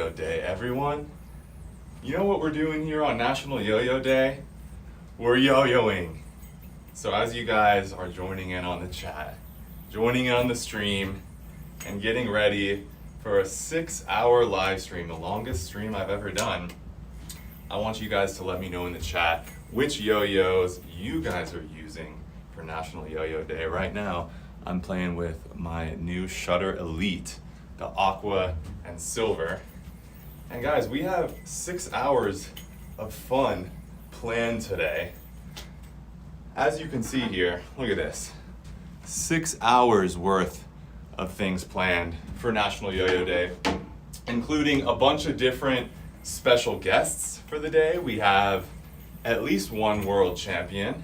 Yo-Yo Day, everyone. You know what we're doing here on National Yo-Yo Day? We're yo-yoing. So as you guys are joining in on the chat, joining in on the stream, and getting ready for a 6-hour live stream, the longest stream I've ever done, I want you guys to let me know in the chat which yo-yos you guys are using for National Yo-Yo Day. Right now, I'm playing with my new Shutter Elite, the aqua and silver. And guys, we have 6 hours of fun planned today. As you can see here, look at this. 6 hours worth of things planned for National Yo-Yo Day, including a bunch of different special guests for the day. We have at least one world champion.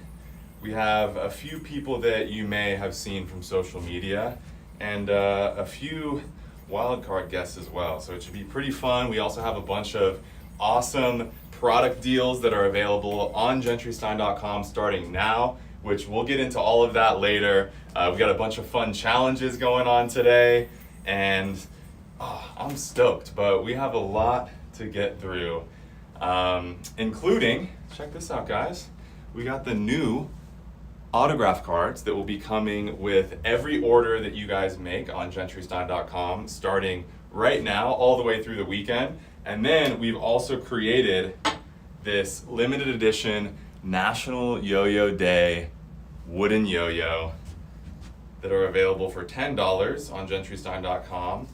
We have a few people that you may have seen from social media, and a few wildcard guests as well. So it should be pretty fun. We also have a bunch of awesome product deals that are available on gentrystein.com starting now, which we'll get into all of that later. We got a bunch of fun challenges going on today, and I'm stoked, but we have a lot to get through, including, check this out guys, we got the new autograph cards that will be coming with every order that you guys make on gentrystein.com starting right now all the way through the weekend. And then we've also created this limited edition National Yo-Yo Day wooden yo-yo that are available for $10 on gentrystein.com,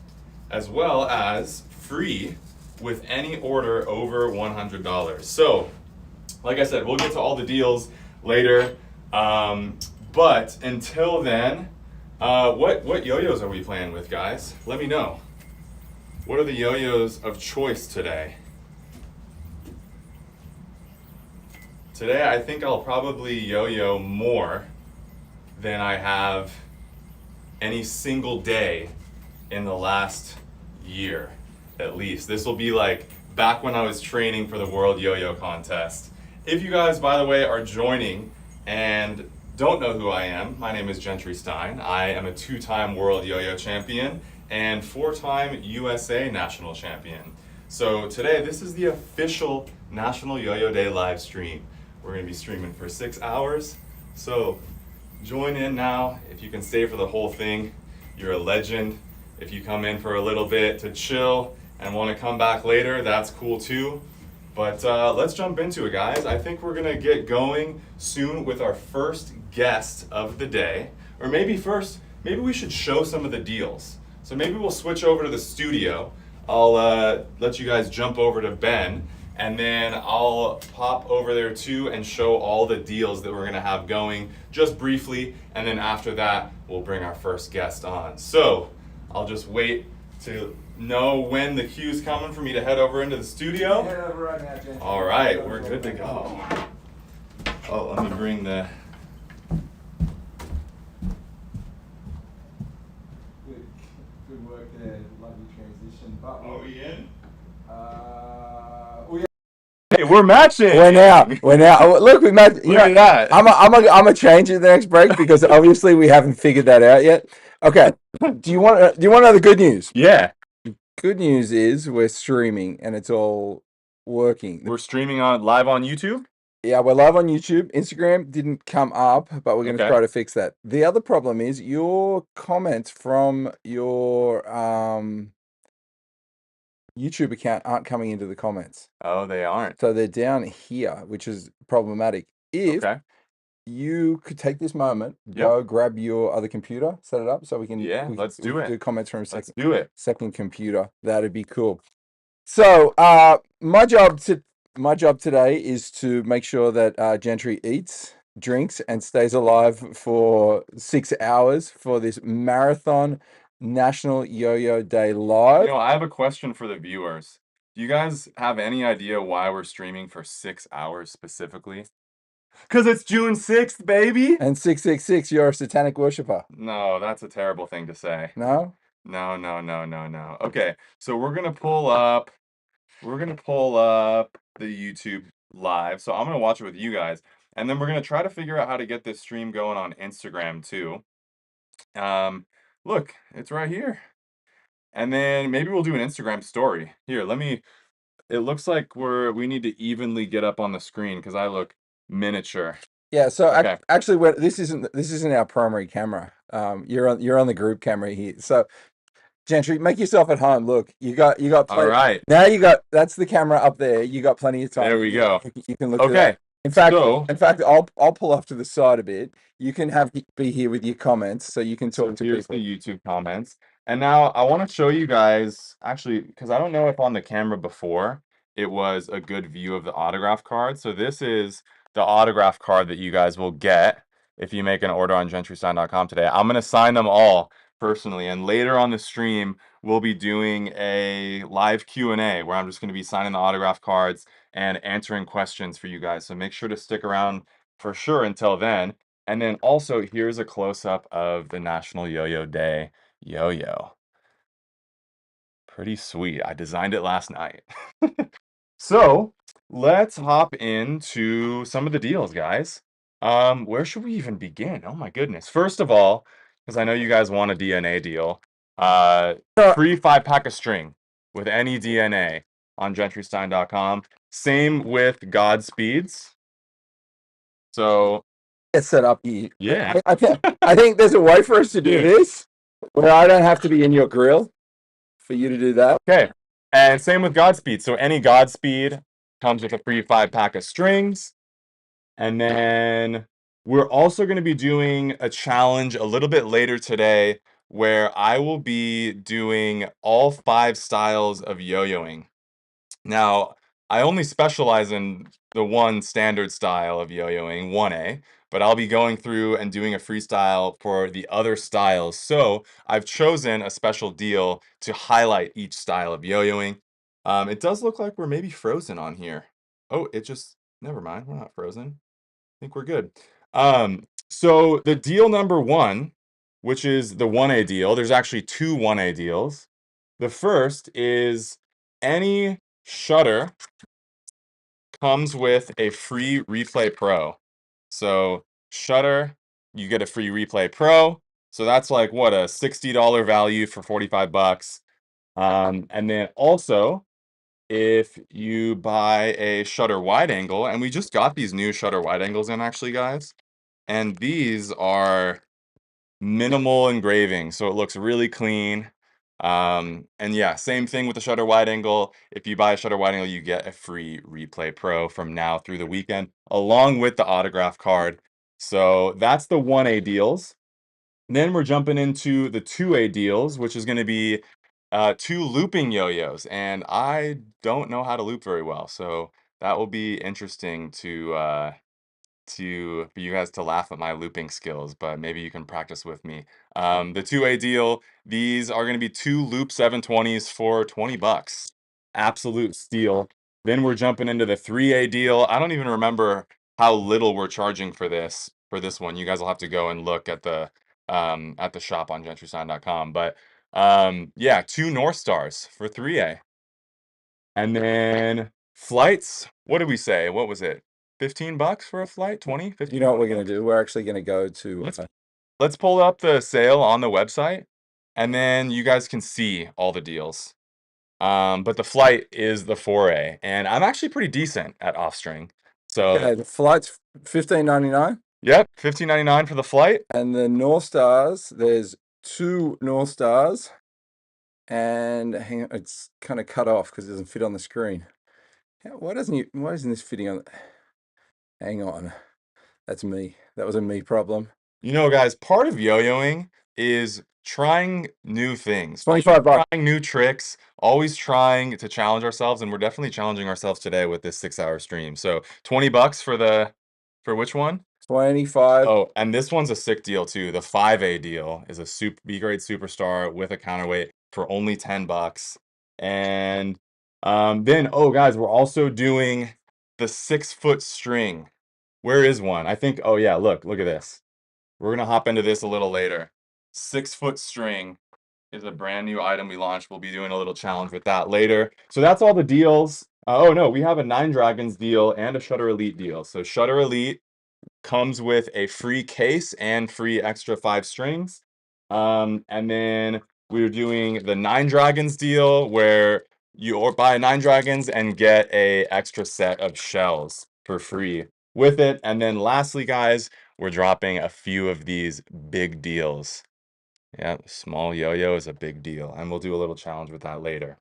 as well as free with any order over $100. So, like I said, we'll get to all the deals later. But until then, what yo-yos are we playing with, guys? Let me know. What are the yo-yos of choice today? Today, I think I'll probably yo-yo more than I have any single day in the last year, at least. This will be like back when I was training for the World Yo-Yo Contest. If you guys, by the way, are joining and don't know who I am, my name is Gentry Stein. I am a 2-time World Yo-Yo Champion and 4-time USA National Champion. So today, this is the official National Yo-Yo Day live stream. We're gonna be streaming for 6 hours. So join in now. If you can stay for the whole thing, you're a legend. If you come in for a little bit to chill and wanna come back later, that's cool too. But let's jump into it, guys. I think we're gonna get going soon with our first guest of the day. Or maybe we should show some of the deals. So maybe we'll switch over to the studio. I'll let you guys jump over to Ben, and then I'll pop over there too and show all the deals that we're gonna have going just briefly. And then after that, we'll bring our first guest on. So I'll just wait to know when the cue's coming for me to head over into the studio. Head over right now, Gentry. All right, we're good to go. Oh, let me bring the. Good work there. Lovely transition. But Are we in? we Hey, we're matching. We're now. Oh, look, we matched. Look at that. I'm a change in the next break because obviously we haven't figured that out yet. Okay. Do you want to know the good news? Yeah, Good news is we're streaming and it's all working. we're streaming on live on YouTube. Yeah, we're live on YouTube. Instagram didn't come up, but we're going to Okay. try to fix that. The other problem is your comments from your YouTube account aren't coming into the comments. Oh, they aren't. So they're down here, which is problematic. If Okay. you could take this moment, Yep. go grab your other computer, set it up so we can Let's do we it. can do comments from a Let's second do it. computer. That'd be cool. So my job today is to make sure that Gentry eats, drinks, and stays alive for 6 hours for this marathon National Yo-Yo Day live. I have a question for the viewers. Do you guys have any idea why we're streaming for 6 hours specifically? Because it's June 6th, baby. And 666, you're a satanic worshiper. No, that's a terrible thing to say. No? No. Okay, so we're gonna pull up the YouTube live. So I'm gonna watch it with you guys, and then we're gonna try to figure out how to get this stream going on Instagram too. Look, it's right here. And then maybe we'll do an Instagram story. Here, let me. It looks like we need to evenly get up on the screen because I look miniature. Yeah, so Okay. actually, this isn't our primary camera. You're on the group camera here. So, Gentry, make yourself at home. Look, you got All plenty. right. Now that's the camera up there. You got plenty of time. There we go. You can look to that. Okay. In fact, So, I'll pull off to the side a bit. You can be here with your comments, so you can talk to here's people. the YouTube comments. And now I want to show you guys, actually, because I don't know if on the camera before it was a good view of the autograph card. So this is the autograph card that you guys will get if you make an order on gentrystein.com today. I'm going to sign them all personally. And later on the stream, we'll be doing a live Q&A where I'm just going to be signing the autograph cards and answering questions for you guys. So make sure to stick around for sure until then. And then also, here's a close-up of the National Yo-Yo Day yo-yo. Pretty sweet. I designed it last night. So, let's hop into some of the deals, guys. Where should we even begin? Oh my goodness. First of all, because I know you guys want a DNA deal, free 5-pack of string with any DNA on gentrystein.com. Same with Godspeeds. So, Get set up here. yeah. I think there's a way for us to do Yeah. this where I don't have to be in your grill for you to do that. Okay. And same with Godspeed. So any Godspeed comes with a free 5-pack of strings. And then we're also going to be doing a challenge a little bit later today where I will be doing all 5 styles of yo-yoing. Now, I only specialize in the one standard style of yo-yoing, 1A, but I'll be going through and doing a freestyle for the other styles. So I've chosen a special deal to highlight each style of yo-yoing. It does look like we're maybe frozen on here. Oh, never mind, we're not frozen. I think we're good. So the deal number 1, which is the 1A deal, there's actually 2 1A deals. The first is any shutter comes with a free Replay Pro. So shutter, you get a free Replay Pro. So that's like what, a $60 value for 45 bucks. And then also, if you buy a shutter wide angle, and we just got these new shutter wide angles in actually, guys, and these are minimal engraving, so it looks really clean. And yeah, same thing with the shutter wide angle. If you buy a shutter wide angle, you get a free Replay Pro from now through the weekend, along with the autograph card. So that's the 1A deals. Then we're jumping into the 2A deals, which is going to be 2 looping yo-yos. And I don't know how to loop very well, so that will be interesting for you guys to laugh at my looping skills, but maybe you can practice with me. The 2A deal, these are going to be 2 loop 720s for 20 bucks. Absolute steal. Then we're jumping into the 3A deal. I don't even remember how little we're charging for this one. You guys will have to go and look at the shop on gentrystein.com. But yeah, 2 North Stars for 3A. And then flights, what did we say? What was it? 15 bucks for a flight? 20? 15? You know what we're going to do? We're actually going to go to. Let's pull up the sale on the website, and then you guys can see all the deals. But the flight is the 4A, and I'm actually pretty decent at off-string. So, Okay, the flight's $15.99. yep, $15.99 for the flight. And the North Stars, there's 2 North Stars. And hang on, it's kind of cut off because it doesn't fit on the screen. Why isn't this fitting on? Hang on. That's me. That was a me problem. You know, guys, part of yo-yoing is trying new things, 25 bucks. trying new tricks, always trying to challenge ourselves, and we're definitely challenging ourselves today with this 6-hour stream. So 20 bucks for which one? 25. Oh, and this one's a sick deal too. The 5A deal is a B-grade superstar with a counterweight for only 10 bucks. And then, oh guys, we're also doing the 6-foot string. Where is one? I think, oh yeah, look at this. We're gonna hop into this a little later. 6-foot string is a brand new item we launched. We'll be doing a little challenge with that later. So that's all the deals. Oh no, we have a 9 Dragons deal and a Shutter Elite deal. So Shutter Elite comes with a free case and free extra 5 strings. And then we're doing the 9 dragons deal where you or buy 9 dragons and get a extra set of shells for free with it. And then lastly, guys, we're dropping a few of these big deals. Yeah, small yo-yo is a big deal, and we'll do a little challenge with that later.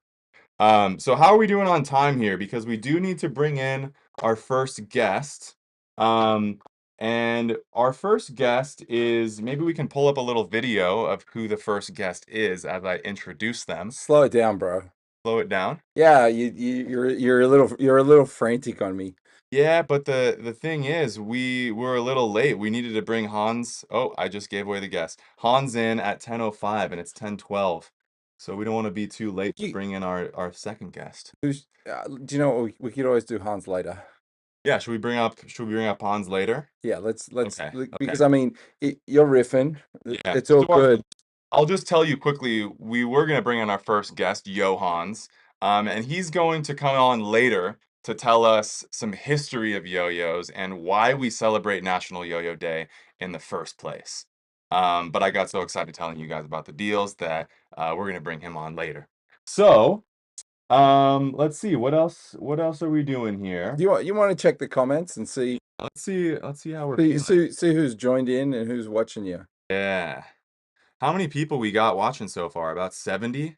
So how are we doing on time here? Because we do need to bring in our first guest. And our first guest is, maybe we can pull up a little video of who the first guest is as I introduce them. Slow it down, bro. Slow it down. Yeah, you're a little frantic on me. Yeah, but the thing is, we were a little late. We needed to bring Hans. Oh, I just gave away the guess. Hans in at 10:05 and it's 10:12. So we don't want to be too late to You- bring in our second guest. Who's? Do you know what we could always do Hans later? Yeah, should we bring up Hans later? Yeah, let's Okay, because I mean you're riffing. Yeah. It's all So our- good. I'll just tell you quickly, we were going to bring in our first guest, Johans, and he's going to come on later to tell us some history of yo-yos and why we celebrate National Yo-Yo Day in the first place. But I got so excited telling you guys about the deals that we're going to bring him on later. So, let's see, what else are we doing here? You want to check the comments and see Let's see how we're feeling. see who's joined in and who's watching you. Yeah. How many people we got watching so far? About 70?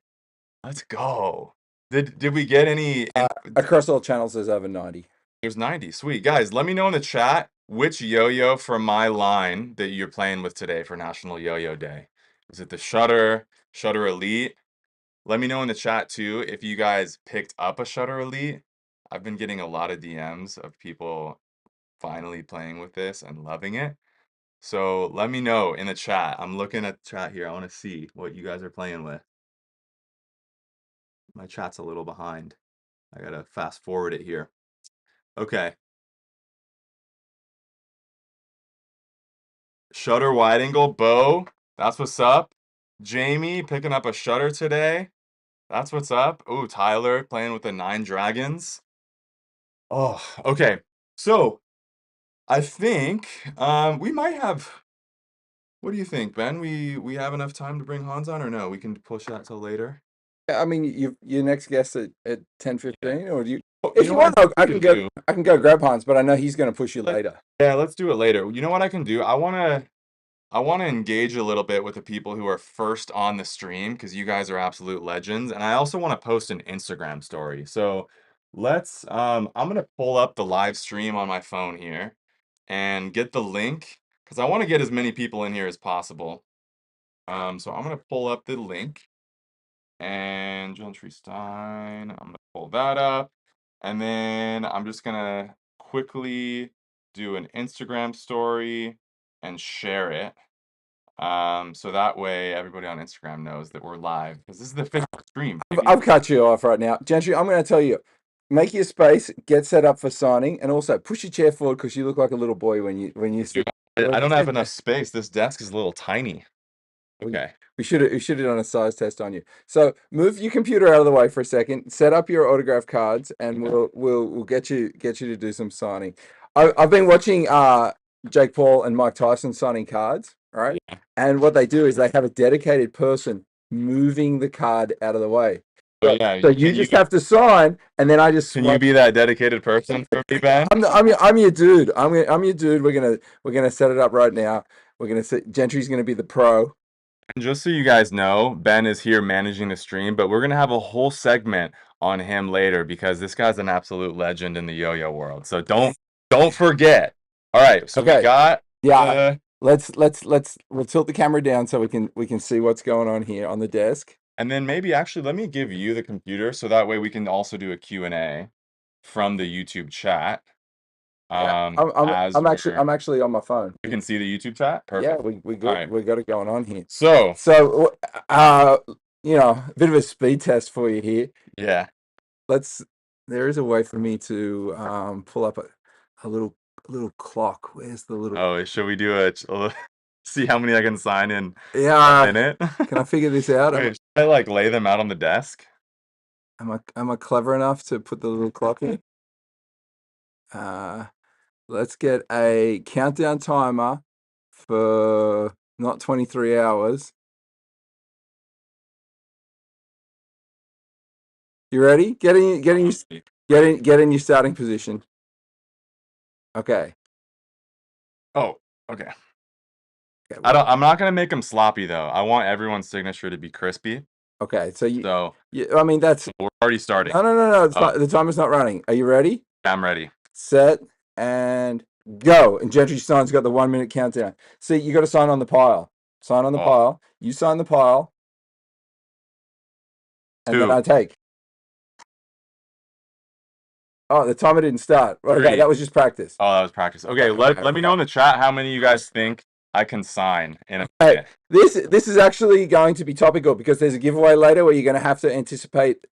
Let's go. Did we get any? Across all channels, there's over 90. There's 90. Sweet. Guys, let me know in the chat which yo-yo from my line that you're playing with today for National Yo-Yo Day. Is it the Shutter Elite? Let me know in the chat too if you guys picked up a Shutter Elite. I've been getting a lot of DMs of people finally playing with this and loving it. So let me know in the chat. I'm looking at the chat here. I want to see what you guys are playing with. My chat's a little behind. I gotta fast forward it here. Okay. Shutter wide angle, Bo. That's what's up. Jamie picking up a shutter today. That's what's up. Oh, Tyler playing with the 9 dragons. Oh, okay. So I think we might have. What do you think, Ben? We have enough time to bring Hans on, or no? We can push that till later. I mean, your next guest at 10:15, or do you? Oh, If you want, what I can do? I can go grab Hans, but I know he's going to push you later. Yeah, let's do it later. You know what I can do? I want to engage a little bit with the people who are first on the stream because you guys are absolute legends, and I also want to post an Instagram story. So let's I'm gonna pull up the live stream on my phone here and get the link because I want to get as many people in here as possible. So I'm gonna pull up the link and Gentry Stein. I'm gonna pull that up, and then I'm just gonna quickly do an Instagram story and share it. So that way everybody on Instagram knows that we're live because this is the fifth stream. I've cut you off right now, Gentry. I'm going to tell you, make your space, get set up for signing, and also push your chair forward because you look like a little boy when you sit. I don't have enough space. This desk is a little tiny. Okay. We should have done a size test on you. So move your computer out of the way for a second. Set up your autograph cards, and we'll get you to do some signing. I've been watching Jake Paul and Mike Tyson signing cards, right? Yeah. And what they do is they have a dedicated person moving the card out of the way. So yeah. So you just have to sign, and then I just. Can you be that dedicated person for me, Ben? I'm your dude. I'm your dude. We're gonna set it up right now. Gentry's gonna be the pro. And just so you guys know, Ben is here managing the stream, but we're gonna have a whole segment on him later because this guy's an absolute legend in the yo-yo world. So don't forget. All right, so Okay. we got We'll tilt the camera down so we can see what's going on here on the desk. and then maybe actually let me give you the computer so that way we can also do a Q&A from the YouTube chat. I'm actually on my phone. You can see the YouTube chat. Perfect. Yeah, we got right. we got it going on here. So a bit of a speed test for you here. yeah. There is a way for me to pull up a little clock. Where's the little? Oh, should we do a see how many I can sign in Yeah. a minute? Can I figure this out? Wait, should I like lay them out on the desk? Am I clever enough to put the little clock in? Let's get a countdown timer for not 23 hours. You ready? Get in your starting position. Okay. Oh, okay. Okay. I'm not gonna make them sloppy though. I want everyone's signature to be crispy. Okay. So So I mean, that's we're already starting. no. The timer's not running. Are you ready? I'm ready. Set and go. And Gentry Stein's got the 1 minute countdown. See, you got to sign on the pile. Sign on the pile. You sign the pile. And then I take. Oh, the timer didn't start. Okay, that was just practice. Oh, that was practice. Okay, let me know in the chat how many of you guys think I can sign in a minute. This is actually going to be topical because there's a giveaway later where you're going to have to anticipate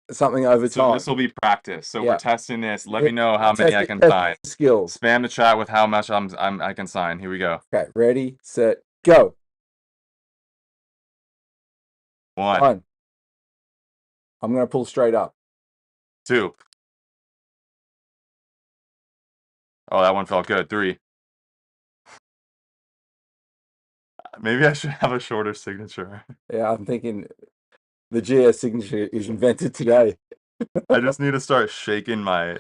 something over time. So this will be practice. So we're testing this. Let me know how many I can sign. Skills. Spam the chat with how much I can sign. Here we go. Okay, ready, set, go. 1. I'm going to pull straight up. 2. Oh, that one felt good. 3. Maybe I should have a shorter signature. Yeah, I'm thinking the GS signature is invented today. I just need to start shaking my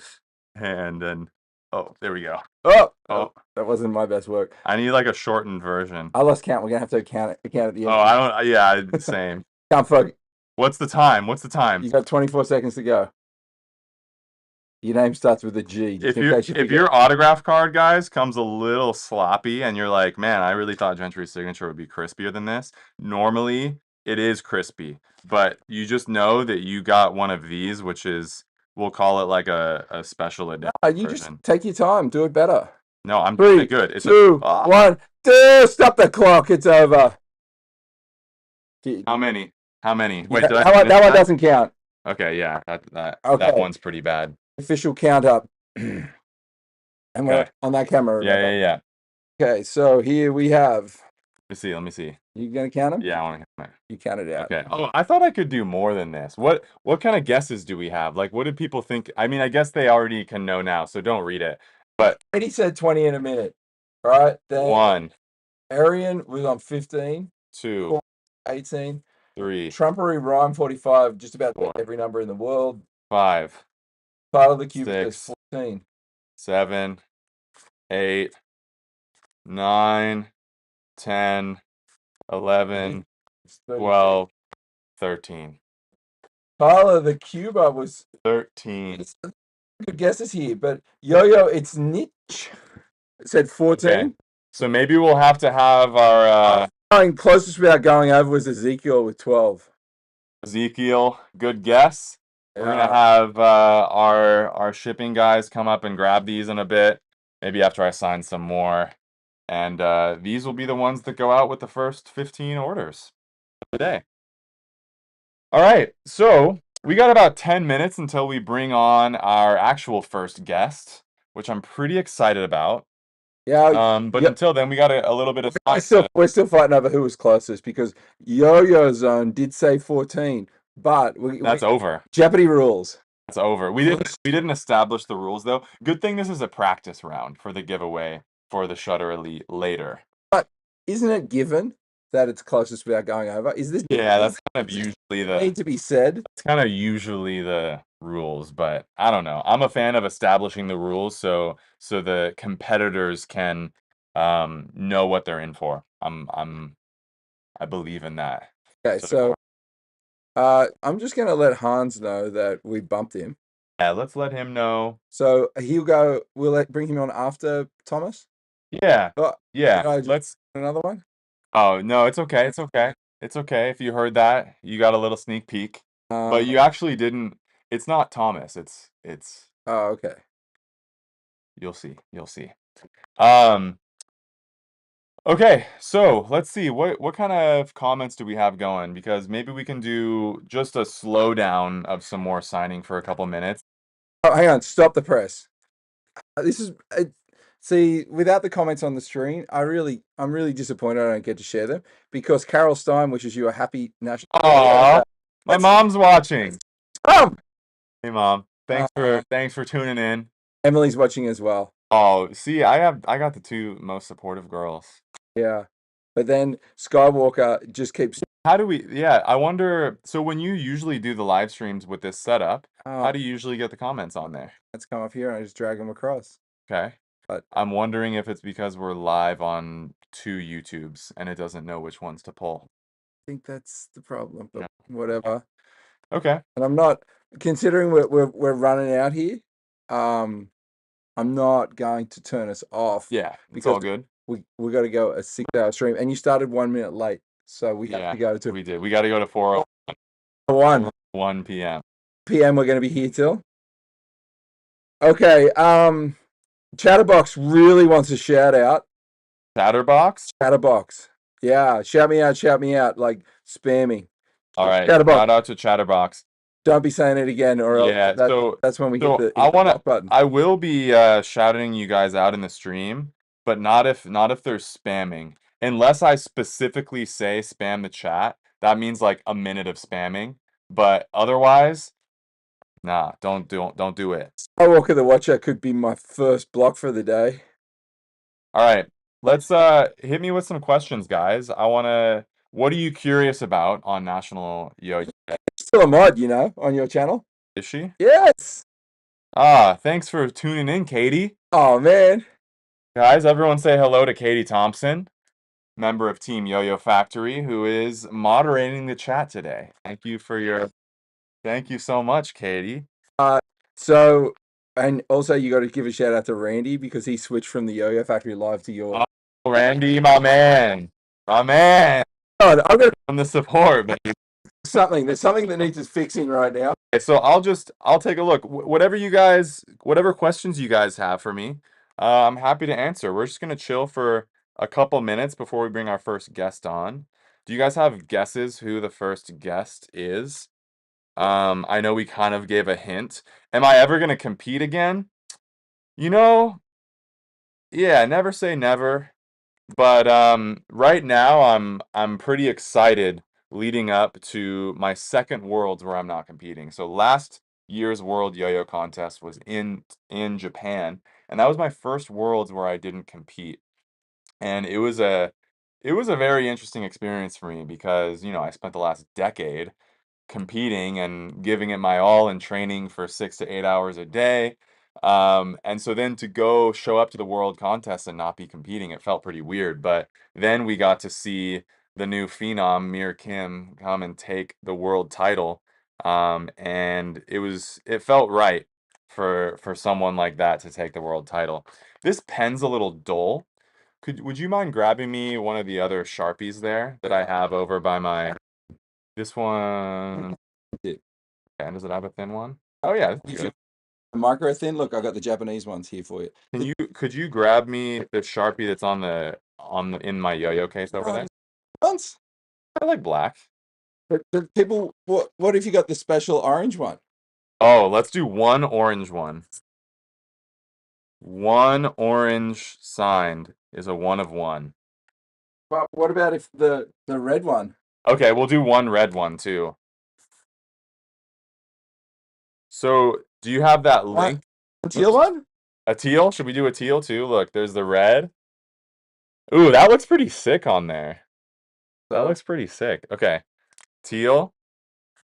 hand and oh, there we go. Oh, that wasn't my best work. I need like a shortened version. I lost count. We're gonna have to count at the end. Oh, I don't. Yeah, same. Count for. What's the time? What's the time? You got 24 seconds to go. Your name starts with a G. If your autograph card, guys, comes a little sloppy and you're like, man, I really thought Gentry's signature would be crispier than this. Normally, it is crispy, but you just know that you got one of these, which is, we'll call it like a special edition. You just take your time. Do it better. No, I'm doing it good. It's 2, 1. Stop the clock. It's over. How many? Wait, that one doesn't count. Okay, yeah, that one's pretty bad. Official count up. And we're on that camera. Yeah. Okay, so here we have. Let me see. You gonna count them? Yeah, I want to count it. You count it out. Okay. Oh, I thought I could do more than this. What kind of guesses do we have? Like, what did people think? I mean, I guess they already can know now, so don't read it. But he said 20 in a minute. All right. Then 1. Arian was on 15. 2. 4, 18. 3. Trumpery rhyme 45. Just about every number in the world. 5. Part of the cube 6, is 14. 7, 8, 9, 10, 11, 12, 13. Parlor the Cuba was 13. Good guesses here, but YoYo, it's niche. It said 14. Okay. So maybe we'll have to have our closest without going over was Ezekiel with 12. Ezekiel, good guess. We're gonna have our shipping guys come up and grab these in a bit. Maybe after I sign some more. And these will be the ones that go out with the first 15 orders of the day. All right, so we got about 10 minutes until we bring on our actual first guest, which I'm pretty excited about. Yeah. But until then, we got a little bit of time. We're still fighting over who was closest because YoYo Zone did say 14, but that's over. Jeopardy rules. That's over. We didn't establish the rules though. Good thing this is a practice round for the giveaway for the Shutter Elite later. But isn't it given that it's closest without going over? Is this? Yeah, that's kind of usually the need to be said. It's kind of usually the rules, but I don't know. I'm a fan of establishing the rules so the competitors can know what they're in for. I believe in that. Okay, so I'm just gonna let Hans know that we bumped him. Yeah, let's let him know. So he'll go. We'll bring him on after Thomas. Yeah. Yeah. Let's another one. Oh no, it's okay. It's okay. It's okay. If you heard that, you got a little sneak peek. But you actually didn't. It's not Thomas. It's. Oh, okay. You'll see. Okay, so let's see. What kind of comments do we have going? Because maybe we can do just a slowdown of some more signing for a couple minutes. Oh, hang on. Stop the press. This is. See, without the comments on the stream, I'm really disappointed I don't get to share them because Carol Stein wishes you a happy national. Aww, my mom's watching. Mom! Hey, Mom. Thanks for tuning in. Emily's watching as well. Oh, see, I got the two most supportive girls. Yeah, but then Skywalker just keeps. How do we, yeah, I wonder, so when you usually do the live streams with this setup, how Oh, do you usually get the comments on there? let's come up here and I just drag them across. Okay. But I'm wondering if it's because we're live on two YouTubes and it doesn't know which ones to pull. I think that's the problem, but Yeah. whatever. Okay. And I'm not considering we're running out here. I'm not going to turn us off Yeah, it's because all good. we got to go a 6 hour stream, and you started 1 minute late, so we have Yeah, to go to we did. We got to go to 1 p.m. p.m. We're going to be here till. Okay. Chatterbox really wants a shout out. Chatterbox? Chatterbox. Yeah, shout me out, like spam me. All right. Chatterbox. Shout out to Chatterbox. Don't be saying it again, or else Yeah, that's when we hit so the I want block to button. I will be shouting you guys out in the stream, but not if they're spamming. Unless I specifically say spam the chat, that means like a minute of spamming. But otherwise, nah, don't do it. Skywalker the Watcher could be my first block for the day. All right. Let's hit me with some questions, guys. What are you curious about on National Yo-Yo? Still a mod, you know, on your channel. Is she? Yes. Ah, thanks for tuning in, Katie. Oh man. Guys, everyone say hello to Katie Thompson, member of Team Yo-Yo Factory, who is moderating the chat today. Thank you so much, Katie. So, and also you got to give a shout out to Randy because he switched from the Yo-Yo Factory Live to your. Oh, Randy, my man. My man. God, I'm gonna From the support, man. There's something that needs fixing right now. Okay, so I'll take a look. Whatever questions you guys have for me, I'm happy to answer. We're just gonna chill for a couple minutes before we bring our first guest on. Do you guys have guesses who the first guest is? I know we kind of gave a hint. Am I ever gonna compete again? You know, yeah, never say never. But right now I'm pretty excited leading up to my second Worlds where I'm not competing. So last year's World Yo-Yo contest was in Japan, and that was my first Worlds where I didn't compete. And it was a very interesting experience for me because, I spent the last decade competing and giving it my all and training for 6 to 8 hours a day. And so then to go show up to the world contest and not be competing, it felt pretty weird. But then we got to see the new phenom, Mir Kim, come and take the world title. And it felt right for someone like that to take the world title. This pen's a little dull. Would you mind grabbing me one of the other Sharpies there that I have over by this one? And does it have a thin one? Oh yeah, that's good. Micro thin. Look, I got the Japanese ones here for you. Could you grab me the Sharpie that's in my yo-yo case over there? Once. I like black. But people, what if you got the special orange one? Oh, let's do one orange one. One orange signed is a 1 of 1. But what about if the red one? Okay, we'll do one red one too. So, do you have that link? A teal one? A teal? Should we do a teal too? Look, there's the red. Ooh, that looks pretty sick on there. That looks pretty sick. Okay. Teal.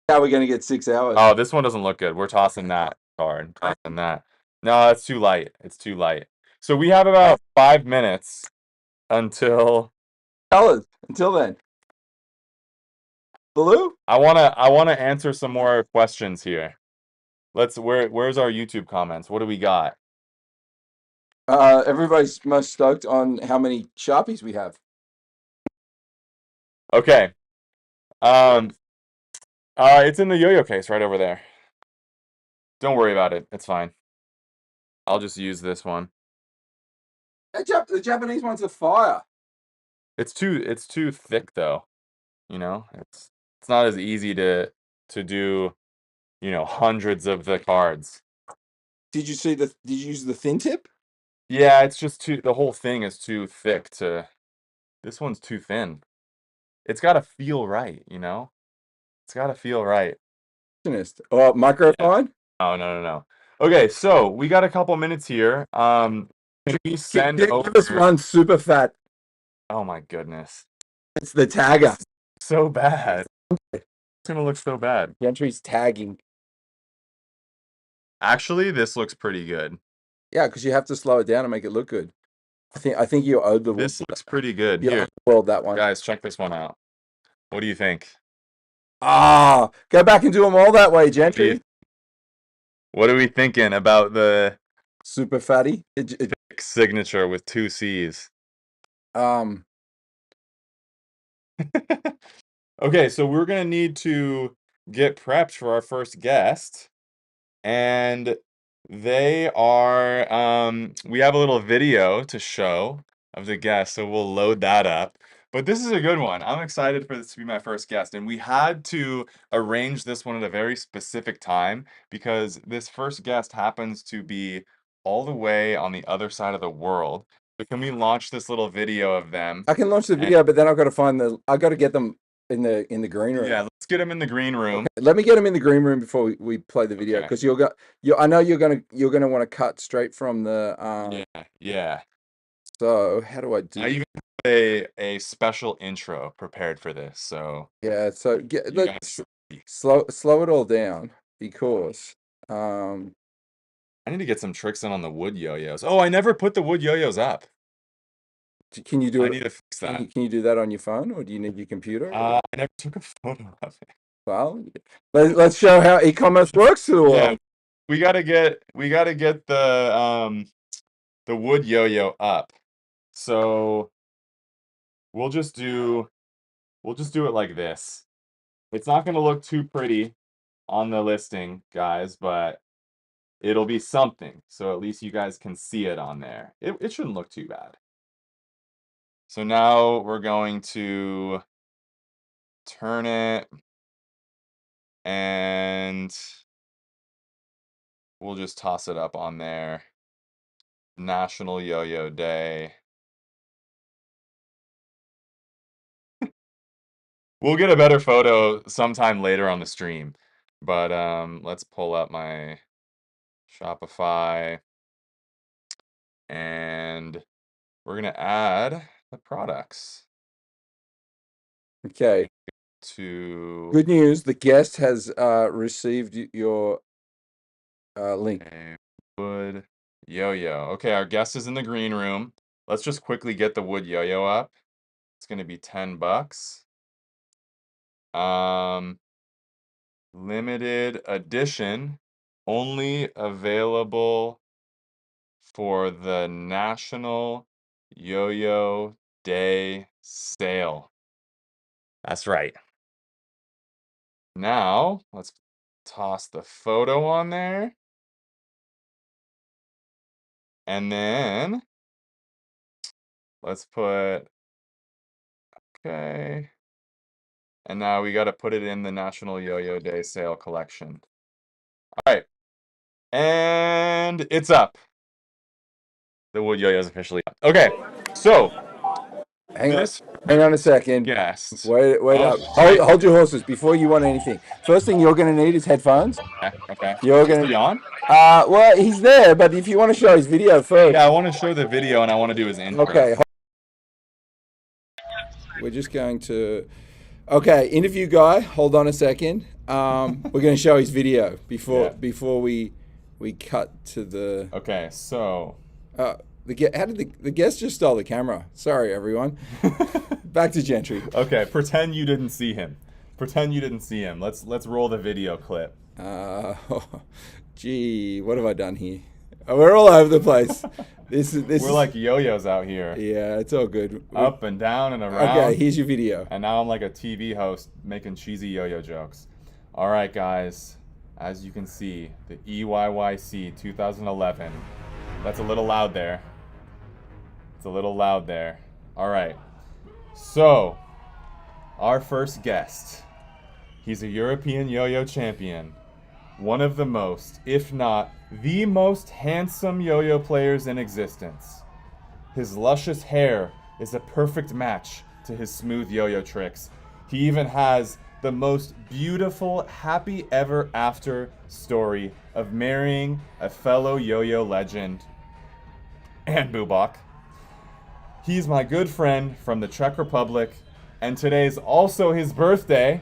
How are we gonna get 6 hours? Oh, this one doesn't look good. We're tossing that card. Tossing that. No, it's too light. It's too light. So we have about 5 minutes until Colors. Until then. Blue? I wanna answer some more questions here. Where's our YouTube comments? What do we got? Everybody's most stoked on how many Sharpies we have. Okay. It's in the yo-yo case right over there. Don't worry about it. It's fine. I'll just use this one. The Japanese ones are fire. It's too thick though. It's not as easy to do, hundreds of the cards. Did you use the thin tip? Yeah, it's just the whole thing is too thick this one's too thin. It's got to feel right, It's got to feel right. Oh, microfine? Oh, no. Okay, so we got a couple minutes here. Can we send over... Give us one super fat. Oh my goodness. It's the tagger. so bad. It's gonna look so bad. Gentry's tagging. Actually, this looks pretty good. Yeah, because you have to slow it down and make it look good. I think you owed the This looks pretty good. you Here, owed the world that one. guys, check this one out. What do you think? Ah, go back and do them all that way, Gentry. What are we thinking about the Super fatty. signature with 2 C's? Okay, so we're gonna need to get prepped for our first guest, and they are we have a little video to show of the guest, so we'll load that up. But this is a good one. I'm excited for this to be my first guest, and we had to arrange this one at a very specific time because this first guest happens to be all the way on the other side of the world. So can we launch this little video of them? I can launch the video, but then I've got to find I got to get them in the green room. Yeah, let's get them in the green room. Okay. Let me get them in the green room before we play the video, Okay. because I know you're gonna want to cut straight from the Yeah. So how do I do? I even have a special intro prepared for this, so Yeah, so you let's guys. slow it all down because I need to get some tricks in on the wood yo-yos. Oh, I never put the wood yo-yos up. can you do I it? need to fix that. Can you do that on your phone, or do you need your computer? I never took a photo of it. Well, let's show how e-commerce works to the world. Yeah, we gotta get the wood yo-yo up. So we'll just do it like this. It's not gonna look too pretty on the listing, guys, but it'll be something. So at least you guys can see it on there. It shouldn't look too bad. So now we're going to turn it, and we'll just toss it up on there. National Yo-Yo Day. We'll get a better photo sometime later on the stream. But let's pull up my Shopify, and we're gonna add the products Okay. to Good news. The guest has received your link. a wood yo-yo. Okay, our guest is in the green room. Let's just quickly get the wood yo-yo up. It's gonna be $10. Limited edition, only available for the National Yo-Yo Day sale. That's right. Now, let's toss the photo on there. And then let's put, okay. And now we got to put it in the National Yo-Yo Day sale collection. All right. And it's up. The wood yo-yo is officially up. Okay. So, Hang on a second. Yes. Wait up. Hold your horses before you want anything. First thing you're going to need is headphones. Okay. You're going to be on? Well, he's there, but if you want to show his video first. Yeah, I want to show the video and I want to do his intro. Okay. We're just going to. Okay, interview guy. Hold on a second. We're going to show his video before we cut to the. Okay, so. How did the guest just stole the camera? Sorry, everyone. Back to Gentry. Okay, pretend you didn't see him. Let's roll the video clip. Gee, what have I done here? We're all over the place. We're like yo-yos out here. Yeah, it's all good. Up and down and around. Okay, here's your video. And now I'm like a TV host making cheesy yo-yo jokes. All right, guys. As you can see, the EYYC 2011. That's a little loud there. All right. So, our first guest. He's a European yo-yo champion. One of the most, if not the most handsome yo-yo players in existence. His luscious hair is a perfect match to his smooth yo-yo tricks. He even has the most beautiful happy ever after story of marrying a fellow yo-yo legend and Bubak. He's my good friend from the Czech Republic, And today's also his birthday.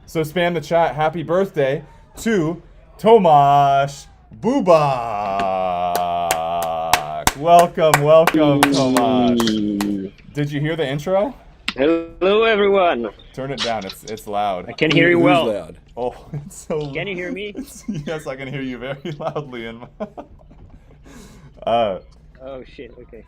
So spam the chat, happy birthday to Tomasz Bubak. Welcome, welcome, Tomasz. Did you hear the intro? Hello, everyone. Turn it down, it's loud. I can hear you well. Loud? Oh, it's so loud. Can you hear me? Yes, I can hear you very loudly. Oh shit. Okay.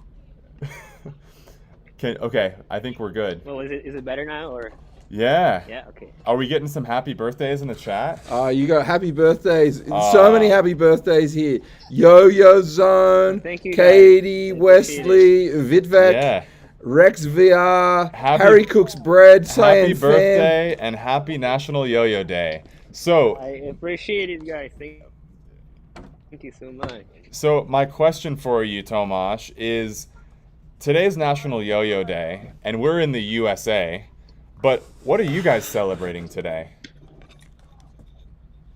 Okay, I think we're good. Well, is it better now or? Yeah. Yeah. Okay. Are we getting some happy birthdays in the chat? You got happy birthdays. So many happy birthdays here. YoYo Zone, Thank you, guys. Katie, I appreciate Wesley, Vidvek, Yeah. Rex VR, Happy- Harry Cooks Bread, Happy Cyan Fan. birthday and happy National Yo-Yo Day. So, I appreciate it, guys. Thank you so much. so my question for you, Tomasz, is today's National Yo-Yo Day, and we're in the USA, but what are you guys celebrating today?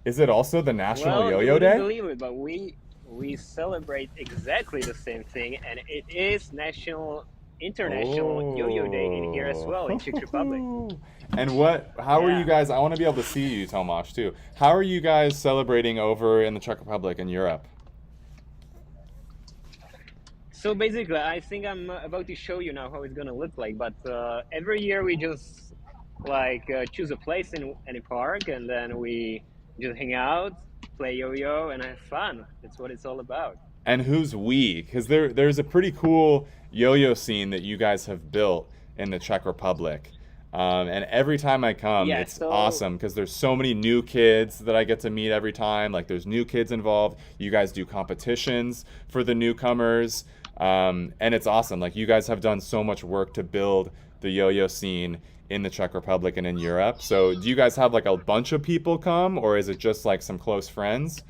Is it also the National Well, Yo-Yo you wouldn't Day? believe it, but we celebrate exactly the same thing, and it is International Yo-Yo Day in here as well in Czech Republic. And how are Yeah. you guys, I want to be able to see you, Tomasz, too. How are you guys celebrating over in the Czech Republic and Europe? So basically, I think I'm about to show you now how it's gonna look like. But every year we just choose a place in any park, and then we just hang out, play yo-yo, and have fun. That's what it's all about. And who's we? Because there's a pretty cool yo-yo scene that you guys have built in the Czech Republic. And every time I come, Yeah, it's so- awesome because there's so many new kids that I get to meet every time. Like there's new kids involved. You guys do competitions for the newcomers. And it's awesome. Like you guys have done so much work to build the yo-yo scene in the Czech Republic and in Europe. So do you guys have like a bunch of people come, or is it just like some close friends?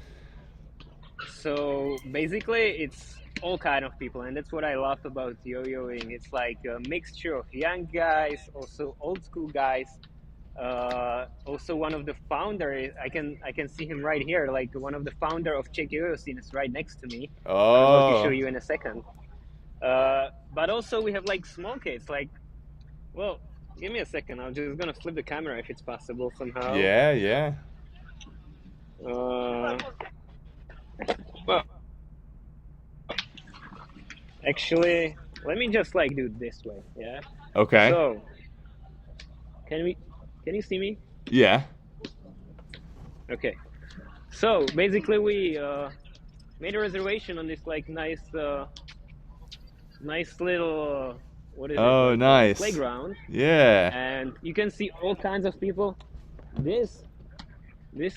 So basically, it's all kind of people, and that's what I love about yo-yoing. It's like a mixture of young guys, also old school guys. Also, one of the founders, I can see him right here. Like one of the founder of Czech yo-yo scene is right next to me. I'm about to show you in a second. But also we have like small kids. Like, well, give me a second. I'm just gonna flip the camera if it's possible somehow. Yeah. Well, actually, let me just like do it this way. Yeah. Okay. So, can you see me? Yeah. Okay. So basically, we made a reservation on this like nice little what is it? Oh, like, nice. playground, Yeah. and you can see all kinds of people. This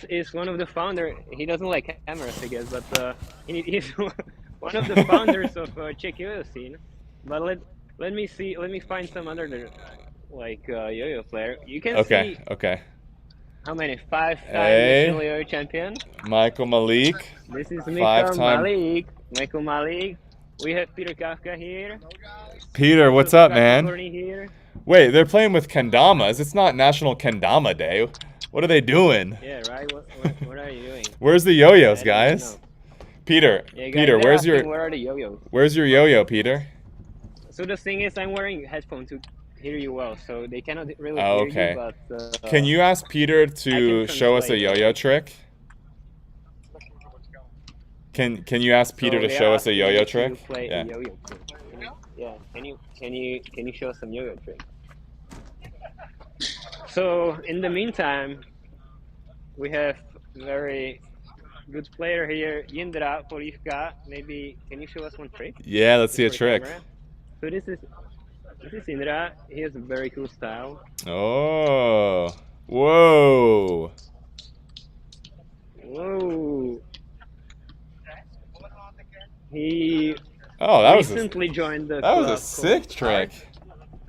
is one of the founder. He doesn't like cameras, I guess, but he's one of the founders of Czech yo-yo scene. But let me find some other like yo-yo player. You can see Okay. how many? Five-time Hey. national yo-yo champion. Michael Malik. This is Michael Five-time- Malik. Michael Malik. We have Peter Kafka here. Peter, what's up, Scott man? Courtney here. Wait, they're playing with kendamas. It's not National Kendama Day. What are they doing? Yeah, right. What are you doing? Where's the yo-yos, I don't even guys? know. Peter, Yeah, guys, Peter, they're where's asking, your where are the yo-yos? yo-yo, Peter? So the thing is, I'm wearing headphones to hear you well, so they cannot really Oh, hear okay. you. But Can you ask Peter I to can show us a translate. yo-yo trick? Can you ask Peter So to they show are us a asking yo-yo you trick? to play Yeah. a yo-yo trick. Yeah. Can you show us some yo-yo trick? So in the meantime, we have very good player here, Jindra Polivka. Maybe can you show us one trick? Yeah, let's see a Just for the trick. camera? So this is Indra. He has a very cool style. Oh. Whoa. Whoa. He Oh, that was recently joined the that was a club sick called trick.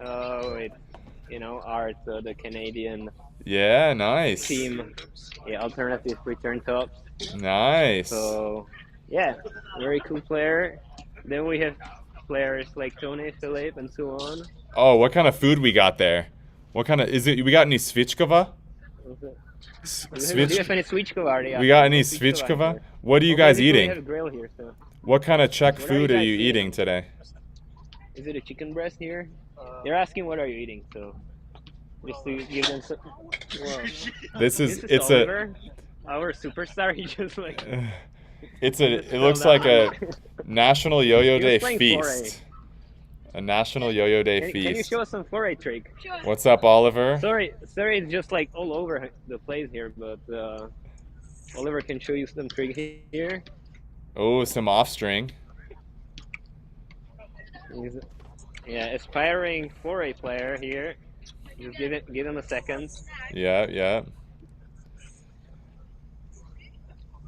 Art. Art, the Canadian Yeah, nice. team. Yeah, alternative return tops. Nice. So yeah, very cool player. Then we have players like Tony, Philip, and so on. Oh, what kind of food we got there? What kind of we got any svichkova? Do you have any Svichkova? We got any svichkova? What are you guys We eating? have a grill here, so. What kind of Czech What are food you are guys you eating? eating today? Is it a chicken breast here? They're asking what are you eating, so. just to give them some. Whoa. This This is is it's Oliver, our superstar. He just like a he just it fell looks like down. a National Yo-Yo He was Day playing feast. A National Yo-Yo Day Can you feast. show us some foray trick? What's up, Oliver? Sorry, it's just like all over the place here, but Oliver can show you some trick here. Oh, some off string. He's, yeah, aspiring foray player here. Just give him a second. Yeah, yeah.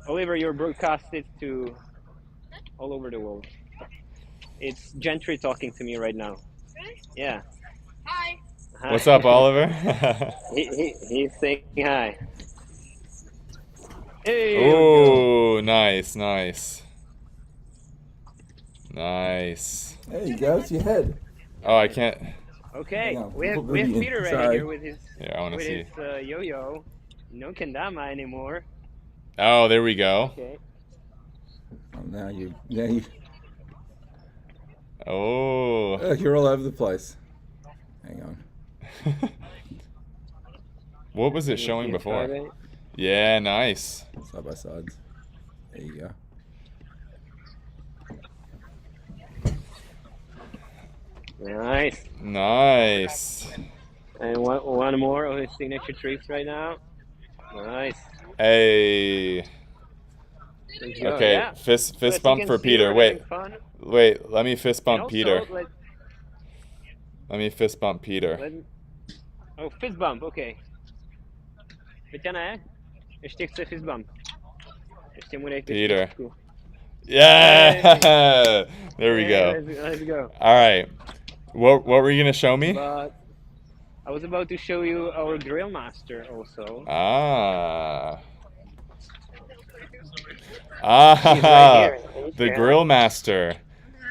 Oliver, you're broadcasted to all over the world. It's Gentry talking to me right now. Yeah. Hi. Hi. What's up, Oliver? He's saying hi. Hey, let's go. Oh, nice, nice. Nice. There you go. It's your head. Oh, I can't. Okay, Hang on, we have put Ruby in. Peter ready Sorry. here with his Yeah, I want to see. yo-yo. No kendama anymore. Oh, there we go. Okay. Oh, now you. Oh. You're all over the place. Hang on. What was it Can you showing see it before? started? Yeah, nice. Side by sides. There you go. Nice. Nice. And one more of his signature tricks right now. Nice. Hey. Let's go. Okay, Yeah. fist So as you bump can for see, Peter. we're Wait, having fun. wait. Let me fist And bump also, Peter. let, Fist bump Peter. oh, fist bump, okay. Vyťané, ještě chce fist bump. Ještě mu dej Peter. fistku. Yeah. There we go. Let's go. All right. What were you gonna show me? But I was about to show you our grill master also. Ah. He's Ah. right here. The Grill Master.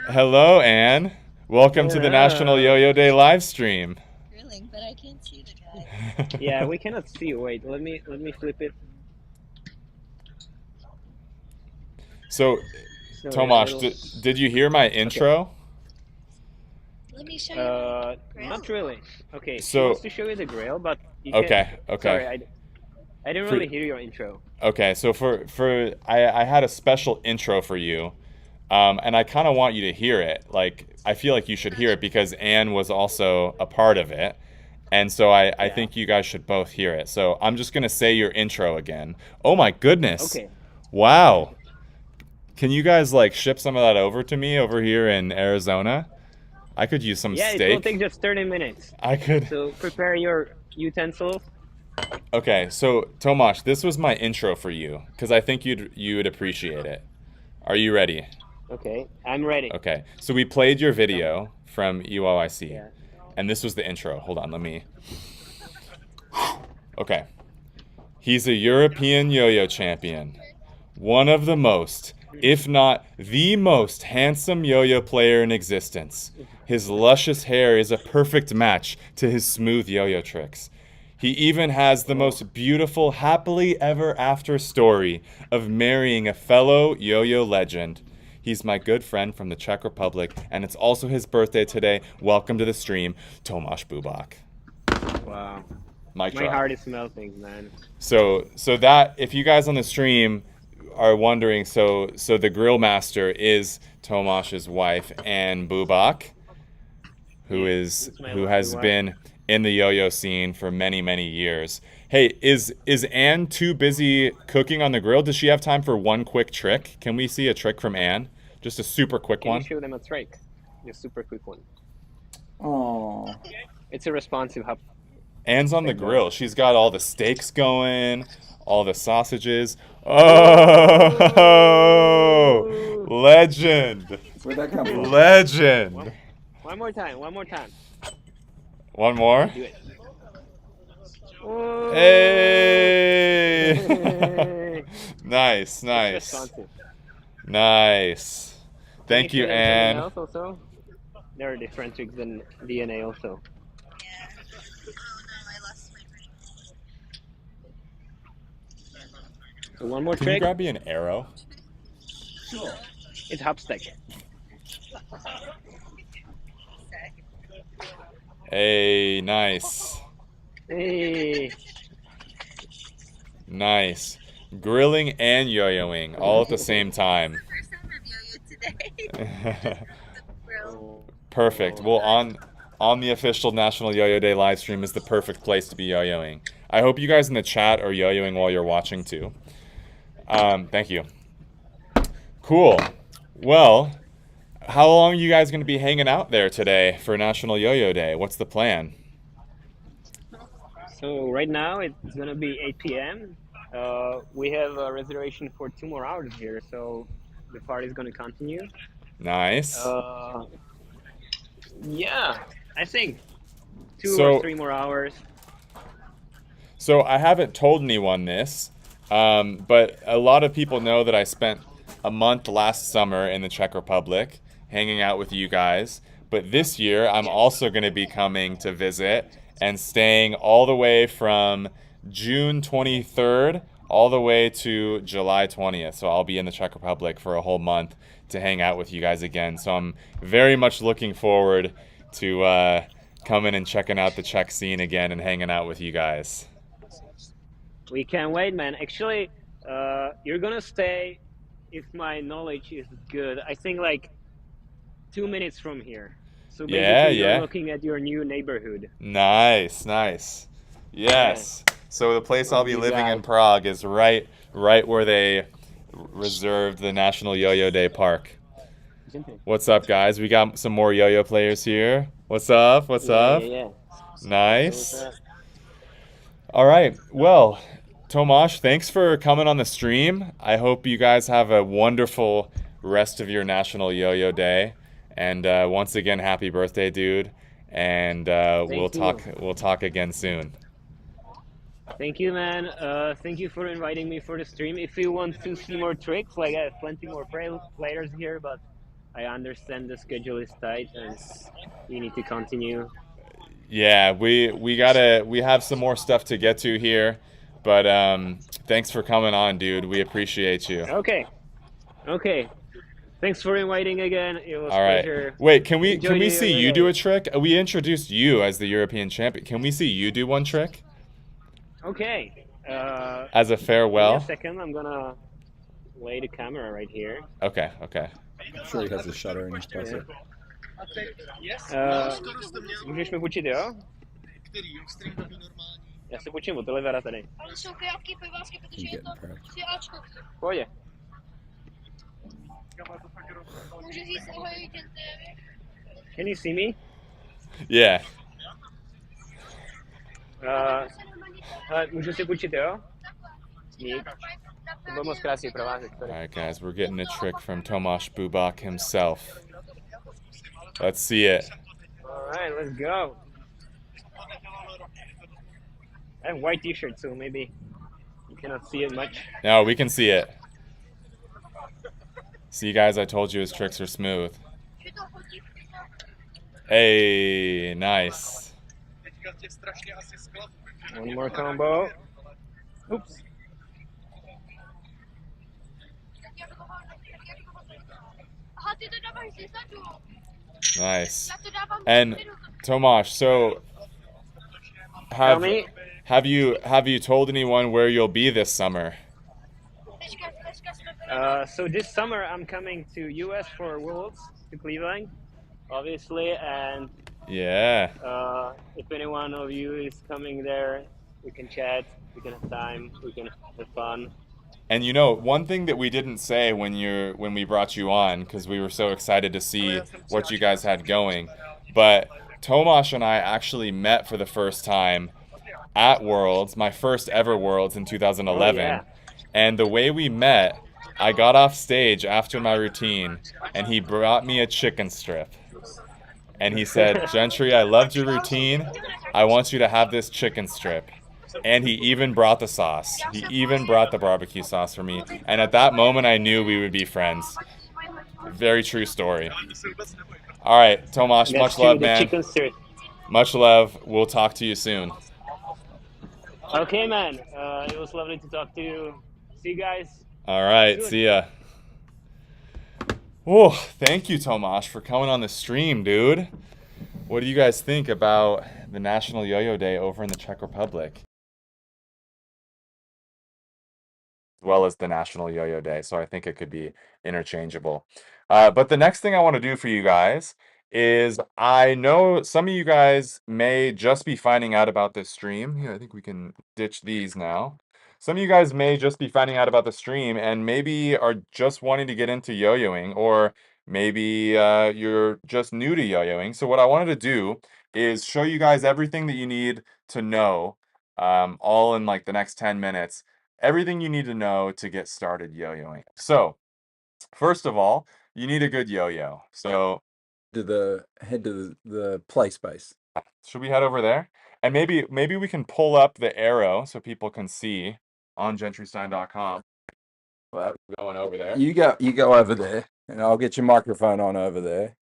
Hello, Anne. Welcome to the National Yo-Yo Day live stream. Grilling, but I can't see the guy. Yeah, we cannot see. Wait, let me flip it. So, So, Tomasz, yeah, did you hear my intro? Let me show you. Grill? not really. Okay, So- he wants to show you the grill, but you Okay, can, okay. Sorry, I didn't For- really hear your intro. Okay, so I had a special intro for you, and I kind of want you to hear it. Like, I feel like you should hear it because Anne was also a part of it, and so I think you guys should both hear it. So I'm just gonna say your intro again. Oh my goodness! Okay. Wow. Can you guys like ship some of that over to me over here in Arizona? I could use some Yeah, steak. it will take just 30 minutes. I could. So prepare your utensils. Okay, so Tomasz, this was my intro for you because I think you would appreciate it. Are you ready? Okay, I'm ready. Okay, so we played your video from EYC, Yeah. and this was the intro. Hold on, let me. Okay. He's a European yo-yo champion. One of the most, if not the most handsome yo-yo player in existence. His luscious hair is a perfect match to his smooth yo-yo tricks. He even has the most beautiful happily ever after story of marrying a fellow yo-yo legend. He's my good friend from the Czech Republic, and it's also his birthday today. Welcome to the stream, Tomasz Bubak. Wow. Mic My drop. heart is melting, man. So that, if you guys on the stream are wondering, so the Grill Master is Tomasz's wife, Anne Bubak, who has wife. been in the yo-yo scene for many, many years. Hey, is Anne too busy cooking on the grill? Does she have time for one quick trick? Can we see a trick from Anne? Just a super quick Can one. you show them a trick? A super quick one. Oh. It's a responsive hub. Anne's on the grill. She's got all the steaks going, all the sausages. Oh, legend. Where'd that come from? Legend. One more time. One more time. One more. Do it. Oh. Hey. Nice, It's nice, responsive. nice. Thank Can you, show them something Anne. else also? There are different tricks than DNA also. Yeah. Oh no, I lost my ring. So one more Can you trick. grab me an arrow? Sure. It's hopstick. Hey, nice. Hey. Nice. Grilling and yo-yoing all at the same time. First time I've yo-yoed today. Grill. Perfect. Well, on the official National Yo-Yo Day live stream is the perfect place to be yo-yoing. I hope you guys in the chat are yo-yoing while you're watching too. Thank you. Cool. Well, how long are you guys going to be hanging out there today for National Yo-Yo Day? What's the plan? So right now it's gonna be 8 p.m. We have a reservation for 2 more hours here, so the party's gonna continue. Nice. Yeah, I think 2 So- or 3 more hours. So I haven't told anyone this, but a lot of people know that I spent a month last summer in the Czech Republic hanging out with you guys. But this year I'm also going to be coming to visit and staying all the way from June 23rd all the way to July 20th. So I'll be in the Czech Republic for a whole month to hang out with you guys again. So I'm very much looking forward to coming and checking out the Czech scene again and hanging out with you guys. We can't wait, man. Actually, you're gonna stay, if my knowledge is good, I think like 2 minutes from here. So basically Yeah, you're yeah. looking at your new neighborhood. Nice, nice. Yes. So the place I'll be You living in guys. Prague is right where they reserved the National Yo-Yo Day Park. What's up, guys? We got some more yo-yo players here. What's up? What's up? Yeah. Nice. All right. Well, Tomasz, thanks for coming on the stream. I hope you guys have a wonderful rest of your National Yo-Yo Day. And once again, happy birthday, dude. And we'll talk again soon. Thank you, man. Thank you for inviting me for the stream. If you want to see more tricks, like I have plenty more players here, but I understand the schedule is tight and we need to continue. Yeah, we have some more stuff to get to here, but thanks for coming on, dude. We appreciate you. Okay. Thanks for inviting again. It was All right. pleasure. Wait, can we Enjoy the see you yo-yo. do a trick? We introduced you as the European champion. Can we see you do one trick Okay. as a Give me farewell? a second. I'm gonna lay the camera right here. Okay. I'm sure he has a shutter in his pocket. Můžeš mi půjčit, jo? Já si půjčím od Olivera tady. Ale jsou krátké provázky, protože I'm je to getting prepped. 3 Ačko. V pohodě. Můžu říct ahoj, Gentry. Can you see me? Yeah. Můžu si půjčit, jo? Dík. To byl moc krásný provázek. All right, guys, we're getting a trick from Tomasz Bubak himself. Let's see it. Alright, let's go. I have white t-shirt, so maybe you cannot see it much. No, we can see it. See, guys, I told you his tricks are smooth. Hey, nice. One more combo. Oops. Aha, ty to dáváš zezadu. Nice. Já to dávám And dopředu. Tomasz, so Tell me. have you told anyone where you'll be this summer? Teďka jsme So this summer I'm coming to US for Worlds, to Cleveland, obviously, and Yeah. if anyone of you is coming there, we can chat, we can have time, we can have fun. And you know, one thing that we didn't say when we brought you on, because we were so excited to see what you guys had going, but Tomasz and I actually met for the first time at Worlds, my first ever Worlds in 2011. Oh, yeah. And the way we met, I got off stage after my routine, and he brought me a chicken strip. And he said, Gentry, I loved your routine. I want you to have this chicken strip. And he even brought the sauce. He even brought the barbecue sauce for me. And at that moment, I knew we would be friends. Very true story. All right, Tomasz, Let's much do love, the man. chicken strip. Much love. We'll talk to you soon. Okay, man. It was lovely to talk to you. See you guys. All right, see ya. Oh, thank you, Tomasz, for coming on the stream, dude. what do you guys think about the National Yo-Yo Day over in the Czech Republic? As well as the National Yo-Yo Day, so I think it could be interchangeable. But the next thing I want to do for you guys is I know some of you guys may just be finding out about this stream. Here, I think we can ditch these now. Some of you guys may just be finding out about the stream and maybe are just wanting to get into yo-yoing, or maybe you're just new to yo-yoing. So what I wanted to do is show you guys everything that you need to know, all in like the next 10 minutes. Everything you need to know to get started yo-yoing. So, first of all, you need a good yo-yo. So, Head to the play space. should we head over there? And maybe we can pull up the arrow so people can see on gentrystein.com. Well, going over there. You go over there, and I'll get your microphone on over there.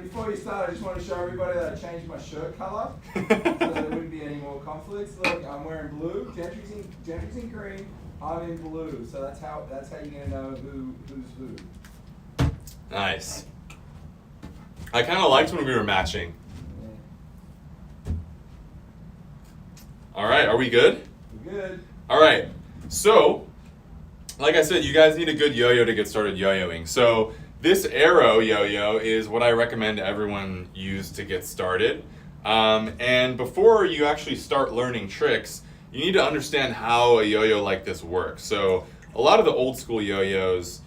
Before you start, I just want to show everybody that I changed my shirt color so there wouldn't be any more conflicts. Look, I'm wearing blue. Gentry's in green. I'm in blue. So that's how you're gonna know who's who. Nice. I kind of liked when we were matching. Yeah. All right, are we good? We're good. All right. So, like I said, you guys need a good yo-yo to get started yo-yoing. So, this arrow yo-yo is what I recommend everyone use to get started. And before you actually start learning tricks, you need to understand how a yo-yo like this works. So a lot of the old school yo-yos,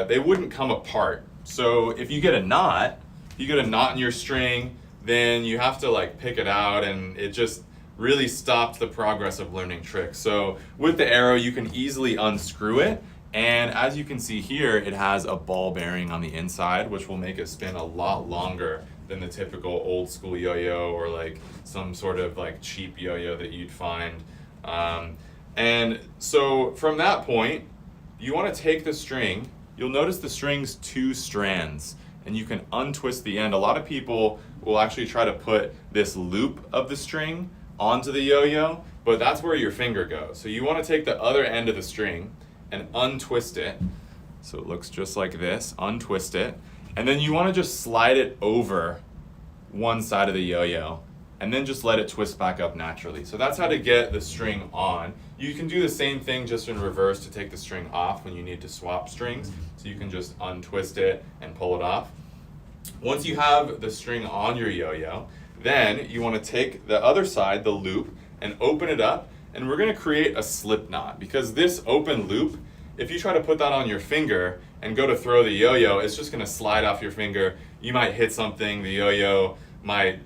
they wouldn't come apart. So if you get a knot in your string, then you have to like pick it out, and it just really stops the progress of learning tricks. So with the arrow, you can easily unscrew it. And as you can see here, it has a ball bearing on the inside, which will make it spin a lot longer than the typical old school yo-yo or like some sort of like cheap yo-yo that you'd find. And so from that point, you want to take the string. You'll notice the string's 2 strands, and you can untwist the end. A lot of people will actually try to put this loop of the string onto the yo-yo, but that's where your finger goes. So you want to take the other end of the string and untwist it, so it looks just like this. Untwist it, and then you want to just slide it over one side of the yo-yo, and then just let it twist back up naturally. So that's how to get the string on. You can do the same thing just in reverse to take the string off when you need to swap strings. So you can just untwist it and pull it off. Once you have the string on your yo-yo, then you want to take the other side, the loop, and open it up. And we're going to create a slip knot, because this open loop, if you try to put that on your finger and go to throw the yo-yo, it's just going to slide off your finger. You might hit something, the yo-yo might,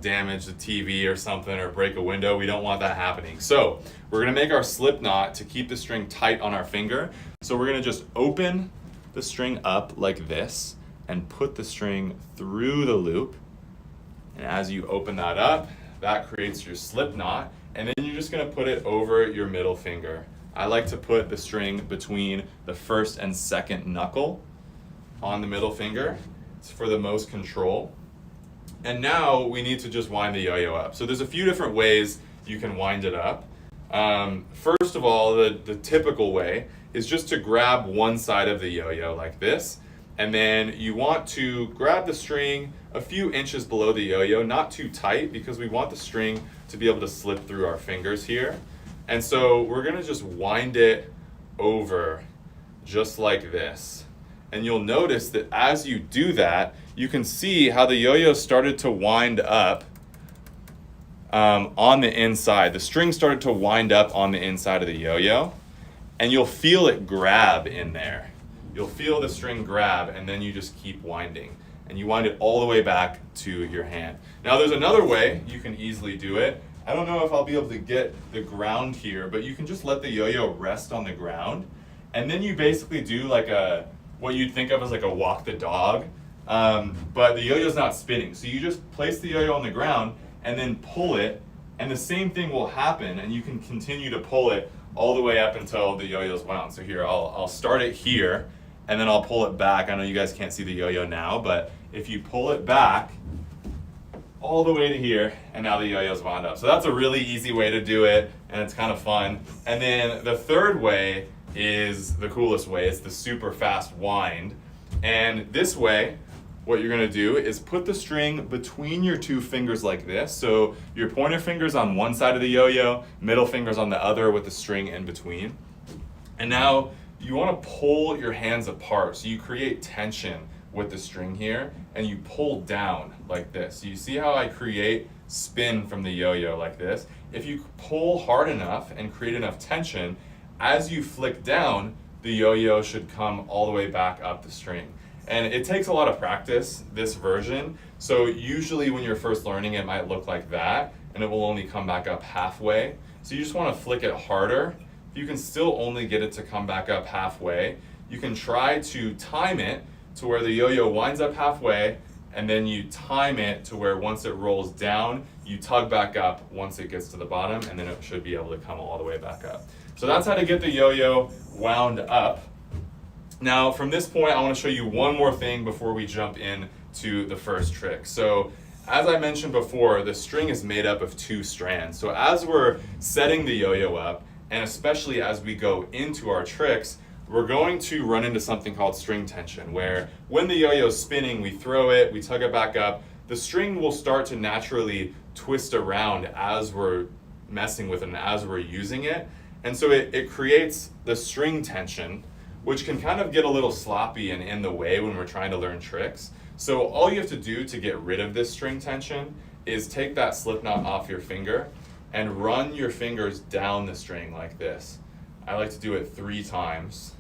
damage the TV or something, or break a window. We don't want that happening. So we're going to make our slip knot to keep the string tight on our finger. So we're going to just open the string up like this and put the string through the loop. And as you open that up, that creates your slip knot. And then you're just going to put it over your middle finger. I like to put the string between the first and second knuckle on the middle finger. It's for the most control. And now we need to just wind the yo-yo up. So there's a few different ways you can wind it up. First of all, the typical way is just to grab one side of the yo-yo like this. And then you want to grab the string a few inches below the yo-yo, not too tight, because we want the string to be able to slip through our fingers here. And so we're going to just wind it over just like this. And you'll notice that as you do that, you can see how the yo-yo started to wind up on the inside. The string started to wind up on the inside of the yo-yo, and you'll feel it grab in there. You'll feel the string grab, and then you just keep winding. And you wind it all the way back to your hand. Now there's another way you can easily do it. I don't know if I'll be able to get the ground here, but you can just let the yo-yo rest on the ground. And then you basically do like what you'd think of as like a walk the dog. But the yo-yo's not spinning. So you just place the yo-yo on the ground and then pull it, and the same thing will happen, and you can continue to pull it all the way up until the yo-yo's wound. So here, I'll start it here, and then I'll pull it back. I know you guys can't see the yo-yo now, but if you pull it back all the way to here, and now the yo-yo's wound up. So that's a really easy way to do it, and it's kind of fun. And then the third way is the coolest way. It's the super fast wind. And this way, what you're gonna do is put the string between your two fingers like this. So your pointer finger's on one side of the yo-yo, middle finger's on the other with the string in between. And now you wanna pull your hands apart. So you create tension with the string here, and you pull down like this. So you see how I create spin from the yo-yo like this? If you pull hard enough and create enough tension, as you flick down, the yo-yo should come all the way back up the string. And it takes a lot of practice, this version. So usually when you're first learning, it might look like that, and it will only come back up halfway. So you just wanna flick it harder. If you can still only get it to come back up halfway, you can try to time it to where the yo-yo winds up halfway, and then you time it to where once it rolls down, you tug back up once it gets to the bottom, and then it should be able to come all the way back up. So that's how to get the yo-yo wound up. Now from this point, I want to show you one more thing before we jump in to the first trick. So as I mentioned before, the string is made up of two strands. So as we're setting the yo-yo up, and especially as we go into our tricks, we're going to run into something called string tension, where when the yo-yo is spinning, we throw it, we tug it back up, the string will start to naturally twist around as we're messing with it and as we're using it. And so it creates the string tension, which can kind of get a little sloppy and in the way when we're trying to learn tricks. So all you have to do to get rid of this string tension is take that slip knot off your finger and run your fingers down the string like this. I like to do it 3 times.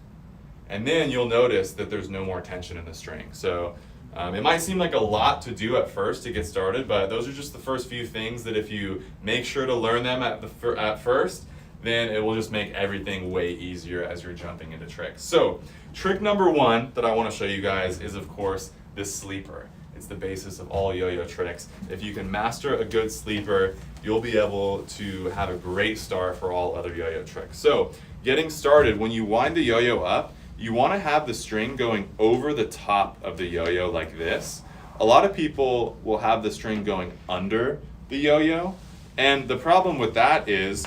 And then you'll notice that there's no more tension in the string. So it might seem like a lot to do at first to get started, but those are just the first few things that if you make sure to learn them at first, then it will just make everything way easier as you're jumping into tricks. So trick number 1 that I want to show you guys is, of course, this sleeper. It's the basis of all yo-yo tricks. If you can master a good sleeper, you'll be able to have a great start for all other yo-yo tricks. So getting started, when you wind the yo-yo up, you want to have the string going over the top of the yo-yo like this. A lot of people will have the string going under the yo-yo, and the problem with that is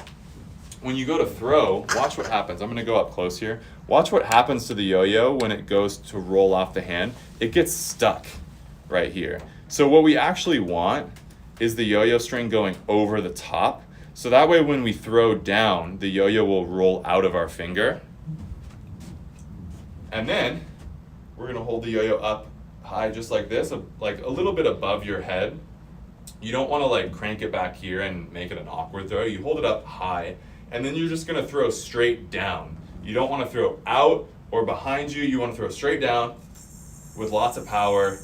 when you go to throw, watch what happens. I'm going to go up close here. Watch what happens to the yo-yo when it goes to roll off the hand. It gets stuck right here. So what we actually want is the yo-yo string going over the top. So that way when we throw down, the yo-yo will roll out of our finger. And then we're gonna hold the yo-yo up high just like this, like a little bit above your head. You don't wanna like crank it back here and make it an awkward throw. You hold it up high, and then you're just gonna throw straight down. You don't wanna throw out or behind you. You wanna throw straight down with lots of power,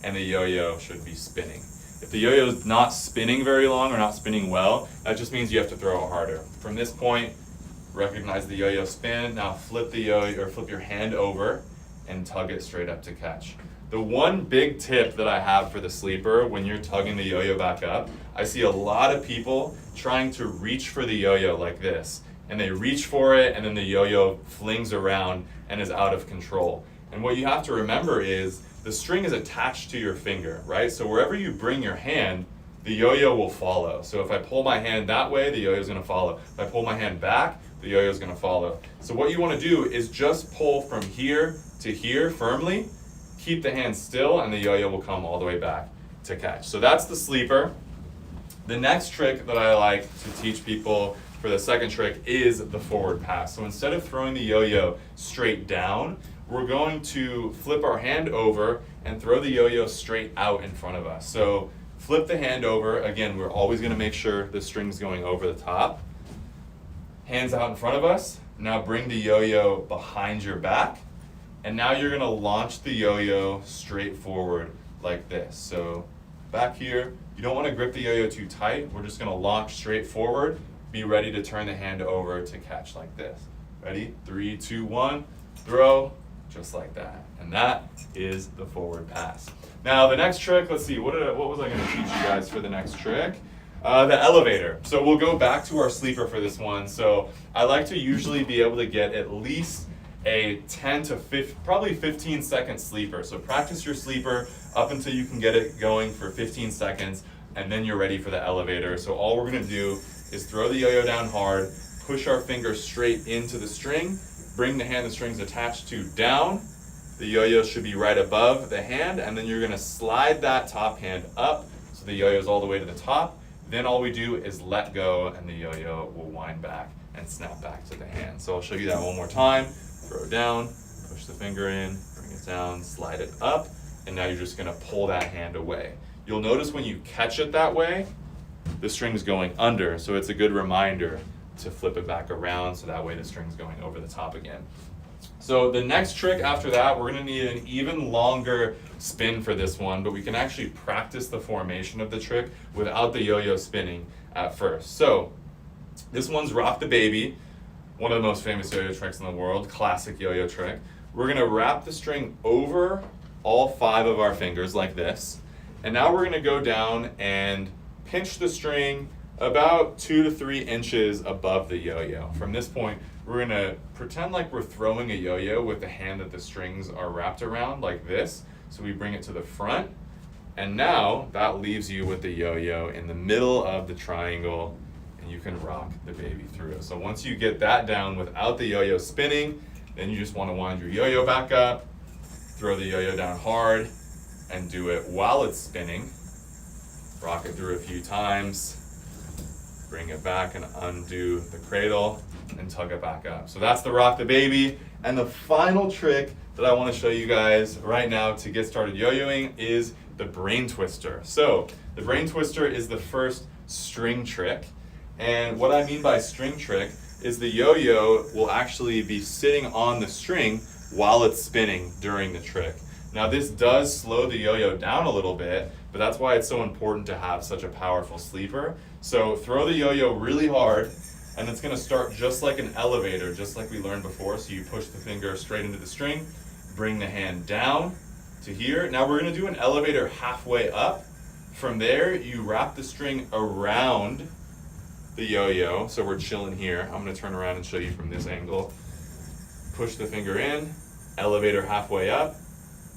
and the yo-yo should be spinning. If the yo-yo is not spinning very long or not spinning well, that just means you have to throw it harder. From this point, recognize the yo-yo spin. Now flip the yo-yo, or flip your hand over and tug it straight up to catch. The one big tip that I have for the sleeper when you're tugging the yo-yo back up, I see a lot of people trying to reach for the yo-yo like this. And they reach for it, and then the yo-yo flings around and is out of control. And what you have to remember is the string is attached to your finger, right? So wherever you bring your hand, the yo-yo will follow. So if I pull my hand that way, the yo-yo is gonna follow. If I pull my hand back, the yo-yo is gonna follow. So what you wanna do is just pull from here to here firmly, keep the hand still, and the yo-yo will come all the way back to catch. So that's the sleeper. The next trick that I like to teach people for the second trick is the forward pass. So instead of throwing the yo-yo straight down, we're going to flip our hand over and throw the yo-yo straight out in front of us. So flip the hand over. Again, we're always gonna make sure the string's going over the top. Hands out in front of us. Now bring the yo-yo behind your back. And now you're gonna launch the yo-yo straight forward like this. So back here, you don't wanna grip the yo-yo too tight. We're just gonna launch straight forward. Be ready to turn the hand over to catch like this. Ready? 3, 2, 1, throw, just like that. And that is the forward pass. Now the next trick, let's see, what was I gonna teach you guys for the next trick? The elevator. So we'll go back to our sleeper for this one. So I like to usually be able to get at least a 10 to 15, probably 15-second sleeper. So practice your sleeper up until you can get it going for 15 seconds, and then you're ready for the elevator. So all we're gonna do is throw the yo-yo down hard, push our finger straight into the string, bring the hand the string's attached to down. The yo-yo should be right above the hand, and then you're gonna slide that top hand up so the yo-yo's all the way to the top. Then all we do is let go, and the yo-yo will wind back and snap back to the hand. So I'll show you that one more time. Throw it down, push the finger in, bring it down, slide it up, and now you're just gonna pull that hand away. You'll notice when you catch it that way, the string's going under, so it's a good reminder to flip it back around so that way the string's going over the top again. So the next trick after that, we're gonna need an even longer spin for this one, but we can actually practice the formation of the trick without the yo-yo spinning at first. So this one's Rock the Baby, one of the most famous yo-yo tricks in the world, classic yo-yo trick. We're gonna wrap the string over all 5 of our fingers like this, and now we're gonna go down and pinch the string about 2 to 3 inches above the yo-yo. From this point, we're gonna pretend like we're throwing a yo-yo with the hand that the strings are wrapped around like this. So we bring it to the front, and now that leaves you with the yo-yo in the middle of the triangle, and you can rock the baby through it. So once you get that down without the yo-yo spinning, then you just wanna wind your yo-yo back up, throw the yo-yo down hard, and do it while it's spinning. Rock it through a few times, bring it back and undo the cradle and tug it back up. So that's the Rock the Baby. And the final trick that I want to show you guys right now to get started yo-yoing is the Brain Twister. So the Brain Twister is the first string trick. And what I mean by string trick is the yo-yo will actually be sitting on the string while it's spinning during the trick. Now this does slow the yo-yo down a little bit, but that's why it's so important to have such a powerful sleeper. So throw the yo-yo really hard, and it's gonna start just like an elevator, just like we learned before. So you push the finger straight into the string, bring the hand down to here. Now we're gonna do an elevator halfway up. From there, you wrap the string around the yo-yo. So we're chilling here. I'm gonna turn around and show you from this angle. Push the finger in, elevator halfway up,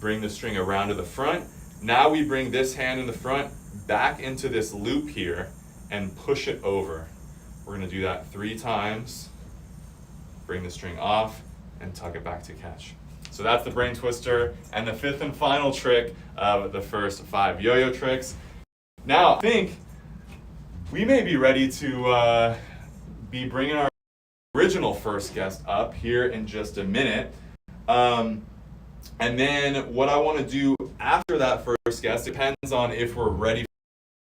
bring the string around to the front. Now we bring this hand in the front back into this loop here and push it over. We're gonna do that 3 times. Bring the string off and tug it back to catch. So that's the Brain Twister and the 5th and final trick of the first 5 yo-yo tricks. Now I think we may be ready to be bringing our original first guest up here in just a minute. And then what I want to do after that first guest depends on if we're ready for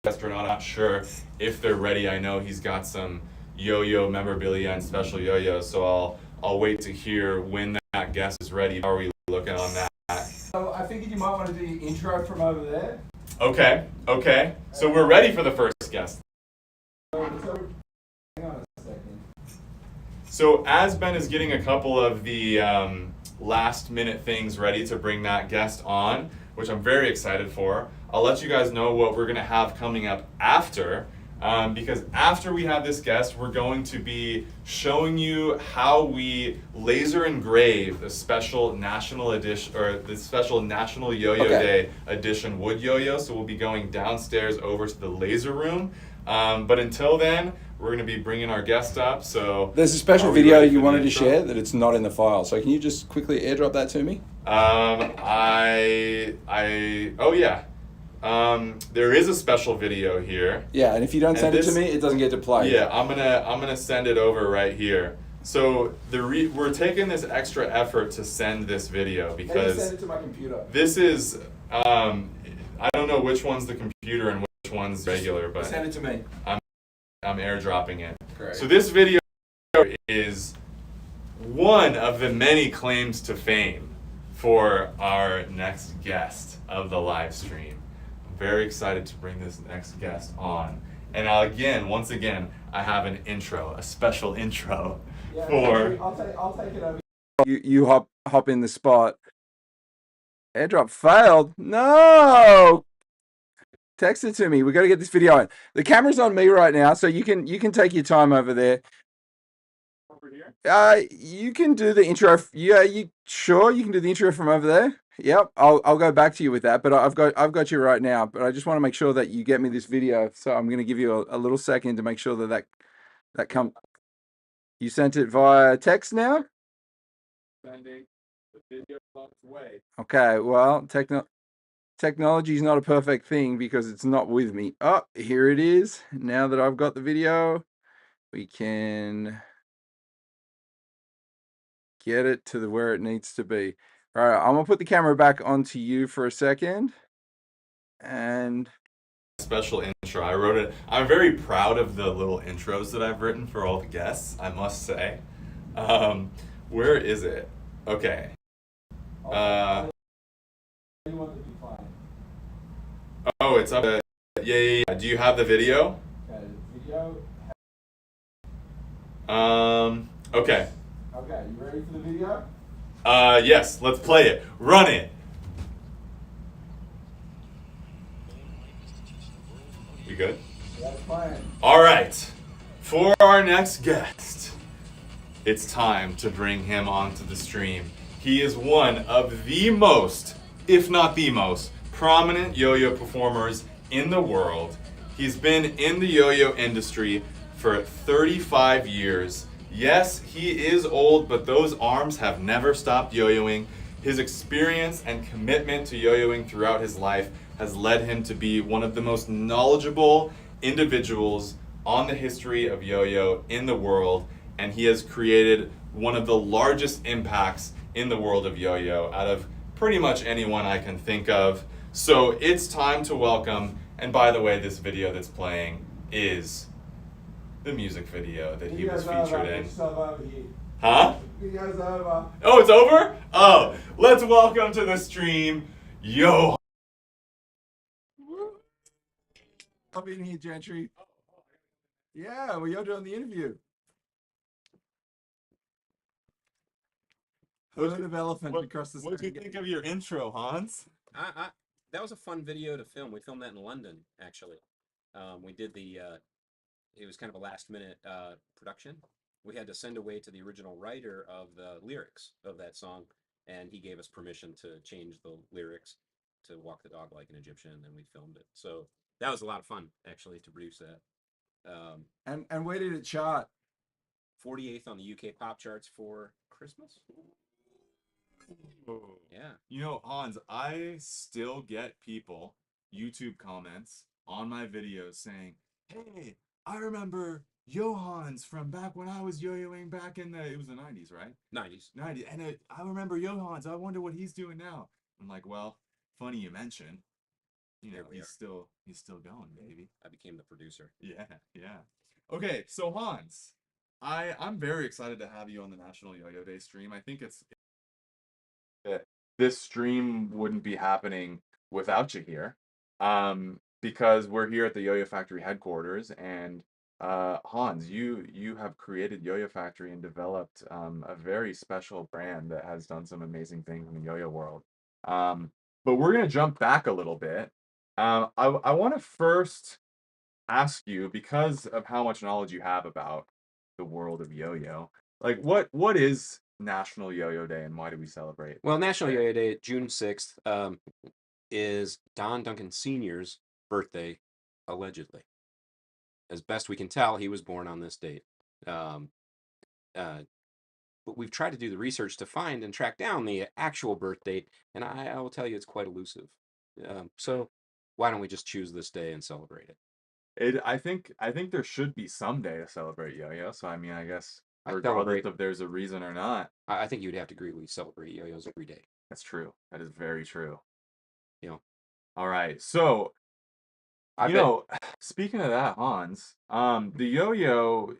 the guest or not. I'm not sure if they're ready. I know he's got some yo-yo memorabilia and special yo-yos, so I'll wait to hear when that guest is ready. How are we looking on that? So I figured you might want to do your intro from over there. Okay. So we're ready for the first guest. So hang on a second. So as Ben is getting a couple of the last minute things ready to bring that guest on, which I'm very excited for, I'll let you guys know what we're gonna have coming up after, because after we have this guest, we're going to be showing you how we laser engrave the special national edition, or the special National Yo-Yo Day edition wood yo-yo. So we'll be going downstairs over to the laser room. But until then, we're going to be bringing our guest up. So there's a special video you wanted to share that it's not in the file. So can you just quickly airdrop that to me? There is a special video here. Yeah, and if you don't send it to me, it doesn't get to play. Yeah, I'm gonna send it over right here. So we're taking this extra effort to send this video because send it to my computer. This is I don't know which one's the computer and which one's regular, but send it to me. I'm airdropping it. Great. So this video is one of the many claims to fame for our next guest of the live stream. I'm very excited to bring this next guest on. And once again, I have an intro, a special intro for. I'll take it over. You hop in the spot. Airdrop failed. No. Text it to me. We got to get this video in. The camera's on me right now, so you can take your time over there. Over here? You can do the intro. Yeah, you sure you can do the intro from over there? Yep. I'll go back to you with that, but I've got you right now. But I just want to make sure that you get me this video. So I'm going to give you a little second to make sure that come. You sent it via text now? Sending the video on its way. Okay, well, technology is not a perfect thing because it's not with me. Oh, here it is. Now that I've got the video, we can get it to where it needs to be. All right, I'm gonna put the camera back onto you for a second. And Special intro. I wrote it. I'm very proud of the little intros that I've written for all the guests, I must say. Where is it? Okay. Oh, it's up. Yeah. Do you have the video? Okay, video. Okay. Okay, you ready for the video? Yes, let's play it. Run it. You good? That's fine. All right. For our next guest, it's time to bring him onto the stream. He is one of the most, if not the most, prominent yo-yo performers in the world. He's been in the yo-yo industry for 35 years. Yes, he is old, but those arms have never stopped yo-yoing. His experience and commitment to yo-yoing throughout his life has led him to be one of the most knowledgeable individuals on the history of yo-yo in the world, and he has created one of the largest impacts in the world of yo-yo out of pretty much anyone I can think of. So it's time to welcome, and by the way, this video that's playing is the music video that he was featured in. Huh? Video's over. Oh, it's over? Oh, let's welcome to the stream, Yo. I'll be in here, Gentry. Yeah, well, you're doing the interview. Herd of elephants across the What did you think of your intro, Hans? That was a fun video to film. We filmed that in London, actually. We did it was kind of a last minute production. We had to send away to the original writer of the lyrics of that song, and he gave us permission to change the lyrics to Walk the Dog Like an Egyptian, and then we filmed it. So that was a lot of fun, actually, to produce that. And where did it chart? 48th on the UK pop charts for Christmas. Yeah. You know, Hans, I still get people, YouTube comments on my videos saying, hey, I remember Johans from back when I was yo-yoing back in it was the 90s, right? 90s. 90s. And I remember Johans. I wonder what he's doing now. I'm like, well, funny you mention. You know, he's still going, baby. I became the producer. Yeah. Okay, so Hans, I'm very excited to have you on the National Yo-Yo Day stream. I think this stream wouldn't be happening without you here, because we're here at the Yo-Yo Factory headquarters, and Hans, you have created Yo-Yo Factory and developed a very special brand that has done some amazing things in the yo-yo world. But we're gonna jump back a little bit. I want to first ask you, because of how much knowledge you have about the world of yo-yo, like what is National Yo-Yo Day and why do we celebrate? Well, National Yo-Yo Day, June 6th, is Don Duncan Sr.'s birthday, allegedly. As best we can tell, he was born on this date. But we've tried to do the research to find and track down the actual birth date, and I will tell you it's quite elusive. So why don't we just choose this day and celebrate it? I think there should be some day to celebrate yo-yo. So I mean, I guess I regardless celebrate- if there's a reason or not. I think you'd have to agree we celebrate yo-yos every day. That's true. That is very true. You know. All right. So, speaking of that, Hans, the yo-yo,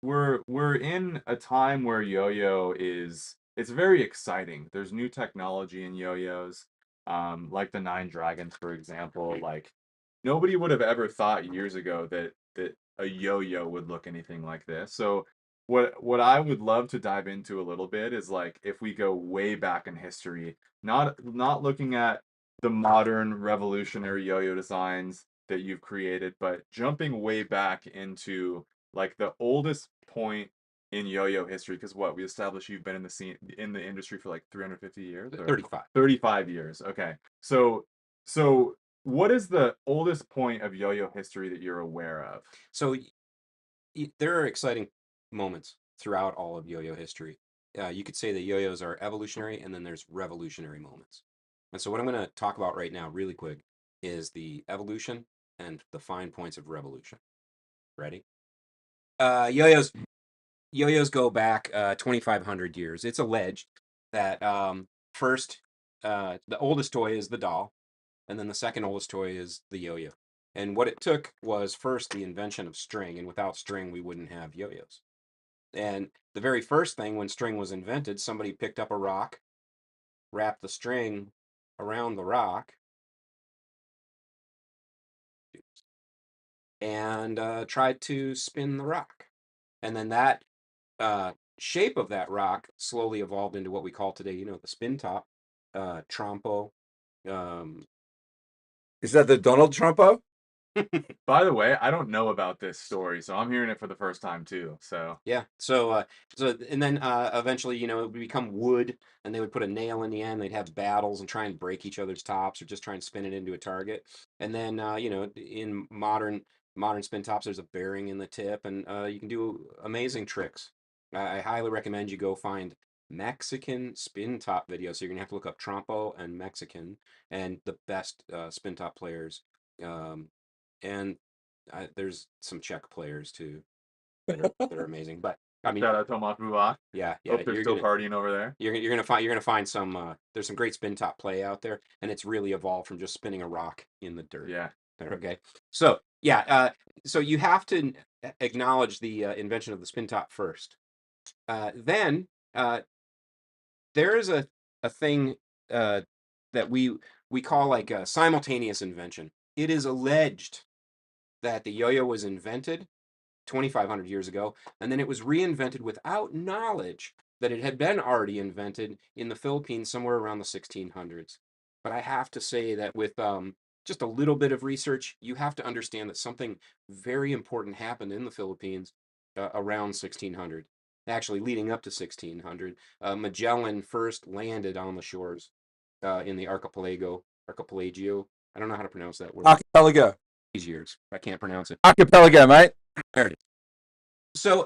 we're in a time where yo-yo it's very exciting. There's new technology in yo-yos, like the Nine Dragons, for example. Like nobody would have ever thought years ago that a yo-yo would look anything like this. So what I would love to dive into a little bit is like if we go way back in history, not looking at the modern revolutionary yo-yo designs that you've created, but jumping way back into like the oldest point in yo-yo history, because we established you've been in the industry for like 350 years or 35. 35 years. Okay. So what is the oldest point of yo-yo history that you're aware of? So there are exciting moments throughout all of yo-yo history. you could say that yo-yos are evolutionary, and then there's revolutionary moments. And so what I'm going to talk about right now, really quick, is the evolution and the fine points of revolution. Ready? Yo-yos go back 2,500 years. It's alleged that first, the oldest toy is the doll, and then the second oldest toy is the yo-yo. And what it took was first the invention of string, and without string, we wouldn't have yo-yos. And the very first thing when string was invented, somebody picked up a rock, wrapped the string around the rock, and tried to spin the rock. And then that shape of that rock slowly evolved into what we call today, the spin top, trompo. Is that the Donald Trumpo? By the way, I don't know about this story, so I'm hearing it for the first time too. So Yeah. So and then eventually, it would become wood, and they would put a nail in the end. They'd have battles and try and break each other's tops, or just try and spin it into a target. And then, in modern spin tops, there's a bearing in the tip, and you can do amazing tricks. I highly recommend you go find Mexican spin top videos. So you're gonna have to look up Trompo and Mexican, and the best spin top players. And there's some Czech players too that are amazing. But I mean, shout out Tomas Buak. yeah, Hope they're still partying over there. you're gonna find some. There's some great spin top play out there, and it's really evolved from just spinning a rock in the dirt. Yeah. Okay. So yeah, so you have to acknowledge the invention of the spin top first. Then there is a thing that we call like a simultaneous invention. It is alleged that the yo-yo was invented 2,500 years ago, and then it was reinvented without knowledge that it had been already invented in the Philippines somewhere around the 1600s. But I have to say that with just a little bit of research, you have to understand that something very important happened in the Philippines around 1600. Actually, leading up to 1600, Magellan first landed on the shores in the archipelago. I don't know how to pronounce that word. Archipelago. These years, I can't pronounce it. Archipelago, mate. There it is. So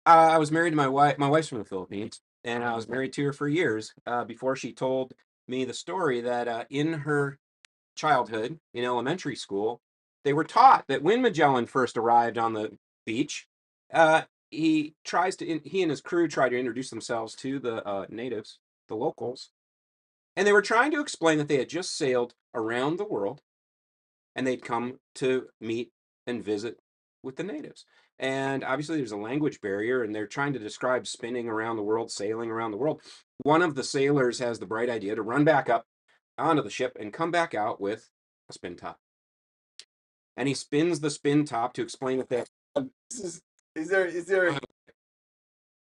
I was married to my wife. My wife's from the Philippines, and I was married to her for years before she told me the story that in her childhood, in elementary school, they were taught that when Magellan first arrived on the beach, he and his crew try to introduce themselves to the natives, the locals, and they were trying to explain that they had just sailed around the world, and they'd come to meet and visit with the natives. And obviously, there's a language barrier, and they're trying to describe spinning around the world, sailing around the world. One of the sailors has the bright idea to run back up onto the ship and come back out with a spin top. And he spins the spin top to explain that they. Is there?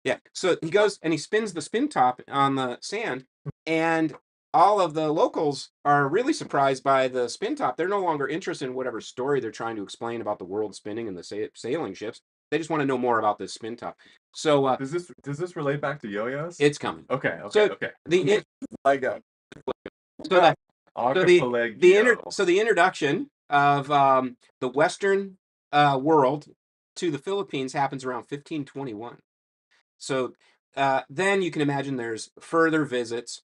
Yeah. So he goes and he spins the spin top on the sand, and all of the locals are really surprised by the spin top. They're no longer interested in whatever story they're trying to explain about the world spinning and the sailing ships. They just want to know more about this spin top. So Does this relate back to yo-yos? it's coming. Okay. So Okay. I go. So that Archipelago. so the introduction of the Western world to the Philippines happens around 1521. So then you can imagine there's further visits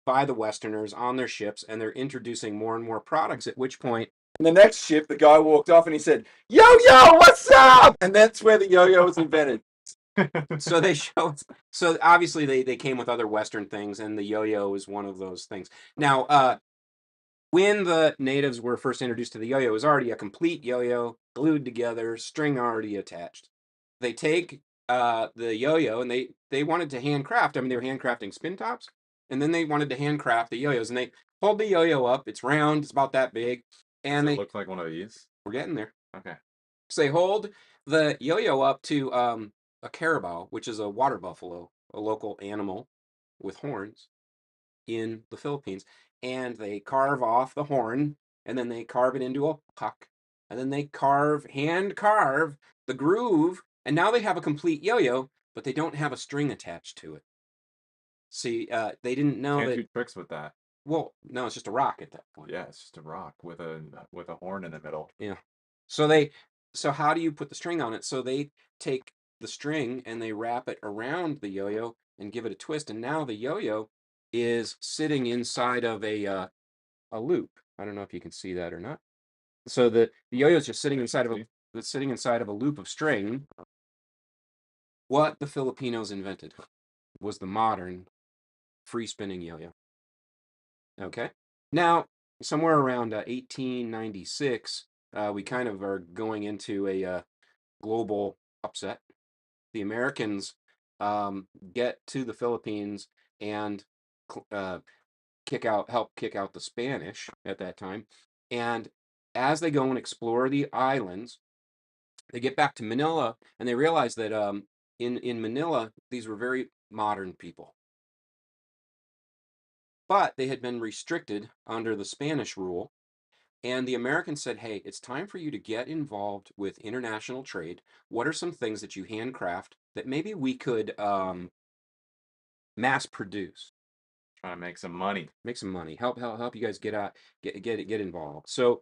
by the Westerners on their ships, and they're introducing more and more products. At which point, And the next ship, the guy walked off and he said, "Yo-yo, what's up?" And that's where the yo-yo was invented. so they show. So obviously they came with other Western things, and the yo-yo is one of those things. Now, when the natives were first introduced to the yo-yo, it was already a complete yo-yo, glued together, string already attached. They take the yo-yo, and they wanted to handcraft. I mean, they were handcrafting spin tops, and then they wanted to handcraft the yo-yos, and they hold the yo-yo up. It's round. It's about that big, and Does they it look like one of these? we're getting there. Okay. So they hold the yo-yo up to a carabao, which is a water buffalo, a local animal with horns in the Philippines, and they carve off the horn, and then they carve it into a puck, and then they hand carve the groove, and now they have a complete yo-yo, but they don't have a string attached to it. See, they didn't know Can't that. do tricks with that. Well, no, it's just a rock at that point. Yeah, it's just a rock with a horn in the middle. Yeah. So how do you put the string on it? So they take the string and they wrap it around the yo-yo and give it a twist. And now the yo-yo is sitting inside of a loop. I don't know if you can see that or not. So the yo-yo is just sitting inside of a loop of string. What the Filipinos invented was the modern free spinning yo-yo. Okay. Now, somewhere around 1896, we kind of are going into a global upset. The Americans get to the Philippines and help kick out the Spanish at that time. And as they go and explore the islands, they get back to Manila and they realize that in Manila, these were very modern people. But they had been restricted under the Spanish rule. And the Americans said, hey, it's time for you to get involved with international trade. What are some things that you handcraft that maybe we could mass produce? Trying to make some money. Make some money. Help you guys get involved. So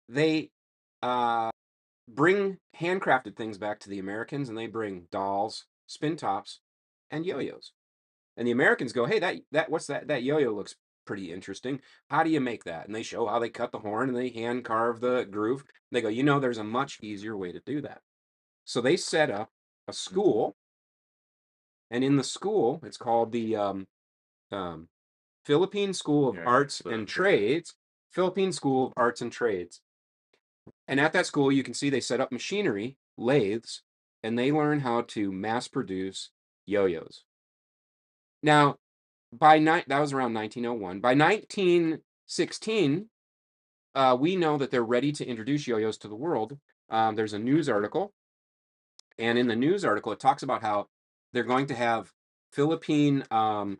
they bring handcrafted things back to the Americans, and they bring dolls, spin tops, and yo-yos. And the Americans go, hey, that yo-yo looks pretty interesting. How do you make that? And they show how they cut the horn and they hand carve the groove. They go, there's a much easier way to do that. So they set up a school, and in the school, it's called the Philippine School of Arts and Trades. Philippine School of Arts and Trades. And at that school, you can see they set up machinery, lathes, and they learn how to mass produce yo-yos. Now, that was around 1901. By 1916, we know that they're ready to introduce yo-yos to the world. There's a news article, and in the news article, it talks about how they're going to have Philippine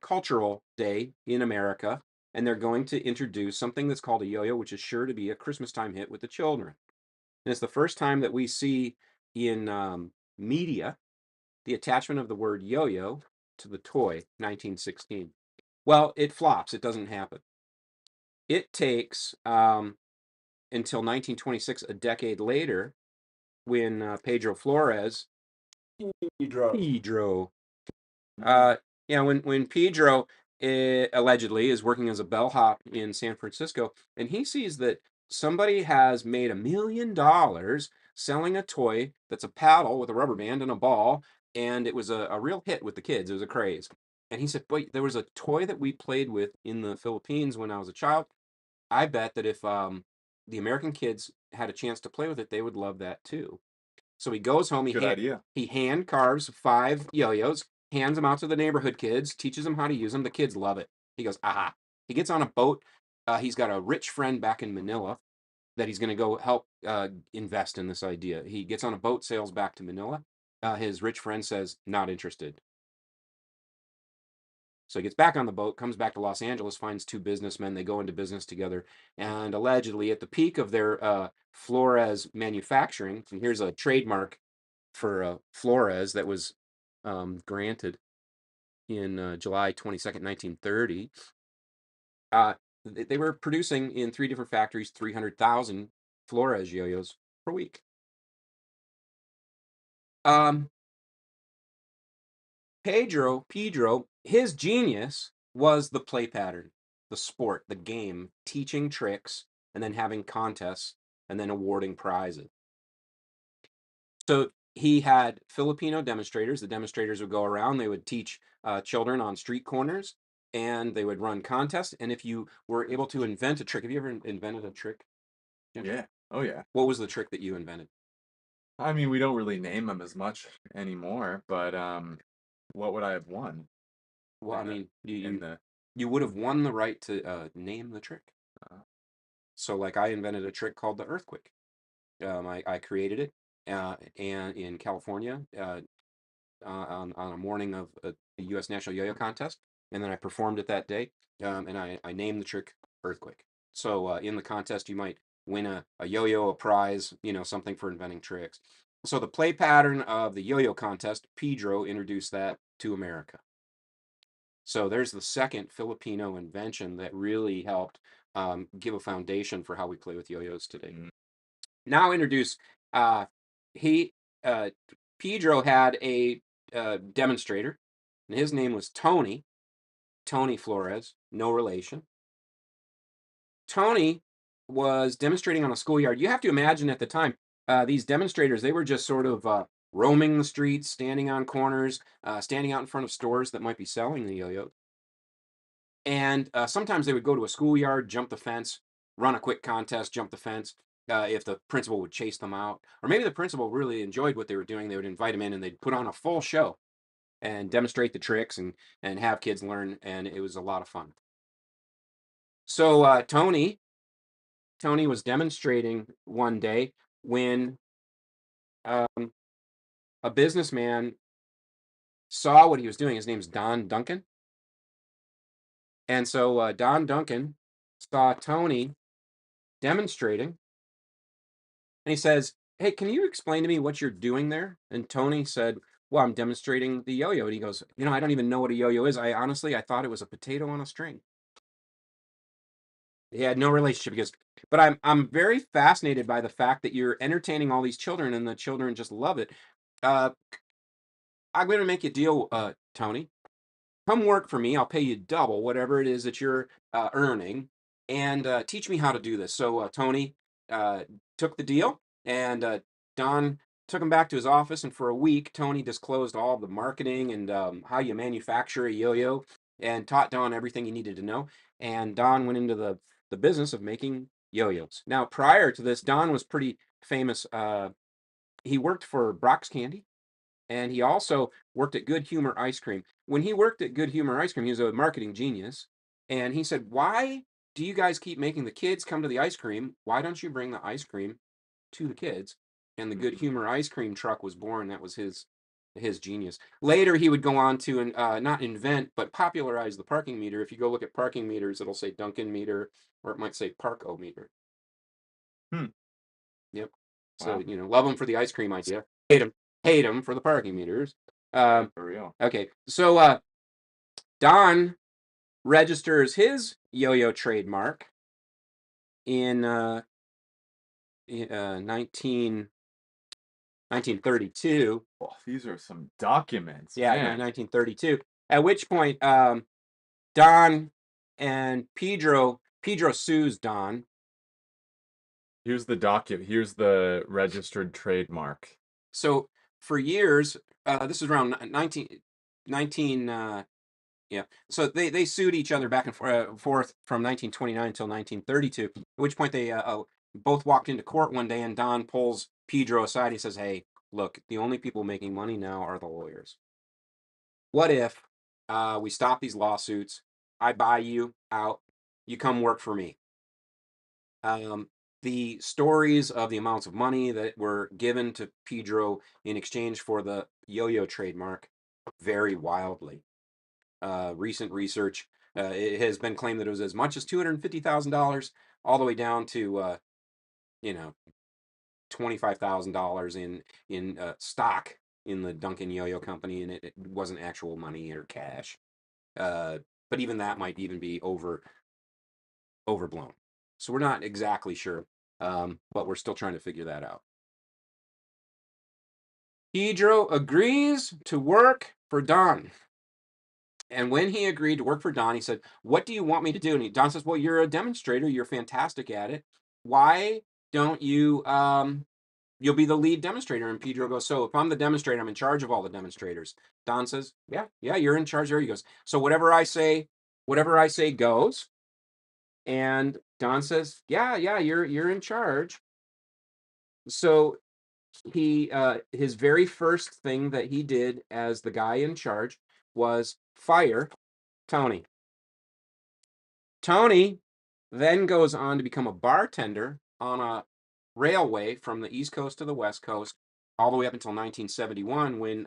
Cultural Day in America, and they're going to introduce something that's called a yo-yo, which is sure to be a Christmas time hit with the children. And it's the first time that we see in media the attachment of the word yo-yo to the toy, 1916. Well, it flops. It doesn't happen. It takes until 1926, a decade later, when Pedro Flores, Pedro, when Pedro allegedly is working as a bellhop in San Francisco, and he sees that somebody has made $1 million selling a toy that's a paddle with a rubber band and a ball, and it was a real hit with the kids. It was a craze. And he said, "Boy, there was a toy that we played with in the Philippines when I was a child. I bet that if the American kids had a chance to play with it, they would love that too." So he goes home. Good idea. He hand carves 5 yo-yos, hands them out to the neighborhood kids, teaches them how to use them. The kids love it. He goes, aha. He gets on a boat. He's got a rich friend back in Manila that he's going to go help invest in this idea. He gets on a boat, sails back to Manila. His rich friend says, not interested. So he gets back on the boat, comes back to Los Angeles, finds 2 businessmen. They go into business together. And allegedly, at the peak of their Flores manufacturing, and here's a trademark for Flores that was granted in July 22nd, 1930. They were producing in 3 different factories 300,000 Flores yo-yos per week. Pedro, his genius was the play pattern, the sport, the game, teaching tricks, and then having contests, and then awarding prizes. So he had Filipino demonstrators. The demonstrators would go around, they would teach children on street corners, and they would run contests. And if you were able to invent a trick, have you ever invented a trick? Yeah. Oh, yeah. What was the trick that you invented? I mean, we don't really name them as much anymore, but what would I have won? Well, I in the- mean, in the you would have won the right to name the trick. So, like, I invented a trick called the earthquake. I created it, and in California, on a morning of the U.S. National Yo-Yo Contest, and then I performed it that day, and I named the trick Earthquake. So in the contest, you might win a yo-yo, a prize, something for inventing tricks. So the play pattern of the yo-yo contest, Pedro introduced that to America. So there's the second Filipino invention that really helped give a foundation for how we play with yo-yos today. Mm. Now introduce he Pedro had a demonstrator, and his name was Tony Flores, no relation. Tony was demonstrating on a schoolyard. You have to imagine at the time, these demonstrators, they were just sort of roaming the streets, standing on corners, standing out in front of stores that might be selling the yo-yos. And sometimes they would go to a schoolyard, jump the fence, run a quick contest, jump the fence. If the principal would chase them out, or maybe the principal really enjoyed what they were doing, they would invite them in and they'd put on a full show and demonstrate the tricks and have kids learn, and it was a lot of fun. So Tony was demonstrating one day when um, a businessman saw what he was doing. His name's Don Duncan. And so Don Duncan saw Tony demonstrating, and he says, "Hey, can you explain to me what you're doing there?" And Tony said, "Well, I'm demonstrating the yo-yo." And he goes, "I don't even know what a yo-yo is. I thought it was a potato on a string." He had no relationship because, but I'm very fascinated by the fact that you're entertaining all these children and the children just love it. Uh, I'm going to make you a deal, Tony. Come work for me. I'll pay you double whatever it is that you're earning, and teach me how to do this. So Tony uh, took the deal, and Don took him back to his office. And for a week, Tony disclosed all the marketing and how you manufacture a yo-yo, and taught Don everything he needed to know. And Don went into the business of making yo-yos. Now, prior to this, Don was pretty famous. He worked for Brock's Candy, and he also worked at Good Humor Ice Cream. When he worked at Good Humor Ice Cream, he was a marketing genius. And he said, "Why do you guys keep making the kids come to the ice cream? Why don't you bring the ice cream to the kids?" And the Good Humor Ice Cream truck was born. That was his genius. Later, he would go on to not invent, but popularize the parking meter. If you go look at parking meters, it'll say Dunkin' meter, or it might say Park-O-meter. Yep. So, Wow. love him for the ice cream idea. Hate him for the parking meters. For real. Okay. So Don registers his yo-yo trademark in 1932. Oh, these are some documents. Yeah, Man. 1932. At which point, Don and Pedro sues Don. Here's the document. Here's the registered trademark. So for years, this is around 19 yeah. So they sued each other back and forth from 1929 until 1932, at which point they both walked into court one day, and Don pulls Pedro aside. He says, "Hey, look, the only people making money now are the lawyers. What if we stop these lawsuits? I buy you out. You come work for me." The stories of the amounts of money that were given to Pedro in exchange for the yo-yo trademark vary wildly. Recent research, it has been claimed that it was as much as $250,000, all the way down to $25,000 in stock in the Dunkin' Yo-Yo Company, and it wasn't actual money or cash. But even that might even be overblown. So we're not exactly sure, but we're still trying to figure that out. Pedro agrees to work for Don. And when he agreed to work for Don, he said, "What do you want me to do?" And Don says, "Well, you're a demonstrator. You're fantastic at it. Why don't you, you'll be the lead demonstrator?" And Pedro goes, "So if I'm the demonstrator, I'm in charge of all the demonstrators." Don says, yeah, you're in charge there." He goes, "So whatever I say goes." And Don says, yeah, you're in charge. So he his very first thing that he did as the guy in charge was fire Tony. Tony then goes on to become a bartender on a railway from the East Coast to the West Coast, all the way up until 1971, when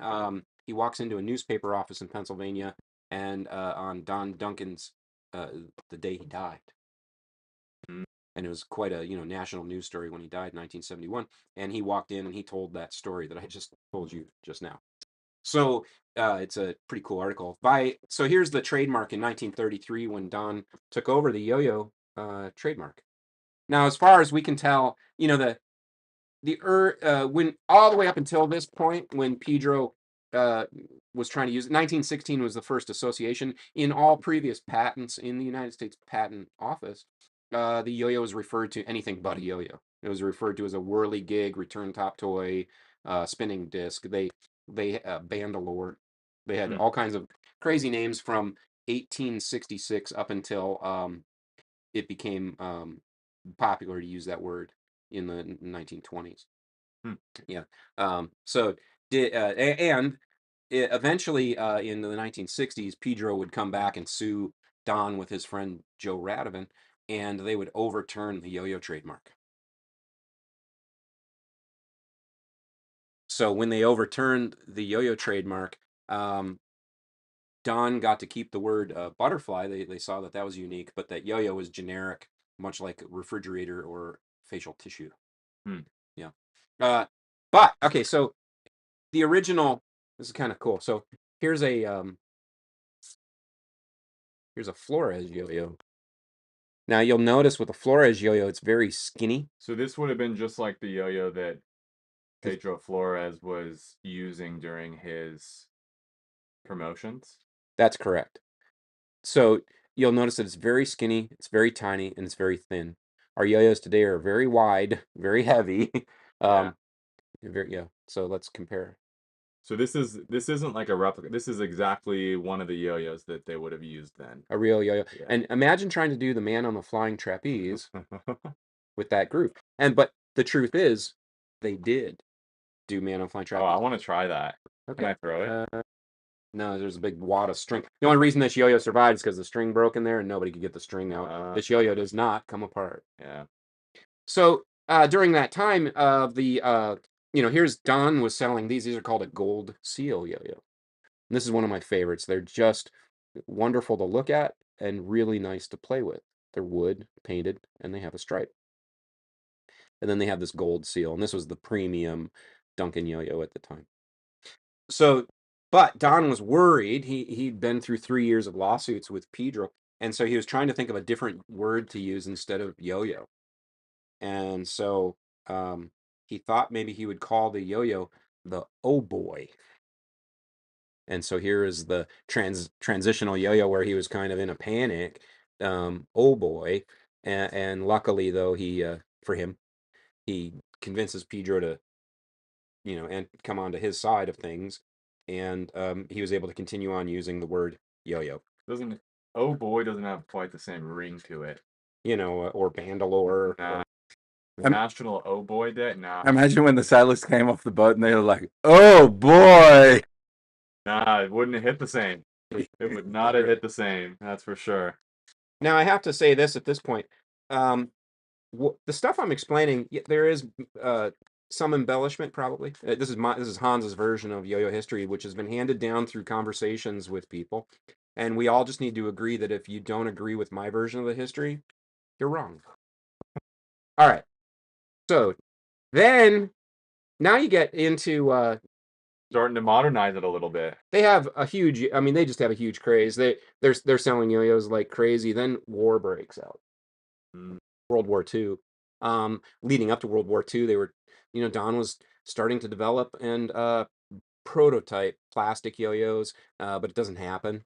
he walks into a newspaper office in Pennsylvania, and on Don Duncan's the day he died. And it was quite a national news story when he died in 1971. And he walked in and he told that story that I just told you just now. So it's a pretty cool article. So here's the trademark in 1933 when Don took over the yo-yo trademark. Now, as far as we can tell, when all the way up until this point, when Pedro was trying to use it, 1916 was the first association. In all previous patents in the United States Patent Office, the yo-yo was referred to anything but a yo-yo. It was referred to as a whirligig, return top toy, spinning disc. They bandolore. They had all kinds of crazy names from 1866 up until it became popular to use that word in the 1920s. Yeah. So and eventually in the 1960s, Pedro would come back and sue Don with his friend Joe Radovan, and they would overturn the yo-yo trademark. So when they overturned the yo-yo trademark, Don got to keep the word butterfly. They saw that was unique, but that yo-yo was generic, much like refrigerator or facial tissue. Yeah. But okay, so the original, this is kind of cool. So here's a Flores yo-yo. Now you'll notice with a Flores yo-yo, it's very skinny. So this would have been just like the yo-yo that Pedro Flores was using during his promotions. That's correct. So you'll notice that it's very skinny, it's very tiny, and it's very thin. Our yo-yos today are very wide, very heavy. Yeah. So let's compare. So this isn't like a replica. This is exactly one of the yo-yos that they would have used then. A real yo-yo. Yeah. And imagine trying to do the man on the flying trapeze with that group. But the truth is, they did do man on flying Oh, trapeze. I want to try that. Okay. Can I throw it? No, there's a big wad of string. The only reason this yo-yo survived is because the string broke in there and nobody could get the string out. This yo-yo does not come apart. Yeah. So during that time of here's Don was selling these. These are called a gold seal yo-yo. And this is one of my favorites. They're just wonderful to look at and really nice to play with. They're wood, painted, and they have a stripe. And then they have this gold seal, and this was the premium Duncan yo-yo at the time. So, but Don was worried. He'd been through 3 years of lawsuits with Pedro, and so he was trying to think of a different word to use instead of yo-yo. And so he thought maybe he would call the yo-yo the oh boy. And so here is the transitional yo-yo where he was kind of in a panic. Oh boy. And luckily though, for him, he convinces Pedro to, and come onto his side of things. And he was able to continue on using the word yo-yo. Oh boy doesn't have quite the same ring to it. Or bandolore. Nah. National Oh Boy Day? Nah. Imagine when the sailors came off the boat and they were like, oh boy. Nah, it wouldn't have hit the same. It would not have hit the same. That's for sure. Now I have to say this at this point. The stuff I'm explaining, there is some embellishment probably. This is Hans's version of yo-yo history, which has been handed down through conversations with people, and we all just need to agree that if you don't agree with my version of the history, you're wrong. All right. So then, now you get into starting to modernize it a little bit. They have a huge. I mean, they just have a huge craze. They're selling yo-yos like crazy. Then war breaks out. World War II. Leading up to World War II, they were, Don was starting to develop and prototype plastic yo-yos, but it doesn't happen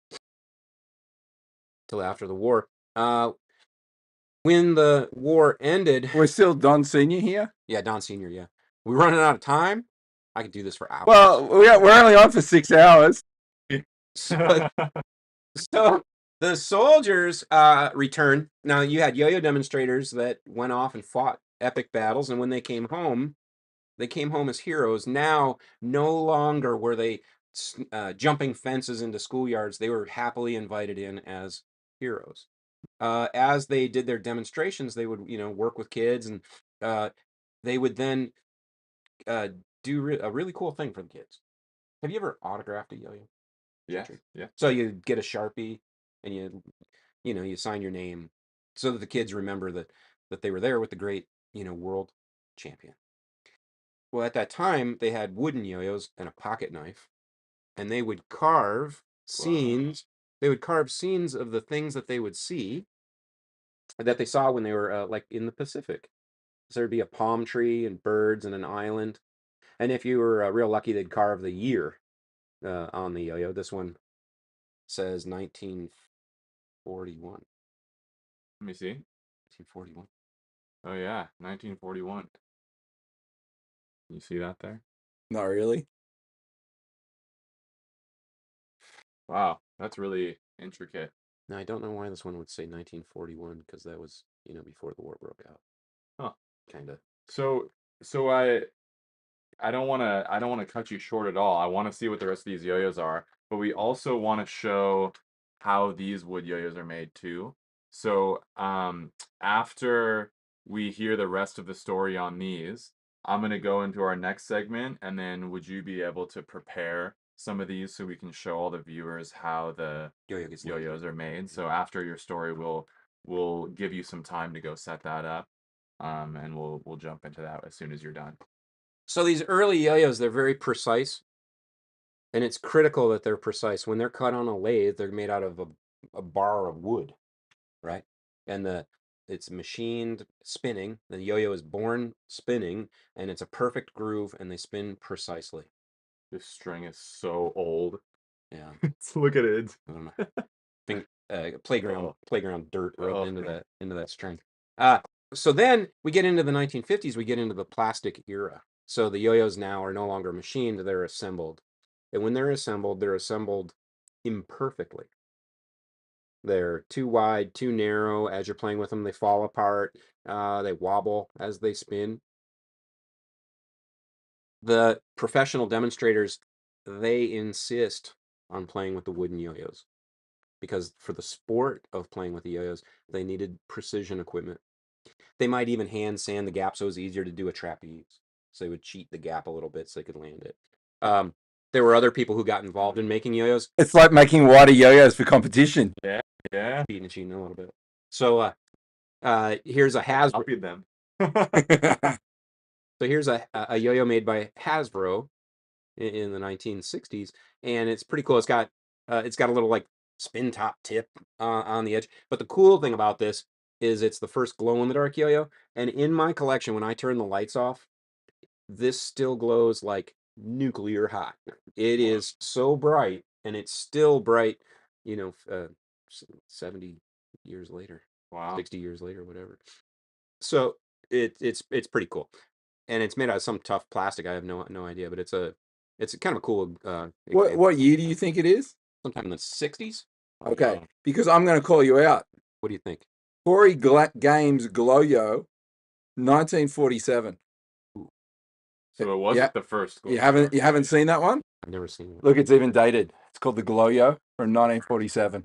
till after the war. When the war ended, We're still Don Senior here? Yeah, Don Senior. Yeah, we're running out of time. I could do this for hours. Well, we're only on for 6 hours. So the soldiers returned. Now you had yo-yo demonstrators that went off and fought epic battles, and when they came home as heroes. Now, no longer were they jumping fences into schoolyards. They were happily invited in as heroes. As they did their demonstrations, they would, work with kids, and they would then do a really cool thing for the kids. Have you ever autographed a yo-yo? Yeah. Yeah. So you get a Sharpie, and you sign your name so that the kids remember that they were there with the great, world champion. Well, at that time, they had wooden yo-yos and a pocket knife, and they would carve scenes. They would carve scenes of the things that they would see, that they saw when they were like in the Pacific. So there'd be a palm tree and birds and an island. And if you were real lucky, they'd carve the year on the yo-yo. This one says 1941. Let me see. 1941. Oh yeah, 1941. You see that there? Not really. Wow, that's really intricate. Now, I don't know why this one would say 1941 because that was, before the war broke out. Huh. Kind of. So I don't want to cut you short at all. I want to see what the rest of these yo-yos are, but we also want to show how these wood yo-yos are made too. So after we hear the rest of the story on these, I'm going to go into our next segment, and then would you be able to prepare some of these so we can show all the viewers how the Yo-yo gets yo-yos are made? So after your story, we'll give you some time to go set that up, and we'll jump into that as soon as you're done. So these early yo-yos, they're very precise, and it's critical that they're precise. When they're cut on a lathe, they're made out of a bar of wood, right? And it's machined spinning. The yo-yo is born spinning, and it's a perfect groove, and they spin precisely. This string is so old. Yeah, Look at it. I don't know. Playground dirt rubbed into that string. So then we get into the 1950s. We get into the plastic era. So the yo-yos now are no longer machined; they're assembled. And when they're assembled imperfectly. They're too wide, too narrow. As you're playing with them, they fall apart. They wobble as they spin. The professional demonstrators, they insist on playing with the wooden yo-yos because for the sport of playing with the yo-yos, they needed precision equipment. They might even hand sand the gap so it was easier to do a trapeze. So they would cheat the gap a little bit so they could land it. There were other people who got involved in making yo-yos. It's like making wider yo-yos for competition. Yeah. Cheating a little bit. So here's a Hasbro. Copied them. So here's a yo-yo made by Hasbro in the 1960s, and it's pretty cool. It's got a little like spin top tip on the edge. But the cool thing about this is it's the first glow in the dark yo-yo. And in my collection, when I turn the lights off, this still glows like nuclear hot. It is so bright, and it's still bright, 70 years later, Wow. 60 years later, whatever. So it's pretty cool, and it's made out of some tough plastic. I have no idea, but it's kind of a cool. What year do you think it is? Sometime in the 60s. Okay, because I'm going to call you out. What do you think? Corey Games Glow-Yo, 1947. So it wasn't the first. You haven't seen that one? I've never seen it. Look, it's even dated. It's called the Glow-Yo from 1947.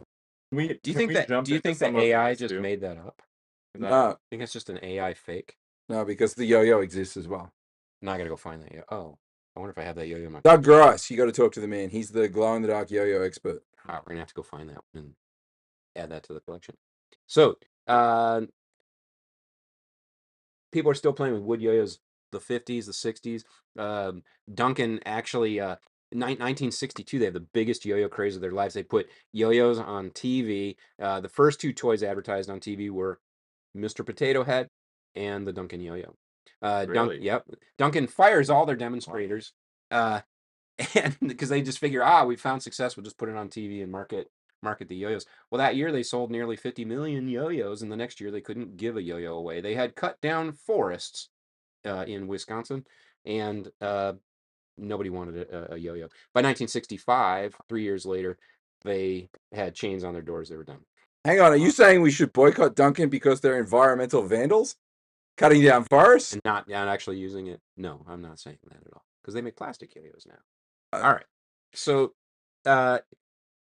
Do you think the AI just made that up? No, I think it's just an AI fake. no, because the yo-yo exists as well. Now I gotta go find that. Oh, I wonder if I have that yo-yo in my. Doug Grice, you got to talk to the man. He's the glow-in-the-dark yo-yo expert. All right, we're gonna have to go find that one and add that to the collection. So, people are still playing with wood yo-yos. The 50s, the 60s. Duncan actually, in 1962, they have the biggest yo-yo craze of their lives. They put yo-yos on TV. The first two toys advertised on TV were Mr. Potato Head and the Duncan yo-yo. Really? Yep. Duncan fires all their demonstrators, and because they just figure, we found success, we'll just put it on TV and market the yo-yos. Well, that year they sold nearly 50 million yo-yos, and the next year they couldn't give a yo-yo away. They had cut down forests in Wisconsin, and nobody wanted a yo-yo. By 1965, 3 years later, they had chains on their doors. They were done. Hang on, are you saying we should boycott Duncan because they're environmental vandals? Cutting down forests? And not actually using it? No, I'm not saying that at all. Because they make plastic yo-yos now. All right. So,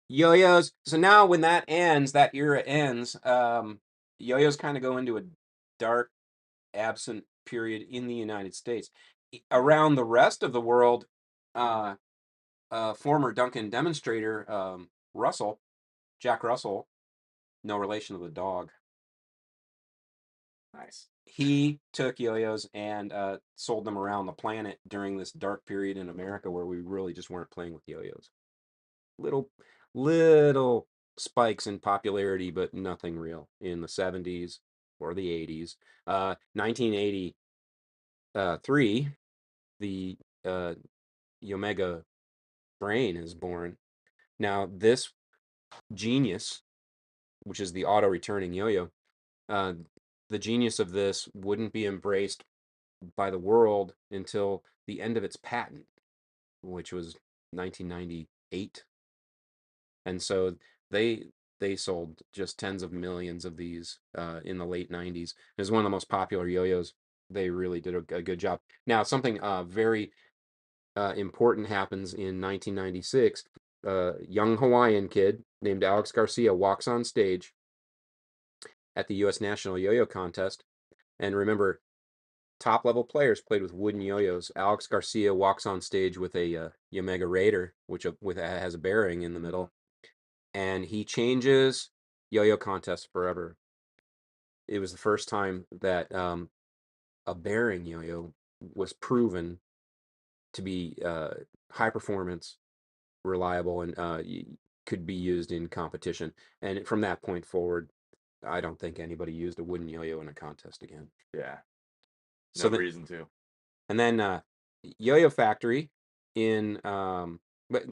yo-yos. So now when that era ends, yo-yos kind of go into a dark, absent period in the United States. Around the rest of the world, former Duncan demonstrator, Jack Russell, no relation to the dog. Nice. He took yo-yos and sold them around the planet during this dark period in America where we really just weren't playing with yo-yos. Little spikes in popularity, but nothing real in the 70s or the 80s. 1980, 3, the Omega brain is born. Now, this genius, which is the auto-returning yo-yo, the genius of this wouldn't be embraced by the world until the end of its patent, which was 1998. And so they they sold just tens of millions of these in the late 90s. It was one of the most popular yo-yos. They really did a good job. Now, something very important happens in 1996. A young Hawaiian kid named Alex Garcia walks on stage at the U.S. National Yo-Yo Contest. And remember, top level players played with wooden yo-yos. Alex Garcia walks on stage with a Omega Raider, which has a bearing in the middle, and he changes yo-yo contests forever. It was the first time that a bearing yo-yo was proven to be high performance, reliable, and could be used in competition. And from that point forward, I don't think anybody used a wooden yo-yo in a contest again. Yeah. So No reason to. And then Yo-Yo Factory but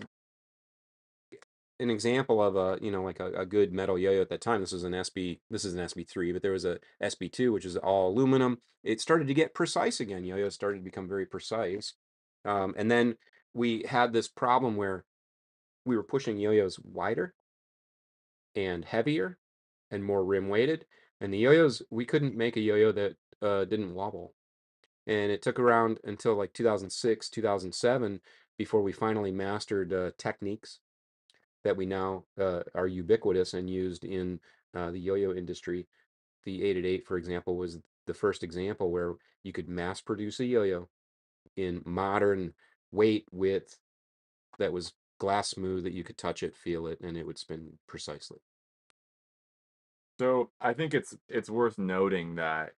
an example of a good metal yo-yo at that time. This is an SB3, but there was a SB2, which is all aluminum. It started to get precise again. Yo-Yo started to become very precise. And then we had this problem where we were pushing yo-yos wider and heavier and more rim weighted. And the yo-yos, we couldn't make a yo-yo that didn't wobble. And it took around until like 2006, 2007 before we finally mastered techniques that we now are ubiquitous and used in the yo-yo industry. The 888, for example, was the first example where you could mass produce a yo-yo in modern weight, width, that was glass smooth, that you could touch it, feel it, and it would spin precisely. So I think it's worth noting that,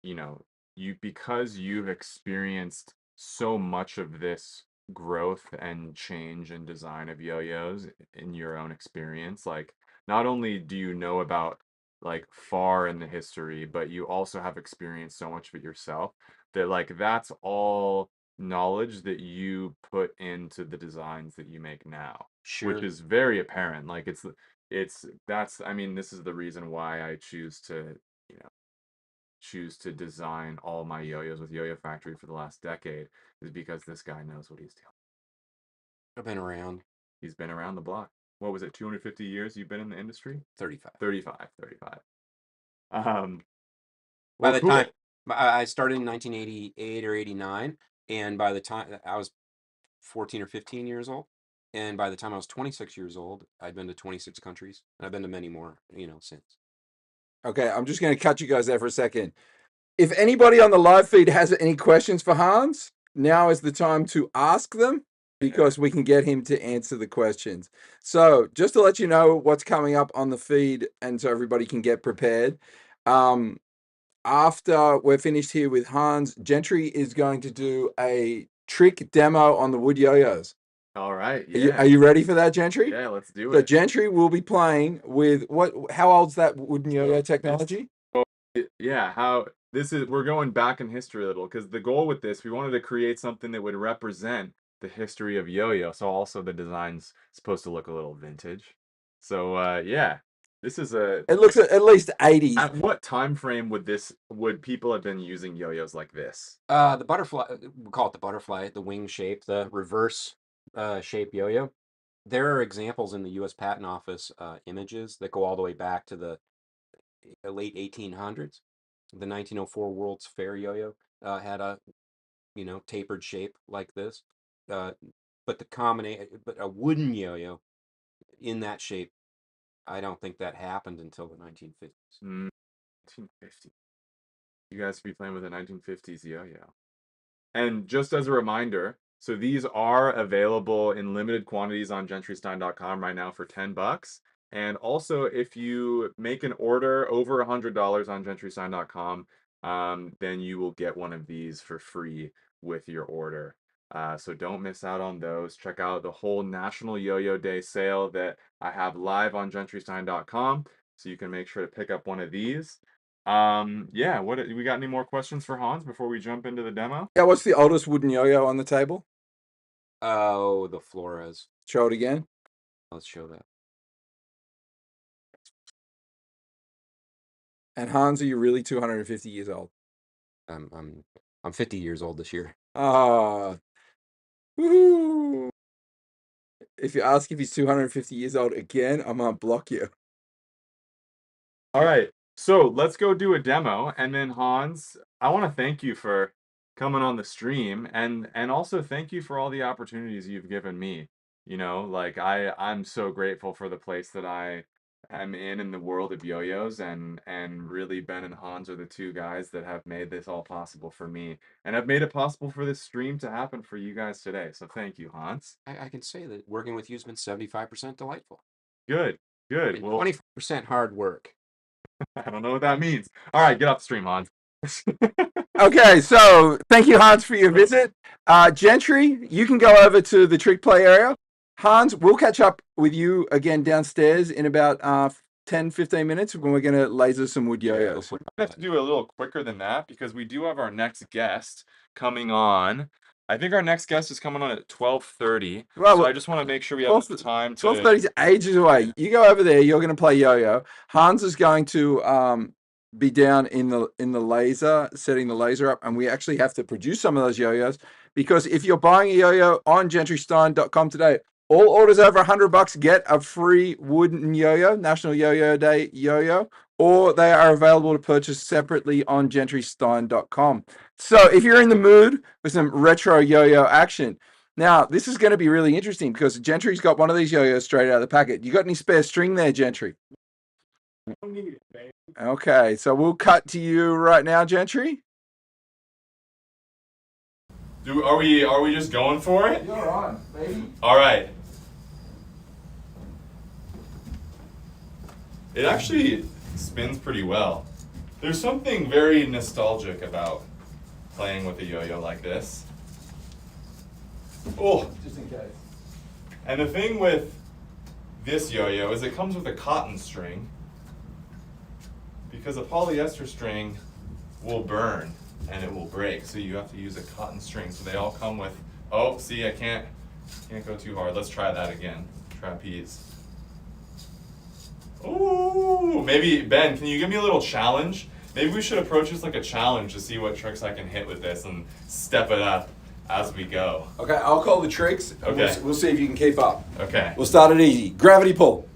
because you've experienced so much of this growth and change in design of yo-yos in your own experience, like not only do you know about like far in the history, but you also have experienced so much of it yourself that like that's all knowledge that you put into the designs that you make now, which Sure. is very apparent. Like I mean, this is the reason why I you know, choose to design all my yo-yos with Yo-Yo Factory for the last decade, is because this guy knows what he's doing. I've been around He's been around the block. What was it, 250 years you've been in the industry? 35. 35. By By the time I started in 1988 or 89, and by the time I was 14 or 15 years old, and by the time I was 26 years old, I'd been to 26 countries, and I've been to many more, since. Okay, I'm just going to cut you guys there for a second. If anybody on the live feed has any questions for Hans, now is the time to ask them, because we can get him to answer the questions. So just to let you know what's coming up on the feed, and so everybody can get prepared. After we're finished here with Hans, Gentry is going to do a trick demo on the wood yo-yos. All right, Are you ready for that, Gentry? Yeah, let's do So it. Gentry will be playing with how old's that wooden yo-yo technology? We're going back in history a little, because the goal with this, we wanted to create something that would represent the history of yo-yo. So also the design's supposed to look a little vintage. So yeah, this is It looks at least 80s. At what time frame would people have been using yo-yos like this? The butterfly, we call it the butterfly, the wing shape, the reverse shape yo-yo. There are examples in the U.S. Patent Office images that go all the way back to the late 1800s. The 1904 World's Fair yo-yo had a tapered shape like this, but a wooden yo-yo in that shape, I don't think that happened until the 1950s. 1950. You guys be playing with a 1950s yo-yo. And just as a reminder, so these are available in limited quantities on gentrystein.com right now for $10. And also, if you make an order over $100 on gentrystein.com, then you will get one of these for free with your order. So don't miss out on those. Check out the whole National Yo-Yo Day sale that I have live on gentrystein.com, so you can make sure to pick up one of these. Yeah, we got any more questions for Hans before we jump into the demo? Yeah, what's the oldest wooden yo-yo on the table? Oh, the Flores. Show it again. Let's show that. And Hans, are you really 250 years old? I'm 50 years old this year. Ah, woohoo! If you ask if he's 250 years old again, I'm gonna block you. All right, so let's go do a demo, and then Hans, I want to thank you for coming on the stream, and also thank you for all the opportunities you've given me. You know, like I'm so grateful for the place that I am in the world of yo-yos, and really Ben and Hans are the two guys that have made this all possible for me, and have made it possible for this stream to happen for you guys today. So thank you, Hans. I can say that working with you has been 75% delightful. Good, good. And Well, 25% hard work. I don't know what that means. All right, get off the stream, Hans. Okay, so thank you, Hans, for your visit. Gentry, you can go over to the trick play area. Hans, we'll catch up with you again downstairs in about 10, 15 minutes when we're going to laser some wood yo-yos. I have to do it a little quicker than that because we do have our next guest coming on. I think our next guest is coming on at 12:30. Well, so I just want to make sure we have enough time to. 12:30 is ages away. You go over there. You're going to play yo-yo. Hans is going to be down in the laser, setting the laser up, and we actually have to produce some of those yo-yos because if you're buying a yo-yo on gentrystein.com today, all orders over $100 get a free wooden yo-yo, National Yo-Yo Day yo-yo, or they are available to purchase separately on gentrystein.com. So if you're in the mood for some retro yo-yo action, now this is going to be really interesting because Gentry's got one of these yo-yos straight out of the packet. You got any spare string there, Gentry? Okay, so we'll cut to you right now, Gentry. Are we just going for it? You're on, baby. All right. It actually spins pretty well. There's something very nostalgic about playing with a yo-yo like this. Oh, Just in case. and the thing with this yo-yo is it comes with a cotton string because a polyester string will burn and it will break, so you have to use a cotton string. So they all come with, oh, see, I can't go too hard. Let's try that again. Trapeze. Ooh, maybe, Ben, can you give me a little challenge? Maybe we should approach this like a challenge to see what tricks I can hit with this and step it up as we go. Okay, I'll call the tricks. And Okay. we'll see if you can keep up. Okay. We'll start it easy. Gravity pull.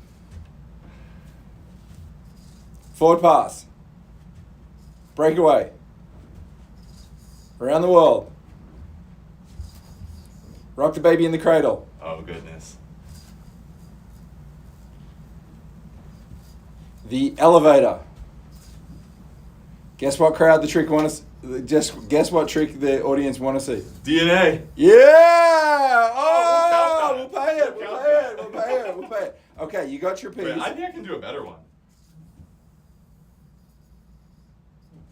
Forward pass. Breakaway. Around the world. Rock the baby in the cradle. Oh, goodness. The elevator. Guess what crowd the trick want to just guess what trick the audience want to see. DNA. Yeah! Oh, We'll we'll count pay that. it. We'll We'll pay count it. We'll pay it. We'll pay it. Okay, you got your piece. Wait, I think I can do a better one.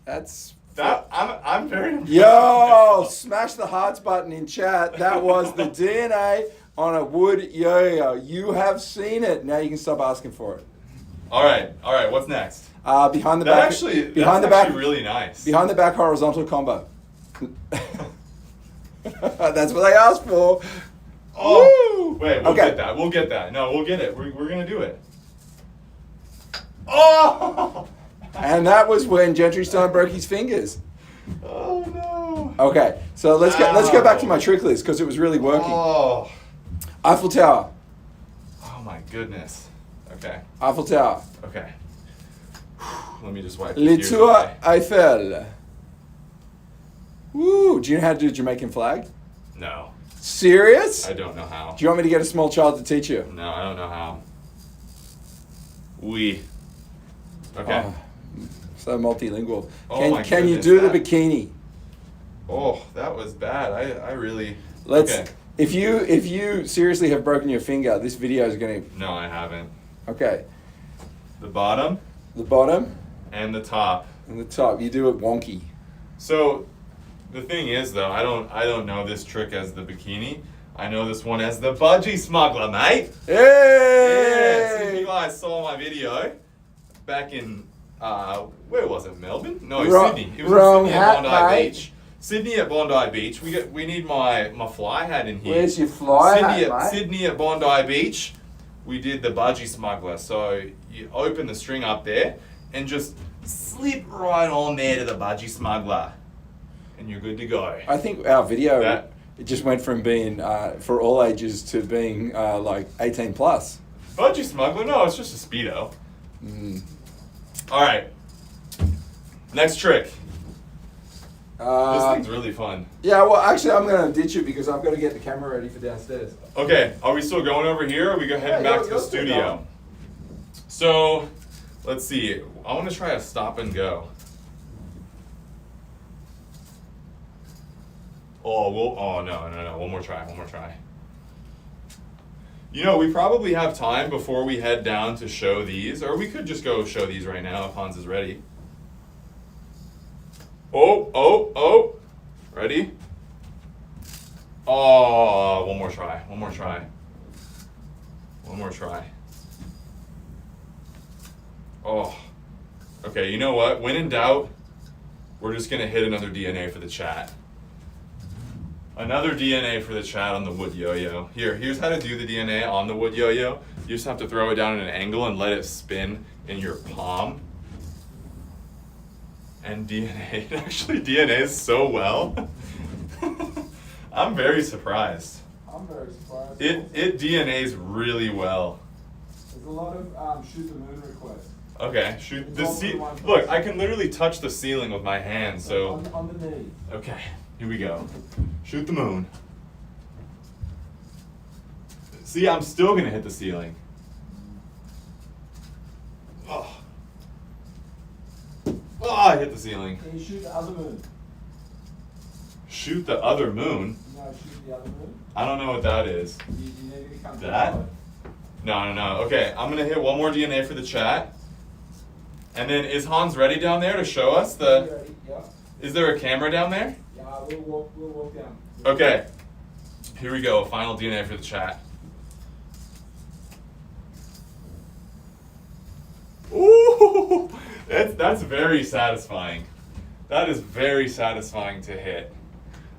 That's I'm very impressed. Yo, smash the hearts button in chat. That was the DNA on a wood yo-yo. You have seen it. Now you can stop asking for it. All right. What's next? Behind the back. That's behind the back. really nice. Behind the back horizontal combo. That's what they asked for. Oh, wait. We'll Okay. get that. We'll get that. No, we'll get it. We're gonna do it. Oh. And that was when Gentry Stein broke his fingers. Oh no. Okay, so let's go back to my trick list because it was really working. Oh. Eiffel Tower. Oh my goodness. Okay. Eiffel Tower. Okay. Let me just wipe Le these Tour away. Eiffel. Woo! Do you know how to do a Jamaican flag? No, Serious? I don't know how. Do you want me to get a small child to teach you? No, I don't know how. Oui. Okay. Oh, so multilingual. Oh my Can you goodness, do the that- bikini? Oh, that was bad. I really. Let's. Okay. If you seriously have broken your finger, this video is going to. No, I haven't. Okay. The bottom The bottom and the top. and the top. You do it wonky. So, the thing is, though, I don't know this trick as the bikini. I know this one as the budgie smuggler, mate. Yeah, some of Hey! you guys saw my video back in where was it? Melbourne? No, Wrong- Sydney. It was wrong in Sydney hat, at Bondi mate. Beach. Sydney at Bondi Beach. We need my fly hat in here. Where's your fly Sydney hat, mate? Sydney at Bondi Beach. We did the budgie smuggler. So you open the string up there and just slip right on there to the budgie smuggler, and you're good to go. I think our video That- it just went from being for all ages to being like 18 plus. Budgie smuggler? No, it's just a speedo. All right. Next trick. This thing's really fun. Yeah, well, actually, I'm going to ditch it because I've got to get the camera ready for downstairs. Okay, are we still going over here, or are we heading back to the you're still studio? going. So, let's see. I want to try a stop and go. Oh, no. One more try. You know, we probably have time before we head down to show these, or we could just go show these right now if Hans is ready. Oh. Ready? Oh, one more try. Oh. Okay, you know what? When in doubt, we're just going to hit another DNA for the chat. Another DNA for the chat on the wood yo-yo. Here's how to do the DNA on the wood yo-yo. You just have to throw it down at an angle and let it spin in your palm. And DNA, it actually DNAs so well. I'm very surprised. I'm very surprised. It DNAs really well. There's a lot of shoot the moon requests. Okay, shoot It's the all ce- in one Look, place. I can literally touch the ceiling with my hand, so On the knee. okay, here we go. Shoot the moon. See, I'm still gonna hit the ceiling. Oh. Oh, I hit the ceiling. Can you shoot the other moon? Shoot the other moon? No, shoot the other moon. I don't know what that is. You need to come to That? the No. Okay, I'm gonna hit one more DNA for the chat. And then is Hans ready down there to show us You the... ready? Yeah. Is there a camera down there? Yeah, we'll walk down. Okay. Here we go, final DNA for the chat. Ooh, that's very satisfying. That is very satisfying to hit.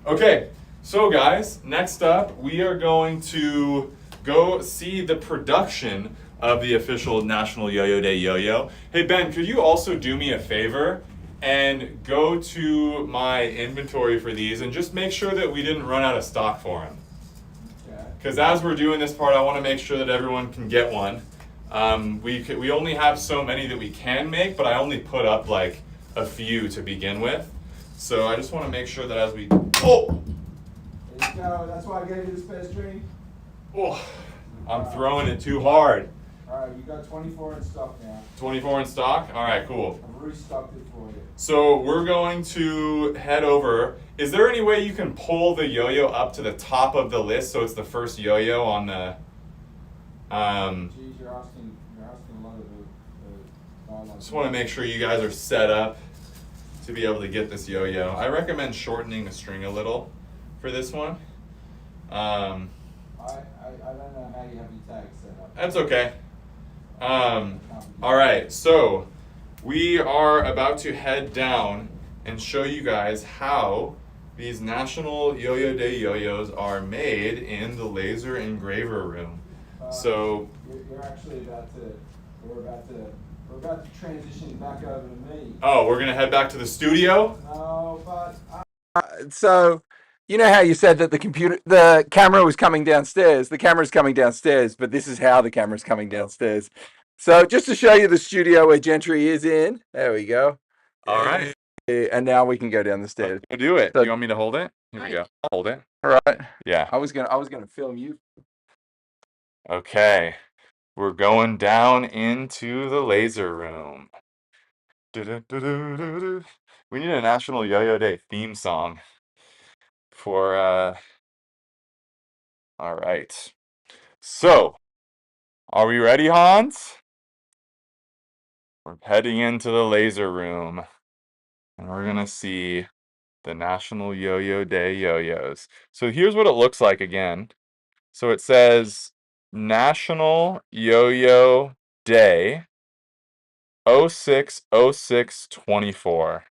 Okay, so guys, next up we are going to go see the production of the official National Yo-Yo Day Yo-Yo. Hey Ben, could you also do me a favor and go to my inventory for these and just make sure that we didn't run out of stock for them? Okay. Because as we're doing this part, I want to make sure that everyone can get one. We only have so many that we can make, but I only put up like a few to begin with. So I just want to make sure that as we... Oh! There you go. That's why I gave you the spare string. Oh! I'm throwing it too hard. Alright, you got 24 in stock now. 24 in stock? Alright, cool. I've restocked it for you. So we're going to head over. Is there any way you can pull the yo-yo up to the top of the list so it's the first yo-yo on the... Geez, you're asking a lot of the guidelines. Just want to make sure you guys are set up to be able to get this yo-yo. I recommend shortening the string a little for this one. I don't know how you have your tags set up. That's okay. All right, so we are about to head down and show you guys how these National Yo-Yo Day yo-yos are made in the laser engraver room. So You're actually we're about to transition back over to me. oh, we're gonna head back to the studio. No, but So, you know how you said that the camera was coming downstairs. The camera's coming downstairs, but this is how the camera's coming downstairs. So, just to show you the studio where Gentry is in. There we go. All right, And now we can go down the stairs. we'll do it. So- You want me to hold it? Here we go. I'll hold it. All right. Yeah. I was gonna film you. Okay, we're going down into the laser room. Du-du-du-du-du-du. We need a National Yo-Yo Day theme song for, all right. So, are we ready, Hans? We're heading into the laser room, and we're gonna see the National Yo-Yo Day yo-yos. So here's what it looks like again. So it says National Yo-Yo Day 060624.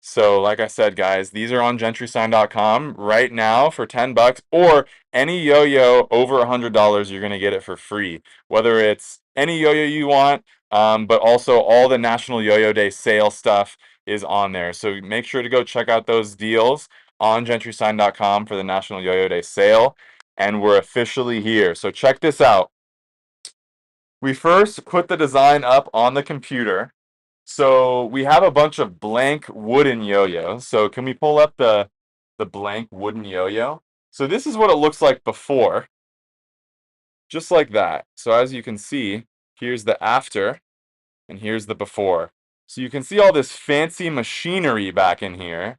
So, like I said, guys, these are on GentryStein.com right now for $10, or any yo-yo over $100, you're gonna get it for free. Whether it's any yo-yo you want, but also all the National Yo-Yo Day sale stuff is on there. So make sure to go check out those deals on GentryStein.com for the National Yo-Yo Day sale. And we're officially here. So check this out. We first put the design up on the computer. So we have a bunch of blank wooden yo-yos. So can we pull up the blank wooden yo-yo? So this is what it looks like before. Just like that. So as you can see, here's the after and here's the before. So you can see all this fancy machinery back in here.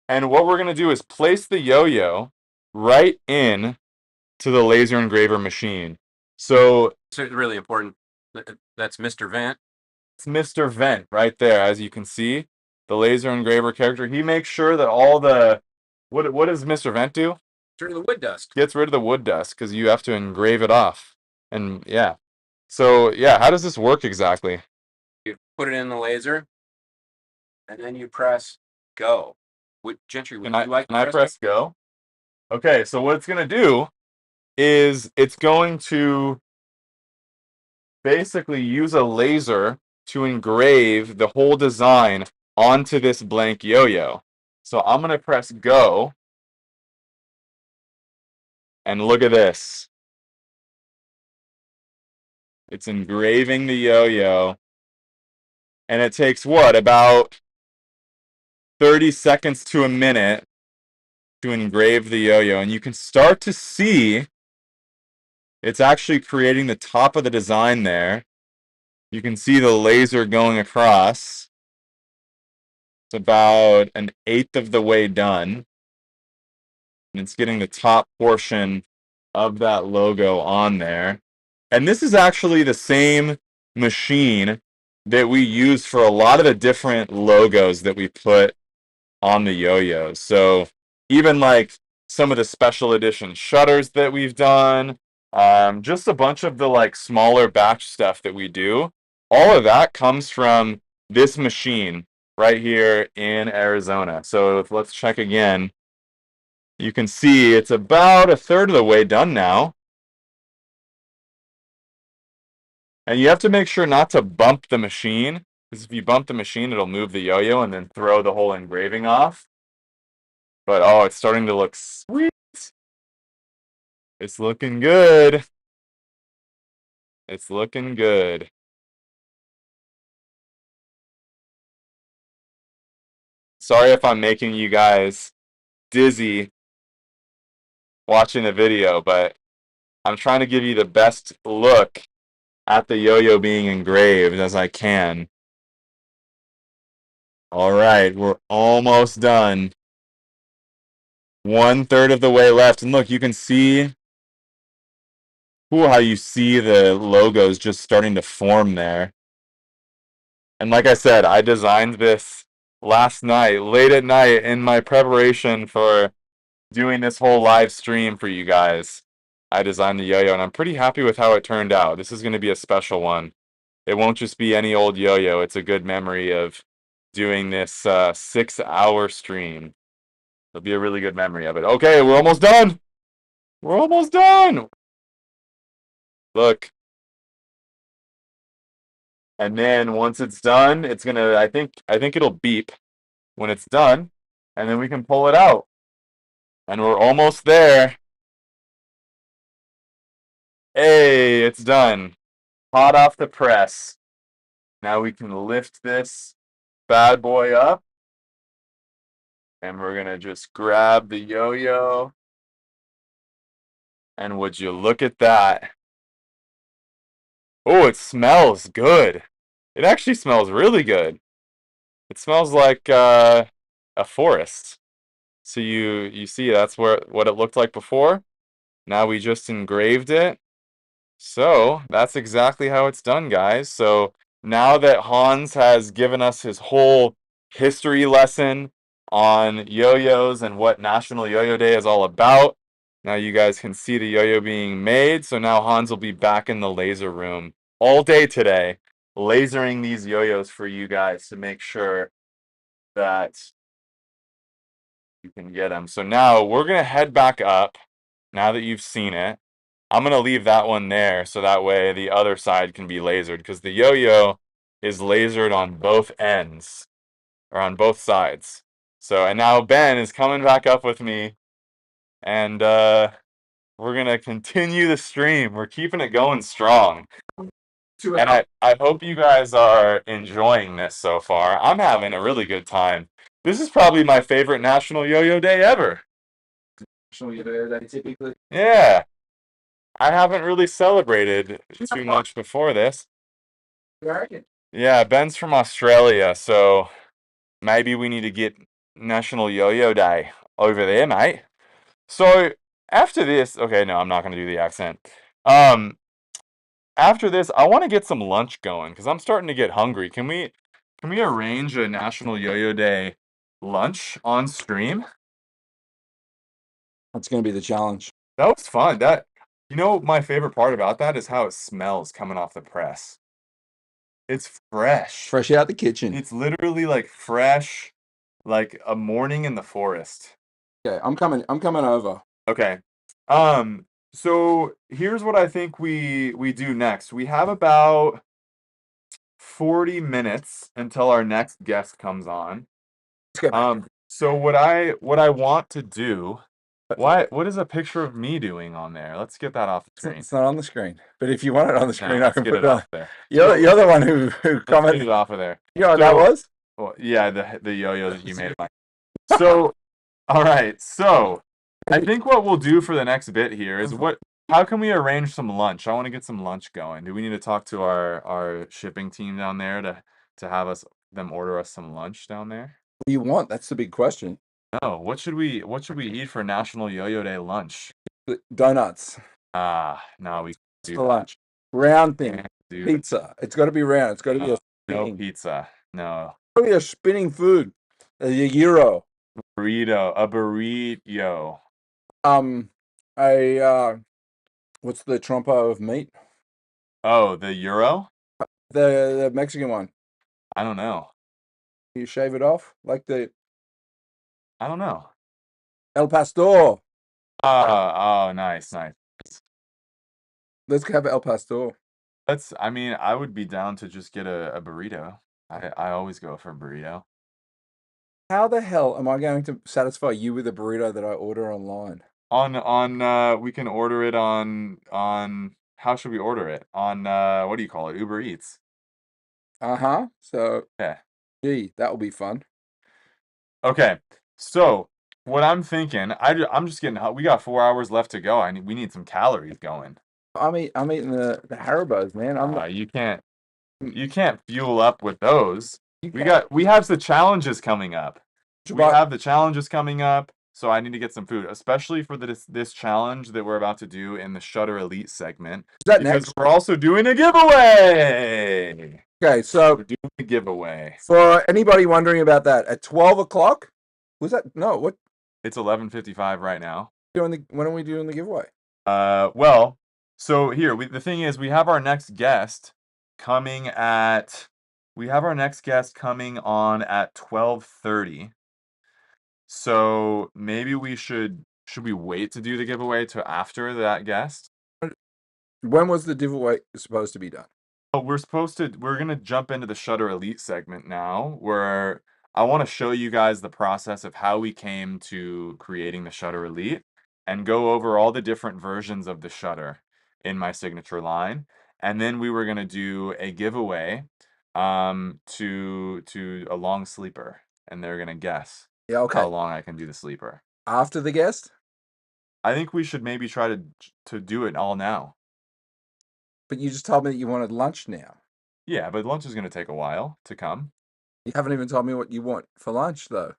And what we're going to do is place the yo-yo right in to the laser engraver machine. So It's really important. That's Mr. Vent. it's Mr. Vent right there, as you can see. The laser engraver character. He makes sure that all the... What does Mr. Vent do? Turn to the wood dust. Gets rid of the wood dust, because you have to engrave it off. And yeah. So yeah, how does this work exactly? You put it in the laser, and then you press go. Gentry, would you like to Can I press go? Okay, so what it's going to do is it's going to basically use a laser to engrave the whole design onto this blank yo-yo. So I'm going to press go. And look at this. It's engraving the yo-yo. And it takes what? About 30 seconds to a minute to engrave the yo-yo. And you can start to see it's actually creating the top of the design there. You can see the laser going across. It's about 1/8 of the way done. And it's getting the top portion of that logo on there. And this is actually the same machine that we use for a lot of the different logos that we put on the yo-yos. So even like some of the special edition shutters that we've done, just a bunch of the like smaller batch stuff that we do, all of that comes from this machine right here in Arizona. So let's check again. You can see it's about 1/3 of the way done now. And you have to make sure not to bump the machine, because if you bump the machine, it'll move the yo-yo and then throw the whole engraving off. But oh, it's starting to look sweet. It's looking good. It's looking good. Sorry if I'm making you guys dizzy watching the video, but I'm trying to give you the best look at the yo-yo being engraved as I can. All right, we're almost done. 1/3 of the way left. And look, you can see how you see the logos just starting to form there. And like I said, I designed this last night, late at night, in my preparation for doing this whole live stream for you guys. I designed the yo-yo, and I'm pretty happy with how it turned out. This is going to be a special one. It won't just be any old yo-yo. It's a good memory of doing this 6-hour stream. It'll be a really good memory of it. Okay, we're almost done. We're almost done. Look. And then once it's done, it's gonna, I think it'll beep when it's done, and then we can pull it out. And we're almost there. Hey, it's done. Hot off the press. Now we can lift this bad boy up. And we're gonna just grab the yo-yo. And would you look at that? Oh, it smells good. It actually smells really good. It smells like a forest. So you see that's what it looked like before. Now we just engraved it. So that's exactly how it's done, guys. So now that Hans has given us his whole history lesson on yo-yos and what National Yo-Yo Day is all about, now you guys can see the yo-yo being made. So now Hans will be back in the laser room all day today lasering these yo-yos for you guys to make sure that you can get them. So now we're gonna head back up. Now that you've seen it, I'm gonna leave that one there so that way the other side can be lasered because the yo-yo is lasered on both ends or on both sides. So and now Ben is coming back up with me, and we're gonna continue the stream. We're keeping it going strong. And I hope you guys are enjoying this so far. I'm having a really good time. This is probably my favorite National Yo-Yo Day ever. National Yo-Yo Day, typically. Yeah. I haven't really celebrated too much before this. Yeah, Ben's from Australia, so maybe we need to get National Yo-Yo Day over there, mate. So after this, okay, no, I'm not gonna do the accent. After this, I want to get some lunch going because I'm starting to get hungry. Can we arrange a National Yo-Yo Day lunch on stream? That's going to be the challenge. That was fun. My favorite part about that is how it smells coming off the press. It's fresh. Fresh out the kitchen. It's literally like fresh, like a morning in the forest. Okay, I'm coming over. Okay. So here's what I think we do next. We have about 40 minutes until our next guest comes on. Let's go back. So what I want to do, what is a picture of me doing on there? Let's get that off the screen. It's not on the screen. But if you want it on the screen, I let's can get put it it on. off there. You're the one who Let's commented. get it off of there. You know what that was? Well, yeah, the yo-yo that you made. So, all right. So, I think what we'll do for the next bit here is how can we arrange some lunch? I want to get some lunch going. Do we need to talk to our shipping team down there to have them order us some lunch down there? What do you want? That's the big question. No, what should we eat for National Yo-Yo Day lunch? Donuts. No, we do For lunch. Round thing. Can't do Pizza. It's got to be round. It's got to be a no spinning. pizza. No. It's got to be a spinning food. A gyro. Burrito. A burrito. What's the trompo of meat? Oh, the Euro? The Mexican one. I don't know. You shave it off like the I don't know. El Pastor. Oh, nice. Let's have El Pastor. I would be down to just get a burrito. I always go for a burrito. How the hell am I going to satisfy you with a burrito that I order online? We can order it on how should we order it? On what do you call it? Uber Eats. So Yeah. gee, that will be fun. Okay. So what I'm thinking, I'm just getting we got 4 hours left to go. We need some calories going. I'm eating the Haribos, man. You can't fuel up with those. We have the challenges coming up. We have the challenges coming up, so I need to get some food, especially for this challenge that we're about to do in the Shutter Elite segment. Is that because next? we're also doing a giveaway. Okay, so We're doing a giveaway. for anybody wondering about that, at 12 o'clock, was that no? What It's 11:55 right now. when are we doing the giveaway? Well, so here the thing is, we have our next guest coming on at 12:30. So maybe should we wait to do the giveaway to after that guest? When was the giveaway supposed to be done? Oh, we're gonna jump into the Shutter Elite segment now, where I want to show you guys the process of how we came to creating the Shutter Elite and go over all the different versions of the Shutter in my signature line. And then we were gonna do a giveaway to a long sleeper, and they're gonna guess how long I can do the sleeper. After the guest? I think we should maybe try to do it all now. But you just told me that you wanted lunch now. Yeah, but lunch is gonna take a while to come. You haven't even told me what you want for lunch, though.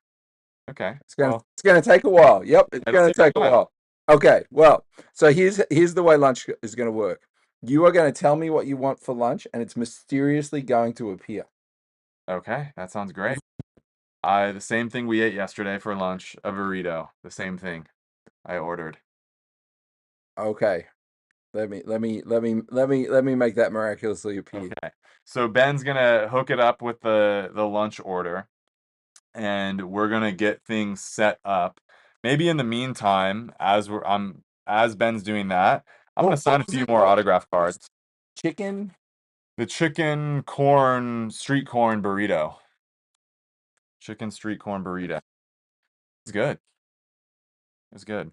Okay. It's gonna take a while. Yep, it's It'll gonna take a while. Okay, well, so here's the way lunch is gonna work. You are gonna tell me what you want for lunch, and it's mysteriously going to appear. Okay, that sounds great. The same thing we ate yesterday for lunch, a burrito. The same thing I ordered. Okay. Let me make that miraculously appear. Okay. So Ben's gonna hook it up with the lunch order, and we're gonna get things set up. Maybe in the meantime, as Ben's doing that, I'm gonna sign a few more autograph cards. Chicken. The chicken corn street corn burrito. Chicken street corn burrito. It's good. It's good.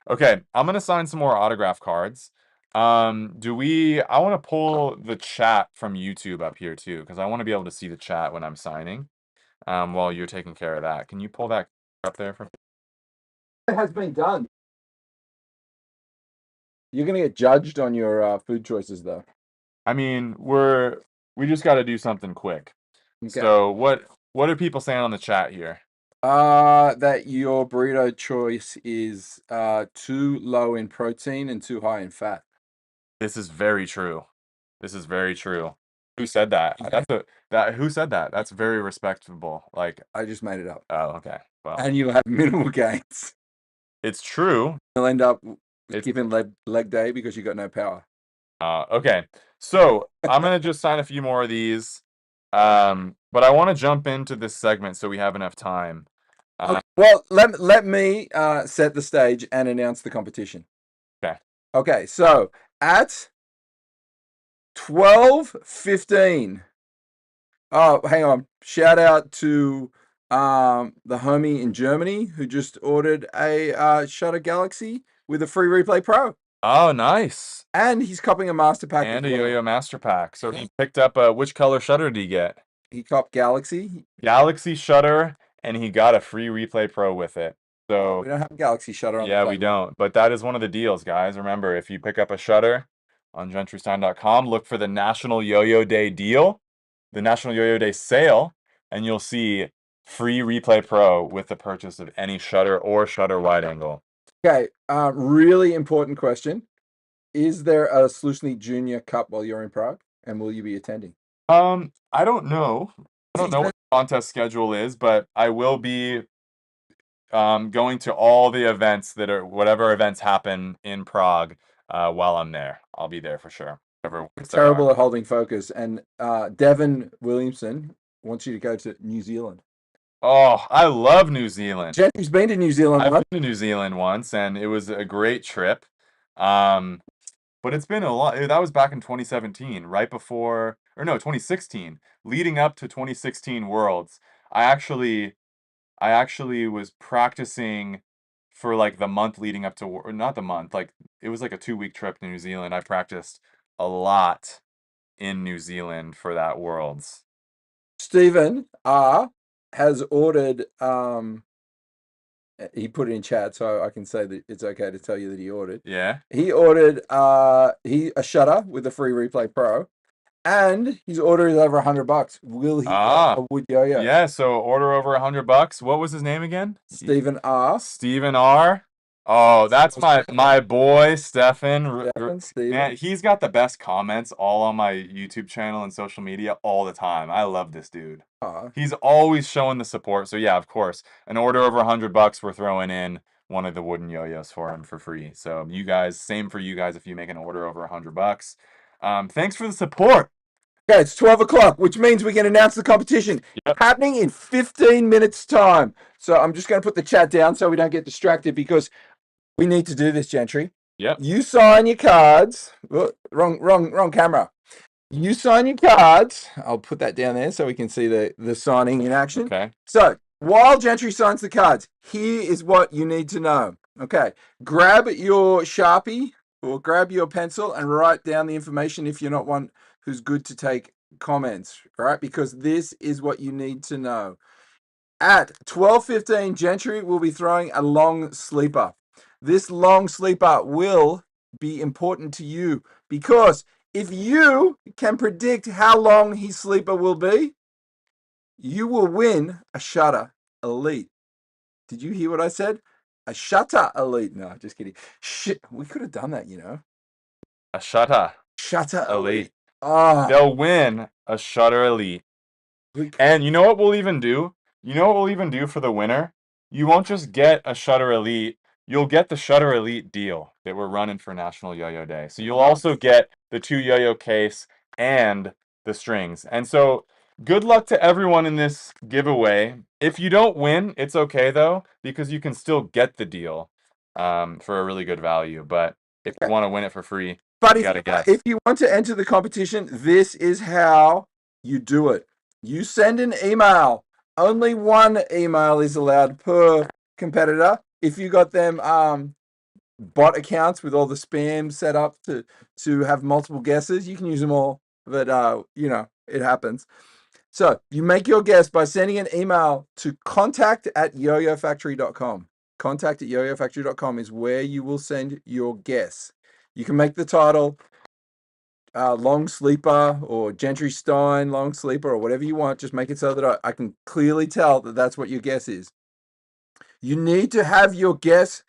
Okay, I'm gonna sign some more autograph cards. I want to pull the chat from YouTube up here too, because I want to be able to see the chat when I'm signing. While you're taking care of that. Can you pull that up there for me? It has been done. You're gonna get judged on your food choices, though. I mean, we just got to do something quick. Okay. So what are people saying on the chat here? That your burrito choice is too low in protein and too high in fat. This is very true. This is very true. Who said that? Who said that? That's very respectable. Like, I just made it up. oh, okay. Well, And you'll have minimal gains. it's true. You'll end up It's- skipping leg day because you got no power. Okay. So I'm gonna just sign a few more of these. But I want to jump into this segment so we have enough time. Okay. Well, let me set the stage and announce the competition. Okay. Okay, so at 12:15. Oh, hang on. Shout out to the homie in Germany who just ordered a Shutter Galaxy with a free Replay Pro. Oh, nice. And he's copying a master pack. And a as well. YoYo master pack. So he picked up which color shutter did he get? He copped Galaxy. Galaxy shutter, and he got a free Replay Pro with it. So We don't have a Galaxy Shutter on yeah, the we don't. But that is one of the deals, guys. Remember, if you pick up a shutter on GentryStein.com, look for the National Yo-Yo Day deal, the National Yo-Yo Day sale, and you'll see free Replay Pro with the purchase of any shutter or shutter wide angle. Okay, really important question. Is there a Slushny Junior Cup while you're in Prague? And will you be attending? I don't know. I don't know what the contest schedule is, but I will be going to all the events whatever events happen in Prague while I'm there. I'll be there for sure. It's terrible at holding focus. And Devin Williamson wants you to go to New Zealand. Oh, I love New Zealand. Gentry's been to New Zealand. I've been to New Zealand once, and it was a great trip. But it's been a lot. That was back in 2017, right before, or no, 2016, leading up to 2016 Worlds. I actually was practicing for like the month leading up to, or not the month, like it was like a 2-week trip to New Zealand. I practiced a lot in New Zealand for that Worlds. Stephen R has ordered, he put it in chat so I can say that it's okay to tell you that he ordered. Yeah. He ordered a shutter with a free Replay Pro, and his order is over $100. Will he get a wood yo-yo? Yeah, so order over $100. What was his name again? Stephen R. Stephen R. Oh, that's my boy, Stefan. Steven. Man, he's got the best comments all on my YouTube channel and social media all the time. I love this dude. He's always showing the support. So yeah, of course, an order over $100, we're throwing in one of the wooden yo-yos for him for free. So you guys, same for you guys if you make an order over $100. Thanks for the support. Okay, it's 12 o'clock, which means we can announce the competition. Happening in 15 minutes time. So I'm just going to put the chat down so we don't get distracted because we need to do this, Gentry. Yep. You sign your cards. Oh, wrong camera. You sign your cards. I'll put that down there so we can see the signing in action. Okay. So while Gentry signs the cards, here is what you need to know. Okay. Grab your Sharpie or grab your pencil and write down the information if you're not one who's good to take comments, right? Because this is what you need to know. At 12:15, Gentry will be throwing a long sleeper. This long sleeper will be important to you because if you can predict how long his sleeper will be, you will win a Shutter Elite. Did you hear what I said? A Shutter Elite. No, just kidding. Shit, we could have done that, you know. A Shutter Elite. They'll win a Shutter Elite. And you know what we'll even do? You know what we'll even do for the winner? You won't just get a Shutter Elite. You'll get the Shutter Elite deal. that we're running for National Yo-Yo Day. So you'll also get the 2 yo-yo case and the strings. And so good luck to everyone in this giveaway. If you don't win, it's okay though, because you can still get the deal for a really good value. But if you want to win it for free, But you gotta guess. if you want to enter the competition, this is how you do it. You send an email. Only one email is allowed per competitor. If you got them bot accounts with all the spam set up to have multiple guesses, you can use them all. But you know, it happens. So you make your guess by sending an email to contact@yoyofactory.com. Contact@yoyofactory.com is where you will send your guess. You can make the title long sleeper or Gentry Stein long sleeper or whatever you want. Just make it so that I can clearly tell that that's what your guess is. You need to have your guess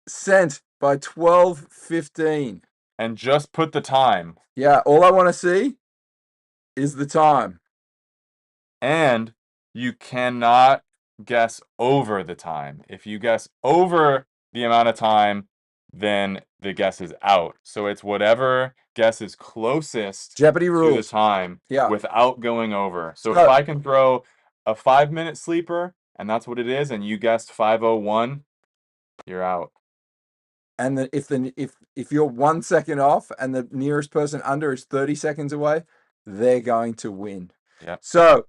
sent by 12:15. And just put the time. Yeah, all I want to see is the time. And you cannot guess over the time. If you guess over the amount of time, then the guess is out. So it's whatever guess is closest Jeopardy to the rules. time Yeah. without going over. So So- if I can throw a 5-minute sleeper, and that's what it is, and you guessed 5:01, you're out. And if you're 1 second off and the nearest person under is 30 seconds away, they're going to win. Yeah. So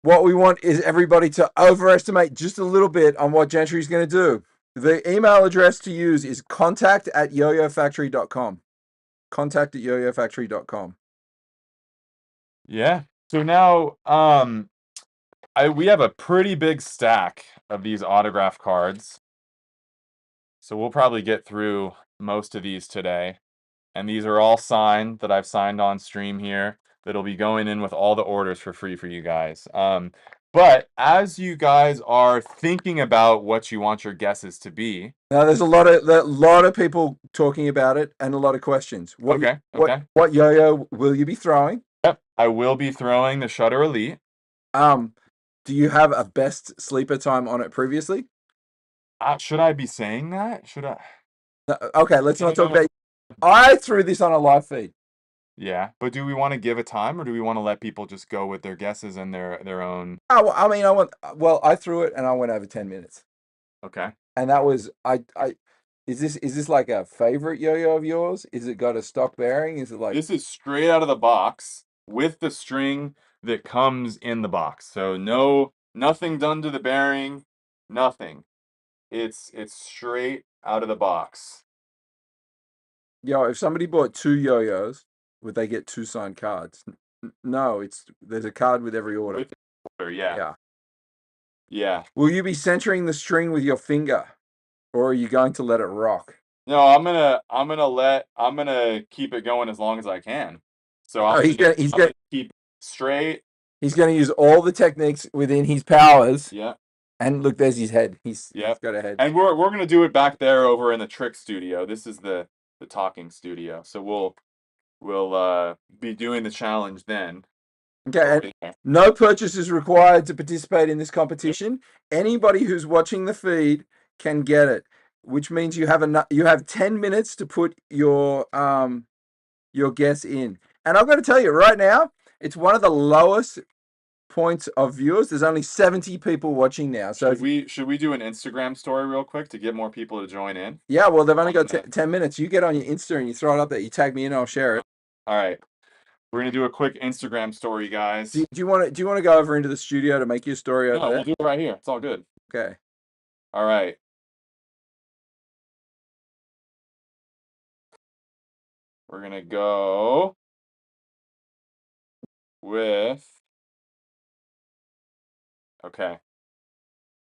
what we want is everybody to overestimate just a little bit on what Gentry's going to do. The email address to use is contact@yoyofactory.com. Contact@yoyofactory.com. Yeah. So now we have a pretty big stack of these autograph cards. So we'll probably get through most of these today. And these are all signed that I've signed on stream here. That'll be going in with all the orders for free for you guys. But as you guys are thinking about what you want your guesses to be. Now there's a lot of people talking about it and a lot of questions. What yo-yo will you be throwing? Yep, I will be throwing the Shutter Elite. Do you have a best sleeper time on it previously? Should I be saying that? Should I? Okay, let's not talk about. I threw this on a live feed. Yeah, but do we want to give a time, or do we want to let people just go with their guesses and their own? Oh, I mean, I threw it and I went over 10 minutes. Okay. And that was is this like a favorite yo-yo of yours? Is it got a stock bearing? Is it like This is straight out of the box with the string that comes in the box. So nothing done to the bearing, nothing. It's straight out of the box. Yo, if somebody bought 2 yo-yos, would they get 2 signed cards? No, there's a card with every order. With the order, yeah. Yeah. Yeah. Will you be centering the string with your finger, or are you going to let it rock? No, I'm gonna keep it going as long as I can. So I'm gonna keep straight. He's gonna use all the techniques within his powers. Yeah. And look, there's his head. He's got a head. And we're gonna do it back there over in the trick studio. This is the talking studio. So we'll be doing the challenge then. Okay, and no purchase is required to participate in this competition. Anybody who's watching the feed can get it, which means you have 10 minutes to put your guess in. And I've got to tell you right now, it's one of the lowest points of viewers. There's only 70 people watching now. So should we do an Instagram story real quick to get more people to join in? Yeah, well, they've only got 10 minutes. You get on your Insta and you throw it up there. You tag me in, I'll share it. All right. We're gonna do a quick Instagram story, guys. Do you want to go over into the studio to make your story over there? No, we'll do it right here. It's all good. Okay. All right. We're gonna go with. Okay.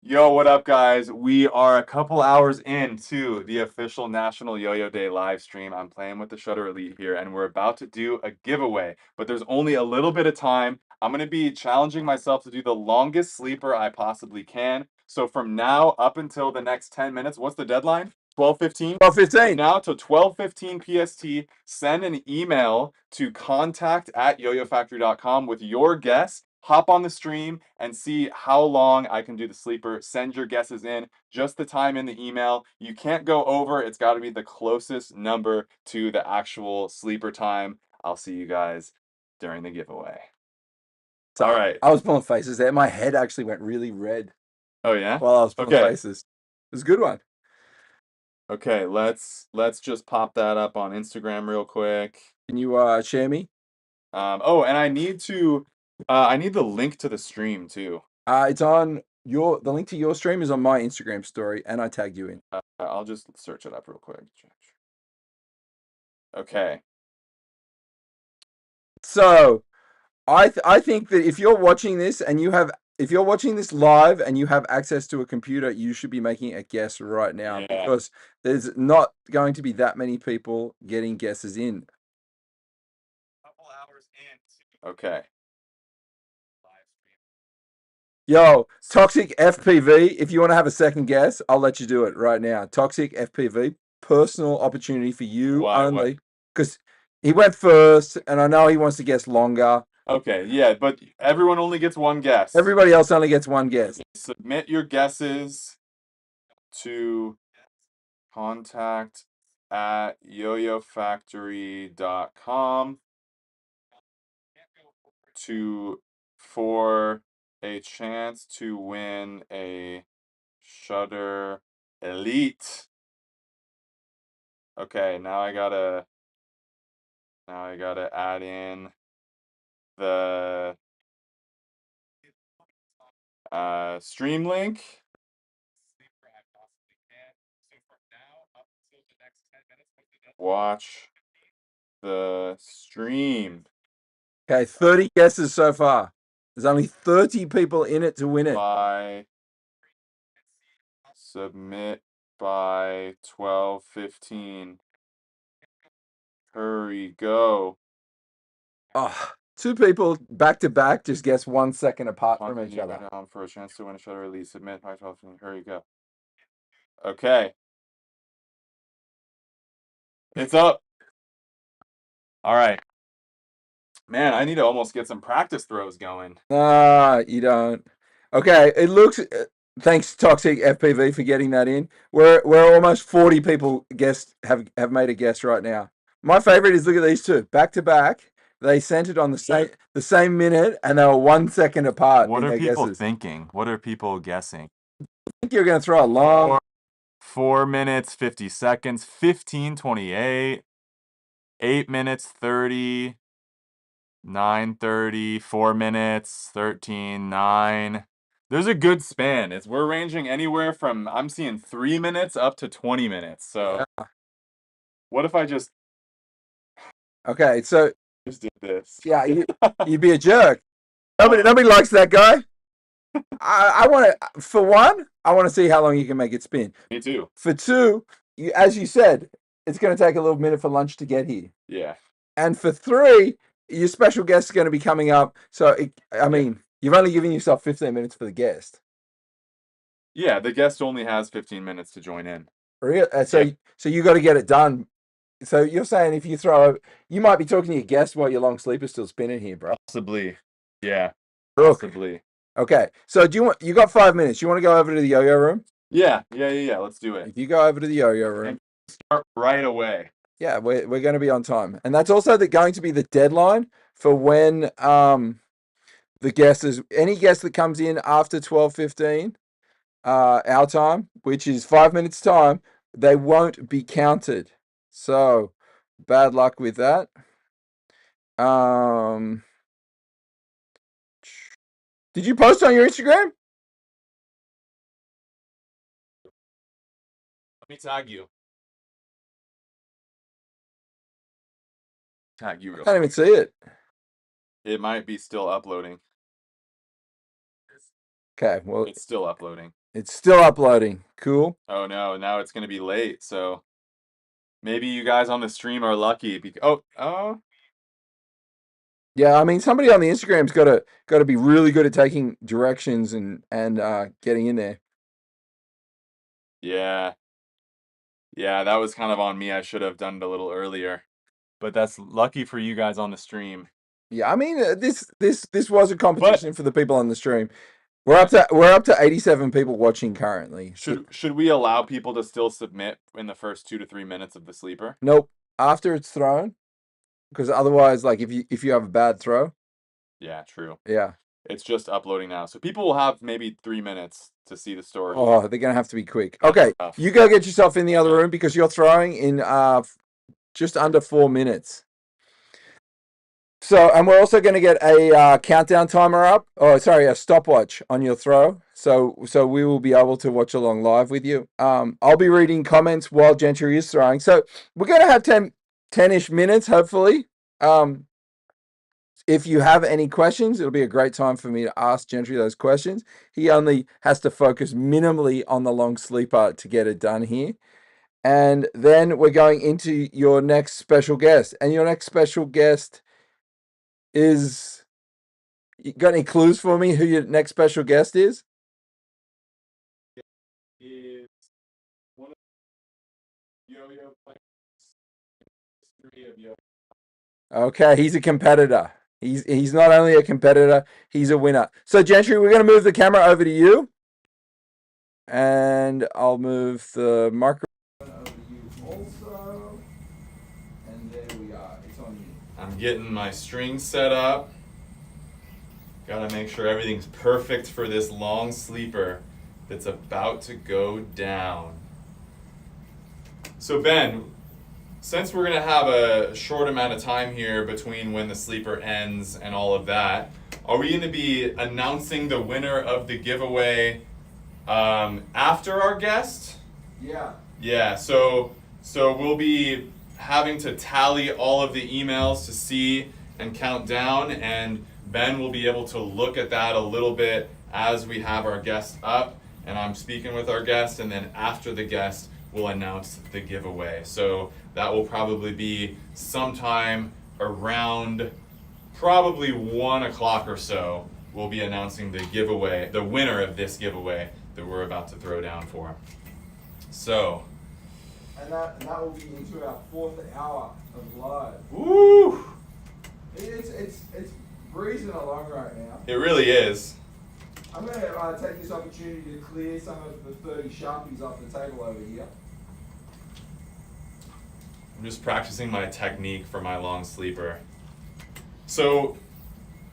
Yo, what up, guys? We are a couple hours into the official National Yo-Yo Day live stream. I'm playing with the Shutter Elite here, and we're about to do a giveaway, but there's only a little bit of time. I'm going to be challenging myself to do the longest sleeper I possibly can. So from now up until the next 10 minutes, what's the deadline? 12:15? 12:15. Now to 12:15 PST, send an email to contact@yoyofactory.com with your guess. hop on the stream and see how long I can do the sleeper. Send your guesses in, just the time in the email. You can't go over. It's got to be the closest number to the actual sleeper time. I'll see you guys during the giveaway. So All right. I was pulling faces there. My head actually went really red Oh yeah? while I was pulling Okay. faces. It was a good one. Okay, let's just pop that up on Instagram real quick. Can you share me? Oh, and I need the link to the stream too. It's on the link to your stream is on my Instagram story, and I tagged you in. I'll just search it up real quick. Okay. So I think that if you're watching this live and you have access to a computer, you should be making a guess right now Yeah. because there's not going to be that many people getting guesses in. Couple hours in. Okay. Yo, Toxic FPV, if you want to have a second guess, I'll let you do it right now. Toxic FPV, personal opportunity for you Why? only. Because he went first, and I know he wants to guess longer. Okay, yeah, but everyone only gets one guess. Everybody else only gets one guess. Submit your guesses to contact@yoyofactory.com for a chance to win a Shutter Elite. Okay, now I gotta add in the stream link. Watch the stream. Okay, 30 guesses so far. There's only 30 people in it to win it. Submit by 12:15. Hurry, go. Oh, two people back to back just guess 1 second apart from each Continue other. down for a chance to win a Shutter Elite. Submit by 12:15. Hurry, go. Okay. It's up. All right. Man, I need to almost get some practice throws going. You don't. Okay, it looks. Thanks, Toxic FPV, for getting that in. We're almost 40 people have made a guess right now. My favorite is look at these two back to back. They sent it on the same minute, and they were 1 second apart. What in are their people guesses. thinking? What are people guessing? I think you're going to throw a long. 4 minutes, 50 seconds, 15:28, 8 minutes, 30, 9:30, 4 minutes, 13, 9. There's a good span. We're ranging anywhere from, I'm seeing 3 minutes up to 20 minutes. So what if I just Okay, so did this? yeah, you'd be a jerk. Nobody likes that guy. I want to, for one, I want to see how long you can make it spin. Me too. For two, as you said, it's going to take a little minute for lunch to get here. Yeah. And for three, your special guest is going to be coming up. So, you've only given yourself 15 minutes for the guest. Yeah, the guest only has 15 minutes to join in. So you got to get it done. So you're saying if you you might be talking to your guest while your long sleeper's still spinning here, bro. Possibly. Yeah. Rook. Possibly. Okay. So you got 5 minutes. You want to go over to the yo-yo room? Yeah. Let's do it. If you go over to the yo-yo room. And start right away. Yeah, we're going to be on time. And that's also going to be the deadline for when the guest is any guest that comes in after 12:15 our time, which is 5 minutes time, they won't be counted. So bad luck with that. Did you post on your Instagram? Let me tag you. Tag you real I can't even see it. It might be still uploading. Okay, well, it's still uploading. It's still uploading. Cool. Oh no, now it's gonna be late. So maybe you guys on the stream are lucky. Oh. Yeah, I mean, somebody on the Instagram's got to be really good at taking directions and getting in there. Yeah, that was kind of on me. I should have done it a little earlier. But that's lucky for you guys on the stream. Yeah, I mean, this was a competition for the people on the stream. We're up to 87 people watching currently. Should we allow people to still submit in the first 2 to 3 minutes of the sleeper? Nope. After it's thrown, because otherwise, like if you have a bad throw, Yeah, true. yeah. It's just uploading now, so people will have maybe 3 minutes to see the story. Oh, they're gonna have to be quick. Okay, tough. you go get yourself in the other room because you're throwing in just under 4 minutes. So, and we're also going to get a countdown timer up. Oh, sorry, a stopwatch on your throw. So we will be able to watch along live with you. I'll be reading comments while Gentry is throwing. So we're going to have 10-ish minutes, hopefully. If you have any questions, it'll be a great time for me to ask Gentry those questions. He only has to focus minimally on the long sleeper to get it done here. And then we're going into your next special guest. And your next special guest is, you got any clues for me who your next special guest is? Is one of the yo-yo players history of yo. Okay, he's a competitor. He's not only a competitor, he's a winner. So Gentry, we're going to move the camera over to you. And I'll move the microphone Over to you also. And there we are. It's on you. I'm getting my strings set up. Gotta make sure everything's perfect for this long sleeper that's about to go down. So Ben, since we're gonna have a short amount of time here between when the sleeper ends and all of that, are we gonna be announcing the winner of the giveaway after our guest? Yeah. Yeah, so we'll be having to tally all of the emails to see and count down, and Ben will be able to look at that a little bit as we have our guest up, and I'm speaking with our guest, and then after the guest, we'll announce the giveaway. So that will probably be sometime around probably 1 o'clock or so. We'll be announcing the giveaway, the winner of this giveaway that we're about to throw down for. So. And that will be into our 4th hour of live. Woo! It's breezing along right now. It really is. I'm going to take this opportunity to clear some of the 30 Sharpies off the table over here. I'm just practicing my technique for my long sleeper. So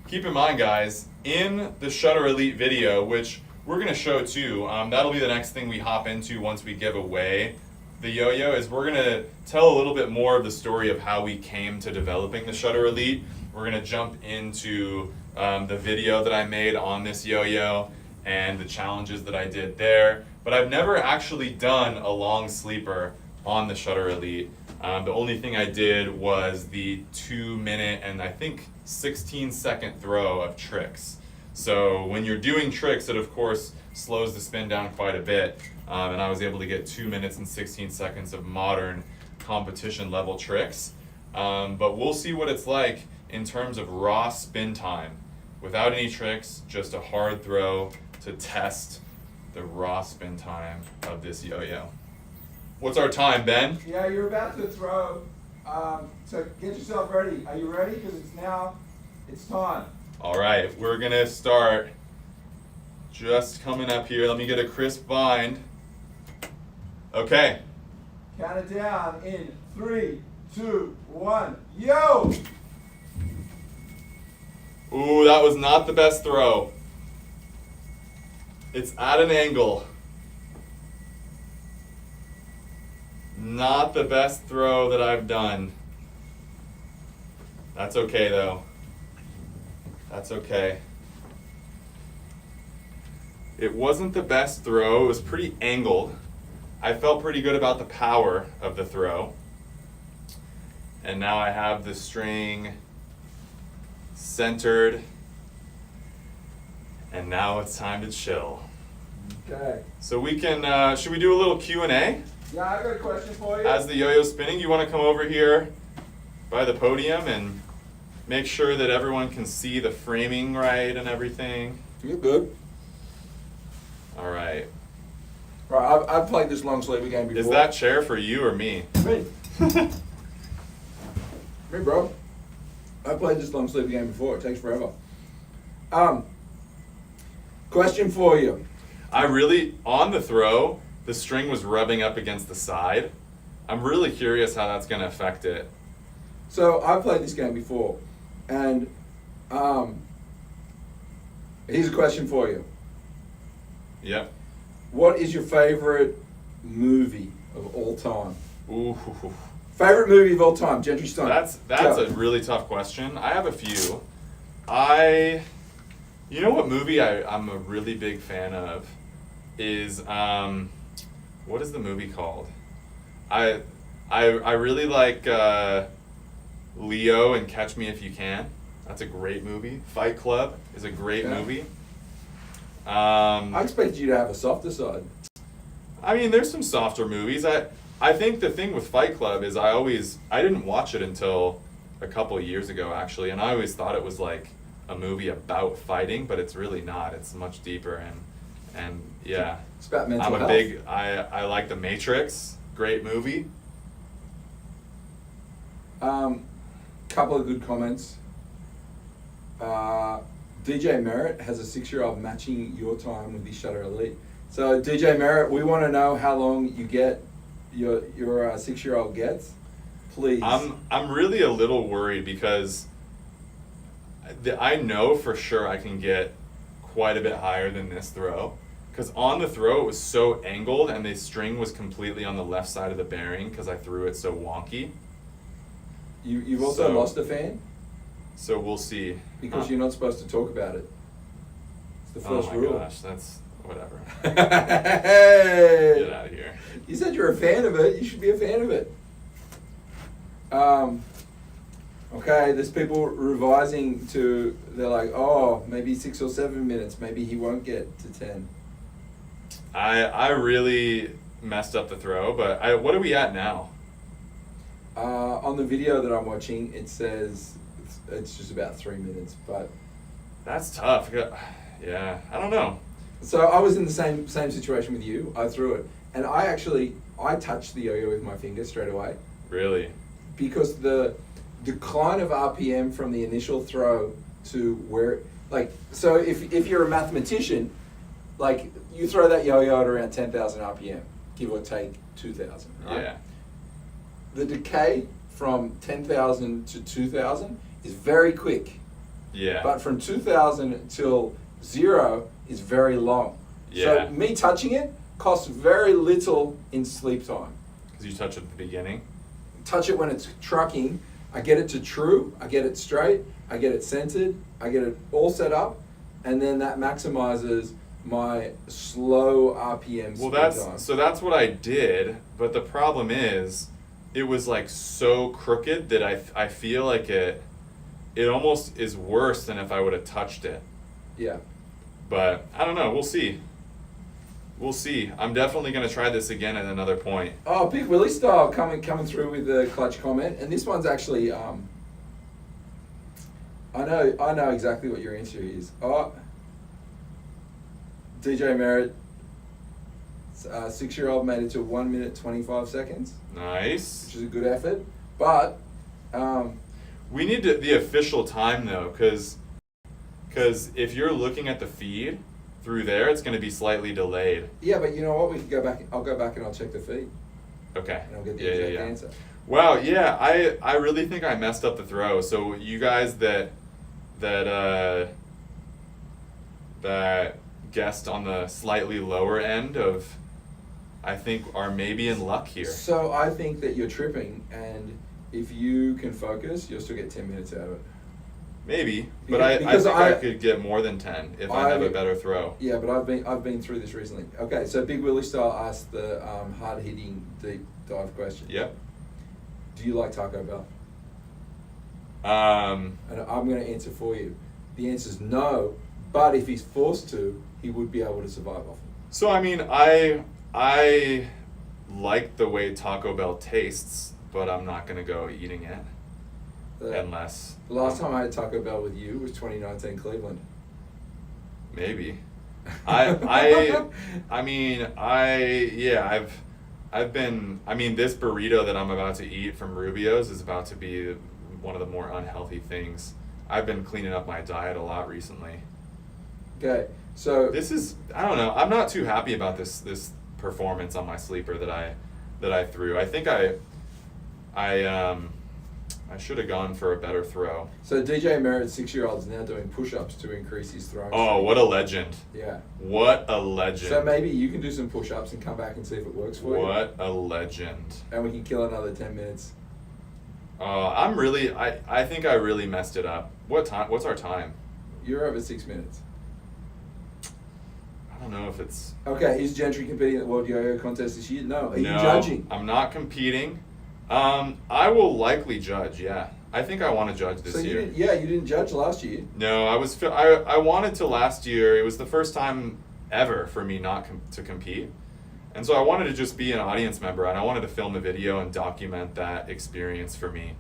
keep in mind, guys, in the Shutter Elite video, which we're going to show too, that'll be the next thing we hop into once we give away the yo-yo, is we're going to tell a little bit more of the story of how we came to developing the Shutter Elite. We're going to jump into the video that I made on this yo-yo and the challenges that I did there. But I've never actually done a long sleeper on the Shutter Elite. The only thing I did was the 2 minute and I think 16-second throw of tricks. So when you're doing tricks, it of course slows the spin down quite a bit. And I was able to get 2 minutes and 16 seconds of modern competition level tricks. But we'll see what it's like in terms of raw spin time. Without any tricks, just a hard throw to test the raw spin time of this yo-yo. What's our time, Ben? Yeah, you're about to throw. So get yourself ready. Are you ready? Because it's time. All right, we're gonna start just coming up here. Let me get a crisp bind. Okay. Count it down in 3, 2, 1. Yo! Ooh, that was not the best throw. It's at an angle. Not the best throw that I've done. That's okay though. That's okay. It wasn't the best throw. It was pretty angled. I felt pretty good about the power of the throw. And now I have the string centered. And now it's time to chill. Okay. So we can, should we do a little Q&A? Yeah, I got a question for you. As the yo-yo's spinning, you want to come over here by the podium and make sure that everyone can see the framing right and everything. You're good. All right. Right, I've played this long sleeper game before. Is that chair for you or me? Me? Me, bro. I played this long sleeping game before. It takes forever. Question for you. On the throw, the string was rubbing up against the side. I'm really curious how that's going to affect it. So I played this game before, and here's a question for you. Yep. What is your favorite movie of all time? Ooh. Favorite movie of all time, Gentry Stein. That's Go. a really tough question. I have a few. You know what movie I'm a really big fan of is what is the movie called? I really like Leo and Catch Me If You Can. That's a great movie. Fight Club is a great movie. I expected you to have a softer side. I mean, there's some softer movies. I think the thing with Fight Club is I didn't watch it until a couple of years ago, actually, and I always thought it was like a movie about fighting, but it's really not. It's much deeper, and yeah. It's about mental I'm a health. big, I like The Matrix. Great movie. Couple of good comments. DJ Merritt has a 6-year-old matching your time with the Shutter Elite. So DJ Merritt, we want to know how long you get your 6-year-old gets. Please. I'm really a little worried because I know for sure I can get quite a bit higher than this throw. Because on the throw it was so angled and the string was completely on the left side of the bearing because I threw it so wonky. You've also lost a fan So we'll see. because you're not supposed to talk about it. It's the first oh my rule. gosh, that's whatever. Hey! Get out of here. You said you're a fan of it. You should be a fan of it. Okay, there's people revising to. They're like, oh, maybe 6 or 7 minutes. Maybe he won't get to 10. I really messed up the throw, but what are we at now? On the video that I'm watching, it says it's just about 3 minutes. But That's tough. Yeah, I don't know. so I was in the same situation with you. I threw it, and I touched the yo-yo with my finger straight away. Really? Because the decline of RPM from the initial throw to where, like, so if you're a mathematician, like, you throw that yo-yo at around 10,000 RPM, give or take 2,000, right? Yeah. The decay from 10,000 to 2,000 is very quick. Yeah. But from 2,000 till 0 is very long. Yeah. So me touching it costs very little in sleep time. Because you touch at the beginning. Touch it when it's trucking. I get it to true, I get it straight, I get it centered, I get it all set up, and then that maximizes my slow RPM Well, speed time. that's what I did, but the problem is, it was like so crooked that I feel like it almost is worse than if I would have touched it. Yeah. But I don't know. We'll see. We'll see. I'm definitely gonna try this again at another point. Oh, Big Willie style coming through with the clutch comment, and this one's actually I know exactly what your answer is. Oh, DJ Merritt, 6-year-old made it to 1 minute 25 seconds, Nice. which is a good effort. But We need the official time though, because if you're looking at the feed through there, it's gonna be slightly delayed. yeah, but you know what? We can go back. I'll go back and I'll check the feed, Okay. and I'll get the Yeah, exact yeah. answer. Wow, yeah, I really think I messed up the throw. So you guys that guessed on the slightly lower end of, I think, are maybe in luck here. So I think that you're tripping, and if you can focus, you'll still get 10 minutes out of it. Maybe, but I Because think I- I could get more than 10 if I have a better throw. Yeah, but I've been through this recently. Okay, so Big Willie style asked the hard hitting deep dive question. Yep. Do you like Taco Bell? Um, And I'm going to answer for you. The answer is no, but if he's forced to, he would be able to survive off it. so I mean, I like the way Taco Bell tastes, but I'm not gonna go eating it unless The last time I had Taco Bell with you was 2019 Cleveland. maybe. I mean, I've been, I mean, this burrito that I'm about to eat from Rubio's is about to be one of the more unhealthy things. I've been cleaning up my diet a lot recently. Okay, so This is, I don't know, I'm not too happy about this performance on my sleeper that I threw. I think I should have gone for a better throw. so DJ Merritt's 6-year-old's now doing push-ups to increase his throwing. Oh, speed. what a legend. Yeah. What a legend. So maybe you can do some push-ups and come back and see if it works for you. What a legend. And we can kill another 10 minutes. I think I really messed it up. What's our time? You're over 6 minutes. I don't know if it's... Okay, is Gentry competing at the World Yo-Yo Contest this year? No. Are you No, judging? I'm not competing. I will likely judge, yeah. I think I want to judge this So year. you didn't judge last year. No, I wanted to last year. It was the first time ever for me not to compete. And so I wanted to just be an audience member, and I wanted to film a video and document that experience for me.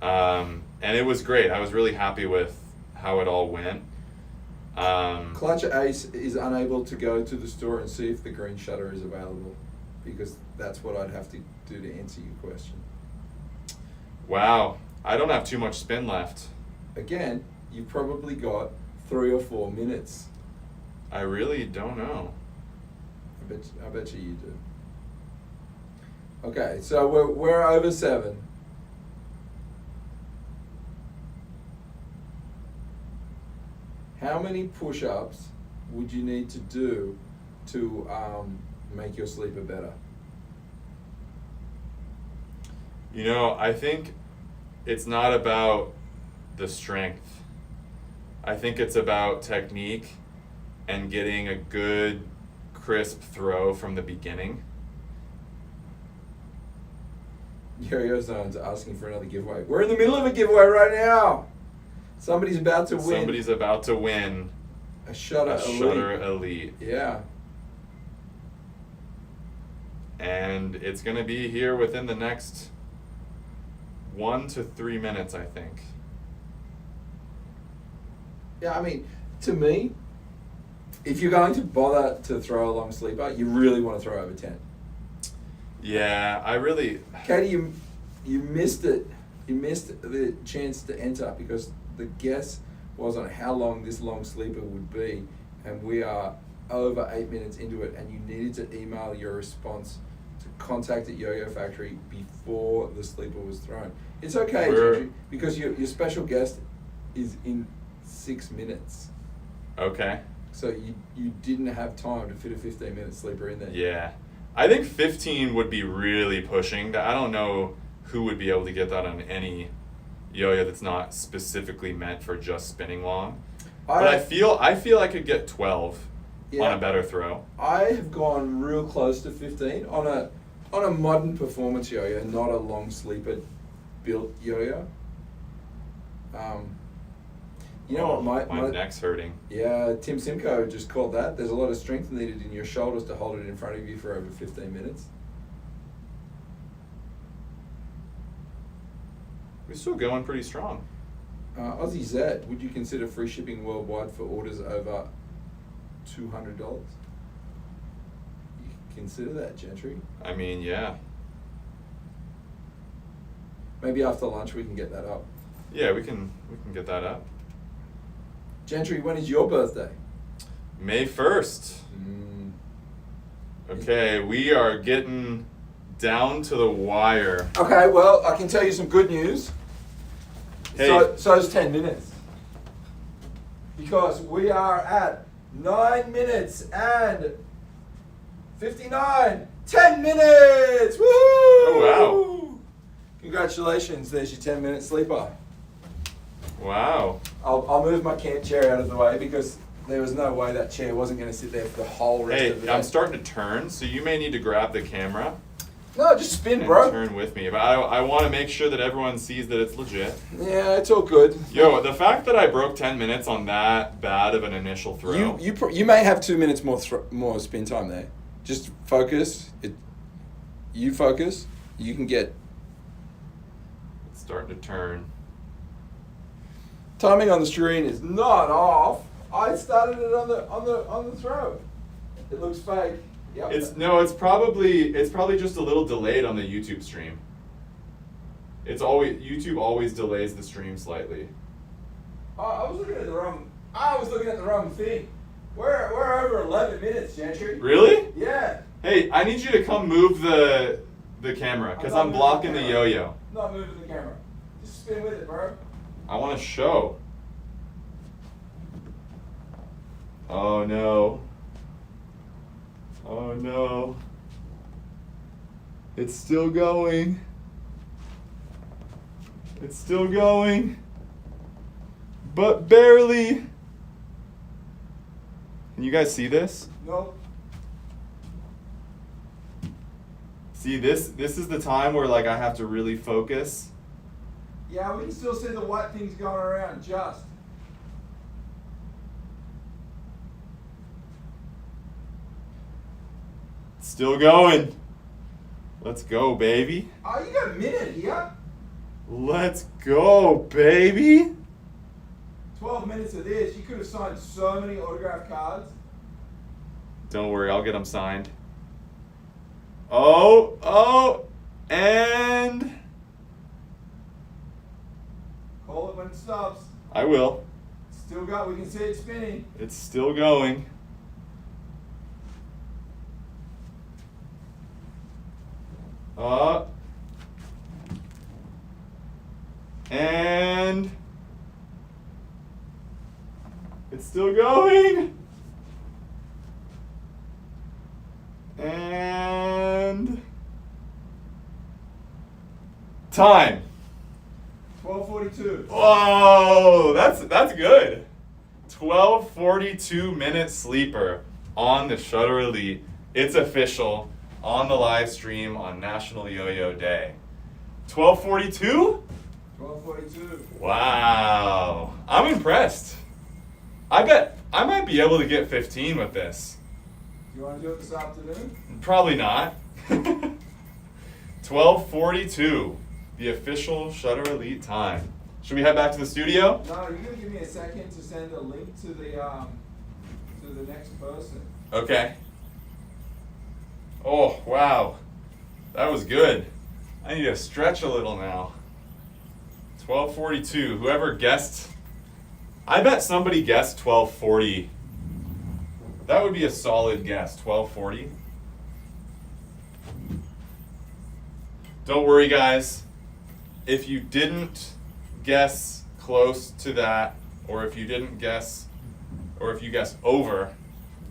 And it was great. I was really happy with how it all went. Clutch Ace is unable to go to the store and see if the green shutter is available, because that's what I'd have to do to answer your question. Wow, I don't have too much spin left. Again, you've probably got 3 or 4 minutes. I really don't know. I bet you do. Okay, so we're over 7. How many push-ups would you need to do to make your sleeper better? You know, I think it's not about the strength. I think it's about technique and getting a good, crisp throw from the beginning. Yo-Yo Zone's asking for another giveaway. We're in the middle of a giveaway right now. Somebody's about to win Somebody's about to win a Shutter a Elite. Shutter Elite. Yeah. And it's going to be here within the next 1 to 3 minutes, I think. Yeah, I mean, to me, if you're going to bother to throw a long sleeper, you really want to throw over 10. Yeah, I really... Katie, you missed it. You missed the chance to enter because the guess was on how long this long sleeper would be, and we are over 8 minutes into it, and you needed to email your response to contact at Yo-Yo Factory before the sleeper was thrown. It's okay, Gentry, because your special guest is in 6 minutes. Okay. So you didn't have time to fit a 15-minute sleeper in there. Yeah. I think 15 would be really pushing. I don't know who would be able to get that on any yo-yo that's not specifically meant for just spinning long. But I feel I could get 12 on a better throw. I have gone real close to 15 on a modern performance yo-yo, not a long sleeper built yo-yo. You know what my neck's hurting. Yeah, Tim Simcoe just called that. There's a lot of strength needed in your shoulders to hold it in front of you for over 15 minutes. We're still going pretty strong. Aussie Zed, would you consider free shipping worldwide for orders over $200? You consider that, Gentry? I mean, yeah. Maybe after lunch we can get that up. Yeah, we can get that up. Gentry, when is your birthday? May 1st. Okay, we are getting down to the wire. Okay, well, I can tell you some good news. Hey. So's 10 minutes. Because we are at 9 minutes and 59. 10 minutes! Woo! Oh, wow. Congratulations, there's your 10-minute sleeper. Wow. I'll move my camp chair out of the way because there was no way that chair wasn't going to sit there for the whole rest of the Hey, day. I'm starting to turn, so you may need to grab the camera No, just spin, and bro. turn with me. But I want to make sure that everyone sees that it's legit. Yeah, it's all good. Yo, the fact that I broke 10 minutes on that bad of an initial throw. You may have 2 minutes more spin time there. Just focus. You focus. You can get It's starting to turn. timing on the screen is not off. I started it on the throw. It looks fake. Yep. It's probably just a little delayed on the YouTube stream. It's always YouTube always delays the stream slightly. Oh, I was looking at the wrong thing. We're over 11 minutes, Gentry. Really? Yeah. Hey, I need you to come move the camera because I'm blocking the yo-yo. Not moving the camera. Just spin with it, bro. I want to show. Oh no. Oh no. It's still going. It's still going. But barely. Can you guys see this? Nope. See, this is the time where like I have to really focus. Yeah, we can still see the white things going around, just. Still going. Let's go, baby. Oh, you got a minute here. Let's go, baby. 12 minutes of this. You could have signed so many autograph cards. Don't worry, I'll get them signed. Oh, and Call it when it stops. I will. Still got, we can see it spinning. It's still going. And it's still going. And time. 12:42. Whoa, that's good. 12:42 minute sleeper on the Shutter Elite. It's official on the live stream on National Yo-Yo Day. 12:42? 12:42. Wow. I'm impressed. I bet I might be able to get 15 with this. Do you want to do it this afternoon? Probably not. 12:42, the official Shutter Elite time. Should we head back to the studio? No, you're gonna give me a second to send a link to the next person. Okay. Oh, wow. That was good. I need to stretch a little now. 12:42. Whoever guessed, I bet somebody guessed 12:40. That would be a solid guess, 12:40. Don't worry, guys. If you didn't guess close to that, or if you didn't guess, or if you guess over,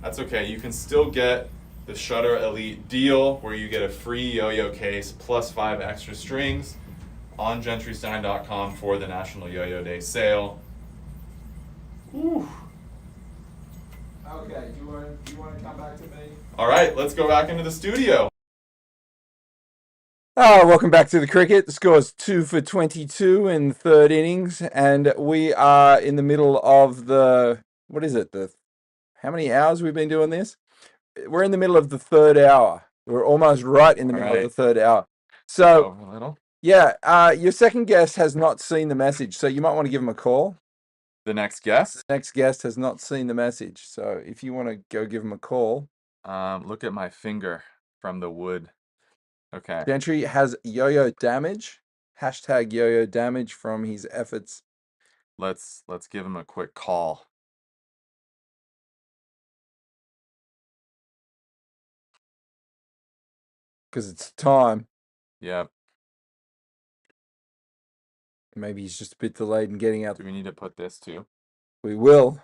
that's okay. You can still get the Shutter Elite deal where you get a free yo-yo case plus 5 extra strings on GentryStein.com for the National Yo-Yo Day sale. Whew. Okay, do you want to come back to me? All right, let's go back into the studio. Welcome back to the cricket. The score is 2 for 22 in the third innings, and we are in the middle of what is it? How many hours we've been doing this? We're in the middle of the third hour. We're almost right in the middle of the third hour. So, Over a little. yeah, your second guest has not seen the message, so you might want to give him a call. The next guest? Next guest has not seen the message, so if you want to go give him a call. Look at my finger from the wood. Okay. Gentry has yo-yo damage. Hashtag yo-yo damage from his efforts. Let's give him a quick call. Because it's time. Yep. Maybe he's just a bit delayed in getting out. Do we need to put this too? We will.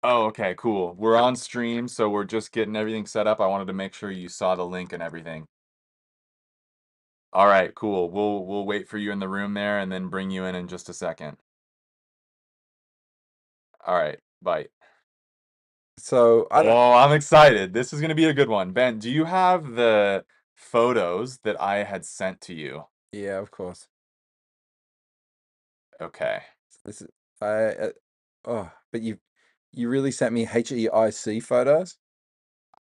Oh, okay, cool. We're on stream, so we're just getting everything set up. I wanted to make sure you saw the link and everything. All right, cool. We'll wait for you in the room there and then bring you in just a second. All right, bye. So I'm excited. This is gonna be a good one. Ben, do you have the photos that I had sent to you? Yeah, of course. Okay. This is but you really sent me HEIC photos?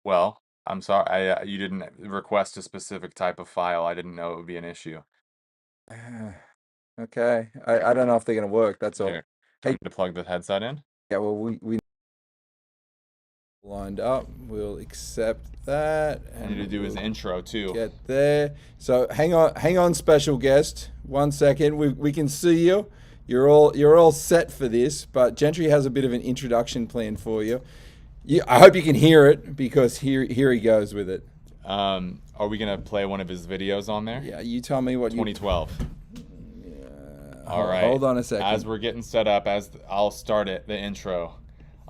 Well, I'm sorry. You didn't request a specific type of file. I didn't know it would be an issue. Okay. I don't know if they're gonna work. That's all. Here, time to plug the headset in. Yeah. Well, we lined up. We'll accept that. I need to do his intro too. Get there. So hang on, special guest. 1 second. We can see you. You're all set for this, but Gentry has a bit of an introduction plan for you. I hope you can hear it, because here he goes with it. Are we gonna play one of his videos on there? Yeah, you tell me what 2012. Yeah. All right. Hold on a second. As we're getting set up, I'll start it, the intro.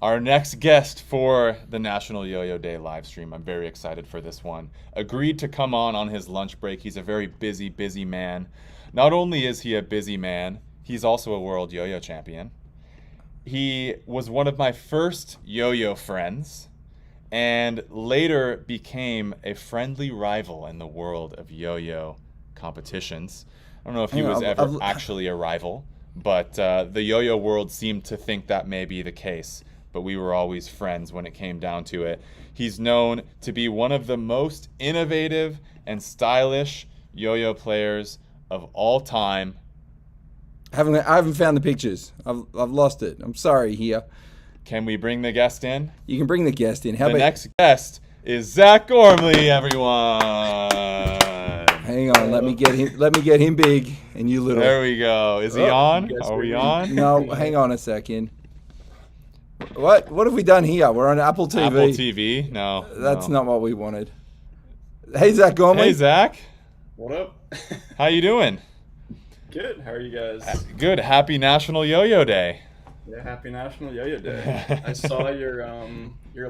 Our next guest for the National Yo-Yo Day live stream, I'm very excited for this one, agreed to come on his lunch break. He's a very busy man. Not only is he a busy man, he's also a world yo-yo champion. He was one of my first yo-yo friends, and later became a friendly rival in the world of yo-yo competitions. I don't know if he was ever actually a rival, but the yo-yo world seemed to think that may be the case. But we were always friends when it came down to it. He's known to be one of the most innovative and stylish yo-yo players of all time. I haven't found the pictures. I've lost it. I'm sorry here. Can we bring the guest in? You can bring the guest in. The next guest is Zach Gormley, everyone. Hang on, let me get him big and you little. There we go. Is he on? Are we on? No, hang on a second. What have we done here? We're on Apple TV. Apple TV? No. That's not what we wanted. Hey, Zach Gormley. Hey, Zach. What up? How you doing? Good. How are you guys? Good. Happy National Yo-Yo Day. Yeah, happy National Yo-Yo Day. I saw your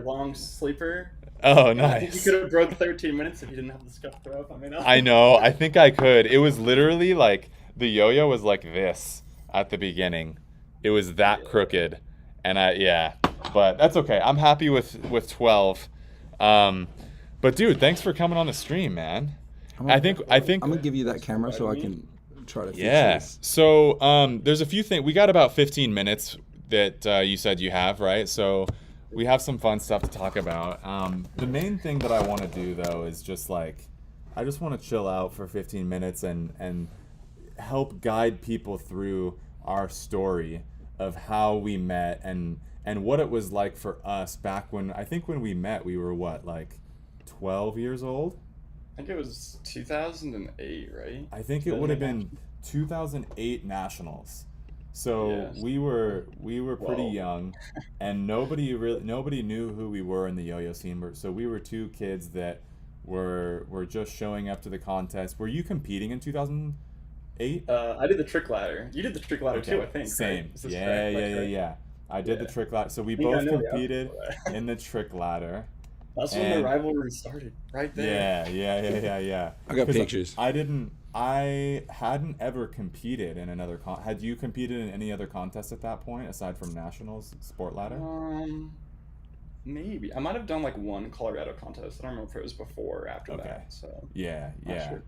long sleeper. Oh, I nice. think you could have broke 13 minutes if you didn't have the scuff throw up. I know. I think I could. It was literally like the yo-yo was like this at the beginning. It was that crooked. And but that's okay. I'm happy with 12. But dude, thanks for coming on the stream, man. I think I'm gonna give you that camera so I can try to fix this. So there's a few things. We got about 15 minutes that you said you have, right? So we have some fun stuff to talk about. The main thing that I want to do though is just like I just want to chill out for 15 minutes and help guide people through our story of how we met and what it was like for us back when we met we were what, like 12 years old? I think it was 2008, right? I think it would have been 2008 Nationals. So yes. we were pretty young, and nobody knew who we were in the yo-yo scene. So we were two kids that were just showing up to the contest. Were you competing in 2008? I did the trick ladder. You did the trick ladder too, I think. Same. Right? Yeah. I did the trick ladder. So we both competed in the trick ladder. That's when the rivalry started, right there. Yeah. I got pictures. I hadn't ever competed in another had you competed in any other contest at that point aside from Nationals sport ladder? Maybe. I might have done like one Colorado contest. I don't remember if it was before or after that. So Yeah. Sure.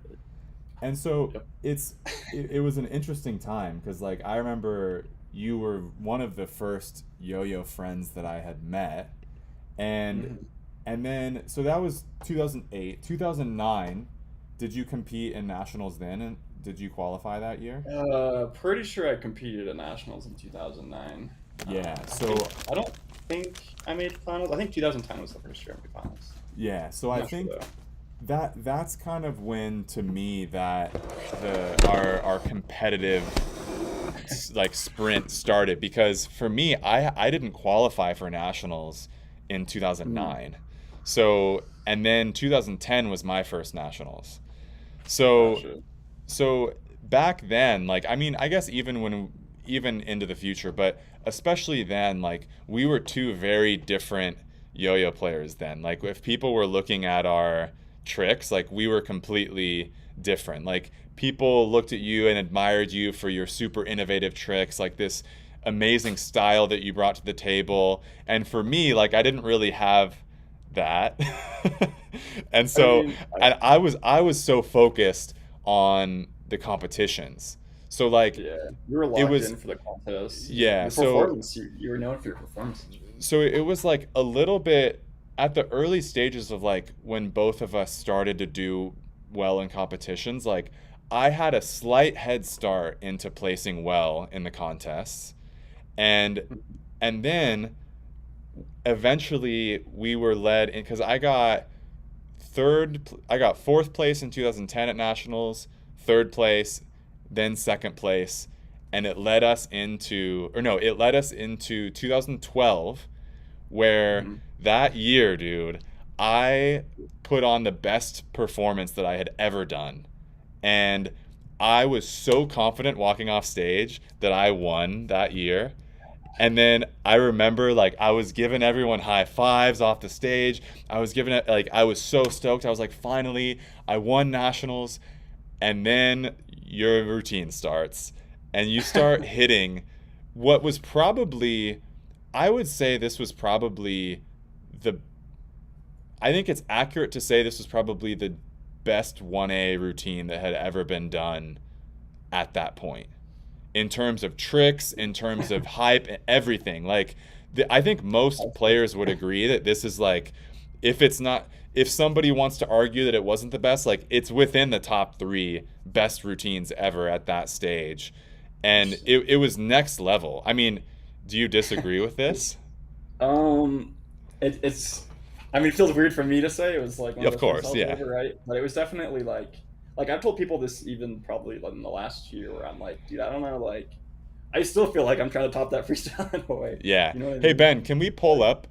And so it was an interesting time because like I remember you were one of the first yo-yo friends that I had met, and then so that was 2008. 2009, did you compete in Nationals then, and did you qualify that year? Pretty sure I competed at Nationals in 2009. Yeah, so I don't think I made finals. I think 2010 was the first year I made finals. Yeah, so I think that's kind of when, to me, that our competitive like sprint started, because for me, I didn't qualify for Nationals in 2009. So, and then 2010 was my first Nationals. So back then, like, I mean, I guess even into the future, but especially then, like, we were two very different yo-yo players then. Like, if people were looking at our tricks, like, we were completely different. Like, people looked at you and admired you for your super innovative tricks, like this amazing style that you brought to the table. And for me, like, I didn't really have that. And so I was so focused on the competitions. So like, you were locked in for the contest. Yeah, you were known for your performance. So it was like a little bit at the early stages of like when both of us started to do well in competitions. Like, I had a slight head start into placing well in the contests, and then eventually we were led in because I got fourth place in 2010 at nationals, third place, then second place, and it led us into 2012, where Mhm. that year, dude, I put on the best performance that I had ever done. And I was so confident walking off stage that I won that year. And then I remember like I was giving everyone high fives off the stage. I was giving it like I was so stoked. I was like, finally, I won nationals. And then your routine starts and you start hitting what was probably, I would say this was probably the, I think it's accurate to say this was probably the best 1A routine that had ever been done at that point in terms of tricks, in terms of hype, everything. Like, I think most players would agree that this is like, if it's not, if somebody wants to argue that it wasn't the best, like it's within the top 3 best routines ever at that stage, and it was next level. I mean, do you disagree with this? Um, it's. I mean, it feels weird for me to say. It was like one of Of the first course, I was yeah. ever, right? But it was definitely like I've told people this even probably like in the last year where I'm like, dude, I don't know, like, I still feel like I'm trying to top that freestyle in a way. Yeah. You know what I Hey mean? Ben, can we pull up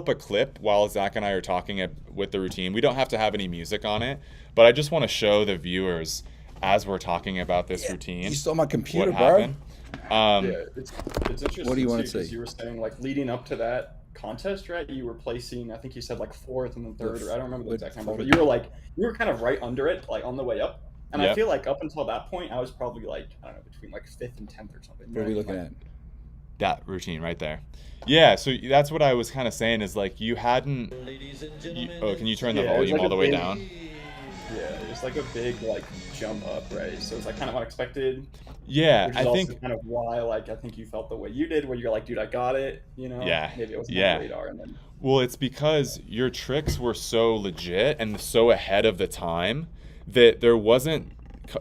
a clip while Zach and I are talking with the routine? We don't have to have any music on it, but I just want to show the viewers as we're talking about this You routine stole my what computer, bro. happened. Yeah, it's interesting. What do you wanna too, 'cause see? you were saying like leading up to that contest, right? You were placing, I think you said like fourth and then third, or I don't remember the exact number, but you were kind of right under it, like on the way up. And I Yep. feel like up until that point, I was probably like, I don't know, between like fifth and 10th or something. You What know are we what I mean? looking Like, at? That routine right there. Yeah, so that's what I was kind of saying is like you hadn't. Oh, can you turn the Yeah, it was volume like all a the way big- down? yeah, it was like a big like jump up, right? So it's like kind of unexpected, Yeah, which is I also think. kind of why like I think you felt the way you did, where you're like, dude, I got it. You know, Yeah, maybe it wasn't on yeah. the radar, and then Well, it's because your tricks were so legit and so ahead of the time that there wasn't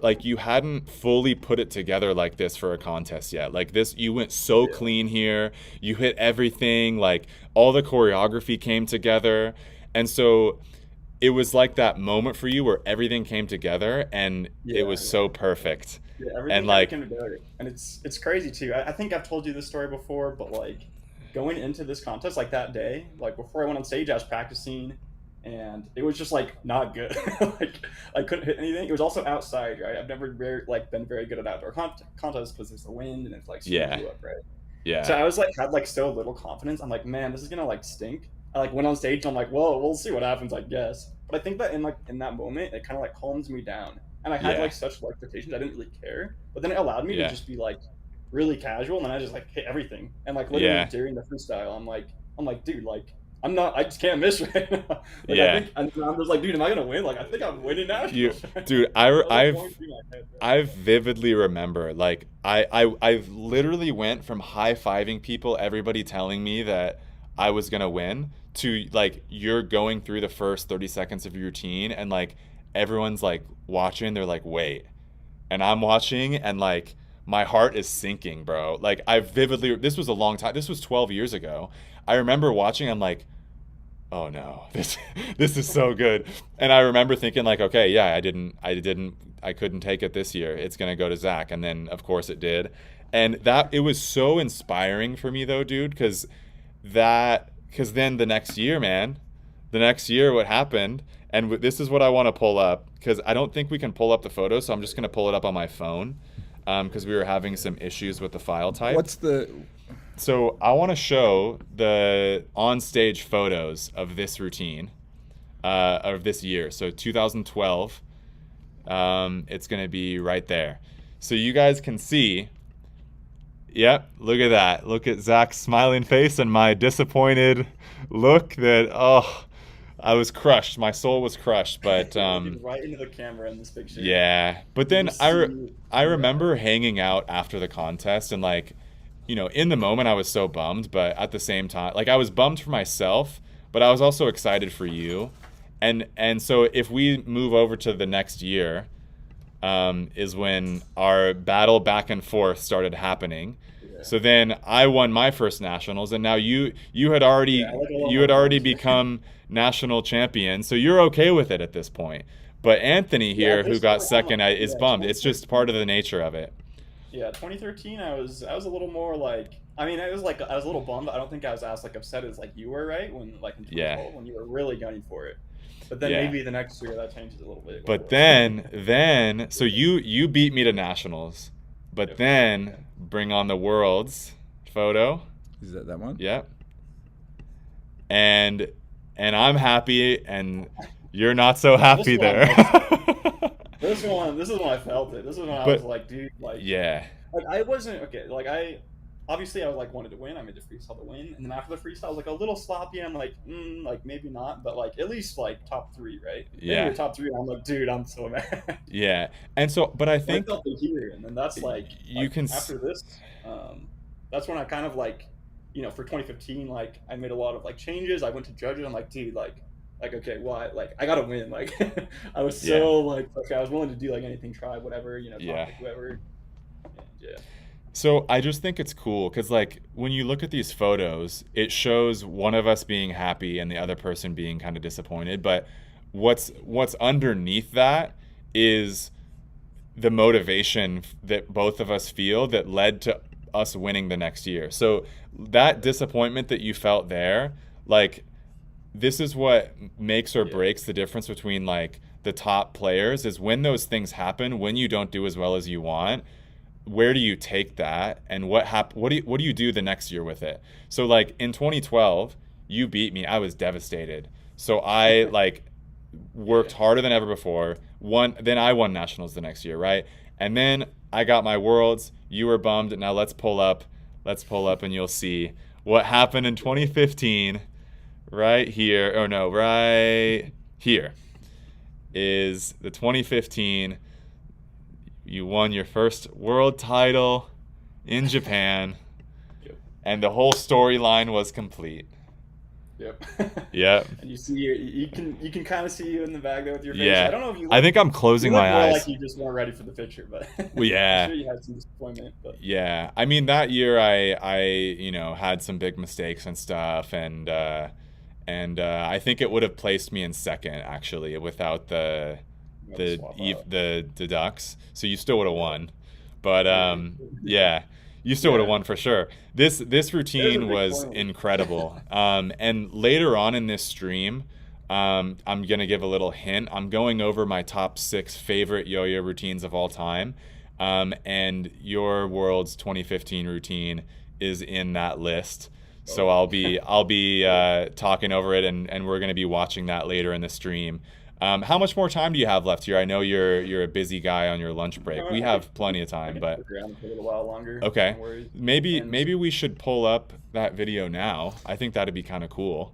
like you hadn't fully put it together like this for a contest yet. Like this, you went so Yeah. clean here. You hit everything. Like all the choreography came together, and so it was like that moment for you where everything came together and it was yeah. so perfect. Yeah, And everything kind of like, came together, and it's crazy too. I think I've told you this story before, but like going into this contest, like that day, like before I went on stage, I was practicing, and it was just like not good. Like I couldn't hit anything. It was also outside, right? I've never been very good at outdoor contests because there's the wind and it's like screws yeah, you up, right? So yeah, I was like had like so little confidence. I'm like, man, this is gonna like stink. I like went on stage and I'm like, whoa, we'll see what happens, I guess. But I think that in that moment, it kind of like calms me down. And I had yeah, like such low expectations, I didn't really care. But then it allowed me to yeah, just be like really casual, and then I just like hit everything. And like literally yeah, during the freestyle, I'm like, dude, like I just can't miss right now. Like I yeah. think, and I'm just like, dude, am I gonna win? Like I think I'm winning You, nationals. dude, That was, like, I've going through my head, right? I vividly remember, like, I've literally went from high-fiving people, everybody telling me that I was gonna win, to like you're going through the first 30 seconds of your routine and like everyone's like watching, they're like, wait. And I'm watching and like my heart is sinking, bro. Like I vividly, this was a long time, this was 12 years ago. I remember watching, I'm like, oh no, this is so good. And I remember thinking like, okay, yeah, I couldn't take it this year. It's gonna go to Zach, and then of course it did. And that it was so inspiring for me though, dude, because then the next year, man, the next year what happened, and this is what I want to pull up because I don't think we can pull up the photo, so I'm just gonna pull it up on my phone because we were having some issues with the file type. What's the? So I want to show the on-stage photos of this routine, of this year. So 2012, it's going to be right there. So you guys can see, yep, look at that. Look at Zach's smiling face and my disappointed look that, oh, I was crushed. My soul was crushed, but Looking right into the camera in this picture. yeah. But You then just I see- remember hanging out after the contest and like, you know, in the moment I was so bummed, but at the same time, like I was bummed for myself, but I was also excited for you. And so if we move over to the next year, is when our battle back and forth started happening. Yeah. So then I won my first nationals, and now you had already Yeah, I like a little you had more already points. become national champion, so you're okay with it at this point. But Anthony Yeah, here, at who this got point, second, is yeah, bummed. It's just part of the nature of it. Yeah, 2013, I was a little more like, I mean, I was a little bummed. I don't think I was as like upset as like you were, right? When like in Yeah. 2012 when you were really gunning for it. But then Yeah. maybe the next year that changes a little bit. But then, so you beat me to nationals, but Yep. then bring on the worlds photo. Is that one? Yep. And I'm happy, and you're not so happy This one, there. this is when I felt it. This is when I But- was like, dude, like, Yeah. like I wasn't okay. Like obviously I was like wanted to win. I made the freestyle to win, and then after the freestyle, I was like a little sloppy. I'm like, like maybe not, but like at least like top 3, right? Yeah. Then you're top 3. I'm like, dude, I'm so mad. Yeah. And so, but I I think felt it here, and then that's like you like, can after this, that's when I kind of like, for 2015, like I made a lot of like changes. I went to judges. I'm like, dude, like okay, why? Like I gotta win. Like I was so like okay, I was willing to do like anything, try whatever, Yeah. talk to whoever. And, yeah. So I just think it's cool because, like, when you look at these photos, it shows one of us being happy and the other person being kind of disappointed. But what's underneath that is the motivation that both of us feel that led to us winning the next year. So that disappointment that you felt there, like, this is what makes or breaks the difference between like the top players, is when those things happen, when you don't do as well as you want, where do you take that, and what do you do the next year with it? So like in 2012, you beat me. I was devastated. So I like worked harder than ever before. Then I won nationals the next year, right? And then I got my worlds. You were bummed. Now let's pull up and you'll see what happened in 2015. Right here, or no, right here is the 2015. You won your first world title in Japan, Yep. and the whole storyline was complete. Yep. Yep. And you can kind of see you in the back there with your face. Yeah. I don't know if you. I think I'm closing you look my more eyes. Like you just weren't ready for the picture, but Well, yeah. I'm sure you had some disappointment. But Yeah, I mean that year I had some big mistakes and stuff, and I think it would have placed me in second actually without the ducks. So you still would have won, but yeah, you still would have won for sure. This routine was incredible. And later on in this stream, I'm gonna give a little hint. I'm going over my top 6 favorite yo-yo routines of all time, and your world's 2015 routine is in that list. So I'll be talking over it, and we're gonna be watching that later in the stream. How much more time do you have left here? I know you're a busy guy on your lunch break. We have plenty of time, but stick around for a little while longer. okay, No worries. maybe we should pull up that video now. I think that'd be kind of cool.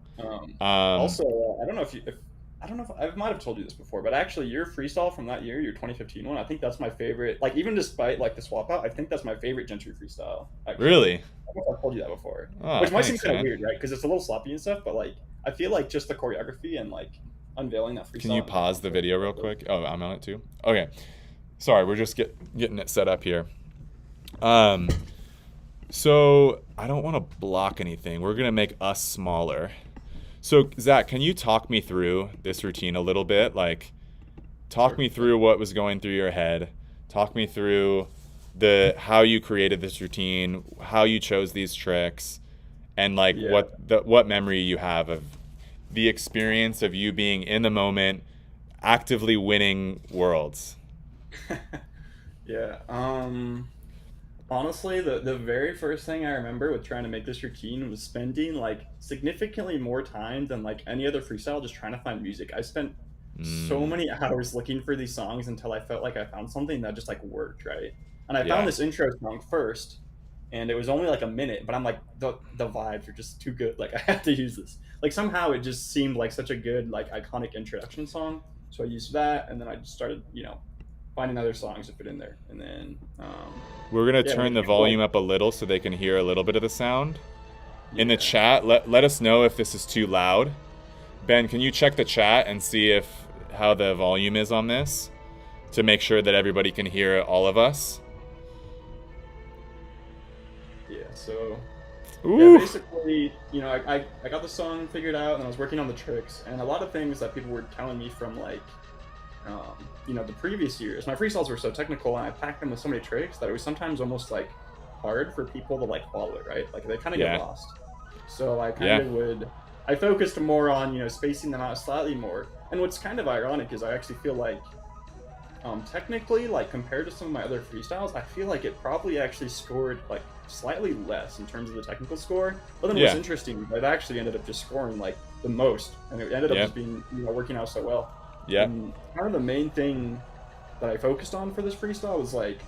Also, I don't know if I might have told you this before, but actually your freestyle from that year, your 2015 one, I think that's my favorite. Like even despite like the swap out, I think that's my favorite Gentry freestyle. Actually. Really? I don't know if I've told you that before. Oh, Which might seem thanks, kind of man. weird, right? Because it's a little sloppy and stuff, but like I feel like just the choreography and like unveiling that freestyle. Can you pause the video real quick? Oh, I'm on it too. Okay. Sorry, we're just getting it set up here. So I don't want to block anything. We're gonna make us smaller. So Zach, can you talk me through this routine a little bit? Like, talk me through what was going through your head. Talk me through how you created this routine, how you chose these tricks, and like what memory you have of the experience of you being in the moment, actively winning worlds. Yeah. Honestly, the very first thing I remember with trying to make this routine was spending like significantly more time than like any other freestyle just trying to find music. I spent so many hours looking for these songs until I felt like I found something that just like worked, right? And I found this intro song first, and it was only like a minute, but I'm like, the vibes are just too good. Like I have to use this. Like somehow it just seemed like such a good like iconic introduction song. So I used that, and then I just started, finding other songs to fit in there. And then we're gonna turn the volume up a little so they can hear a little bit of the sound. In the chat, let us know if this is too loud. Ben, can you check the chat and see how the volume is on this to make sure that everybody can hear all of us? Yeah. So yeah, Ooh. basically, I got the song figured out, and I was working on the tricks, and a lot of things that people were telling me from like, the previous years. My freestyles were so technical, and I packed them with so many tricks that it was sometimes almost like hard for people to like follow it, right? Like they kind of Yeah. get lost. So I Yeah. kind of I focused more on spacing them out slightly more. And what's kind of ironic is I actually feel like technically, like compared to some of my other freestyles, I feel like it probably actually scored like slightly less in terms of the technical score. But then what's Yeah. interesting, it actually ended up just scoring like the most, and it ended up Yeah. just being working out so well. Yeah. And kind of the main thing that I focused on for this freestyle was like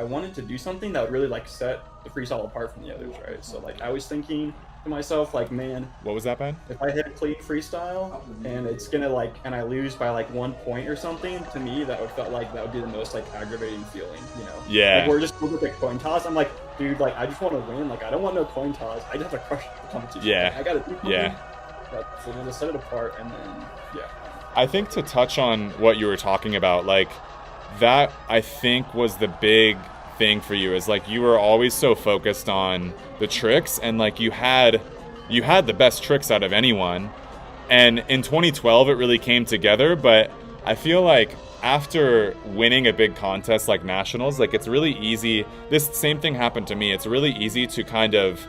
I wanted to do something that would really like set the freestyle apart from the others, right? So like I was thinking to myself, like, man, What was that, Ben? if I hit a clean freestyle and it's gonna like, and I lose by like 1 point or something, to me that would felt like that would be the most like aggravating feeling, Yeah. Like we're just with a coin toss. I'm like, dude, like I just want to win. Like I don't want no coin toss. I just have to crush the competition. Yeah. Like, I gotta do something. Yeah. Like, so then to set it apart, and then I think to touch on what you were talking about, like that I think was the big thing for you, is like you were always so focused on the tricks, and like you had the best tricks out of anyone. And in 2012 it really came together, but I feel like after winning a big contest like nationals, like it's really easy, this same thing happened to me, it's really easy to kind of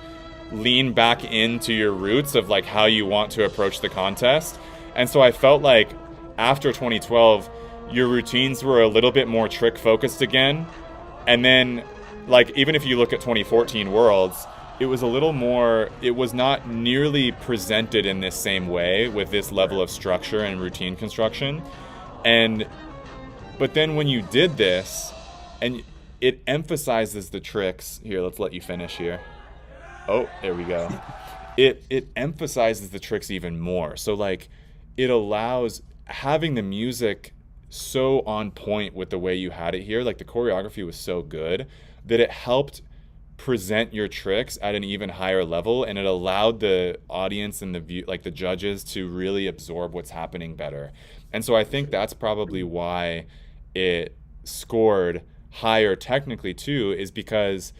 lean back into your roots of like how you want to approach the contest. And so I felt like after 2012 your routines were a little bit more trick focused again. And then like even if you look at 2014 Worlds, it was a little more, it was not nearly presented in this same way with this level of structure and routine construction. But then when you did this, and it emphasizes the tricks, here, let's let you finish here. Oh, there we go. It emphasizes the tricks even more. So like it allows having the music so on point with the way you had it here, like the choreography was so good that it helped present your tricks at an even higher level, and it allowed the audience and the judges to really absorb what's happening better. And so I think that's probably why it scored higher technically too, is because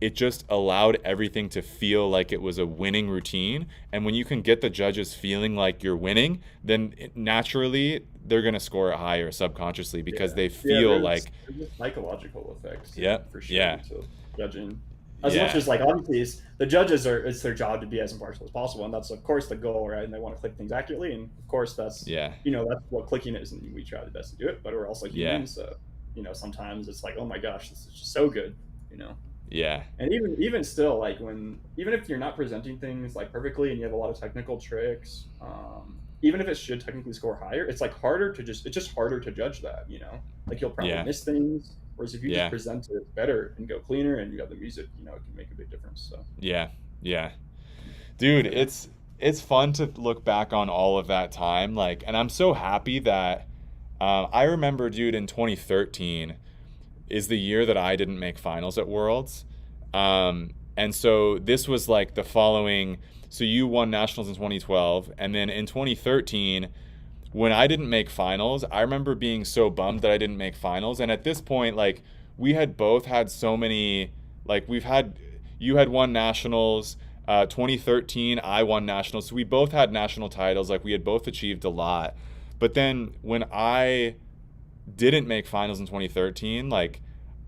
it just allowed everything to feel like it was a winning routine. And when you can get the judges feeling like you're winning, then naturally they're going to score it higher subconsciously, because they feel there's like psychological effects. Yeah, for sure. yeah. To judging, as Yeah. much as like obviously the judges it's their job to be as impartial as possible, and that's of course the goal, right? And they want to click things accurately, and of course that's Yeah. that's what clicking is, and we try the best to do it. But we're also Yeah. humans, so sometimes it's like, oh my gosh, this is just so good, Yeah. And even still, like even if you're not presenting things like perfectly and you have a lot of technical tricks, even if it should technically score higher, it's like it's just harder to judge that, like you'll probably Yeah. miss things. Whereas if you Yeah. just present it better and go cleaner and you got the music, it can make a big difference. So Yeah. Yeah. Dude, it's fun to look back on all of that time, like, and I'm so happy that I remember, dude, in 2013 is the year that I didn't make finals at Worlds. And so this was like the following, so you won nationals in 2012, and then in 2013 when I didn't make finals, I remember being so bummed that I didn't make finals. And at this point, like, we had both had so many, like, you had won nationals, 2013 I won nationals, so we both had national titles, like we had both achieved a lot. But then when I didn't make finals in 2013, like,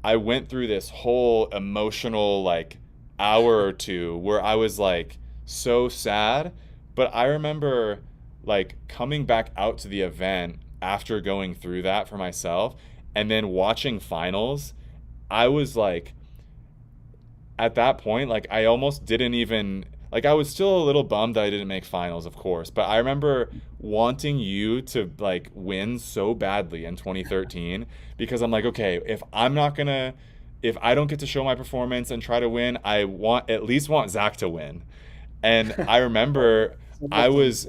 I went through this whole emotional like hour or two where I was like so sad. But I remember like coming back out to the event after going through that for myself and then watching finals. I was like, at that point, like I almost didn't even, like, I was still a little bummed that I didn't make finals, of course, but I remember wanting you to like win so badly in 2013, because I'm like, okay, if I don't get to show my performance and try to win, I at least want Zach to win. And I remember I was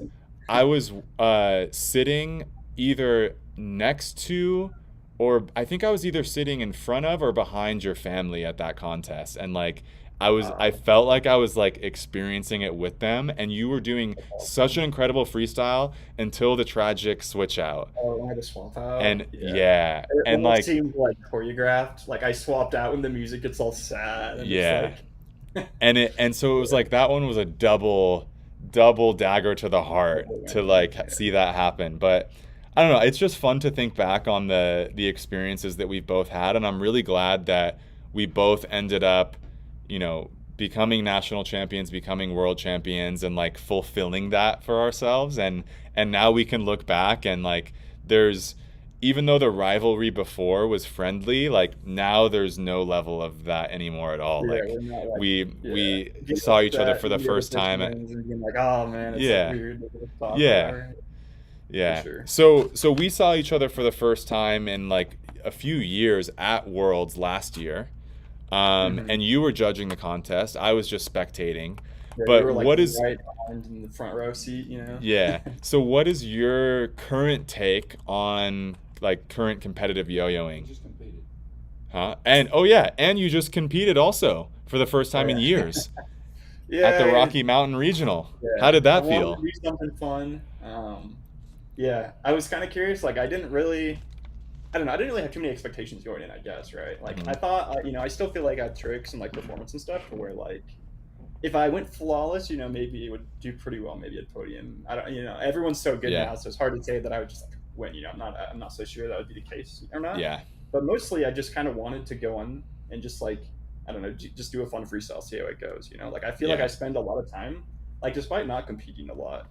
sitting either next to, or I think I was either sitting in front of or behind your family at that contest, and like I felt like I was like experiencing it with them, and you were doing such an incredible freestyle until the tragic switch out. Oh, I had to swap out. And It and almost like seemed like choreographed. Like I swapped out when the music gets all sad. And Yeah. It's like, and so it was like that one was a double dagger to the heart to like see that happen. But I don't know, it's just fun to think back on the experiences that we've both had, and I'm really glad that we both ended up, you know, becoming national champions, becoming world champions, and like fulfilling that for ourselves. And now we can look back and like there's, even though the rivalry before was friendly, like now there's no level of that anymore at all. Yeah, Like we're not like, we getting saw each other upset for the when the other first person time. wins and being like, oh man, it's Yeah. so weird. They just talk Yeah. about it. Yeah. sure. So we saw each other for the first time in like a few years at Worlds last year. And you were judging the contest. I was just spectating. Yeah, But you were like what is right behind in the front row seat, you know? Yeah. So what is your current take on like current competitive yo-yoing? Just competed. Huh? And oh yeah, and you just competed also for the first time in Yeah. years Yeah, at the Rocky Mountain Regional. yeah. How did I that wanted feel? to do something fun. Yeah, I was kind of curious. Like, I don't know. I didn't really have too many expectations going in, I guess, right? Like, I thought, you know, I still feel like I had tricks and like performance and stuff to where like, if I went flawless, you know, maybe it would do pretty well, maybe at podium. I don't, you know, everyone's so good Yeah. now, so it's hard to say that I would just like win. You know, I'm not so sure that would be the case or not. Yeah. But mostly, I just kind of wanted to go on and just like, I don't know, just do a fun freestyle, see how it goes. You know, like I feel like Yeah. I spend a lot of time, like despite not competing a lot,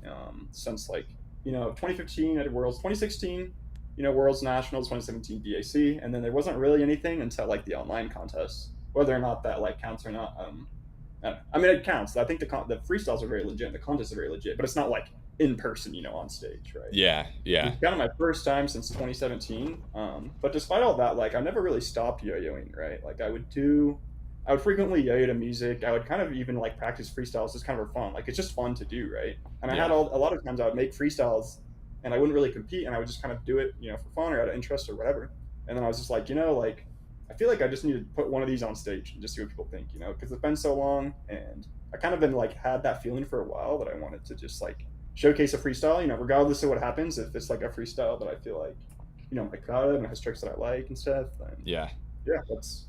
since like, you know, 2015 at Worlds, 2016, you know, Worlds Nationals, 2017 BAC, and then there wasn't really anything until like the online contests, whether or not that like counts or not. I mean, it counts. I think the freestyles are very legit, the contests are very legit, but it's not like in person, you know, on stage, right? Yeah. Yeah. It's kind of my first time since 2017. But despite all that, like I've never really stopped yo-yoing, right? Like I would frequently yo-yo to music. I would kind of even like practice freestyles just kind of for fun. Like it's just fun to do, right? And I had a lot of times I would make freestyles and I wouldn't really compete and I would just kind of do it, you know, for fun or out of interest or whatever. And then I was just like, you know, like I feel like I just need to put one of these on stage and just see what people think, you know, because it's been so long and I kind of been like had that feeling for a while that I wanted to just like showcase a freestyle, you know, regardless of what happens. If it's like a freestyle that I feel like, you know, I'm like proud of and has tricks that I like and stuff, then Yeah. that's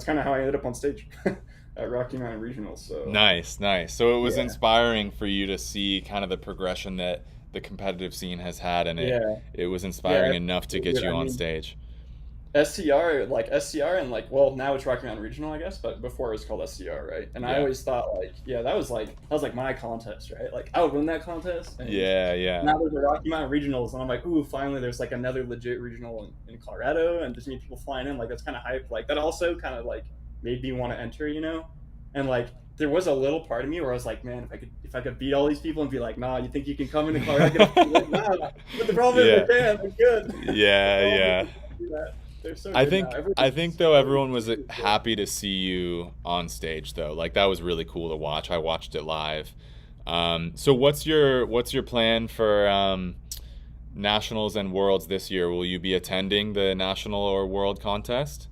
kind of how I ended up on stage at Rocky Mountain Regional. So Nice. So it was Yeah. inspiring for you to see kind of the progression that the competitive scene has had, and it was inspiring enough to get you on stage. SCR and like, well, now it's Rocky Mountain Regional, I guess, but before it was called SCR, right? And I always thought like, yeah, that was like my contest, right? Like I would win that contest. And Yeah. now there's the Rocky Mountain Regionals, and I'm like, ooh, finally there's like another legit regional in Colorado, and just need people flying in. Like that's kind of hype. Like that also kind of like made me want to enter, you know? And like there was a little part of me where I was like, man, if I could beat all these people and be like, nah, you think you can come into Colorado? Like, nah, but the problem is I can't. I'm good. Yeah. They're so I good think now. I think though everyone was happy to see you on stage though. Like that was really cool to watch. I watched it live. So what's your plan for nationals and worlds this year? Will you be attending the national or world contest?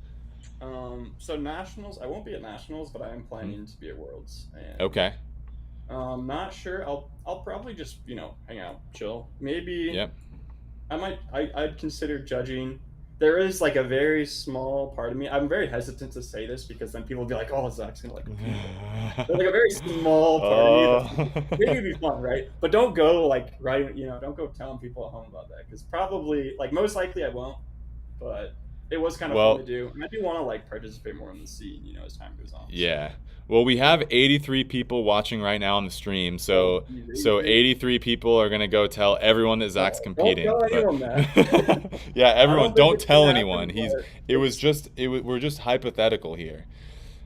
So nationals, I won't be at nationals, but I am planning to be at worlds. And, Okay. not sure. I'll probably just, you know, hang out, chill. Maybe. Yep. I'd consider judging. There is like a very small part of me. I'm very hesitant to say this because then people will be like, "Oh, Zach's gonna like compete." There's like a very small part of me. Maybe it'd be fun, right? But don't go like you know, don't go telling people at home about that because probably like most likely I won't. But it was kind of fun to do, and I do want to like participate more in the scene, you know, as time goes on. Yeah. Well, we have 83 people watching right now on the stream, so 83 people are gonna go tell everyone that Zach's competing. Don't tell anyone that. Yeah, everyone, don't tell happen, anyone. We're just hypothetical here.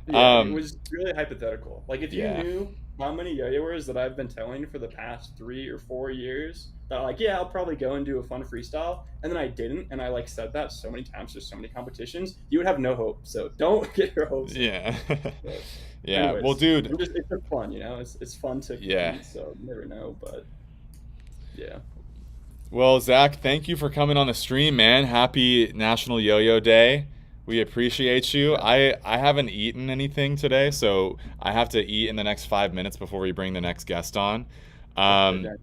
Yeah, it was really hypothetical. Like if you Yeah. knew how many yo-yoers that I've been telling for the past 3 or 4 years that are like, yeah, I'll probably go and do a fun freestyle, and then I didn't, and I like said that so many times to so many competitions, you would have no hope. So don't get your hopes. Yeah. But Yeah. anyways, Well, dude. it's just fun, you know. It's fun to compete, Yeah. So you never know, but yeah. Well, Zach, thank you for coming on the stream, man. Happy National Yo-Yo Day. We appreciate you. I haven't eaten anything today, so I have to eat in the next 5 minutes before we bring the next guest on.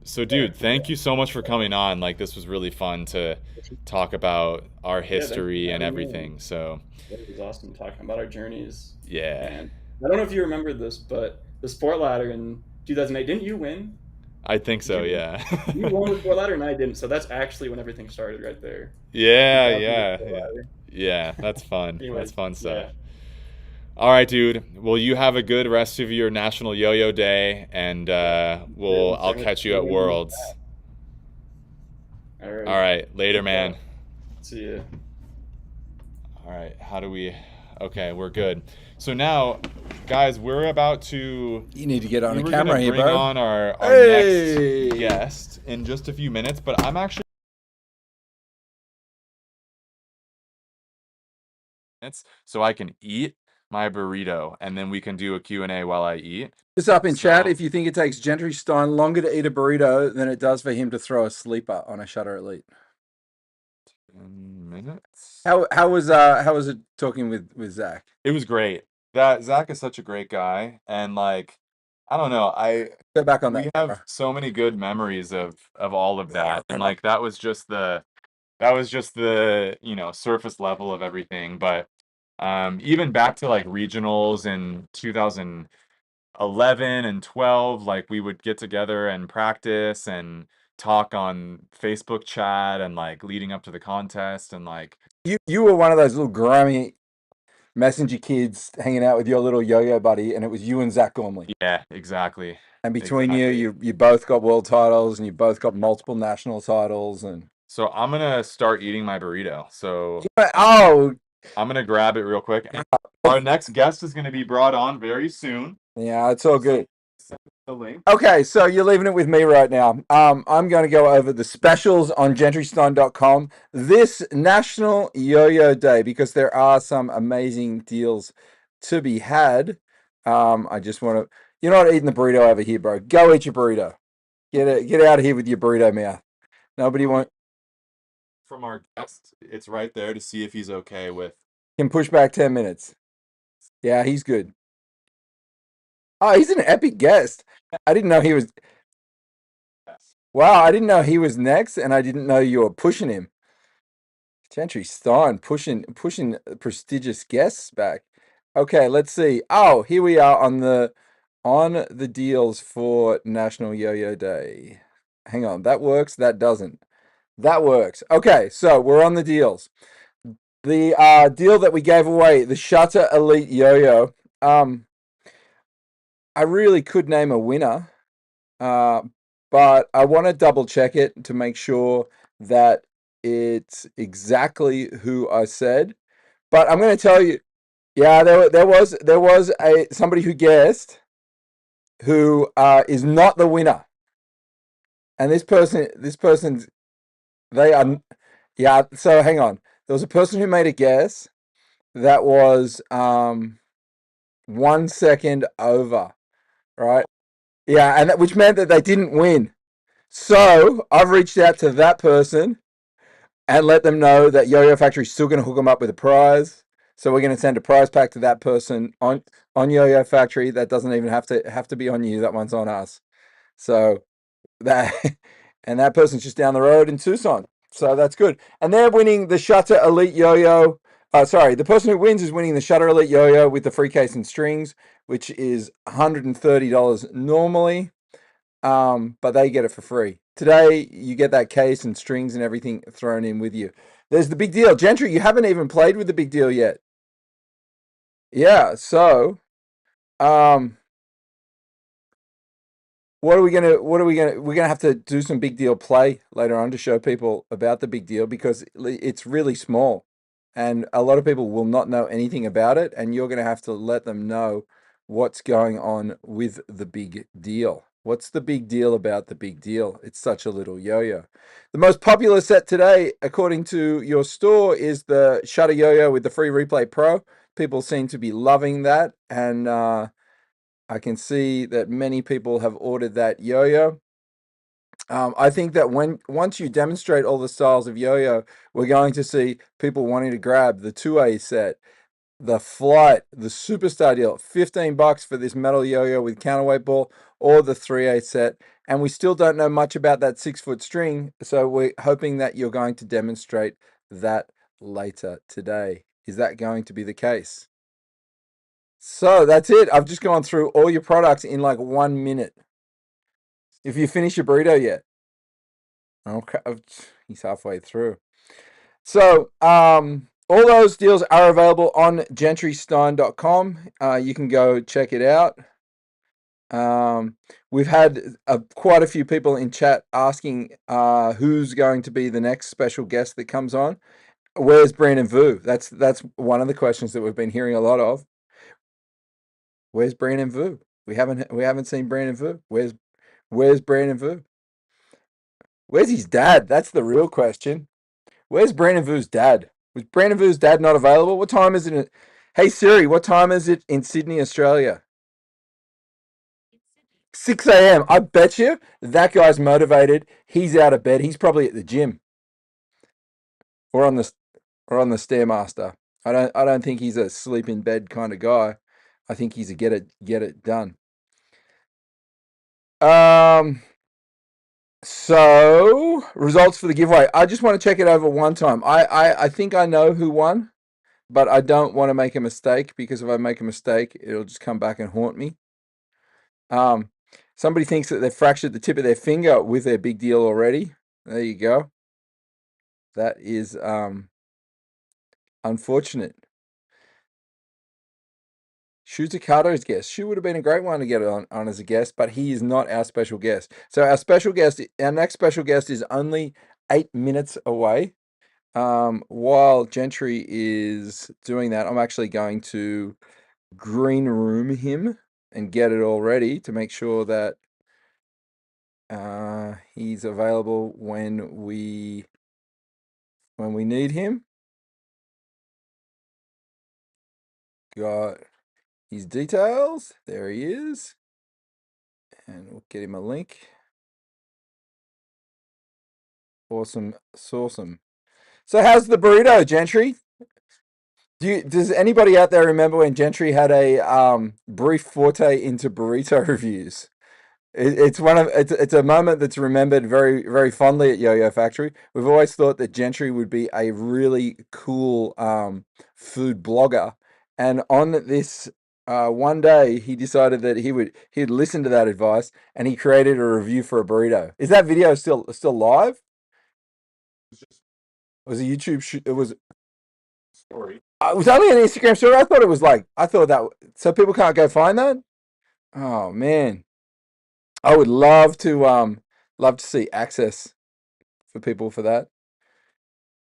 So, dude, thank you so much for coming on. Like, this was really fun to talk about our history and everything. So, it was awesome talking about our journeys. yeah. And I don't know if you remember this, but the sport ladder in 2008, didn't you win? I think Did so, you win? yeah. You won with sport ladder and I didn't. So that's actually when everything started right there. Yeah, 2008 yeah, sport yeah. ladder. Yeah, that's fun. That's Anyways, fun stuff. yeah. All right, dude. Well, you have a good rest of your National Yo-Yo Day, and Certainly, I'll certainly. catch you at Worlds. All All right. right, later, Peace man. out. See ya. All right, how do we? Okay, we're good. So now, guys, we're about to. You need to get on We a were gonna camera here, bring bro. on our next Hey! guest in just a few minutes, but I'm actually so I can eat my burrito, and then we can do a Q&A while I eat. Just up in chat So if you think it takes Gentry Stein longer to eat a burrito than it does for him to throw a sleeper on a Shutter Elite. 10 minutes. How was it talking with Zach? It was great. That Zach is such a great guy, and like, I don't know, Go back on we that have camera. so many good memories of all of that, and like that was just the surface level of everything. But even back to like regionals in 2011 and 12, like we would get together and practice and talk on Facebook chat and like leading up to the contest and like You were one of those little grimy messenger kids hanging out with your little yo-yo buddy, and it was you and Zach Gormley. yeah, exactly. And between Exactly. you both got world titles, and you both got multiple national titles, and So I'm gonna start eating my burrito. So oh I'm gonna grab it real quick. And our next guest is gonna be brought on very soon. yeah, it's all good. Send the link. Okay, so you're leaving it with me right now. I'm going to go over the specials on gentrystein.com this National Yo-Yo Day because there are some amazing deals to be had. I just want to, you're not eating the burrito over here, bro. Go eat your burrito. Get out of here with your burrito mouth. Nobody want From our guest, it's right there to see if he's okay with. can push back 10 minutes. Yeah, he's good. Oh, he's an epic guest. I didn't know he was. Yes. Wow, I didn't know he was next, and I didn't know you were pushing him. Gentry Stein pushing prestigious guests back. Okay, let's see. Oh, here we are on the deals for National Yo-Yo Day. Hang on, that works. That doesn't. That works. Okay, so we're on the deals. The deal that we gave away, the Shutter Elite Yo-Yo. I really could name a winner, but I want to double check it to make sure that it's exactly who I said. But I'm going to tell you, yeah, there was somebody who guessed who is not the winner, and this person's they are yeah. So hang on, there was a person who made a guess that was 1 second over, right? Yeah, and which meant that they didn't win. So I've reached out to that person and let them know that Yo-Yo Factory's still going to hook them up with a prize. So we're going to send a prize pack to that person on Yo-Yo Factory. That doesn't even have to be on you. That one's on us. So that and that person's just down the road in Tucson. So that's good. And they're winning the Shutter Elite Yo-Yo. Sorry, the person who wins is winning the Shutter Elite Yo-Yo with the free case and strings, which is $130 normally. But they get it for free. Today, you get that case and strings and everything thrown in with you. There's the big deal. Gentry, you haven't even played with the big deal yet. Yeah, so we're gonna have to do some big deal play later on to show people about the big deal because it's really small and a lot of people will not know anything about it, and you're gonna have to let them know what's going on with the big deal. What's the big deal about the big deal? It's such a little yo-yo. The most popular set today, according to your store, is the Shutter Yo-Yo with the free replay pro. People seem to be loving that, and I can see that many people have ordered that yo-yo. I think that once you demonstrate all the styles of yo-yo, we're going to see people wanting to grab the 2A set, the Flight, the Superstar deal, $15 for this metal yo-yo with counterweight ball, or the 3A set. And we still don't know much about that 6-foot string, so we're hoping that you're going to demonstrate that later today. Is that going to be the case? So that's it. I've just gone through all your products in like 1 minute. If you finish your burrito yet? Okay, he's halfway through. So, all those deals are available on gentrystein.com. You can go check it out. We've had quite a few people in chat asking who's going to be the next special guest that comes on. Where's Brandon Vu? That's one of the questions that we've been hearing a lot of. Where's Brandon Vu? We haven't seen Brandon Vu. Where's Brandon Vu? Where's his dad? That's the real question. Where's Brandon Vu's dad? Was Brandon Vu's dad not available? What time is it? Hey Siri, what time is it in Sydney, Australia? 6 a.m. I bet you that guy's motivated. He's out of bed. He's probably at the gym or on the stairmaster. I don't think he's a sleep in bed kind of guy. I think he's a get it done. So results for the giveaway. I just want to check it over one time. I think I know who won, but I don't want to make a mistake, because if I make a mistake, it'll just come back and haunt me. Somebody thinks that they've fractured the tip of their finger with their big deal already. There you go. That is unfortunate. Shuzukato's guest. Shu would have been a great one to get on as a guest, but he is not our special guest. So our next special guest is only 8 minutes away. While Gentry is doing that, I'm actually going to green room him and get it all ready to make sure that he's available when we need him. Got his details. There he is. And we'll get him a link. Awesome. Awesome. So how's the burrito, Gentry? Does anybody out there remember when Gentry had a brief forte into burrito reviews? It's a moment that's remembered very, very fondly at YoYo Factory. We've always thought that Gentry would be a really cool food blogger, and on this one day he decided that he'd listen to that advice, and he created a review for a burrito. Is that video still live? It was a YouTube it was Story. it was only an Instagram story. I thought that so people can't go find that. Oh man. I would love to see access for people for that.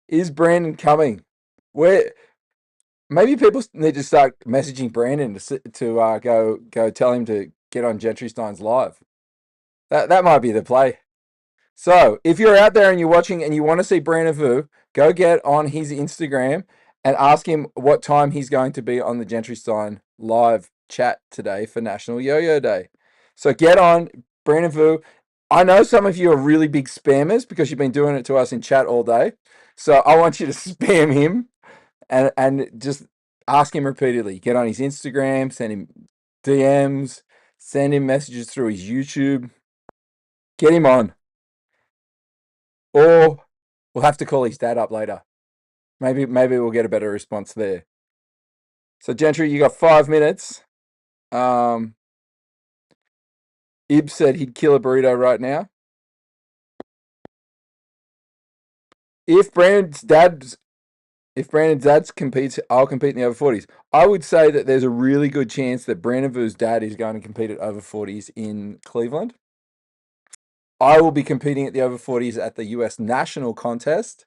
Is Brandon coming? Where maybe people need to start messaging Brandon to go tell him to get on Gentry Stein's live. That might be the play. So if you're out there and you're watching and you want to see Brandon Vu, go get on his Instagram and ask him what time he's going to be on the Gentry Stein live chat today for National Yo-Yo Day. So get on Brandon Vu. I know some of you are really big spammers because you've been doing it to us in chat all day. So I want you to spam him and just ask him repeatedly. Get on his Instagram, send him DMs, send him messages through his YouTube. Get him on. Or we'll have to call his dad up later. Maybe we'll get a better response there. So Gentry, you got 5 minutes. Ib said he'd kill a burrito right now. If Brandon's dad competes, I'll compete in the over 40s. I would say that there's a really good chance that Brandon Vu's dad is going to compete at over 40s in Cleveland. I will be competing at the over 40s at the US National Contest.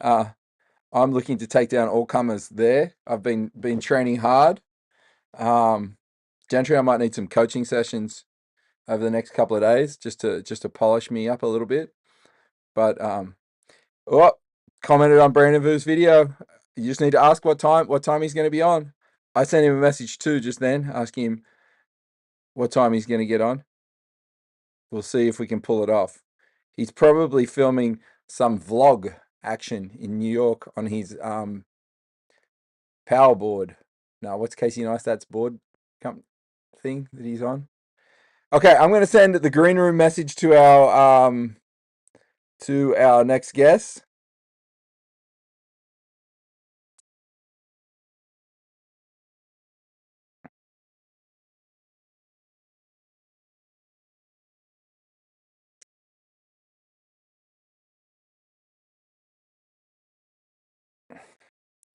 I'm looking to take down all comers there. I've been training hard. Gentry, I might need some coaching sessions over the next couple of days just to polish me up a little bit. But commented on Brandon Vu's video. You just need to ask what time he's going to be on. I sent him a message too just then, asking him what time he's going to get on. We'll see if we can pull it off. He's probably filming some vlog action in New York on his power board. No, what's Casey Neistat's board thing that he's on? Okay, I'm going to send the green room message to our next guest.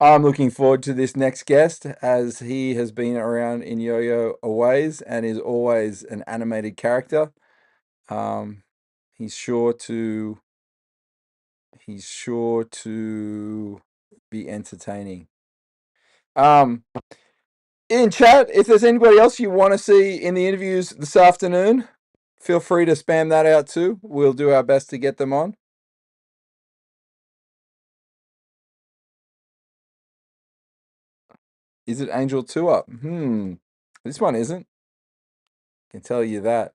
I'm looking forward to this next guest, as he has been around in yo-yo a ways and is always an animated character. He's sure to be entertaining. In chat, if there's anybody else you want to see in the interviews this afternoon, feel free to spam that out too. We'll do our best to get them on. Is it Angel 2 up? This one isn't. I can tell you that.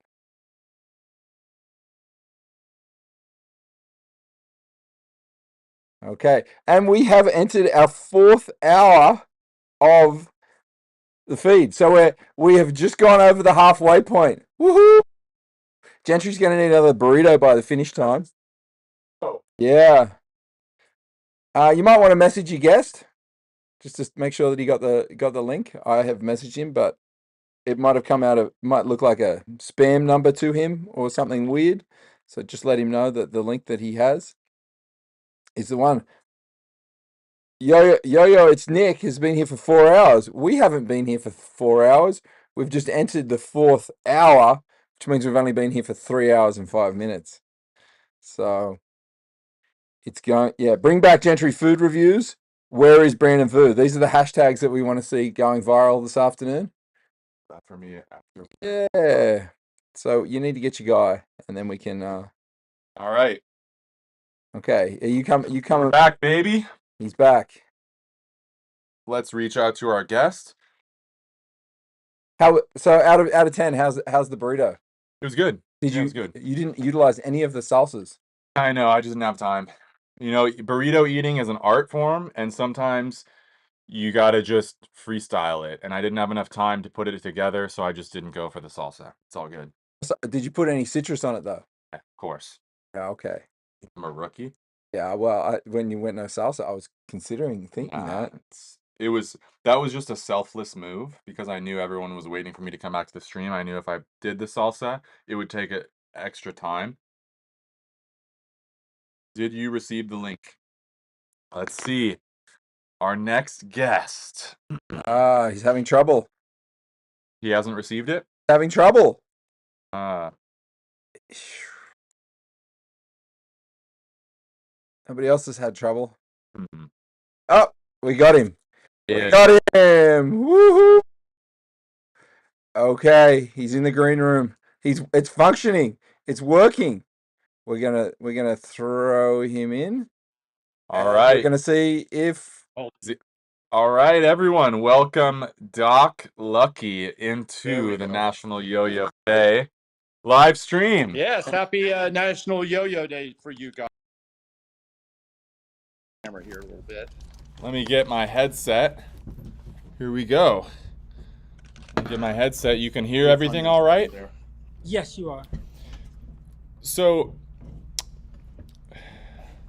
Okay, and we have entered our 4th hour of the feed. So we have just gone over the halfway point. Woohoo! Gentry's going to need another burrito by the finish time. Oh. Yeah. You might want to message your guest just to make sure that he got the link. I have messaged him, but it might look like a spam number to him or something weird. So just let him know that the link that he has is the one. Yo-Yo, it's Nick, has been here for 4 hours. We haven't been here for 4 hours. We've just entered the 4th hour, which means we've only been here for 3 hours and 5 minutes. So it's going, bring back Gentry food reviews. Where is Brandon Fu? These are the hashtags that we want to see going viral this afternoon. That for me after. Yeah. So you need to get your guy, and then we can. All right. Okay. You coming We're back, baby. He's back. Let's reach out to our guest. So out of 10, how's the burrito? It was good. It was good. You didn't utilize any of the salsas? I know. I just didn't have time. You know, burrito eating is an art form, and sometimes you gotta just freestyle it. And I didn't have enough time to put it together, so I just didn't go for the salsa. It's all good. So, did you put any citrus on it though? Yeah, of course. Yeah. Okay. I'm a rookie. Yeah. Well, when you went no salsa, I was thinking that. That was just a selfless move because I knew everyone was waiting for me to come back to the stream. I knew if I did the salsa, it would take extra time. Did you receive the link? Let's see. Our next guest. He's having trouble. He hasn't received it? Having trouble. Nobody else has had trouble. Mm-hmm. Oh, we got him. Yeah. We got him. Woohoo! Okay, he's in the green room. It's functioning. It's working. We're gonna throw him in. All right. We're gonna see if. All right, everyone. Welcome Doc Lucky into the National Yo-Yo Day live stream. Yes, happy National Yo-Yo Day for you guys. Camera here a little bit. Let me get my headset. Here we go. Get my headset. You can hear everything all right? Yes, you are. So.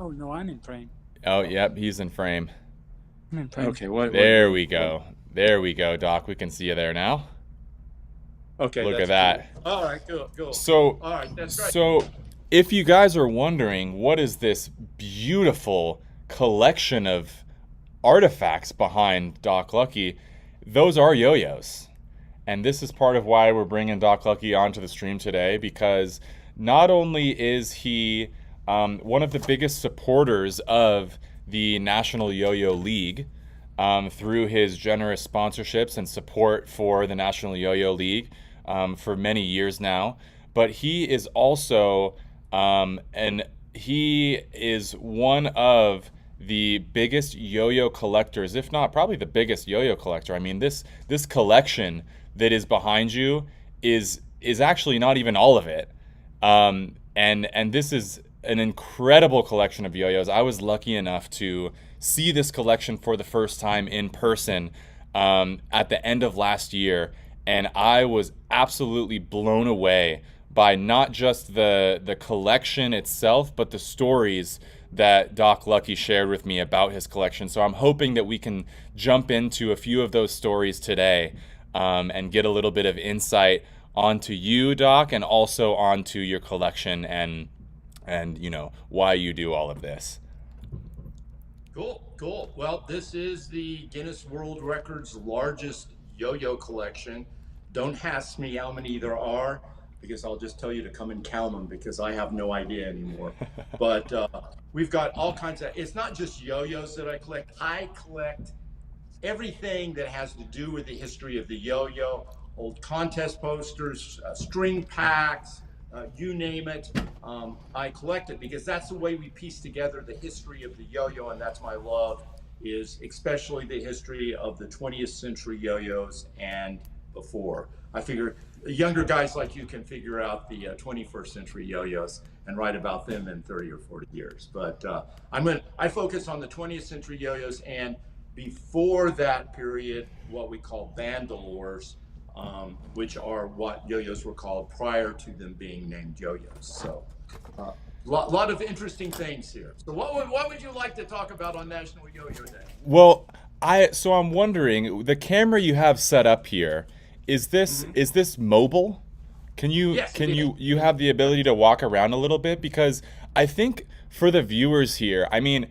Oh no, I'm in frame. Oh, yep, he's in frame. I'm in frame. Okay, There we go. There we go, Doc. We can see you there now. Okay. Look at that. Cool. All right, cool. So, all right, that's right. So, if you guys are wondering what is this beautiful collection of artifacts behind Doc Lucky, those are yo-yos. And this is part of why we're bringing Doc Lucky onto the stream today, because not only is he one of the biggest supporters of the National Yo-Yo League through his generous sponsorships and support for the National Yo-Yo League for many years now, but he is also he is one of the biggest yo-yo collectors, if not probably the biggest yo-yo collector. I mean, this collection that is behind you is actually not even all of it, and this is an incredible collection of yo-yos. I was lucky enough to see this collection for the first time in person at the end of last year, and I was absolutely blown away by not just the collection itself, but the stories that Doc Lucky shared with me about his collection. So I'm hoping that we can jump into a few of those stories today and get a little bit of insight onto you, Doc, and also onto your collection and you know why you do all of this. Cool. cool. Well, this is the Guinness World Records largest yo-yo collection. Don't ask me how many there are because I'll just tell you to come and count them because I have no idea anymore. But we've got all kinds of, it's not just yo-yos that I collect. I collect everything that has to do with the history of the yo-yo, old contest posters, string packs, you name it. I collect it because that's the way we piece together the history of the yo-yo, and that's my love, is especially the history of the 20th century yo-yos and before. I figure younger guys like you can figure out the 21st century yo-yos and write about them in 30 or 40 years. But I focus on the 20th century yo-yos and before that period, what we call bandolores, which are what yo-yos were called prior to them being named yo-yos. So lot of interesting things here. So what would you like to talk about on National Yo-Yo Day? Well, I'm wondering, the camera you have set up here, is this mobile? Can you Yes, can it you have the ability to walk around a little bit? Because I think for the viewers here, I mean,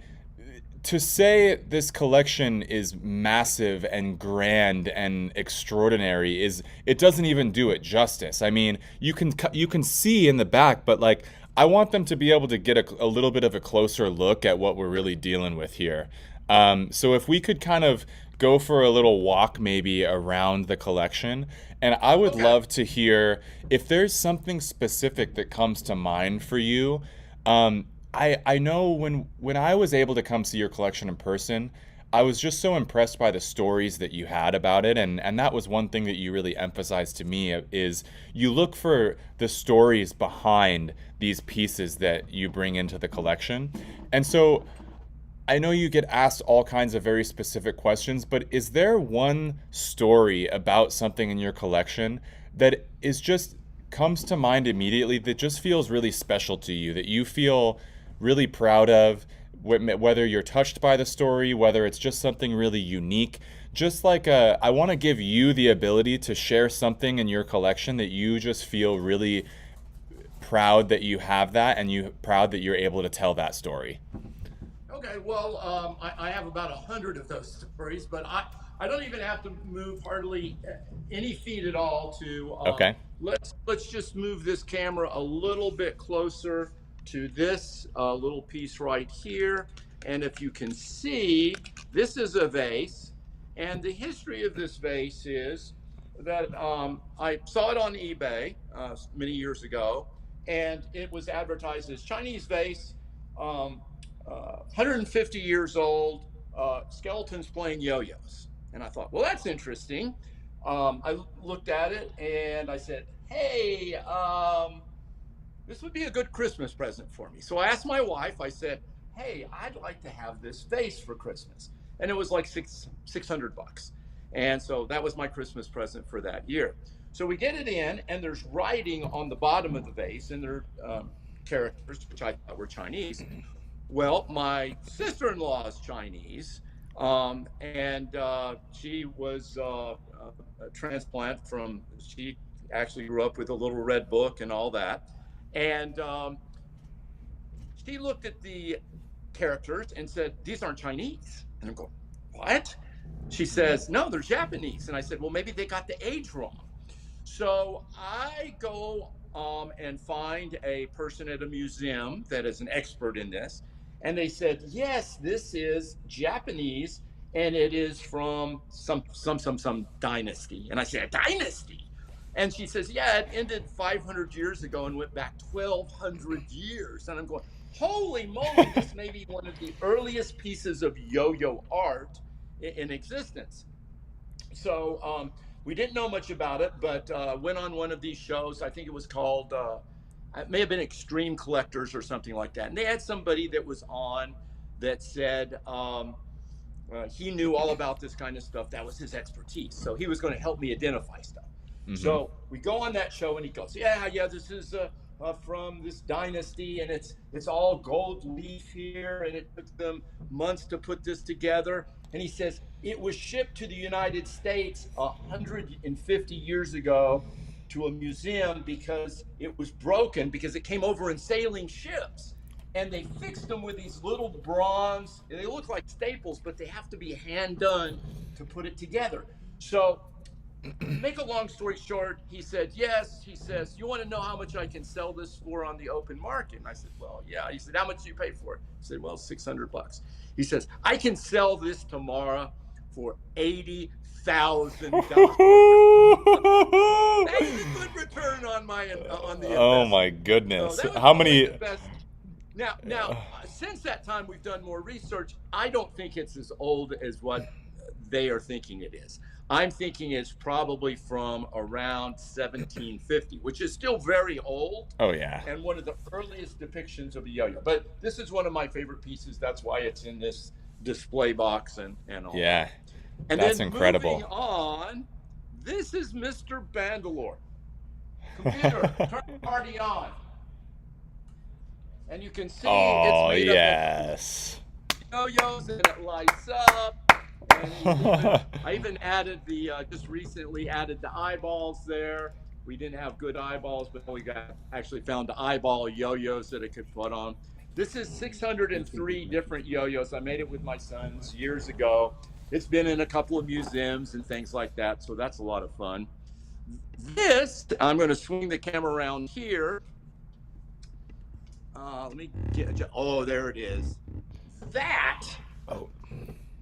to say this collection is massive and grand and extraordinary it doesn't even do it justice. I mean, you can see in the back, but like I want them to be able to get a little bit of a closer look at what we're really dealing with here. So if we could kind of go for a little walk maybe around the collection, and I would love to hear if there's something specific that comes to mind for you. I know when I was able to come see your collection in person, I was just so impressed by the stories that you had about it, and that was one thing that you really emphasized to me is you look for the stories behind these pieces that you bring into the collection. And so I know you get asked all kinds of very specific questions, but is there one story about something in your collection that is just comes to mind immediately that just feels really special to you, that you feel really proud of, whether you're touched by the story, whether it's just something really unique? Just like I want to give you the ability to share something in your collection that you just feel really proud that you have that, and you proud that you're able to tell that story. Okay, well, I have about 100 of those stories, but I don't even have to move hardly any feet at all to. Okay. Let's just move this camera a little bit closer to this little piece right here, and if you can see, this is a vase, and the history of this vase is that I saw it on eBay many years ago, and it was advertised as Chinese vase. 150 years old, skeletons playing yo-yos. And I thought, well, that's interesting. I looked at it and I said, hey, this would be a good Christmas present for me. So I asked my wife, I said, hey, I'd like to have this vase for Christmas. And it was like $600. And so that was my Christmas present for that year. So we get it in, and there's writing on the bottom of the vase, and there are characters, which I thought were Chinese. Well, my sister-in-law is Chinese, and she was a transplant from, she actually grew up with a little red book and all that. And she looked at the characters and said, these aren't Chinese. And I'm going, what? She says, no, they're Japanese. And I said, well, maybe they got the age wrong. So I go and find a person at a museum that is an expert in this. And they said, yes, this is Japanese, and it is from some dynasty. And I said, a dynasty? And she says, yeah, it ended 500 years ago and went back 1,200 years. And I'm going, holy moly, this may be one of the earliest pieces of yo-yo art in existence. So we didn't know much about it, but went on one of these shows. I think it was called, it may have been Extreme Collectors or something like that. And they had somebody that was on that said he knew all about this kind of stuff. That was his expertise. So he was going to help me identify stuff. Mm-hmm. So we go on that show, and he goes, yeah, this is from this dynasty, and it's all gold leaf here, and it took them months to put this together. And he says, it was shipped to the United States 150 years ago to a museum because it was broken, because it came over in sailing ships. and they fixed them with these little bronze, and they look like staples, but they have to be hand done to put it together. So, make a long story short, he said, yes. He says, you want to know how much I can sell this for on the open market? And I said, well, yeah. He said, how much do you pay for it? I said, well, $600. He says, I can sell this tomorrow for $80,000. That is a good return on the investment. Oh my goodness. So that was How probably many? the best. Now, since that time, we've done more research. I don't think it's as old as what they are thinking it is. I'm thinking it's probably from around 1750, which is still very old. Oh yeah. And one of the earliest depictions of a yo-yo. But this is one of my favorite pieces. That's why it's in this display box and all. Yeah. And That's then incredible. moving on, this is Mr. Bandalore. Computer, turn the party on. And you can see Oh it's made yes. up of yo-yos, and it lights up. And I even added just recently added the eyeballs there. We didn't have good eyeballs, but we actually found the eyeball yo-yos that it could put on. This is 603 different yo-yos. I made it with my sons years ago. It's been in a couple of museums and things like that, so that's a lot of fun. This, I'm going to swing the camera around here. Let me get, oh, there it is. That. Oh.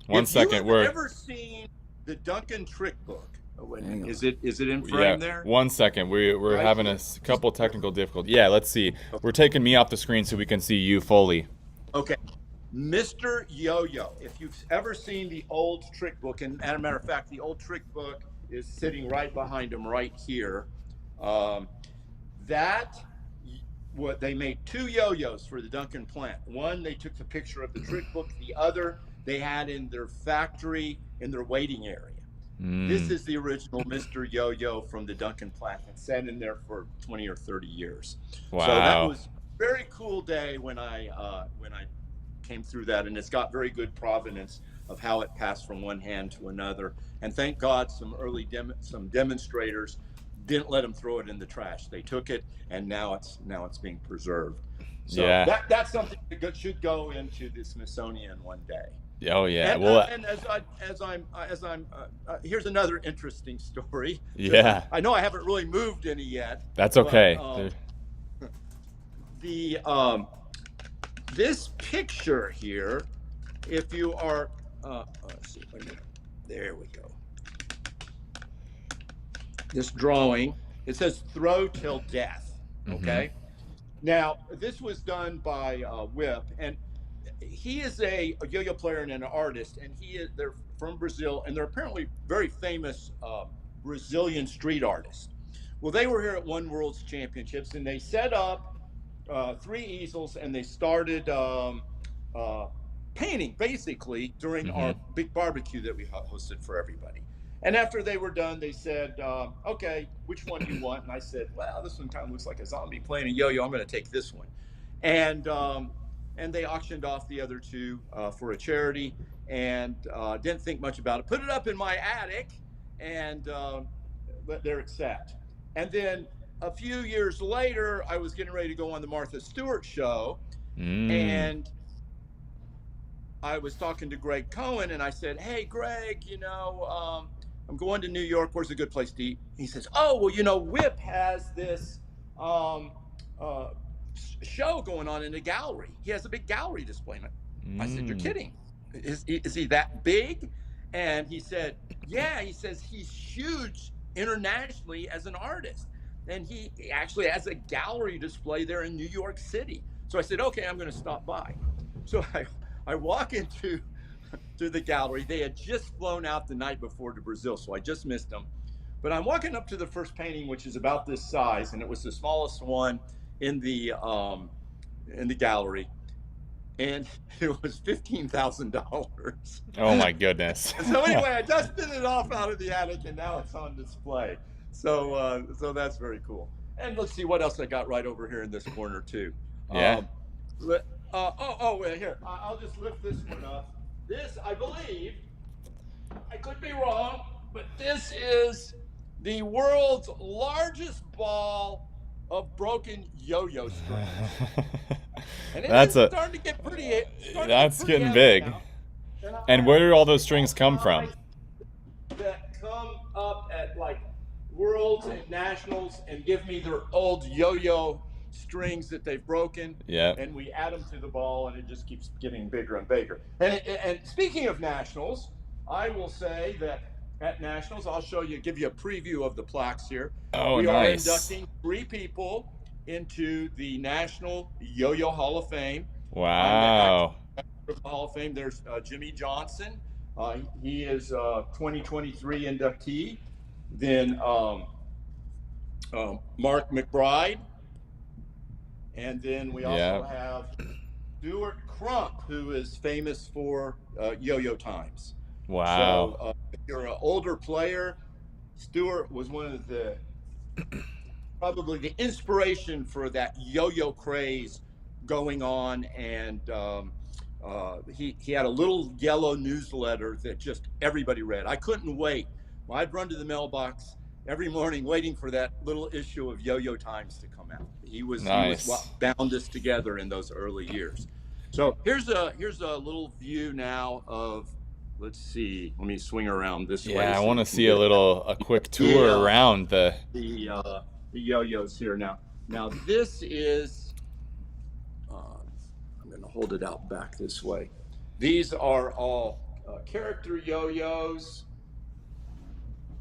One second. We're ever seen the Duncan trick book? Oh, wait a minute. Is it in frame there? 1 second. We're having a couple technical difficulties. Yeah, let's see. We're taking me off the screen so we can see you fully. Okay. Mr. Yo-Yo. If you've ever seen the old trick book, and as a matter of fact, the old trick book is sitting right behind him right here. What they made 2 yo-yos for the Duncan plant. One, they took the picture of the trick book. The other, they had in their factory in their waiting area. This is the original Mr. Yo-Yo from the Duncan plant and sat in there for 20 or 30 years. Wow. So that was a very cool day when I came through that, and it's got very good provenance of how it passed from one hand to another. And thank God some early demonstrators didn't let them throw it in the trash. They took it, and now it's being preserved. So yeah. That's something that should go into the Smithsonian one day. Oh yeah. And, well, and as I'm here's another interesting story. Yeah. I know I haven't really moved any yet. That's okay. But, this picture here, if you are, let's see, wait a minute. There we go. This drawing, it says "throw till death." Okay. Now this was done by Whip, and he is a yo-yo player and an artist, and they're from Brazil, and they're apparently very famous Brazilian street artists. Well, they were here at One World's Championships, and they set up 3 easels, and they started painting basically during our big barbecue that we hosted for everybody. And after they were done, they said, okay, which one do you want? And I said, well, this one kind of looks like a zombie playing a yo-yo. I'm going to take this one. And they auctioned off the other 2 for a charity, and didn't think much about it. Put it up in my attic, and there it sat. And then a few years later, I was getting ready to go on the Martha Stewart show, and I was talking to Greg Cohen, and I said, hey, Greg, I'm going to New York. Where's a good place to eat? He says, oh, well, Whip has this show going on in the gallery. He has a big gallery display. I said, you're kidding. Is he that big? And he said, yeah. He says he's huge internationally as an artist. And he actually has a gallery display there in New York City. So I said, okay, I'm going to stop by. So I walk into the gallery. They had just flown out the night before to Brazil, so I just missed them. But I'm walking up to the first painting, which is about this size, and it was the smallest one in the gallery, and it was $15,000. Oh my goodness. So anyway, I dusted it off out of the attic, and now it's on display. So that's very cool. And let's see what else I got right over here in this corner too. Yeah. Wait, here. I'll just lift this one up. This, I believe, I could be wrong, but this is the world's largest ball of broken yo-yo strings. And it That's is starting to get pretty. that's getting heavy big. now. And where do all those strings come from? That come up at like Worlds and Nationals and give me their old yo-yo strings that they've broken. Yeah. And we add them to the ball, and it just keeps getting bigger and bigger. And speaking of Nationals, I will say that at Nationals, I'll give you a preview of the plaques here. Oh, we nice. are inducting 3 people into the National Yo-Yo Hall of Fame. Wow. The Hall of Fame. There's Jimmy Johnson. He is 2023 inductee. Then Mark McBride. And then we also have Stuart Crump, who is famous for yo-yo times. Wow. So if you're an older player, Stuart was one of the probably the inspiration for that yo-yo craze going on, and he had a little yellow newsletter that just everybody read. I couldn't wait. Well, I'd run to the mailbox every morning waiting for that little issue of Yo-Yo Times to come out. He was what bound us together in those early years. So here's a little view now of, let's see, let me swing around this way. Yeah, I want to see a quick tour around the yo-yos here now. Now this is, I'm going to hold it out back this way. These are all character yo-yos.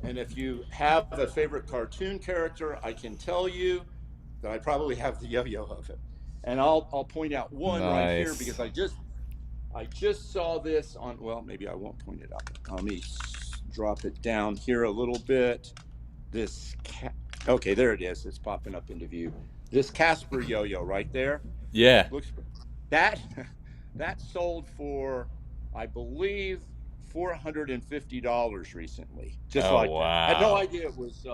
And if you have a favorite cartoon character, I can tell you that I probably have the yo-yo of it. And I'll point out one right here because I just saw this on, well, maybe I won't point it out. Let me drop it down here a little bit. Okay, there it is. It's popping up into view. This Casper yo-yo right there. Yeah. Looks that sold for, I believe, $450 recently. Just wow. that. I had no idea it was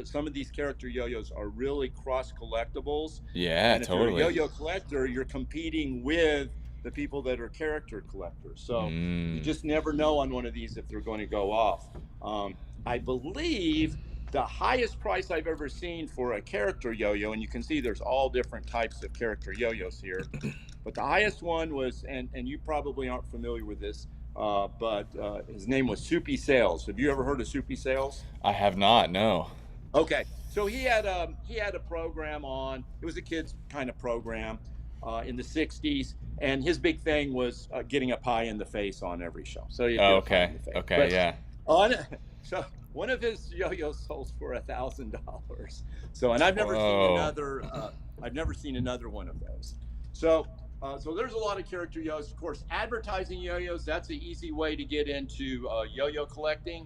some of these character yo-yos are really cross collectibles. Yeah, and if totally. you're a yo-yo collector, you're competing with the people that are character collectors. So you just never know on one of these if they're going to go off. I believe the highest price I've ever seen for a character yo-yo, and you can see there's all different types of character yo-yos here, but the highest one was, and you probably aren't familiar with this, but his name was Soupy Sales. Have you ever heard of Soupy Sales? I have not, no. Okay, so he had a program on. It was a kids kind of program in the '60s, and his big thing was getting a pie in the face on every show. So you get a pie in the face. Okay, yeah. So one of his yo-yos sold for $1,000. So, and I've never seen another. I've never seen another one of those. So there's a lot of character yo-yos. Of course, advertising yo-yos, that's an easy way to get into yo-yo collecting.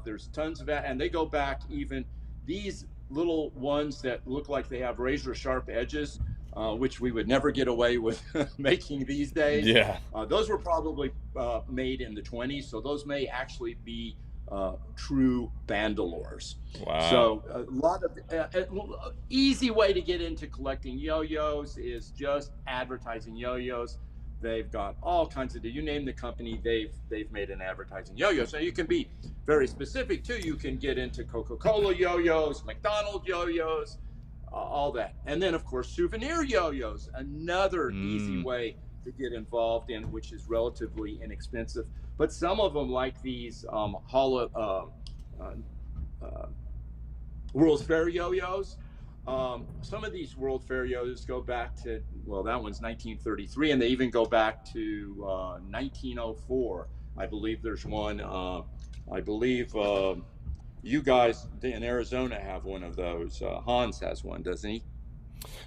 There's tons of that, and they go back even these little ones that look like they have razor sharp edges, which we would never get away with making these days. Yeah. Those were probably made in the 20s, so those may actually be true bandolores. Wow. So a lot of easy way to get into collecting yo-yos is just advertising yo-yos. They've got all kinds of, you name the company, they've made an advertising yo-yo. So you can be very specific too. You can get into Coca-Cola yo-yos, McDonald's yo-yos, all that. And then of course, souvenir yo-yos, another easy way to get involved in, which is relatively inexpensive. But some of them, like these World's Fair yo-yos, some of these World Fair yo-yos go back to, well, that one's 1933, and they even go back to 1904. I believe there's one. I believe you guys in Arizona have one of those. Hans has one, doesn't he?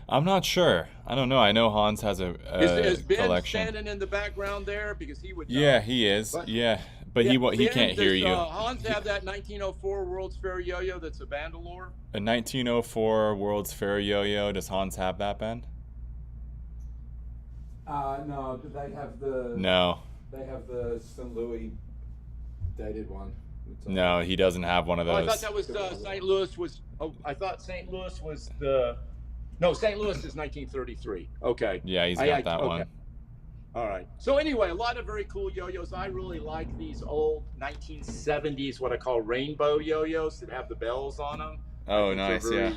I'm not sure. I don't know. I know Hans has a is Ben collection. Standing in the background there because he would know. Yeah, he is. But he can't hear you. Hans have that 1904 World's Fair yo-yo that's a bandolore? A 1904 World's Fair yo-yo. Does Hans have that, Ben? No, but they have the. No. They have the St. Louis dated one. No, he doesn't have one of those. I thought that was St. Louis was. Oh, I thought St. Louis was the. No, St. Louis is 1933. Okay. Yeah, he's got that one. All right. So anyway, a lot of very cool yo-yos. I really like these old 1970s, what I call rainbow yo-yos that have the bells on them. Oh, nice. Yeah.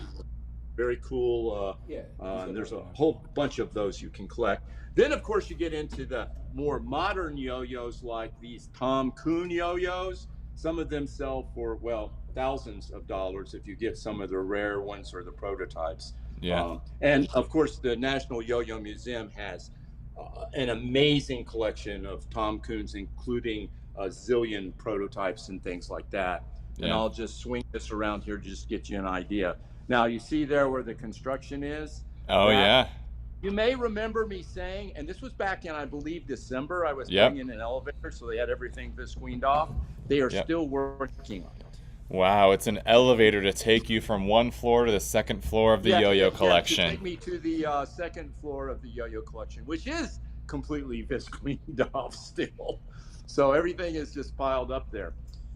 Very cool. Yeah. And there's a whole bunch of those you can collect. Then, of course, you get into the more modern yo-yos like these Tom Kuhn yo-yos. Some of them sell for, well, thousands of dollars if you get some of the rare ones or the prototypes. Yeah. And of course, the National Yo-Yo Museum has an amazing collection of Tom Kuhn's, including a zillion prototypes and things like that. And Yeah. I'll just swing this around here to just get you an idea. Now, you see there where the construction is? Oh, yeah. You may remember me saying, and this was back in, I believe, December, I was Yep. bringing an elevator, so they had everything visqueened off. They are Yep. still working on it. Wow, it's an elevator to take you from one floor to the second floor of the yo-yo To collection. take me to the second floor of the yo-yo collection, which is completely visqueened off still. So everything is just piled up there.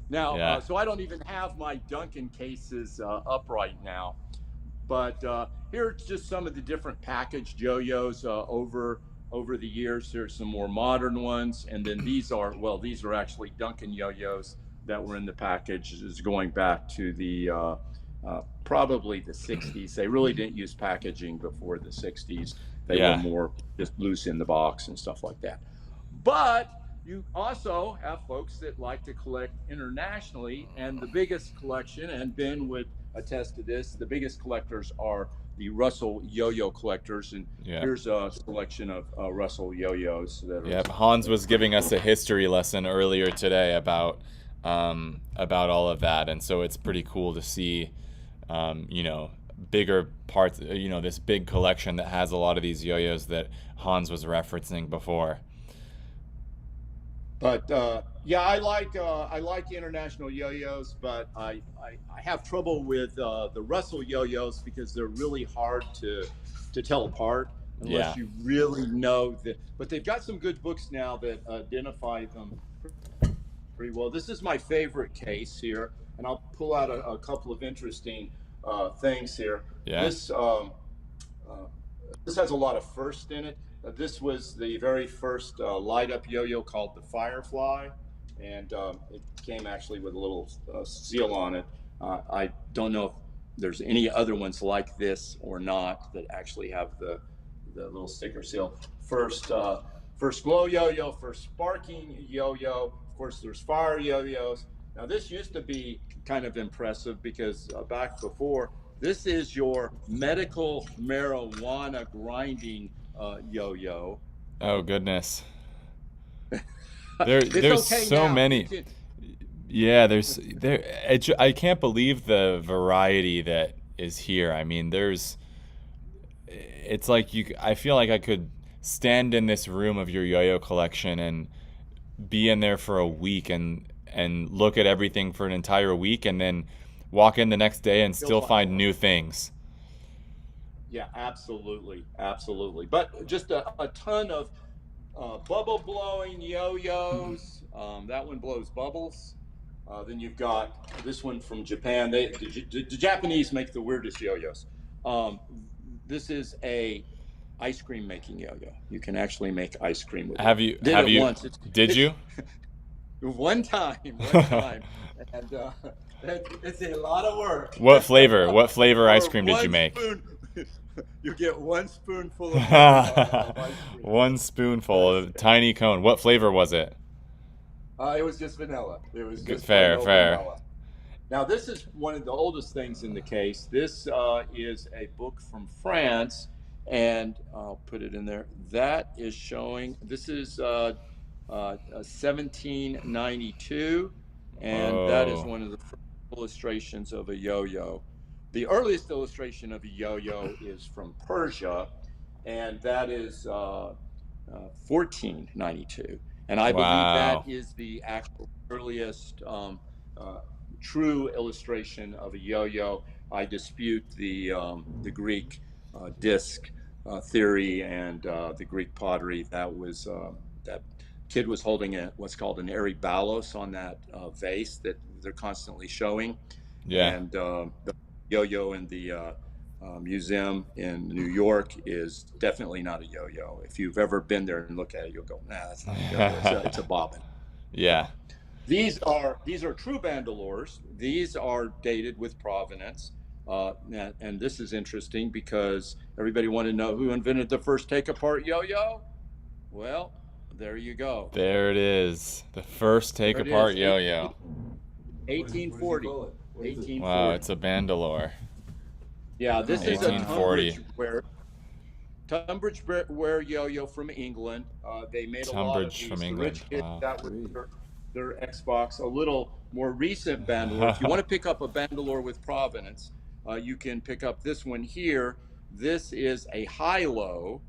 Now, Yeah. so I don't even have my Duncan cases up right now. But here's just some of the different packaged yo-yos over the years. There's some more modern ones, and then these are actually Duncan yo-yos that were in the package. This is going back to the probably the 60s. They really didn't use packaging before the 60s. They Yeah. were more just loose in the box and stuff like that. But you also have folks that like to collect internationally, and the biggest collection, and Ben would attest to this, the biggest collectors are the Russell yo-yo collectors. And Yeah. here's a selection of Russell yo-yos that are. Yep. Hans was giving us a history lesson earlier today about all of that, and so it's pretty cool to see, you know, bigger parts, you know, this big collection that has a lot of these yo-yos that Hans was referencing before. But yeah, I like international yo-yos, but I have trouble with the Russell yo-yos because they're really hard to tell apart unless Yeah. you really know that. But they've got some good books now that identify them pretty well. This is my favorite case here, and I'll pull out a couple of interesting things here. Yeah. This has a lot of first in it. This was the very first light-up yo-yo called the Firefly, and it came actually with a little seal on it. I don't know if there's any other ones like this or not that actually have the little sticker seal. First glow yo-yo, first sparking yo-yo. Of course, there's fire yo-yos. Now, this used to be kind of impressive because back before, this is your medical marijuana grinding yo-yo. Oh goodness. There's okay so now. many. Yeah, I can't believe the variety that is here. I mean, it's like I feel like I could stand in this room of your yo-yo collection and be in there for a week and look at everything for an entire week and then walk in the next day and still find new things. Yeah, absolutely. But just a ton of bubble blowing yo-yos. That one blows bubbles. Then you've got this one from Japan. The Japanese make the weirdest yo-yos. This is a ice cream making yo-yo. You can actually make ice cream with it. Did you? One time. And it's a lot of work. What flavor ice cream did you make? You get one spoonful of ice cream. One spoonful, a tiny cone. What flavor was it? It was just vanilla. It was just fair. Vanilla. Now, this is one of the oldest things in the case. This is a book from France, and I'll put it in there. That is showing. This is 1792, and that is one of the first illustrations of a yo-yo. The earliest illustration of a yo-yo is from Persia, and that is 1492. And I believe that is the actual earliest true illustration of a yo-yo. I dispute the Greek disc theory and the Greek pottery. That was that kid was holding what's called an erybalos on that vase that they're constantly showing. Yeah. And the yo-yo in the museum in New York is definitely not a yo-yo. If you've ever been there and look at it, you'll go, nah, that's not a yo-yo. It's a bobbin. Yeah. These are true bandolores. These are dated with provenance. And this is interesting because everybody wanted to know who invented the first take-apart yo-yo. Well, there you go. There it is. The first There take it apart is. yo-yo. 1840. What is it? 1840. Wow, it's a bandolore. Yeah, this is a 1840. Tunbridge wear yo-yo from England. They made a lot of Tunbridge these. from The England. rich kids, Wow. that was their Xbox. A little more recent bandolore. If you want to pick up a bandolore with provenance, you can pick up this one here. This is a high-low,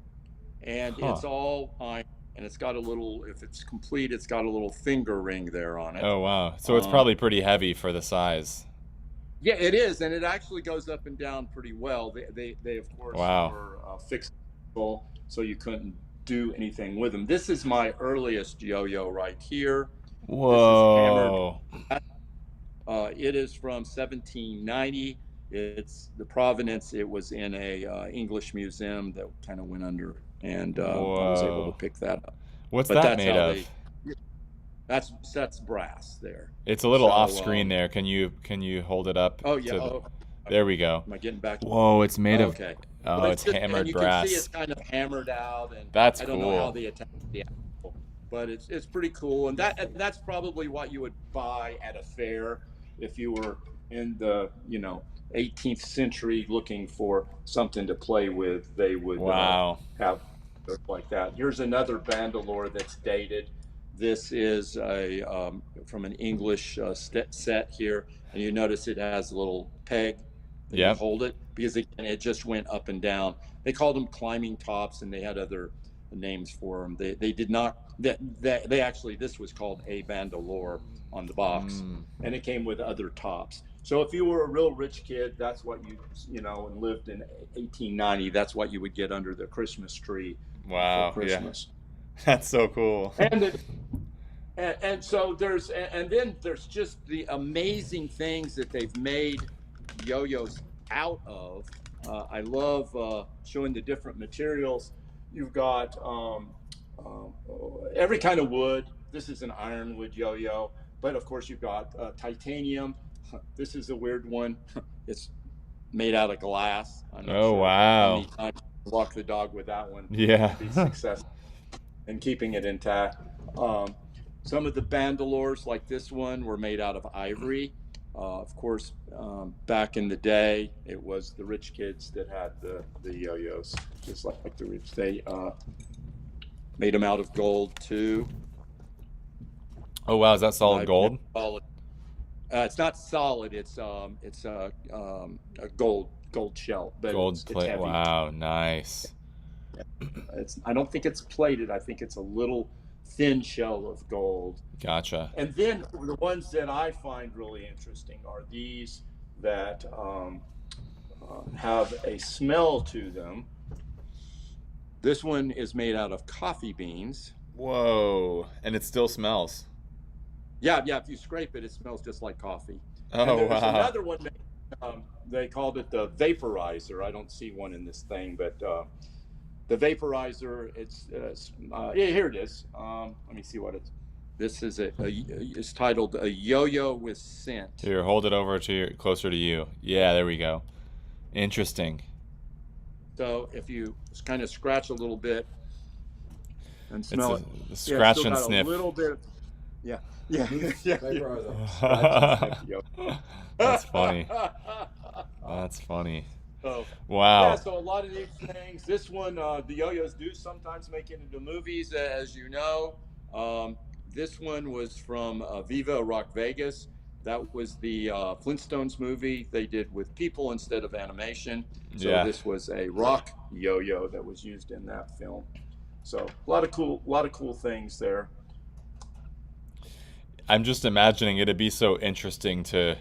and it's all iron. And it's got a little, if it's complete, it's got a little finger ring there on it. Oh, wow. So it's probably pretty heavy for the size. Yeah, it is, and it actually goes up and down pretty well. They of course were fixable, so you couldn't do anything with them. This is my earliest yo-yo right here. Whoa! This is hammered. It is from 1790. It's the provenance. It was in a English museum that kind of went under, and I was able to pick that up. What's that made of? That's brass there. It's a little off screen there. Can you hold it up? Oh yeah. There we go. Am I getting back? Whoa! It's made of. Okay. Oh, it's hammered you brass. You can see it's kind of hammered out, and that's I don't know how they attach the axle, but it's pretty cool. And that's probably what you would buy at a fair if you were in the 18th century looking for something to play with. They would have stuff like that. Here's another bandolore that's dated. This is from an English set here, and you notice it has a little peg that you hold it, because again, it just went up and down. They called them climbing tops, and they had other names for them. They did not. They actually, this was called a bandolore on the box, and it came with other tops. So if you were a real rich kid, that's what and lived in 1890. That's what you would get under the Christmas tree for Christmas. Yeah. That's so cool. And so then there's just the amazing things that they've made yo-yos out of. I love showing the different materials. You've got every kind of wood. This is an ironwood yo-yo, but of course you've got titanium. This is a weird one. It's made out of glass. I'm not sure how many times you walk the dog with that one. Yeah. Be successful in keeping it intact. Some of the bandolores, like this one, were made out of ivory. Of course, back in the day, it was the rich kids that had the yo-yos, just like the rich. They made them out of gold too. Oh wow, is that solid gold? It's not solid. It's a gold shell, but gold plate. Heavy. Wow, nice. I don't think it's plated. I think it's a little thin shell of gold. Gotcha. And then the ones that I find really interesting are these that have a smell to them. This one is made out of coffee beans. Whoa! And it still smells. Yeah. If you scrape it, it smells just like coffee. Oh, and there's wow. Another one. They called it the vaporizer. I don't see one in this thing, but the vaporizer. It's here it is. Let me see what it's. This is it's titled a yo-yo with scent. Here, hold it over to closer to you. Yeah, there we go. Interesting. So if you kind of scratch a little bit and smell it, scratch and sniff. A little bit. Yeah. That's funny. That's funny. So, wow. Yeah, so a lot of these things. This one, the yo-yos do sometimes make it into movies, as you know. This one was from Viva Rock Vegas. That was the Flintstones movie they did with people instead of animation. So this was a rock yo-yo that was used in that film. So a lot of cool things there. I'm just imagining it'd be so interesting to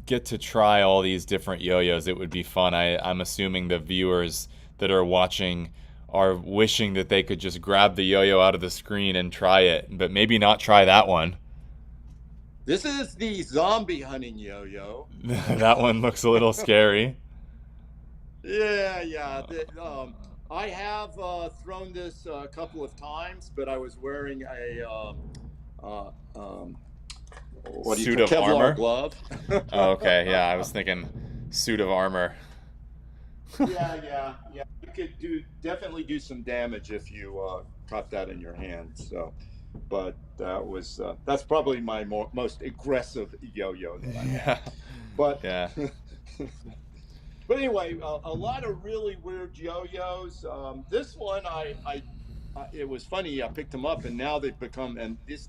get to try all these different yo-yos. It would be fun. I'm assuming the viewers that are watching are wishing that they could just grab the yo-yo out of the screen and try it, but maybe not try that one. This is the zombie hunting yo-yo. That one looks a little scary. Yeah. I have thrown this a couple of times, but I was wearing what do you Suit call of Kevlar armor? glove. Oh, okay, yeah, I was thinking suit of armor. Yeah. You could definitely do some damage if you caught that in your hand. So, but that's probably my most aggressive yo-yo that I've Yeah, had. But yeah, but anyway, a lot of really weird yo-yos. This one, it was funny. I picked them up, and now they've become. And this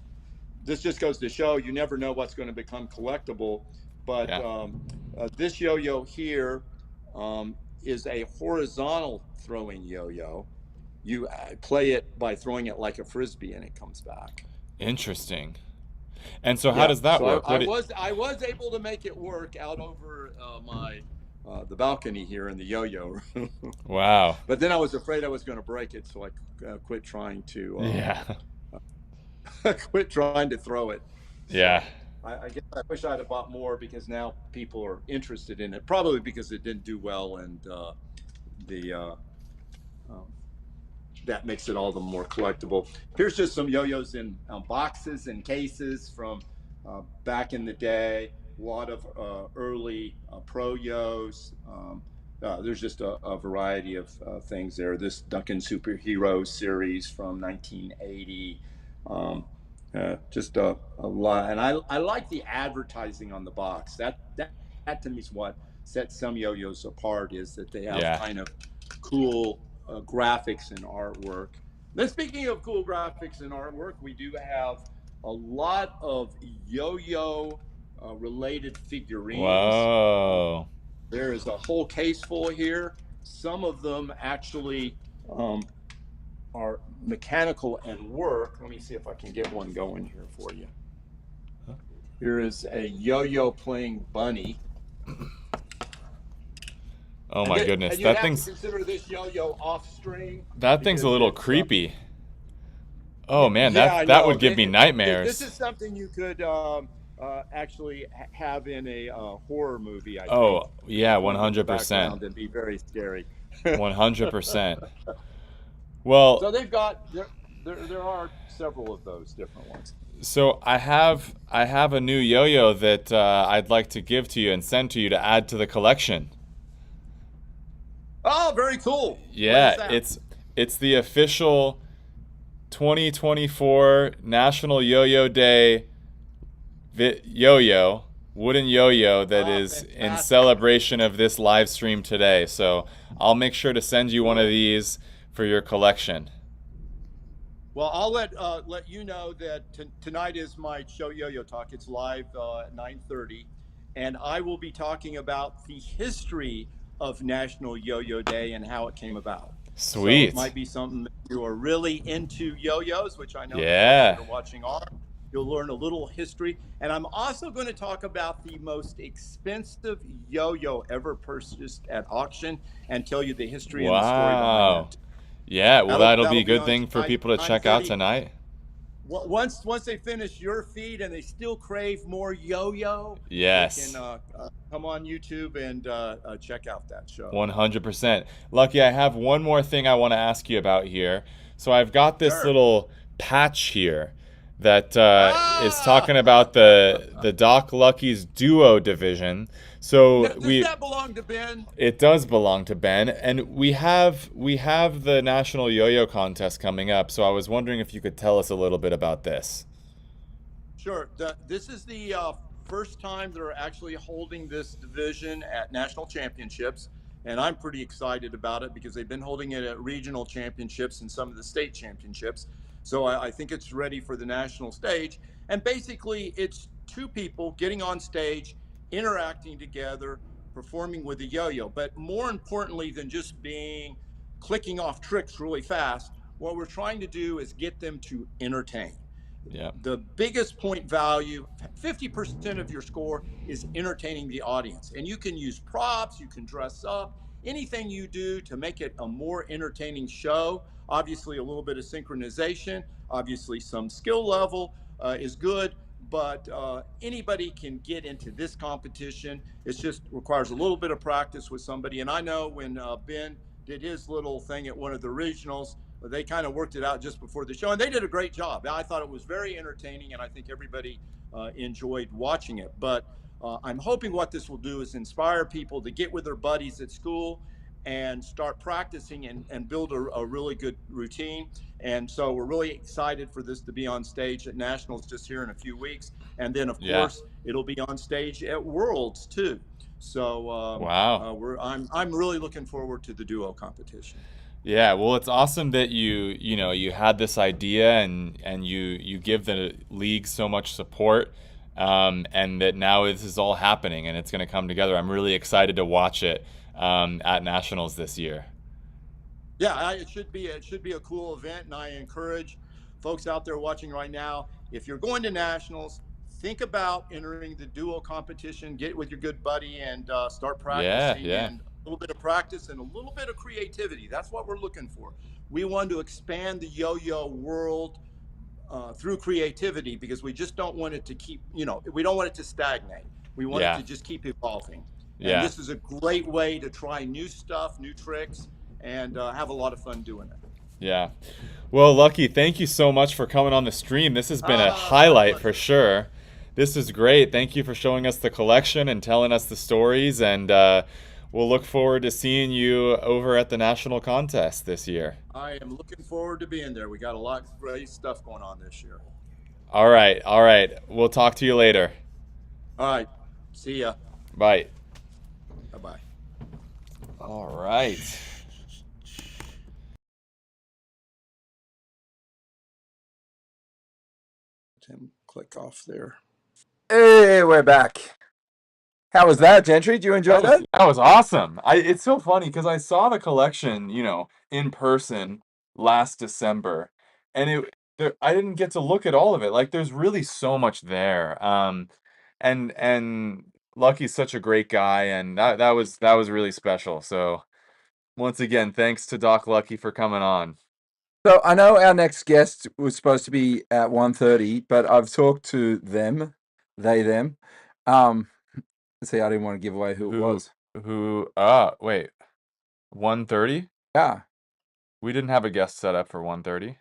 just goes to show you never know what's going to become collectible. But yeah. this yo-yo here is a horizontal throwing yo-yo. You play it by throwing it like a frisbee, and it comes back. Interesting. And so how Yeah. does that So work? I was able to make it work out over the balcony here in the yo-yo room. Wow. But then I was afraid I was going to break it, so I quit trying to Yeah. quit trying to throw it. Yeah. So I guess I wish I'd have bought more, because now people are interested in it. Probably because it didn't do well, and the that makes it all the more collectible. Here's just some yo-yos in boxes and cases from back in the day. A lot of early pro-yos. There's just a variety of things there. This Duncan Superhero series from 1980. Just a lot. And I like the advertising on the box. That to me is what sets some yo-yos apart, is that they have Yeah. kind of cool graphics and artwork. Then, speaking of cool graphics and artwork, we do have a lot of yo-yo related figurines. Whoa. There is a whole case full here. Some of them actually are mechanical and work. Let me see if I can get one going here for you. Here is a yo-yo playing bunny. Oh my goodness, and you that have thing's to consider this yo-yo off string. that thing's a little creepy. Oh man, Yeah, that would give me nightmares. This is something you could actually have in a horror movie. I Oh think. yeah, One in the 100%. background and be very scary. 100%. Well, So they've got there are several of those different ones. so I have a new yo-yo that I'd like to give to you and send to you to add to the collection. Oh, very cool. Yeah, What is that? it's the official 2024 National Yo-Yo Day yo-yo, wooden yo-yo that is in fantastic. celebration of this live stream today. So I'll make sure to send you one of these for your collection. Well, I'll let you know that tonight is my show, Yo-Yo Talk. It's live at 9:30, and I will be talking about the history of National Yo-Yo Day and how it came about. Sweet. So it might be something that you are really into yo-yos, which I know Yeah. that are watching are. You'll learn a little history, and I'm also going to talk about the most expensive yo-yo ever purchased at auction and tell you the history and the story Wow. behind it. Yeah, well that'll be a good on thing for people to check out 9:30. tonight. Once they finish your feed and they still crave more yo-yo, Yes. they can come on YouTube and check out that show. 100%. Lucky, I have one more thing I want to ask you about here. So I've got this Sure. little patch here that is talking about the Doc Lucky's Duo division. So Does that belong to Ben? it does belong to Ben, and we have the National Yo-Yo Contest coming up. So I was wondering if you could tell us a little bit about this. Sure. This is the first time they're actually holding this division at national championships, and I'm pretty excited about it because they've been holding it at regional championships and some of the state championships. So I think it's ready for the national stage. And basically, it's two people getting on stage, interacting together, performing with a yo-yo. But more importantly than just clicking off tricks really fast, what we're trying to do is get them to entertain. Yeah. The biggest point value, 50% of your score is entertaining the audience. And you can use props, you can dress up, anything you do to make it a more entertaining show. Obviously, a little bit of synchronization, obviously some skill level is good, but anybody can get into this competition. It just requires a little bit of practice with somebody. And I know when Ben did his little thing at one of the regionals. They kind of worked it out just before the show, and they did a great job. I thought it was very entertaining, and I think everybody enjoyed watching it. But I'm hoping what this will do is inspire people to get with their buddies at school and start practicing and build a really good routine. And so we're really excited for this to be on stage at Nationals just here in a few weeks. And then, of course, it'll be on stage at Worlds too. So Wow. I'm really looking forward to the duo competition. Yeah, well, it's awesome that you had this idea and you give the league so much support, and that now this is all happening and it's going to come together. I'm really excited to watch it at Nationals this year. Yeah, it should be a cool event, and I encourage folks out there watching right now, if you're going to Nationals, think about entering the duo competition. Get with your good buddy and start practicing. Yeah. And a little bit of practice and a little bit of creativity. That's what we're looking for. We want to expand the yo-yo world through creativity, because we just don't want it to keep, we don't want it to stagnate. We want it to just keep evolving. Yeah. And this is a great way to try new stuff, new tricks, and have a lot of fun doing it. Yeah. Well, Lucky, thank you so much for coming on the stream. This has been a highlight for sure. This is great. Thank you for showing us the collection and telling us the stories, and we'll look forward to seeing you over at the national contest this year. I am looking forward to being there. We got a lot of great stuff going on this year. All right. We'll talk to you later. All right. See ya. Bye. Bye-bye. All right. Tim, click off there. Hey, we're back. How was that, Gentry? Did you enjoy that? That was awesome. It's so funny because I saw the collection, in person last December, and I didn't get to look at all of it. Like, there's really so much there. And Lucky's such a great guy, and that was really special. So, once again, thanks to Doc Lucky for coming on. So I know our next guest was supposed to be at 1:30, but I've talked to them. See, I didn't want to give away who it was. Wait. 1:30? Yeah. We didn't have a guest set up for 1:30.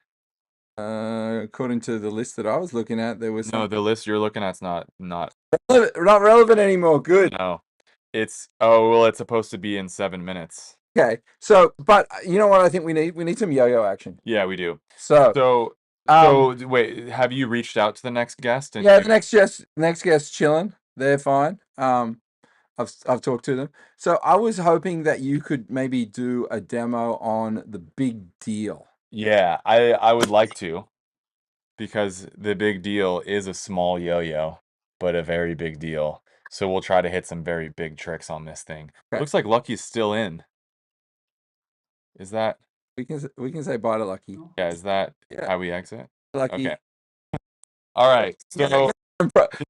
According to the list that I was looking at, there was No, the list you're looking at's not relevant anymore. Good. No. It's supposed to be in 7 minutes. Okay. So, but you know what I think we need? We need some yo-yo action. Yeah, we do. So wait, have you reached out to the next guest? Yeah, the next guest chilling. They're fine. I've talked to them. So I was hoping that you could maybe do a demo on the big deal. Yeah, I would like to, because the big deal is a small yo-yo, but a very big deal. So we'll try to hit some very big tricks on this thing. Okay. Looks like Lucky's still in. Is that? We can say bye to Lucky. Yeah, is that how we exit? Lucky. Okay. All right. So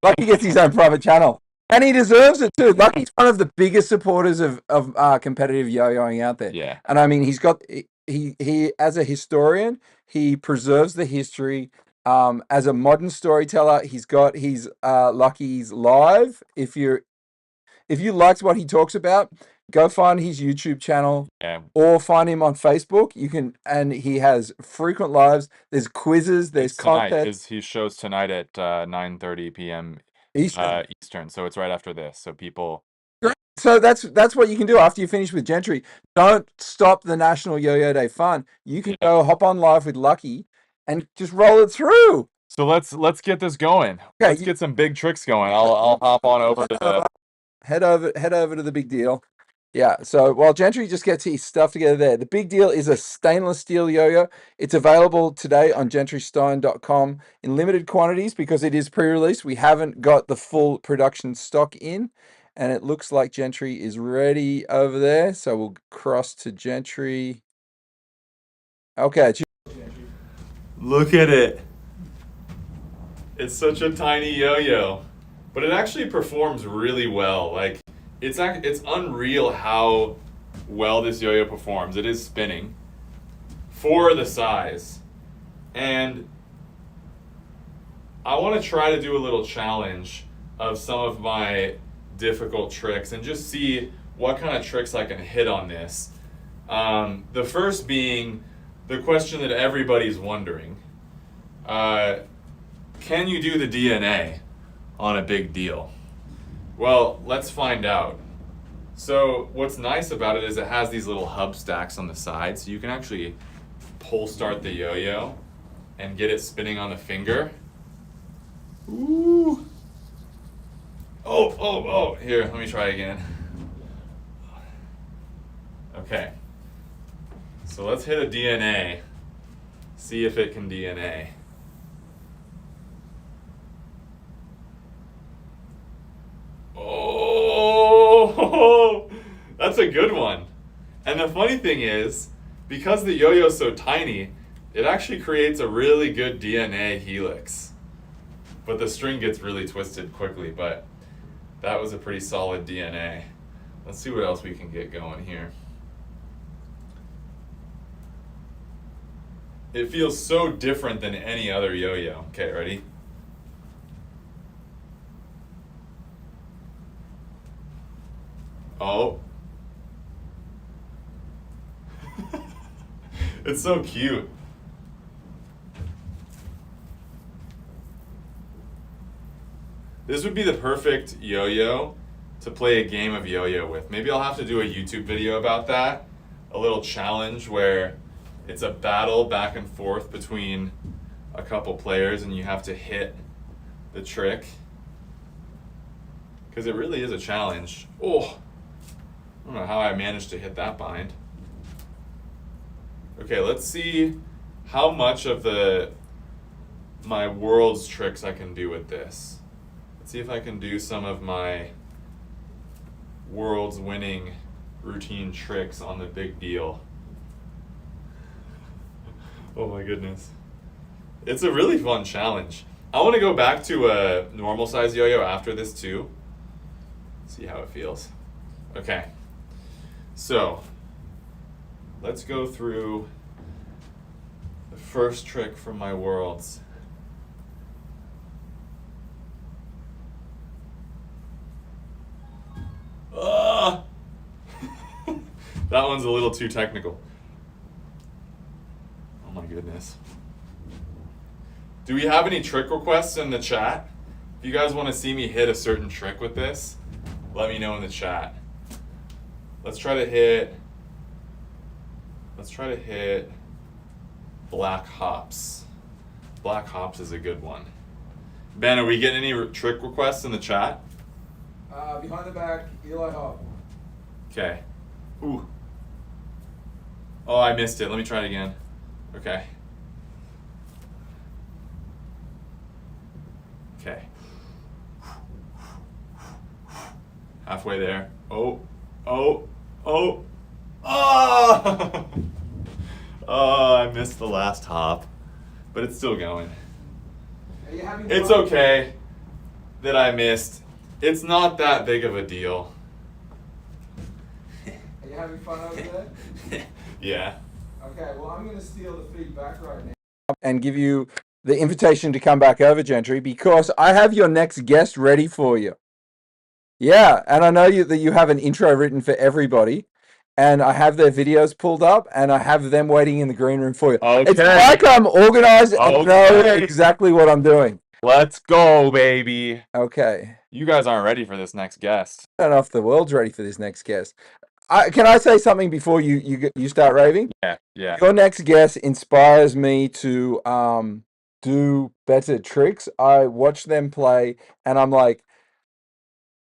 Lucky gets his own private channel, and he deserves it too. Lucky's one of the biggest supporters of competitive yo-yoing out there. Yeah. And I mean, he as a historian, he preserves the history. As a modern storyteller, he's got his Lucky's Live. If you liked what he talks about, go find his YouTube channel, or find him on Facebook. And he has frequent lives. There's quizzes. There's content. He shows tonight at 9:30 p.m. Eastern. So it's right after this. So people. So that's what you can do after you finish with Gentry. Don't stop the National Yo-Yo Day fun. You can go hop on live with Lucky and just roll it through. So let's get this going. Okay, let's get some big tricks going. I'll hop on over to the head over to the big deal. Yeah, so while Gentry just gets his stuff together there, the big deal is a stainless steel yo-yo. It's available today on gentrystein.com in limited quantities because it is pre-release. We haven't got the full production stock in, and it looks like Gentry is ready over there. So we'll cross to Gentry. Okay. Look at it. It's such a tiny yo-yo, but it actually performs really well. Like, it's unreal how well this yo-yo performs. It is spinning for the size. And I want to try to do a little challenge of some of my difficult tricks and just see what kind of tricks I can hit on this. The first being the question that everybody's wondering. Can you do the DNA on a big deal? Well, let's find out. So what's nice about it is it has these little hub stacks on the side, so you can actually pull start the yo-yo and get it spinning on the finger. Ooh. Oh. Here, let me try again. Okay. So let's hit a DNA. See if it can DNA. Oh, that's a good one. And the funny thing is, because the yo-yo is so tiny, it actually creates a really good DNA helix. But the string gets really twisted quickly, but that was a pretty solid DNA. Let's see what else we can get going here. It feels so different than any other yo-yo. Okay, ready? Oh. It's so cute. This would be the perfect yo-yo to play a game of yo-yo with. Maybe I'll have to do a YouTube video about that. A little challenge where it's a battle back and forth between a couple players and you have to hit the trick. Because it really is a challenge. Oh, I don't know how I managed to hit that bind. Okay, let's see how much of my world's tricks I can do with this. Let's see if I can do some of my world's winning routine tricks on the big deal. Oh my goodness. It's a really fun challenge. I want to go back to a normal size yo-yo after this too. See how it feels. Okay. So, let's go through the first trick from my worlds. Ah! That one's a little too technical. Oh my goodness. Do we have any trick requests in the chat? If you guys want to see me hit a certain trick with this, let me know in the chat. Let's try to hit black hops. Black hops is a good one. Ben, are we getting any trick requests in the chat? Behind the back, Eli Hop. Okay. Ooh. Oh, I missed it. Let me try it again. Okay. Okay. Halfway there. Oh. Oh. Oh, I missed the last hop, but it's still going. Are you having It's fun? okay that I missed. It's not that big of a deal. Are you having fun over there? Yeah. Okay, well, I'm going to steal the feedback right now. And give you the invitation to come back over, Gentry, because I have your next guest ready for you. Yeah, and I know that you have an intro written for everybody, and I have their videos pulled up, and I have them waiting in the green room for you. Okay. It's like I'm organized and know exactly what I'm doing. Let's go, baby. Okay. You guys aren't ready for this next guest. I don't know if the world's ready for this next guest. Can I say something before you start raving? Yeah. Your next guest inspires me to do better tricks. I watch them play, and I'm like,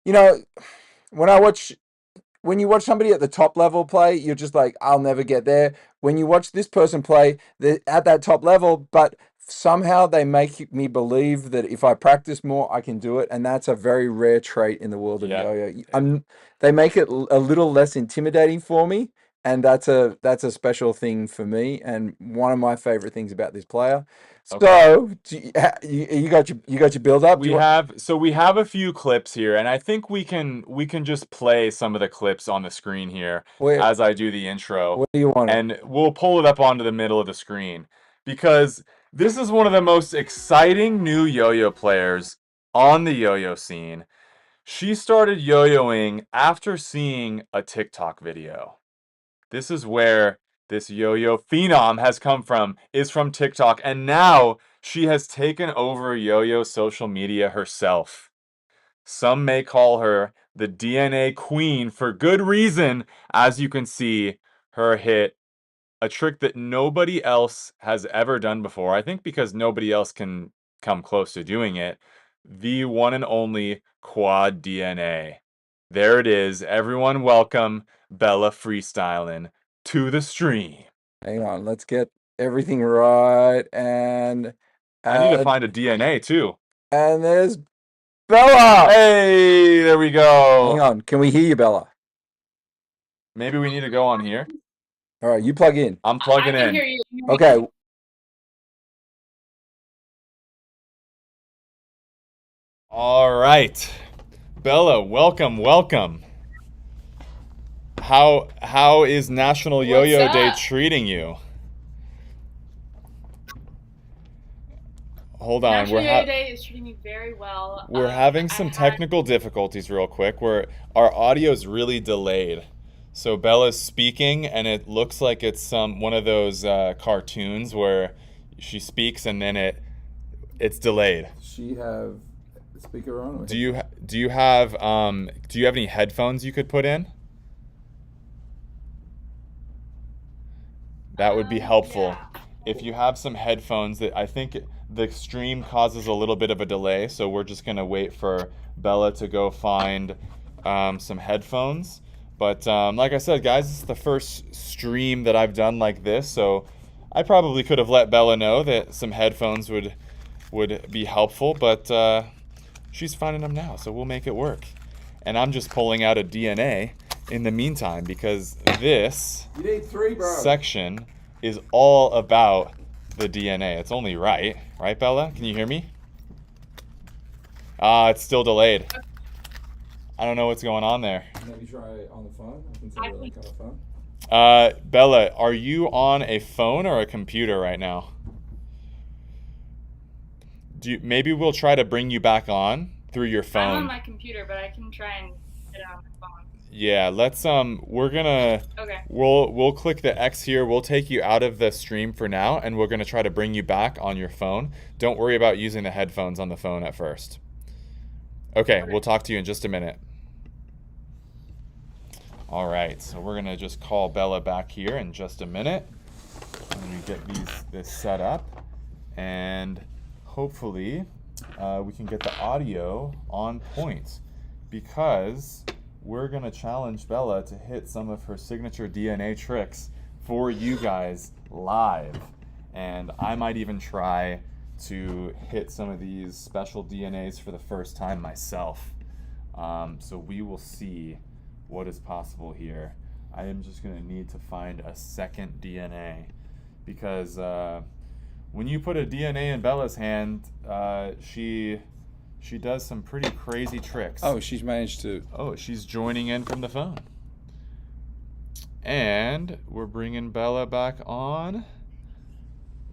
you know, when you watch somebody at the top level play, you're just like, I'll never get there. When you watch this person play, they're at that top level, but somehow they make me believe that if I practice more, I can do it. And that's a very rare trait in the world of yo-yo. They make it a little less intimidating for me. And that's a special thing for me, and one of my favorite things about this player. So you got your build up. We have a few clips here, and I think we can just play some of the clips on the screen here as I do the intro. What do you want? And we'll pull it up onto the middle of the screen because this is one of the most exciting new yo-yo players on the yo-yo scene. She started yo-yoing after seeing a TikTok video. This is where this yo-yo phenom has come from, is from TikTok, and now she has taken over yo-yo social media herself. Some may call her the DNA queen for good reason. As you can see, her hit a trick that nobody else has ever done before. I think because nobody else can come close to doing it. The one and only quad DNA. There it is. Everyone welcome Bella Freestyling to the stream. Hang on, let's get everything right. And I need to find a DNA too. And there's Bella. Hey, there we go. Hang on, can we hear you, Bella? Maybe we need to go on here. All right, you plug in. I'm plugging in. Hear you. Okay. All right. Bella, welcome. How is National Yo-Yo What's Day up? treating you? Hold on. National Yo-Yo Day is treating me very well. We're having some technical difficulties real quick where our audio is really delayed. So Bella's speaking and it looks like it's one of those cartoons where she speaks and then it's delayed. She have the speaker on? Do you have any headphones you could put in? That would be helpful. Yeah. If you have some headphones, that I think the stream causes a little bit of a delay, so we're just gonna wait for Bella to go find some headphones. But like I said, guys, this is the first stream that I've done like this, so I probably could have let Bella know that some headphones would be helpful, but she's finding them now, so we'll make it work. And I'm just pulling out a DNA in the meantime because this You need 3, bro. section is all about the DNA. It's only right, Bella? Can you hear me? It's still delayed. I don't know what's going on there. Maybe try on the phone. I can send a link on the phone. Bella, are you on a phone or a computer right now? Maybe we'll try to bring you back on through your phone. I'm on my computer, but I can try and get it on my phone. Yeah, let's we're gonna Okay. we'll click the X here. We'll take you out of the stream for now and we're gonna try to bring you back on your phone. Don't worry about using the headphones on the phone at first. Okay, we'll talk to you in just a minute. All right, so we're gonna just call Bella back here in just a minute. Let me get this set up, and hopefully we can get the audio on point because we're gonna challenge Bella to hit some of her signature DNA tricks for you guys live, and I might even try to hit some of these special DNAs for the first time myself. So we will see what is possible here. I am just gonna need to find a second DNA because when you put a DNA in Bella's hand, she does some pretty crazy tricks. Oh, she's managed to. Oh, she's joining in from the phone. And we're bringing Bella back on.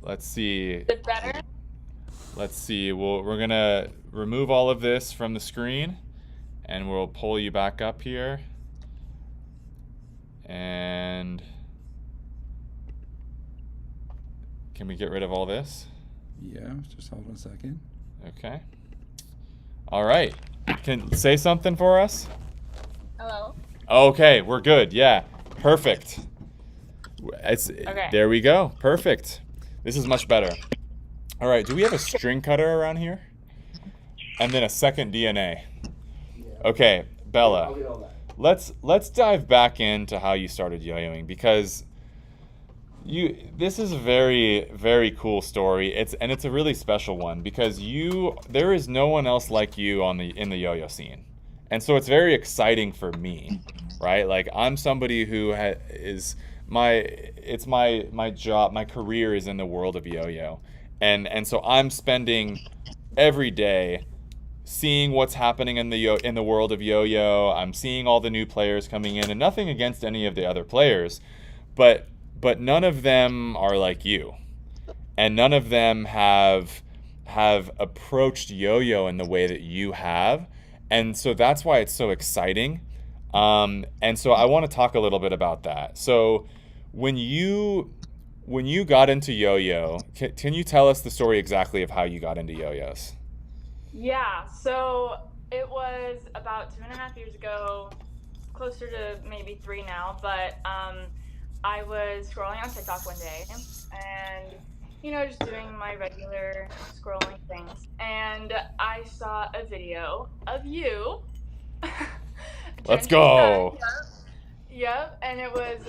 Let's see. Is it better? Let's see. We're gonna remove all of this from the screen, and we'll pull you back up here. And can we get rid of all this? Yeah, just hold on a second. Okay. All right. Can say something for us? Hello? Okay, we're good. Yeah, perfect. Okay. There we go. Perfect. This is much better. All right. Do we have a string cutter around here? And then a second DNA. Okay, Bella. I'll get all that. Let's dive back into how you started yo-yoing because this is a very, very cool story. It's a really special one because there is no one else like you in the yo-yo scene. And so it's very exciting for me, right? Like I'm somebody who my job, my career is in the world of yo-yo. And so I'm spending every day seeing what's happening in the world of yo-yo. I'm seeing all the new players coming in, and nothing against any of the other players, but none of them are like you, and none of them have approached yo-yo in the way that you have, and so that's why it's so exciting. And so I want to talk a little bit about that. So when you got into yo-yo, can you tell us the story exactly of how you got into yo-yos? Yeah, so it was about 2.5 years ago, closer to maybe 3 now, but I was scrolling on TikTok one day and, just doing my regular scrolling things. And I saw a video of you, Let's Gentry Stein. go. Yep, and it was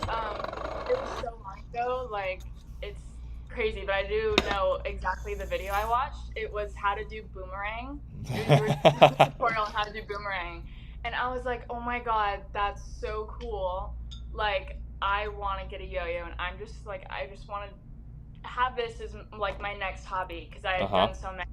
so long ago, like it's crazy, but I do know exactly the video I watched. It was how to do boomerang. It was a tutorial on how to do boomerang, and I was like, oh my god, that's so cool. Like I want to get a yo-yo, and I just want to have this as like my next hobby because I had Uh-huh. done so many.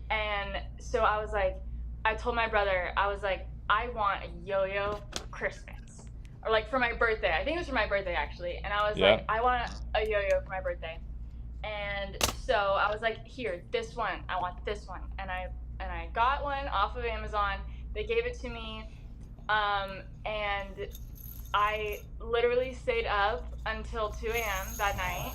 And so I told my brother, I was like, I want a yo-yo for Christmas. Or like for my birthday. I think it was for my birthday actually. And I was Yeah. like, I want a yo-yo for my birthday. And so I was like, here, this one. I want this one. And I got one off of Amazon. They gave it to me. And I literally stayed up until 2 a.m. that night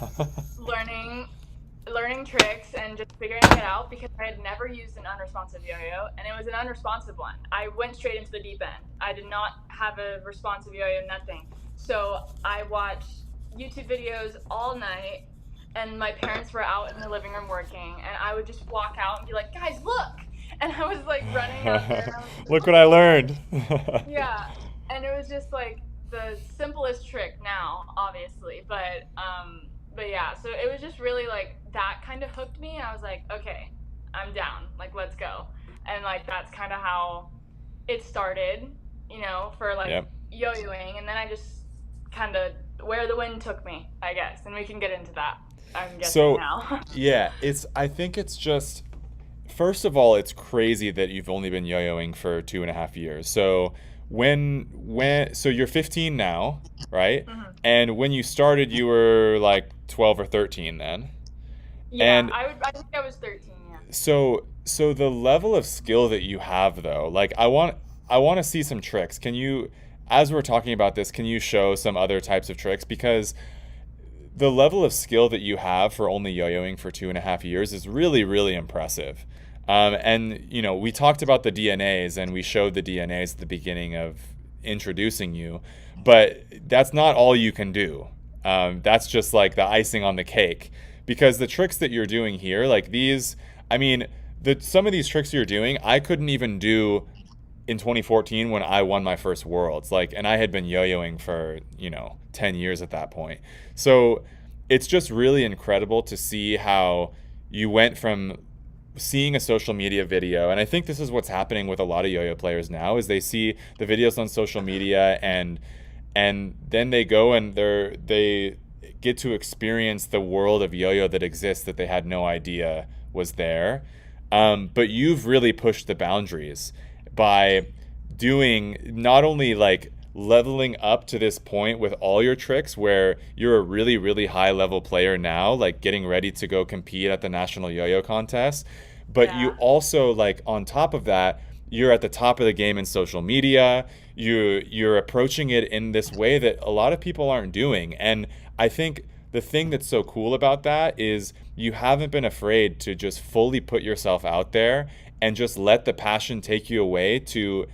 learning tricks and just figuring it out because I had never used an unresponsive yo-yo, and it was an unresponsive one. I went straight into the deep end. I did not have a responsive yo-yo, nothing. So I watched YouTube videos all night, and my parents were out in the living room working, and I would just walk out and be like, guys, look! And I was like running out there. And I was like, Look what I learned. yeah, and it was just like the simplest trick now, obviously, but yeah, so it was just really like that kind of hooked me, and I was like, okay, I'm down, like let's go, and like that's kind of how it started, for like Yep. yo-yoing, and then I just kind of where the wind took me, I guess, and we can get into that. I'm guessing So, now. yeah, I think it's just, first of all, it's crazy that you've only been yo-yoing for 2.5 years. So so you're 15 now, right? Mhm. And when you started, you were like 12 or 13 then. Yeah, And I think I was 13. Yeah. so the level of skill that you have though, like I want to see some tricks. Can you, as we're talking about this, can you show some other types of tricks? Because the level of skill that you have for only yo-yoing for 2.5 years is really, really impressive. And we talked about the DNAs and we showed the DNAs at the beginning of introducing you, but that's not all you can do. That's just like the icing on the cake, because the tricks that you're doing here, like these, I mean, some of these tricks you're doing, I couldn't even do in 2014 when I won my first Worlds, like, and I had been yo-yoing for 10 years at that point. So it's just really incredible to see how you went from seeing a social media video, and I think this is what's happening with a lot of yo-yo players now, is they see the videos on social media and then they go and they get to experience the world of yo-yo that exists that they had no idea was there. But you've really pushed the boundaries by doing not only like leveling up to this point with all your tricks where you're a really, really high level player now, like getting ready to go compete at the national yo-yo contest, but you Yeah. also, like, on top of that, you're at the top of the game in social media. You're approaching it in this way that a lot of people aren't doing. And I think the thing that's so cool about that is you haven't been afraid to just fully put yourself out there and just let the passion take you away to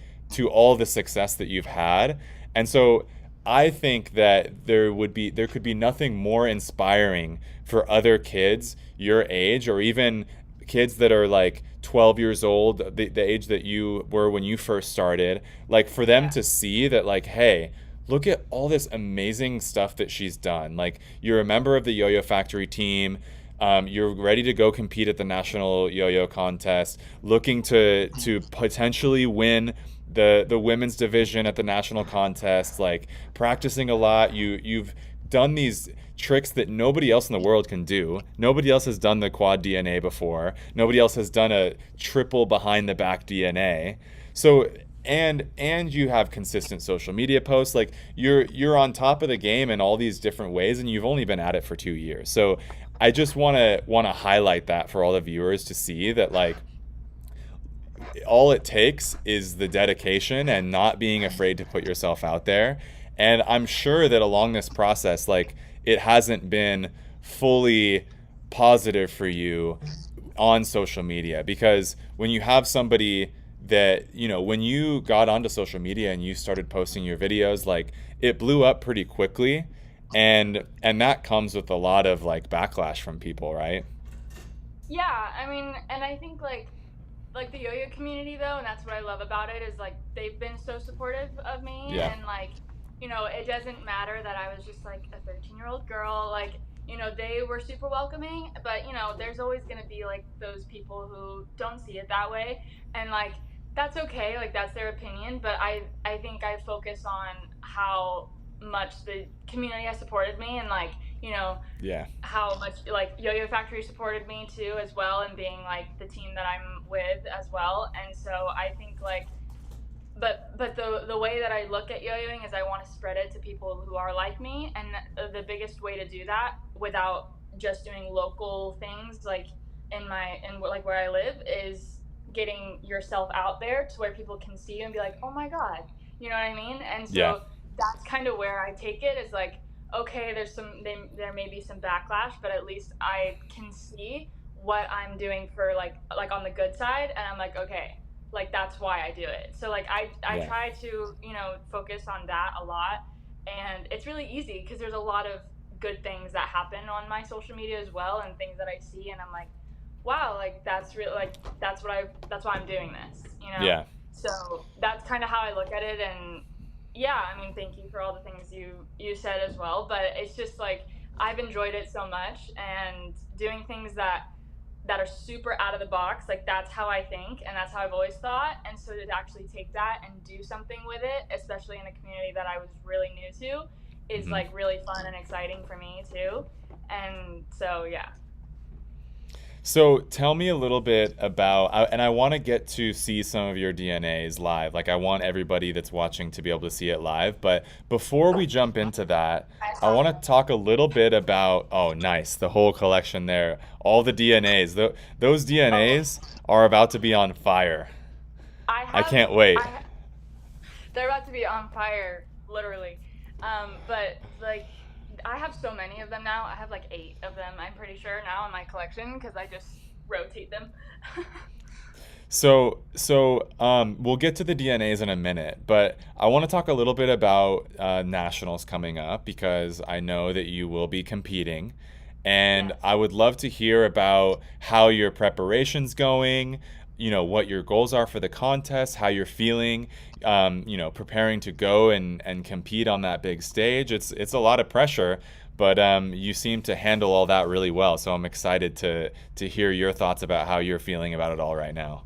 all the success that you've had. And so I think that there could be nothing more inspiring for other kids your age, or even kids that are like 12 years old, the age that you were when you first started, like for them Yeah. to see that, like, hey, look at all this amazing stuff that she's done. Like, you're a member of the Yo-Yo Factory team. You're ready to go compete at the national yo-yo contest, looking to potentially win the women's division at the national contest, like practicing a lot. You've done these tricks that nobody else in the world can do. Nobody else has done the quad DNA before. Nobody else has done a triple behind the back DNA. So and you have consistent social media posts. Like, you're on top of the game in all these different ways, and you've only been at it for 2 years. So I just want to highlight that for all the viewers to see that, like, all it takes is the dedication and not being afraid to put yourself out there. And I'm sure that along this process, like, it hasn't been fully positive for you on social media, because when you have somebody that, when you got onto social media and you started posting your videos, like, it blew up pretty quickly, and that comes with a lot of like backlash from people, right? Yeah, I mean, and I think like the yo-yo community though, and that's what I love about it, is like they've been so supportive of me. Yeah. And like, it doesn't matter that I was just like a 13-year-old girl, like, they were super welcoming. But there's always going to be like those people who don't see it that way, and like that's okay, like that's their opinion. But I think I focus on how much the community has supported me, and like, Yeah. how much like Yo-Yo Factory supported me too as well, and being like the team that I'm with as well. And so I think like, but the way that I look at yo-yoing is I want to spread it to people who are like me. And the biggest way to do that without just doing local things like in like where I live is getting yourself out there to where people can see you and be like, oh my god, you know what I mean? And Yeah. so that's kind of where I take it, is like, okay, there may be some backlash, but at least I can see what I'm doing for like on the good side, and I'm like, okay, like that's why I do it. So like I Yeah. try to focus on that a lot, and it's really easy because there's a lot of good things that happen on my social media as well, and things that I see, and I'm like, wow, like that's really like that's why I'm doing this. Yeah. So that's kind of how I look at it. And yeah, I mean, thank you for all the things you said as well, but it's just like I've enjoyed it so much, and doing things that are super out of the box, like that's how I think and that's how I've always thought. And so to actually take that and do something with it, especially in a community that I was really new to, is Mhm. like really fun and exciting for me too. And so yeah. So tell me a little bit about, and I want to get to see some of your DNAs live. Like, I want everybody that's watching to be able to see it live. But before we jump into that, I want to talk a little bit about, oh, nice, the whole collection there. All the DNAs. Those DNAs are about to be on fire. I can't wait. They're about to be on fire, literally. But like, I have so many of them now. I have like 8 of them, I'm pretty sure, now in my collection, because I just rotate them. So we'll get to the DNAs in a minute, but I want to talk a little bit about nationals coming up, because I know that you will be competing, and Yes. I would love to hear about how your preparation's going, what your goals are for the contest, how you're feeling, preparing to go and compete on that big stage. It's a lot of pressure, but you seem to handle all that really well. So I'm excited to hear your thoughts about how you're feeling about it all right now.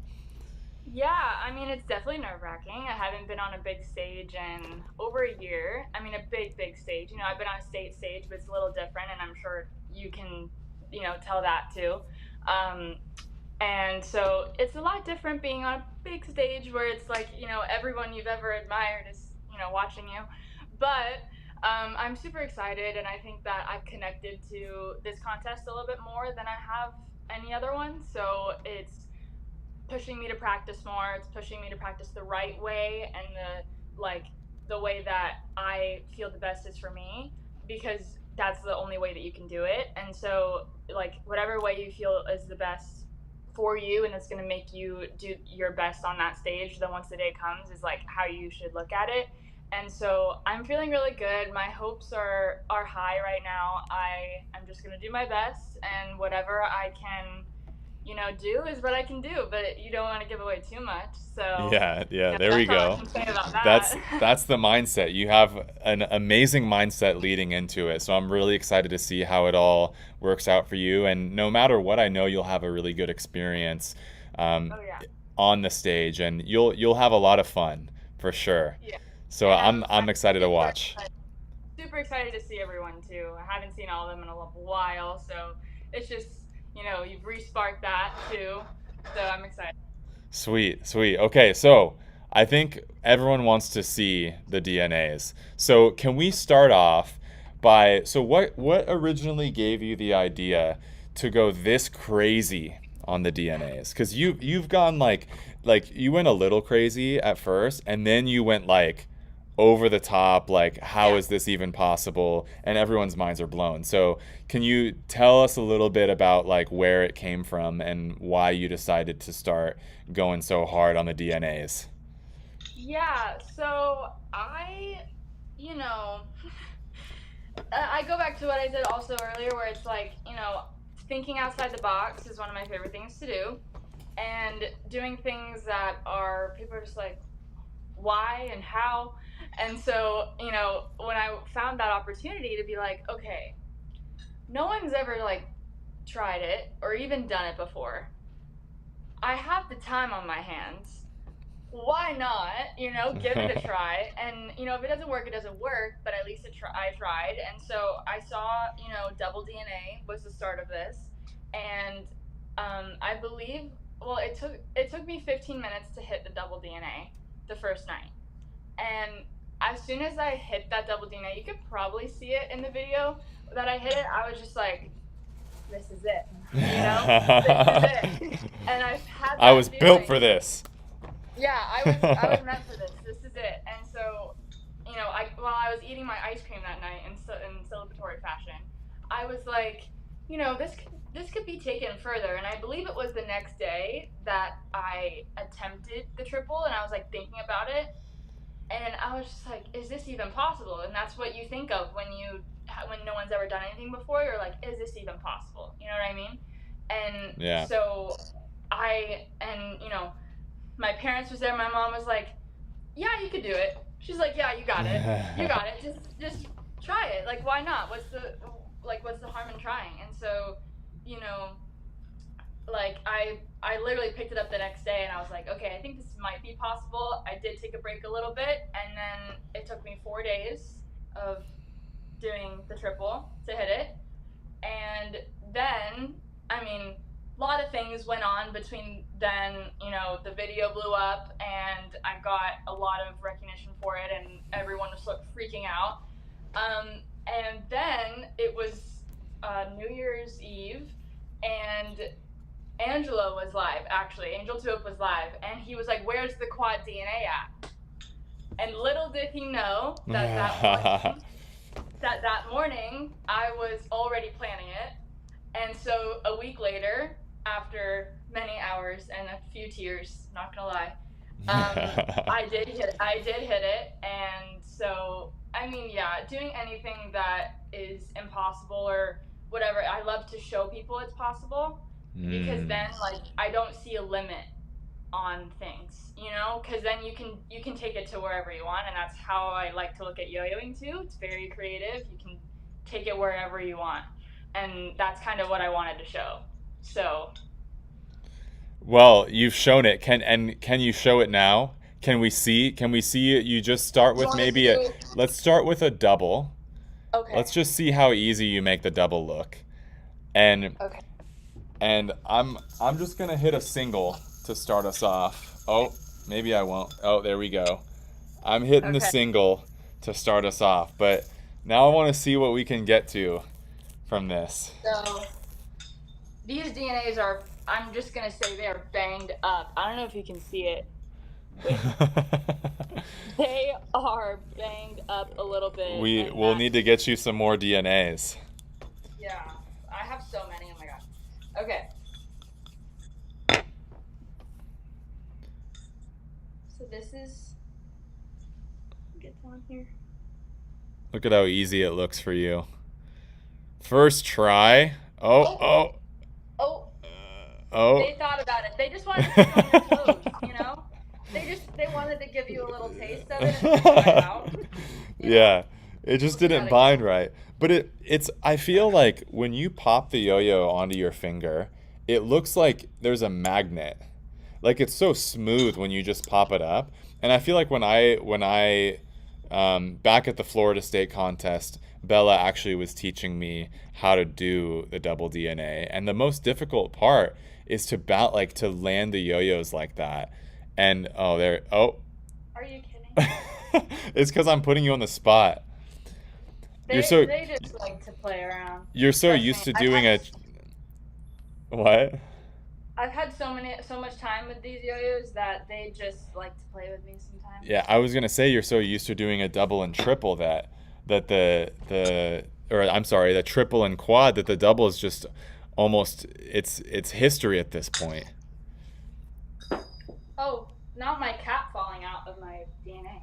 Yeah, I mean, it's definitely nerve-wracking. I haven't been on a big stage in over a year. I mean, a big stage. I've been on a state stage, but it's a little different, and I'm sure you can, tell that too. Um, and so it's a lot different being on a big stage where it's like, everyone you've ever admired is, watching you. But I'm super excited, and I think that I've connected to this contest a little bit more than I have any other one. So it's pushing me to practice more. It's pushing me to practice the right way, and the way that I feel the best is for me, because that's the only way that you can do it. And so like whatever way you feel is the best for you, and it's going to make you do your best on that stage, then once the day comes, is like how you should look at it. And so I'm feeling really good. My hopes are high right now. I'm just going to do my best, and whatever I can do is what I can do, but you don't want to give away too much. So Yeah, there we that's all I go. can say about that. That's the mindset. You have an amazing mindset leading into it. So I'm really excited to see how it all works out for you. And no matter what, I know you'll have a really good experience Oh yeah. on the stage, and you'll have a lot of fun for sure. Yeah. So And I'm excited to watch. Super excited to see everyone too. I haven't seen all of them in a while, so it's just you've re-sparked that too. So I'm excited. Sweet. Okay, so I think everyone wants to see the DNAs. So can we start off by, so what originally gave you the idea to go this crazy on the DNAs? Because you've gone like you went a little crazy at first, and then you went like over the top, like how is this even possible? And everyone's minds are blown. So can you tell us a little bit about like where it came from and why you decided to start going so hard on the DNAs? Yeah, so you know, I go back to what I said also earlier, where it's like, thinking outside the box is one of my favorite things to do, and doing things that people are just like, why and how. And so, when I found that opportunity to be like, okay, no one's ever like tried it or even done it before. I have the time on my hands. Why not? Give it a try. And if it doesn't work, it doesn't work. But at least I tried. And so I saw, double DNA was the start of this, and I believe, well, it took me 15 minutes to hit the double DNA the first night. And as soon as I hit that double DNA, you could probably see it in the video that I hit it. I was just like, this is it. This is it. And I've had that I was built feeling. for this. Yeah, I was meant for this. This is it. And so, while I was eating my ice cream that night in celebratory fashion, I was like, this could be taken further. And I believe it was the next day that I attempted the triple, and I was like thinking about it, and I was just like, is this even possible? And that's what you think of when no one's ever done anything before. You're like, is this even possible? You know what I mean? And Yeah. so my parents was there. My mom was like, yeah, you could do it. She's like, yeah, you got it. You got it. Just try it. Like, why not? What's the harm in trying? And so, like I literally picked it up the next day, and I was like, okay, I think this might be possible. I did take a break a little bit, and then it took me 4 days of doing the triple to hit it. And then, a lot of things went on between then. The video blew up, and I got a lot of recognition for it, and everyone was freaking out. And then it was New Year's Eve, and Angelo was live, actually. Angel Tulip was live, and he was like, where's the quad DNA at? And little did he know that that morning I was already planning it. And so a week later, after many hours and a few tears, not gonna lie, I did hit it. And so, doing anything that is impossible or whatever, I love to show people it's possible, because then, like, I don't see a limit on things, because then you can take it to wherever you want. And that's how I like to look at yo-yoing too. It's very creative. You can take it wherever you want, and that's kind of what I wanted to show. So, well, you've shown it. Can you show it now? Can we see it? You just start with let's start with a double. Okay. Let's just see how easy you make the double look. And Okay. And I'm just gonna hit a single to start us off. Oh, maybe I won't. Oh, there we go. I'm hitting the single to start us off, but now I want to see what we can get to from this. So these DNAs are, I'm just gonna say, they are banged up. I don't know if you can see it. They are banged up a little bit. We'll need to get you some more DNAs. Yeah, I have so many. Oh my gosh. Okay. So this is, get on here. Look at how easy it looks for you. First try. Oh. They thought about it. They just wanted to get on your toes, They wanted to give you a little taste of it and try it out. Yeah, it just didn't bind right. But it's I feel like when you pop the yo-yo onto your finger, it looks like there's a magnet. Like, it's so smooth when you just pop it up. And I feel like when I back at the Florida State contest, Bella actually was teaching me how to do the double DNA. And the most difficult part is to land the yo-yos like that. And Are you kidding? It's because I'm putting you on the spot. They just like to play around. You're so used to doing What? I've had so much time with these yo-yos that they just like to play with me sometimes. Yeah, I was gonna say you're so used to doing a double and triple that the or I'm sorry, the triple and quad that the double is just almost it's history at this point. Oh, not my cat falling out of my DNA.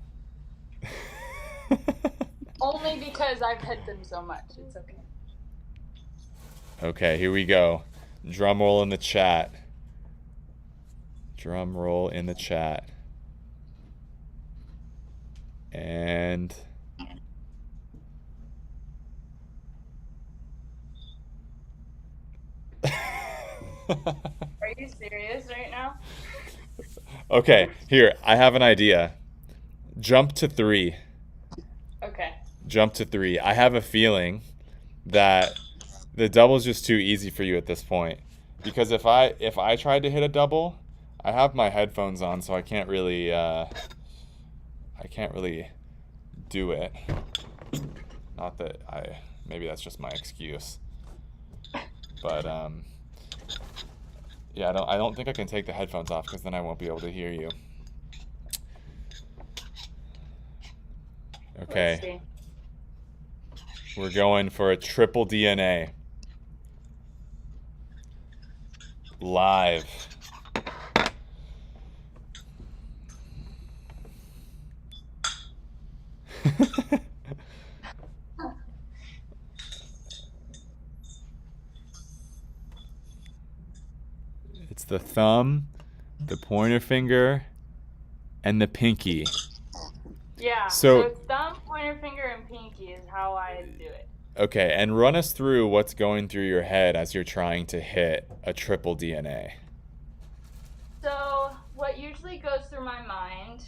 Only because I've hit them so much. It's okay. Okay, here we go. Drum roll in the chat. Drum roll in the chat. And Are you serious right now? okay, here, I have an idea. Jump to 3. Okay. Jump to 3. I have a feeling that the double's just too easy for you at this point. Because if I tried to hit a double, I have my headphones on, so I can't really do it. Not that maybe that's just my excuse. But yeah, I don't think I can take the headphones off because then I won't be able to hear you. Okay. We're going for a triple DNA. Live. It's the thumb, the pointer finger, and the pinky. Yeah. So it's thumb, pointer finger, and pinky is how I do it. okay, and run us through what's going through your head as you're trying to hit a triple DNA. So what usually goes through my mind,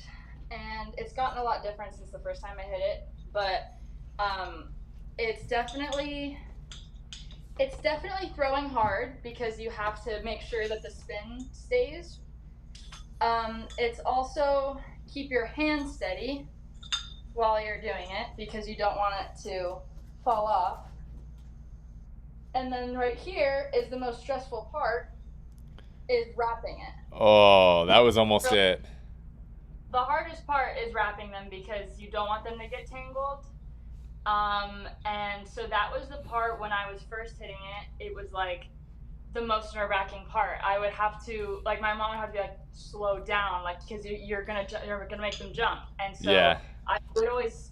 and it's gotten a lot different since the first time I hit it, but it's definitely throwing hard because you have to make sure that the spin stays. It's also keep your hand steady while you're doing it because you don't want it to fall off. And then right here is the most stressful part, is wrapping it. Oh, that was almost it. The hardest part is wrapping them because you don't want them to get tangled. And so that was the part when I was first hitting it, it was like the most nerve-wracking part. I would have to, like, my mom would have to be like, slow down, like, because you're gonna make them jump. And so Yeah. I would always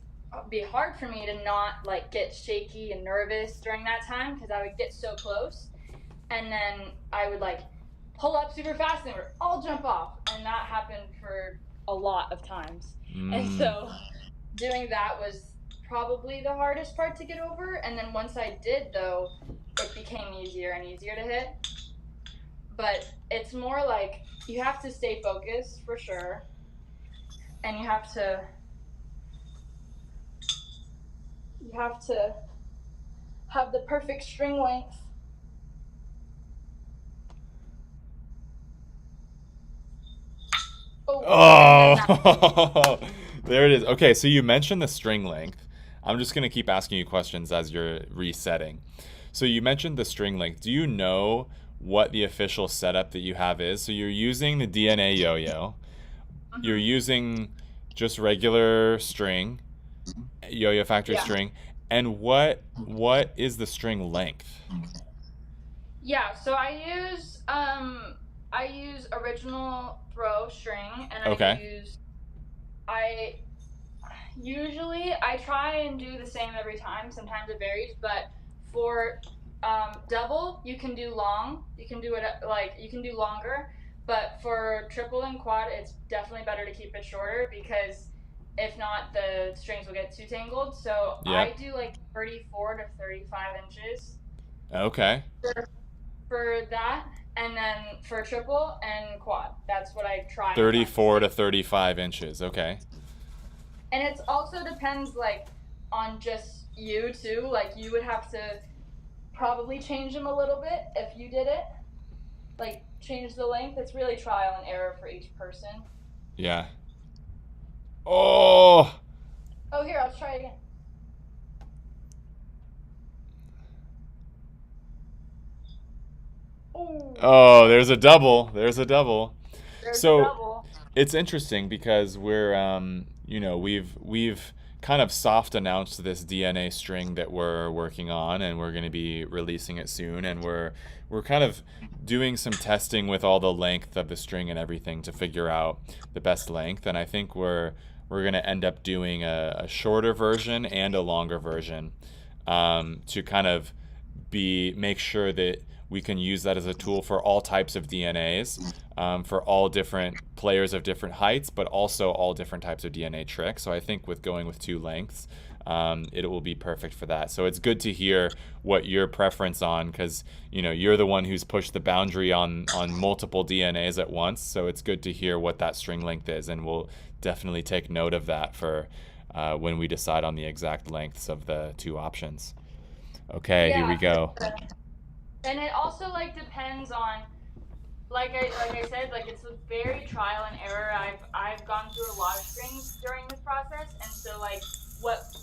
be hard for me to not like get shaky and nervous during that time because I would get so close, and then I would like pull up super fast and they would all jump off, and that happened for a lot of times. And so doing that was probably the hardest part to get over, and then once I did, though, it became easier and easier to hit. But it's more like you have to stay focused for sure, and you have to have the perfect string length. Oh, there it is. Okay, so you mentioned the string length. I'm just going to keep asking you questions as you're resetting. So you mentioned the string length. Do you know what the official setup that you have is? So you're using the DNA yo-yo. You're using just regular string, yo-yo factory string. And what is the string length? Yeah, so I use original throw string, and I usually I try and do the same every time. Sometimes it varies, but for double you can do long. You can do it you can do longer, but for triple and quad it's definitely better to keep it shorter because if not the strings will get too tangled. So I do like 34 to 35 inches. Okay. For that, and then for triple and quad, that's what I try. 34 to 35 inches. Okay. And it also depends like on just you too. Like you would have to probably change them a little bit if you did it. Like change the length. It's really trial and error for each person. Yeah. Oh. Oh, here, I'll try again. Oh, there's a double. There's a double. There's So a double. it's interesting because we're we've kind of soft announced this DNA string that we're working on, and we're going to be releasing it soon, and we're kind of doing some testing with all the length of the string and everything to figure out the best length. And I think we're going to end up doing a shorter version and a longer version, to kind of make sure that we can use that as a tool for all types of DNAs, for all different players of different heights, but also all different types of DNA tricks. So I think with going with 2 lengths, it will be perfect for that. So it's good to hear what your preference on, because you're the one who's pushed the boundary on multiple DNAs at once. So it's good to hear what that string length is, and we'll definitely take note of that for when we decide on the exact lengths of the 2 options. Okay, here we go. And it also depends on, like I said, it's a very trial and error. I've gone through a lot of strings during this process, and so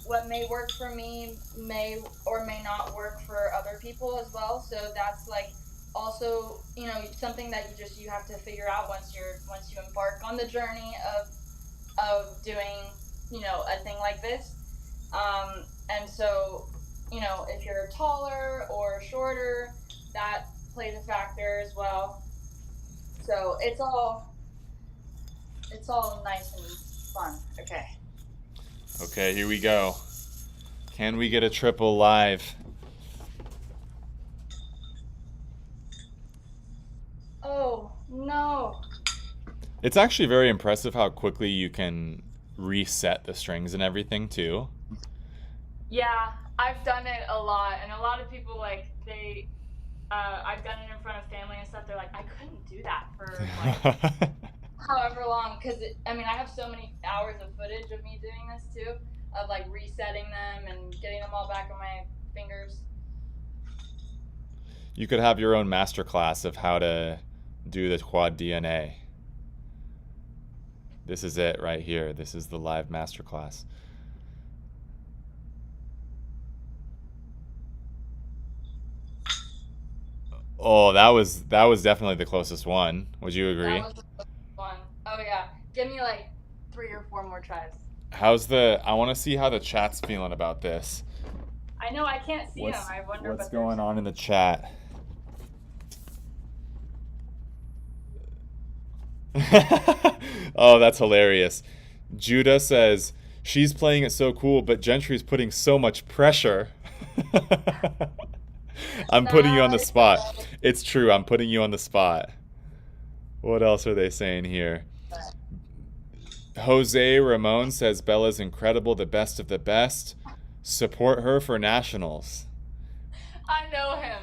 what may work for me may or may not work for other people as well. So that's also something that you have to figure out once you embark on the journey of doing a thing like this. And so if you're taller or shorter, that plays a factor as well. So it's all nice and fun. Okay, here we go. Can we get a triple live? Oh no. It's actually very impressive how quickly you can reset the strings and everything too. Yeah, I've done it a lot, and a lot of people I've done it in front of family and stuff. They're like, I couldn't do that for however long, because I have so many hours of footage of me doing this too, of resetting them and getting them all back on my fingers. You could have your own masterclass of how to do the quad DNA. This is it right here. This is the live masterclass. Oh, that was definitely the closest one. Would you agree? That was the closest one. Oh yeah. Give me 3 or 4 more tries. I want to see how the chat's feeling about this. I know, I can't see them. I wonder what's going on in the chat. Oh, that's hilarious. Judah says, she's playing it so cool, but Gentry's putting so much pressure. I'm putting you on the spot. It's true, I'm putting you on the spot. What else are they saying here? Jose Ramon says, Bella's incredible, the best of the best. Support her for nationals. I know him.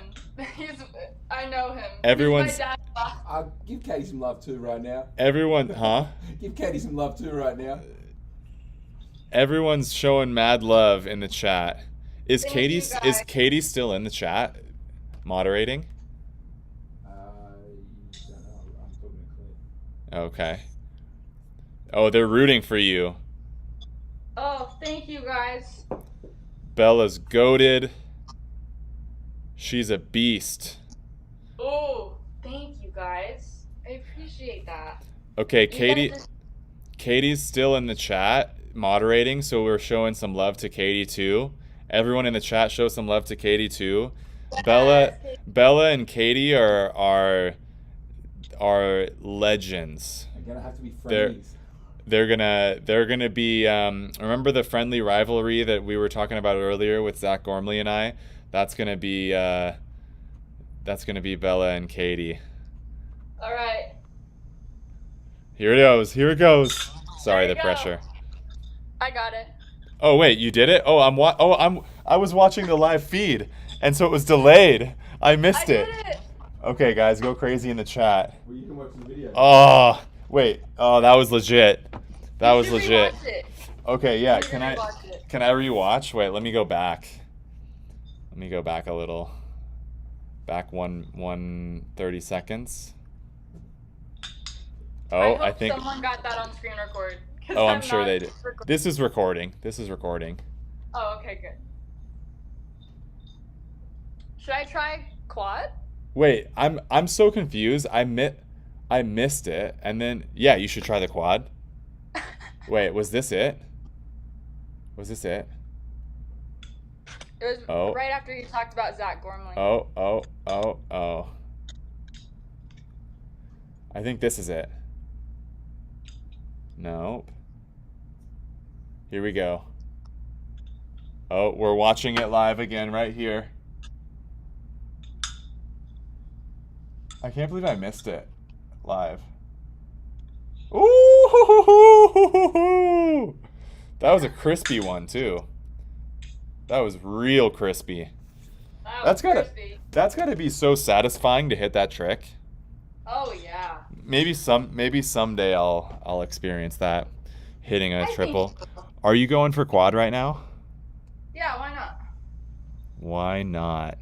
I know him. Everyone's. He's my dad's boss. I'll give Katie some love too right now. Everyone, huh? Give Katie some love too right now. Everyone's showing mad love in the chat. Is Thank Katie you, guys. is Katie still in the chat, moderating? I don't know. I'm talking to Claire. Okay. Oh, they're rooting for you. Oh, thank you guys. Bella's goated. She's a beast. Oh, thank you guys. I appreciate that. Okay, You Katie. guys Katie's still in the chat moderating, so we're showing some love to Katie too. Everyone in the chat show some love to Katie too. Bella and Katie are legends. They're gonna have to be friends. They're gonna be remember the friendly rivalry that we were talking about earlier with Zach Gormley and I? That's gonna be Bella and Katie. All right. Here it goes. Here it goes. Sorry, There the you go. pressure. I got it. Oh wait, you did it? Oh, I was watching the live feed, and so it was delayed. I missed I it. did it. Okay, guys, go crazy in the chat. Well, you can watch the video. Oh, wait. Oh, that was legit. That You was should legit. rewatch it. Okay, yeah. You should Can I rewatch it. rewatch? Wait, let me go back. Let me go back a little. Back 30 seconds. Oh, I hope think. someone got that on screen record. 'Cause Oh, I'm sure not they did. recording. This is recording. This is recording. Oh, okay, good. Should I try quad? Wait, I'm so confused. I missed it, and then yeah, you should try the quad. Wait, was this it? Was this it? It was Oh, right after you talked about Zach Gormley. oh. I think this is it. Nope. Here we go. Oh, we're watching it live again right here. I can't believe I missed it live. Ooh! That was a crispy one too. That was real crispy. That was crispy. That's gotta be so satisfying to hit that trick. Oh yeah. Maybe someday I'll experience that, hitting a I think triple. so. Are you going for quad right now? Yeah, why not? Why not?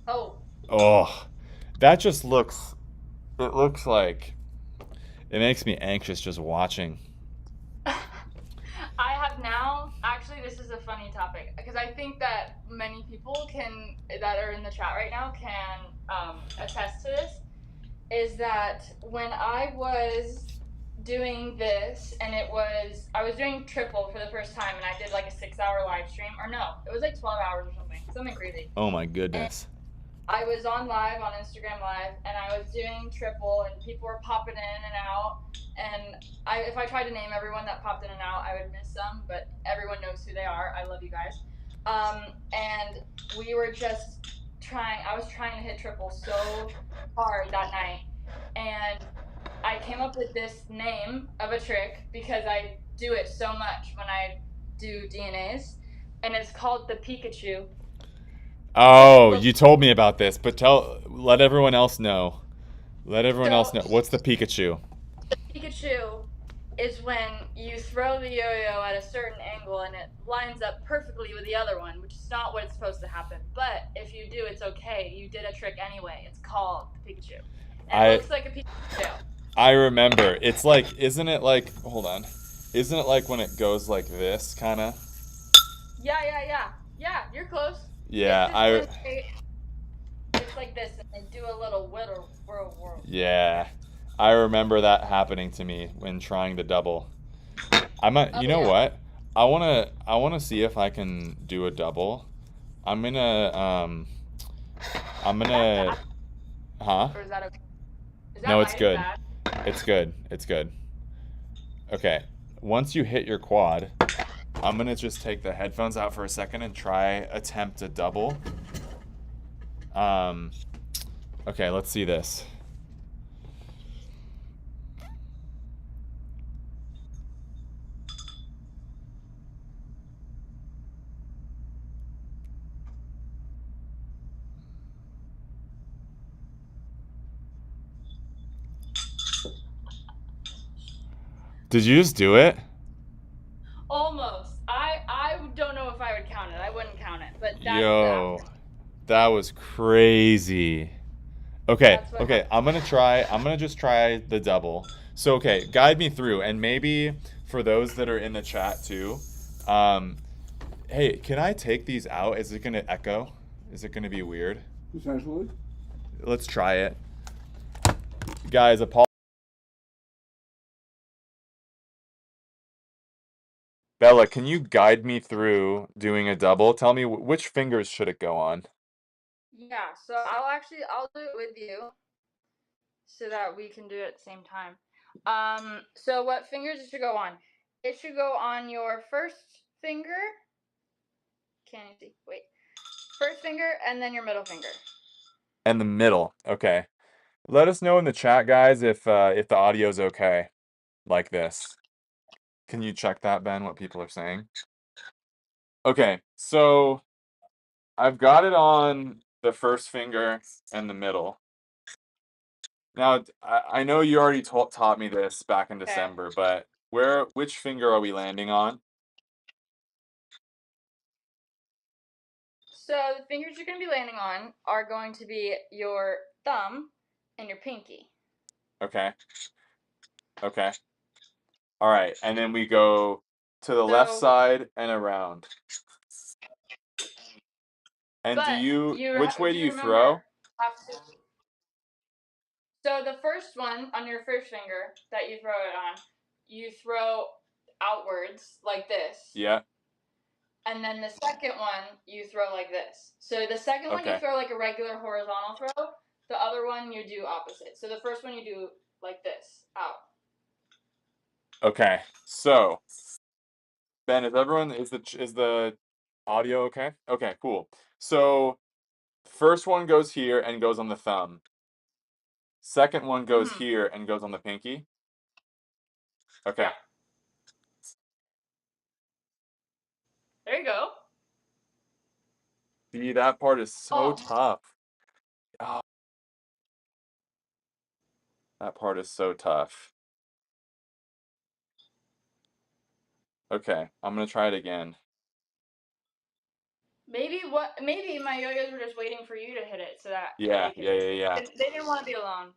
Oh. Oh, that just looks. It looks like. It makes me anxious just watching. I have now, actually, this is a funny topic because I think that many people that are in the chat right now can attest to this. Is that when I was doing this and I was doing triple for the first time and I did like a 6-hour live stream, or no, it was like 12 hours or something crazy. Oh my goodness. I was on live on Instagram Live and I was doing triple and people were popping in and out, and if I tried to name everyone that popped in and out, I would miss some, but everyone knows who they are. I love you guys. And we were just I was trying to hit triple so hard that night, and I came up with this name of a trick because I do it so much when I do DNAs, and it's called the Pikachu. Oh, you told me about this, but let everyone else know. Let everyone else know. What's the Pikachu? The Pikachu is when you throw the yo-yo at a certain angle and it lines up perfectly with the other one, which is not what it's supposed to happen. But if you do, it's okay. You did a trick anyway. It's called the Pikachu. And it looks like a Pikachu. I remember. It's like, isn't it like, hold on. Isn't it like when it goes like this, kind of? Yeah. Yeah, you're close. Yeah, It's like this, and they do a little whirl. Yeah, I remember that happening to me when trying the double. You know what? I wanna see if I can do a double. I'm gonna, huh? Or is that okay? No, it's good. It's good. It's good. Okay, once you hit your quad, I'm gonna just take the headphones out for a second and attempt a double. Okay, let's see this. Did you just do it? Almost. I don't know if I would count it. I wouldn't count it, but that's Yo, that was crazy. Okay, I'm gonna just try the double. So okay, guide me through, and maybe for those that are in the chat too, hey, can I take these out? Is it gonna echo? Is it gonna be weird? Essentially. Let's try it. Guys, Bella, can you guide me through doing a double? Tell me which fingers should it go on? Yeah, so I'll do it with you so that we can do it at the same time. So what fingers it should go on? It should go on your first finger. Can't you see? Wait. First finger and then your middle finger. And the middle. Okay. Let us know in the chat, guys, if the audio's okay like this. Can you check that, Ben, what people are saying? Okay, so I've got it on the first finger and the middle. Now, I know you already taught me this back in December, but which finger are we landing on? So the fingers you're going to be landing on are going to be your thumb and your pinky. Okay. Okay. All right, and then we go to the left side and around. And which way do you throw? have to. So the first one on your first finger that you throw it on, you throw outwards like this. Yeah. And then the second one you throw like this. So the second one you Okay. throw like a regular horizontal throw. The other one you do opposite. So the first one you do like this, out. Okay. So, Ben, is the audio okay? Okay, cool. So, first one goes here and goes on the thumb. Second one goes Mhm. here and goes on the pinky. Okay. Yeah. There you go. See, that part is so Oh. tough. Oh, that part is so tough. Okay, I'm gonna try it again. Maybe my yo-yos were just waiting for you to hit it so that Yeah, they could yeah, yeah, yeah. they didn't want to be alone.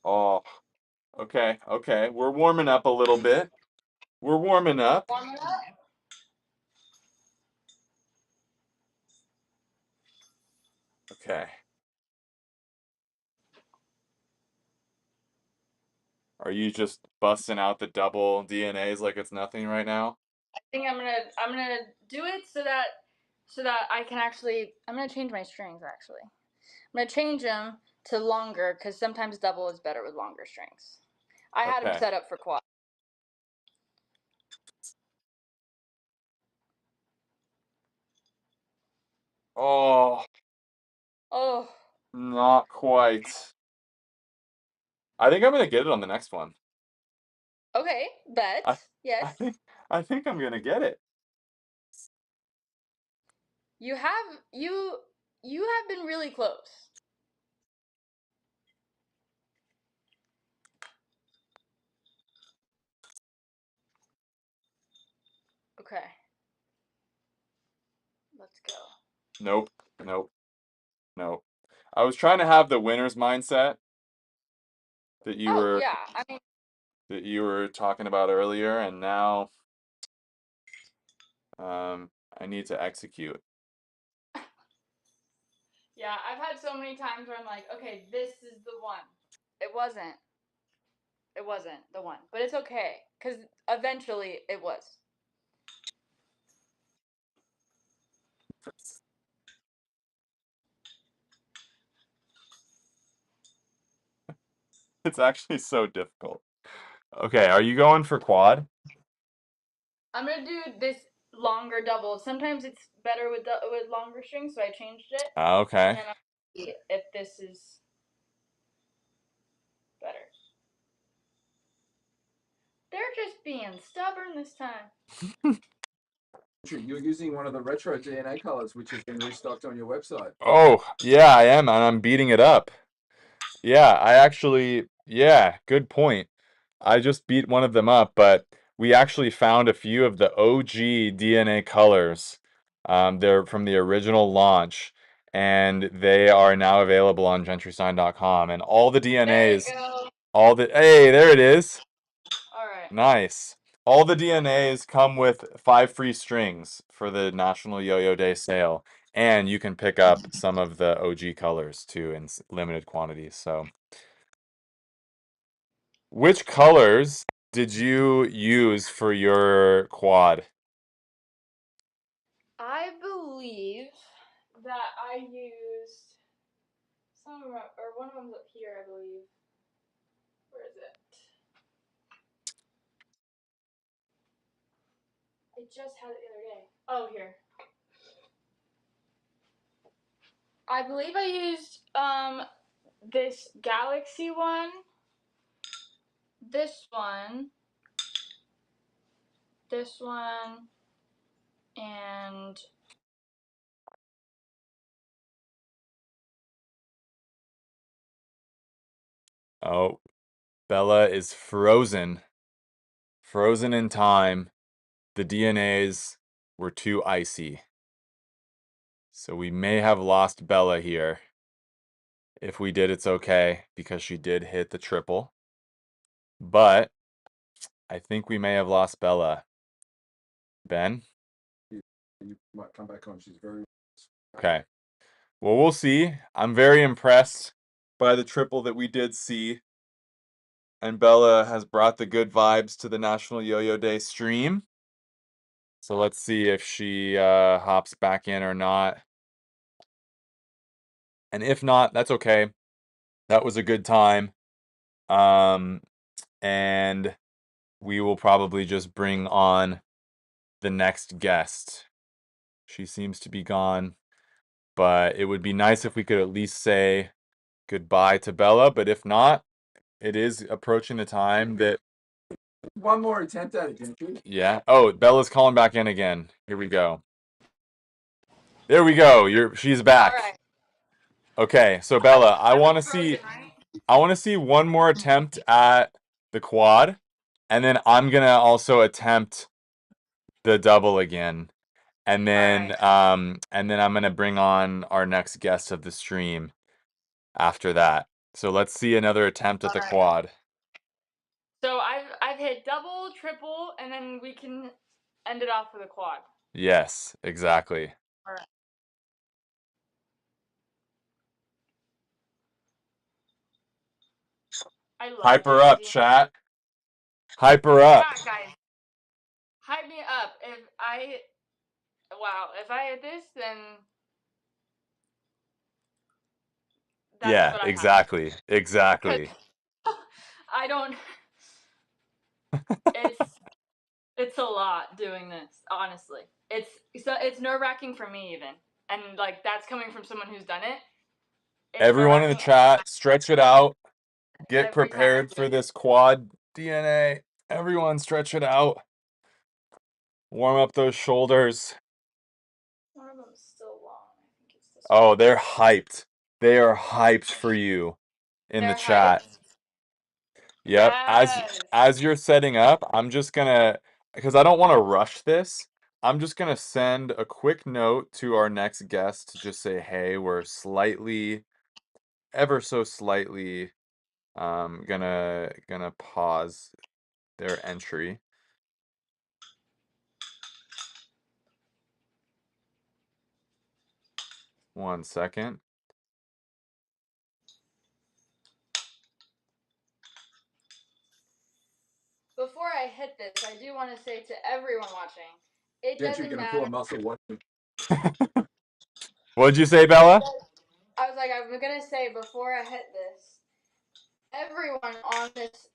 Oh, okay, okay. We're warming up a little bit. We're warming up. Warm it up. Okay. Are you just busting out the double DNAs like it's nothing right now? I think I'm gonna do it so that I can actually. I'm gonna change my strings actually. I'm gonna change them to longer because sometimes double is better with longer strings. I had them Okay. set up for quad. Oh, Oh, not quite. I think I'm gonna get it on the next one. okay. Bet. I Yes. I think I'm gonna get it. You have been really close. Okay. Let's go. Nope, nope, nope. I was trying to have the winner's mindset that you Oh were yeah. I mean, talking about earlier, and now I need to execute. yeah. I've had so many times where I'm like, okay, this is the one. It wasn't. It wasn't the one, but it's okay because eventually it was. It's actually so difficult. Okay, are you going for quad? I'm gonna do this longer double. Sometimes it's better with longer strings, so I changed it, and Okay. then I'll see if this is better. They're just being stubborn this time. You're using one of the retro DNA colors, which has been restocked on your website. Oh, yeah, I am, and I'm beating it up. Yeah, good point. I just beat one of them up, but we actually found a few of the OG DNA colors. They're from the original launch, and they are now available on GentryStein.com. And all the There you DNAs, go. hey, there it is. All right. Nice. All the DNAs come with 5 free strings for the National Yo-Yo Day sale, and you can pick up some of the OG colors too in limited quantities. So, which colors did you use for your quad? I believe that I used some of them, or one of them's up here, I believe. Where is it? I just had it the other day. Oh, here. I believe I used this Galaxy one, this one, and Oh, Bella is frozen. Frozen in time. The DNAs were too icy. So we may have lost Bella here. If we did, it's okay because she did hit the triple. But I think we may have lost Bella. Ben? You might come back on. She's very. Okay. Well, we'll see. I'm very impressed by the triple that we did see. And Bella has brought the good vibes to the National Yo-Yo Day stream. So let's see if she hops back in or not. And if not, that's okay. That was a good time. And we will probably just bring on the next guest. She seems to be gone, but it would be nice if we could at least say goodbye to Bella. But if not, it is approaching the time that. One more attempt at it, Gentry. Yeah. Oh, Bella's calling back in again. Here we go. There we go. She's back. All right. Okay, so Bella, I want to Frozen, see right? one more attempt at the quad, and then I'm gonna also attempt the double again. And then I'm gonna bring on our next guest of the stream after that. So let's see another attempt at the quad. So I've hit double, triple, and then we can end it off with a quad. Yes, exactly. All right. I love Hype her up, chat. Hype her up. Yeah, guys. Hype me up. If I hit this, then that's Yeah, what I exactly. have. Exactly. I don't. It's a lot doing this. Honestly, it's nerve-wracking for me even, and like that's coming from someone who's done it. Everyone in the chat, stretch it out. Get prepared for this quad DNA. Everyone stretch it out. Warm up those shoulders. One of them is still long. I think it's this one. Oh, they're hyped. They are hyped for you in the chat. Yep. As you're setting up, I'm just gonna, because I don't want to rush this, I'm just gonna send a quick note to our next guest to just say, hey, we're slightly, ever so slightly, gonna pause their entry. One second. Before I hit this, I do want to say to everyone watching, it Gentry doesn't gonna matter. pull a muscle watching. What'd you say, Bella? I was like, I'm gonna say before I hit this, everyone on this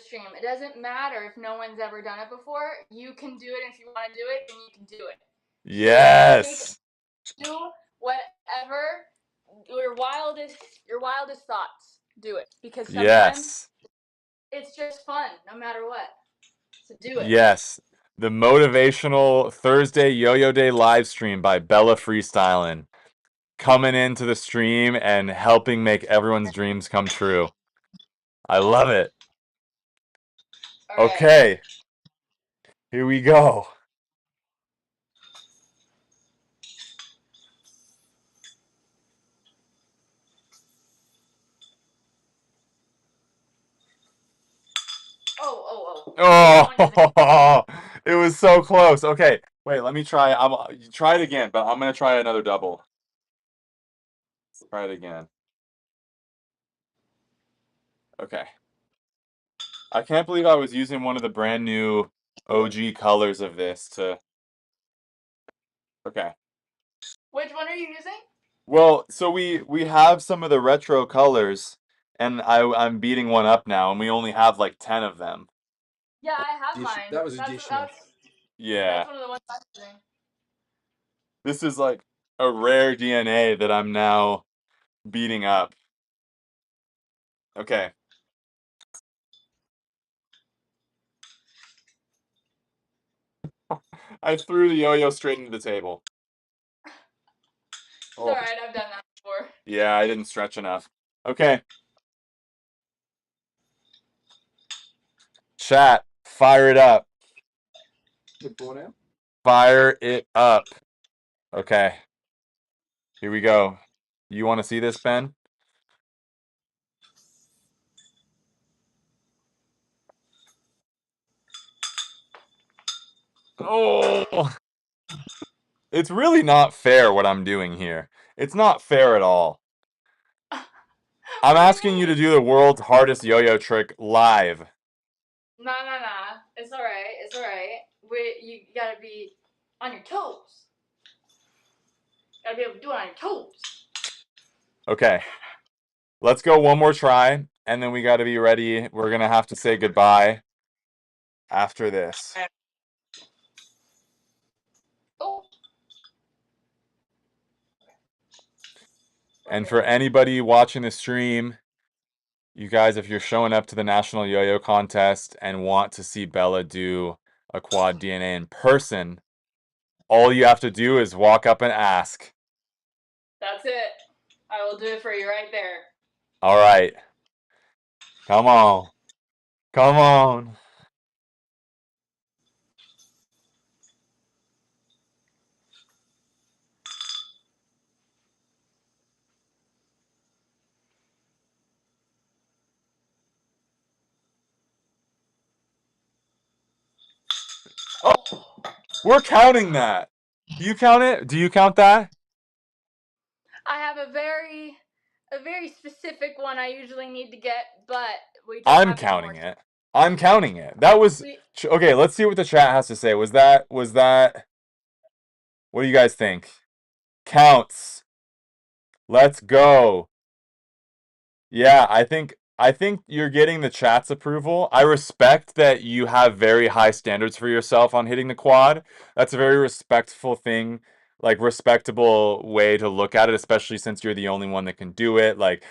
stream, it doesn't matter if no one's ever done it before. You can do it. If you want to do it, then you can do it. Yes. Do whatever your wildest thoughts. Do it because sometimes it's just fun, no matter what. So do it. Yes. The motivational Thursday Yo-Yo Day live stream by Bella Freestylin'. Coming into the stream and helping make everyone's dreams come true. I love it. Okay. Here we go. Oh, it was so close. Okay, wait, let me try. Try it again, but I'm gonna try another double. Try it again. Okay. I can't believe I was using one of the brand new OG colors of this to. Okay. Which one are you using? Well, so we have some of the retro colors, and I'm beating one up now, and we only have like 10 of them. Yeah, I have mine. That was additional. Yeah. That's one of the ones I'm using. This is like a rare DNA that I'm now beating up. Okay. I threw the yo-yo straight into the table. It's alright, I've done that before. Yeah, I didn't stretch enough. Okay. Chat, fire it up. Fire it up. Okay. Here we go. You want to see this, Ben? Oh, it's really not fair what I'm doing here. It's not fair at all. I'm asking you to do the world's hardest yo-yo trick live. Nah. It's alright. It's alright. You gotta be on your toes. Gotta be able to do it on your toes. Okay. Let's go one more try, and then we got to be ready. We're going to have to say goodbye after this. Oh. And for anybody watching the stream, you guys, if you're showing up to the National Yo-Yo Contest and want to see Bella do a quad DNA in person, all you have to do is walk up and ask. That's it. I will do it for you right there. All right. Come on. Come on. Oh, we're counting that. Do you count it? Do you count that? I have a very specific one I usually need to get, but we just I'm have one more counting it. I'm counting it. That was okay. Let's see what the chat has to say. Was that? What do you guys think? Counts. Let's go. Yeah, I think you're getting the chat's approval. I respect that you have very high standards for yourself on hitting the quad. That's a very respectful thing, like respectable way to look at it, especially since you're the only one that can do it. Like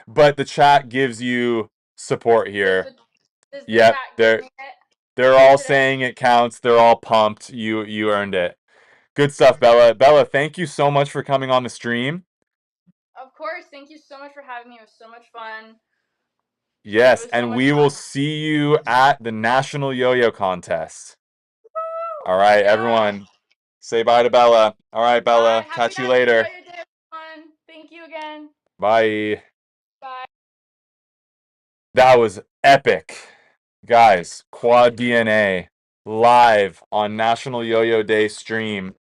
but the chat gives you support here. Does the Yep, chat give me it? they're all saying it counts. They're all pumped. You earned it. Good stuff, Bella. Bella, thank you so much for coming on the stream. Of course. Thank you so much for having me. It was so much fun. Yes, and we will see you at the National Yo-Yo Contest. All right, everyone, say bye to Bella. All right, Bella, catch you later. Enjoy your day, everyone. Thank you again. Bye. Bye. That was epic. Guys, Quad DNA live on National Yo-Yo Day stream.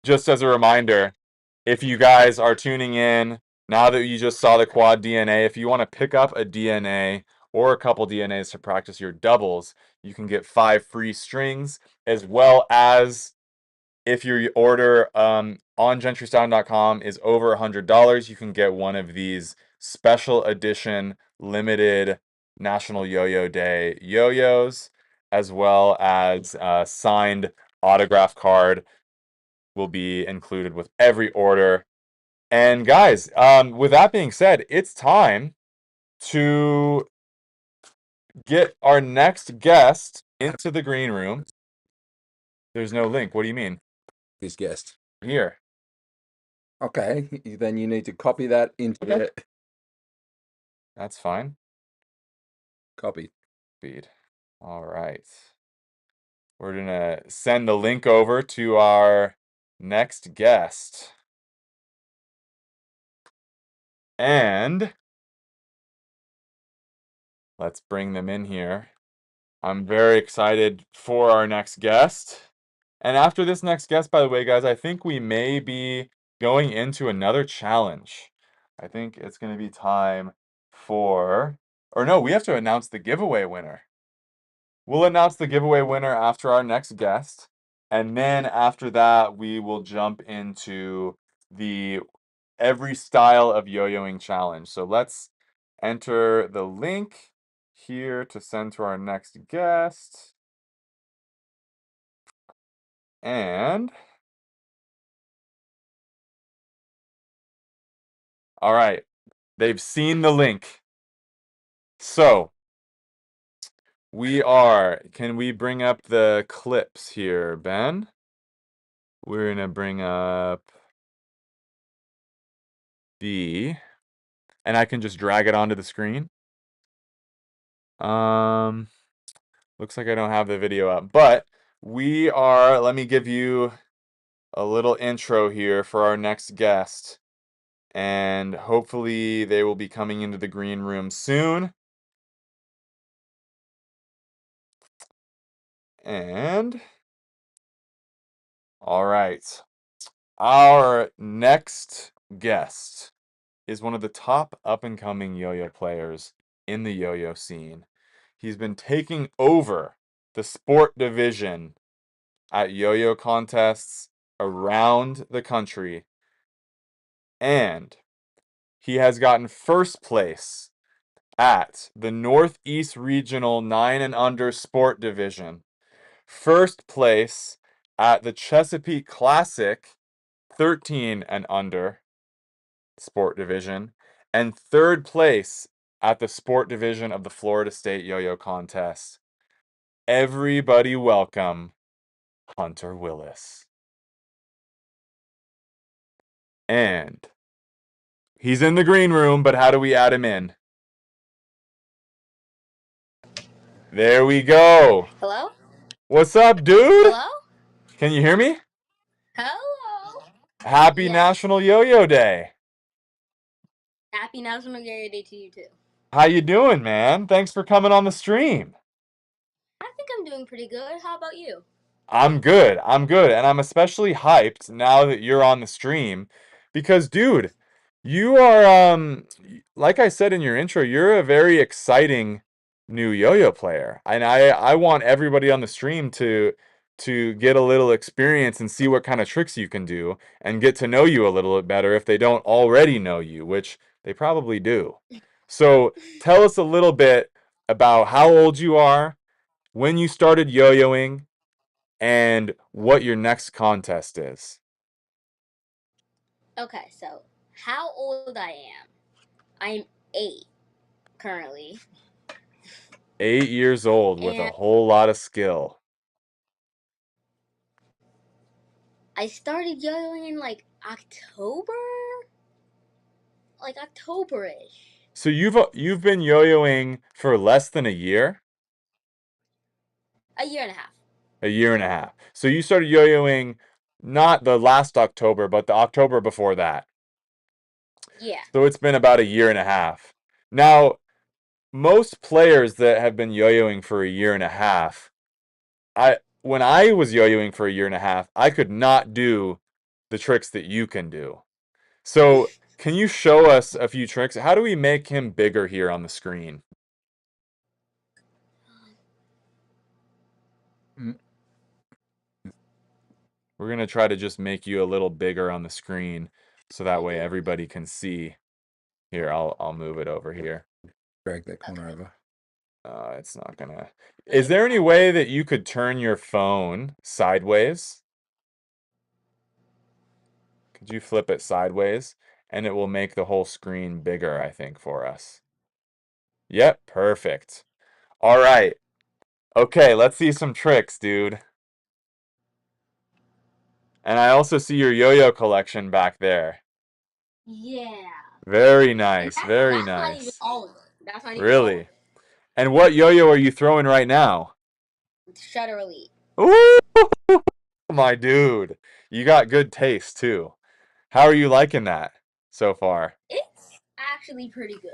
Just as a reminder, if you guys are tuning in, now that you just saw the Quad DNA, if you want to pick up a DNA or a couple DNAs to practice your doubles, you can get 5 free strings, as well as if your order on GentryStein.com is over $100, you can get one of these special edition limited National Yo-Yo Day yo-yos, as well as a signed autograph card will be included with every order. And guys, with that being said, it's time to get our next guest into the green room. There's no link. What do you mean? This guest. Here. Okay, then you need to copy that into it. That's fine. Copy. Feed. All right. We're going to send the link over to our next guest. And let's bring them in here. I'm very excited for our next guest. And after this next guest, by the way, guys, I think we may be going into another challenge. I think it's going to be time for... Or no, we have to announce the giveaway winner. We'll announce the giveaway winner after our next guest. And then after that, we will jump into the every style of yo-yoing challenge. So let's enter the link here to send to our next guest. And all right, they've seen the link. So can we bring up the clips here, Ben? We're gonna bring up and I can just drag it onto the screen. Looks like I don't have the video up, but let me give you a little intro here for our next guest. And hopefully they will be coming into the green room soon. And All right. Our next guest is one of the top up-and-coming yo-yo players in the yo-yo scene. He's been taking over the sport division at yo-yo contests around the country, and he has gotten first place at the Northeast Regional 9 and Under Sport Division, first place at the Chesapeake Classic 13 and Under Sport Division, and third place at the Sport Division of the Florida State Yo-Yo Contest. Everybody welcome Hunter Willis. And he's in the green room, but how do we add him in? There we go. Hello? What's up, dude? Hello? Can you hear me? Hello? Happy Yes. National Yo-Yo Day. Happy National Yo-Yo Day to you too. How you doing, man? Thanks for coming on the stream. I think I'm doing pretty good. How about you? I'm good. And I'm especially hyped now that you're on the stream because, dude, you are, like I said in your intro, you're a very exciting new yo-yo player. And I want everybody on the stream to get a little experience and see what kind of tricks you can do and get to know you a little bit better if they don't already know you, which they probably do. So tell us a little bit about how old you are, when you started yo-yoing, and what your next contest is. Okay, so how old I am? I'm 8 currently. 8 years old with a whole lot of skill. I started yo-yoing in like October? Like October-ish. So you've been yo-yoing for less than a year? A year and a half. A year and a half. So you started yo-yoing not the last October, but the October before that. Yeah. So it's been about a year and a half. Now, most players that have been yo-yoing for a year and a half, when I was yo-yoing for a year and a half, I could not do the tricks that you can do. So, can you show us a few tricks? How do we make him bigger here on the screen? We're going to try to just make you a little bigger on the screen so that way everybody can see. Here, I'll move it over here. Drag that corner over. It's not gonna. Is there any way that you could turn your phone sideways? Could you flip it sideways? And it will make the whole screen bigger, I think, for us. Yep, perfect. All right. Okay, let's see some tricks, dude. And I also see your yo-yo collection back there. Yeah. Very nice, That's very not nice. even all of it. That's not even all of Really? it. And what yo-yo are you throwing right now? Shutter Elite. Ooh, my dude. You got good taste, too. How are you liking that so far? It's actually pretty good.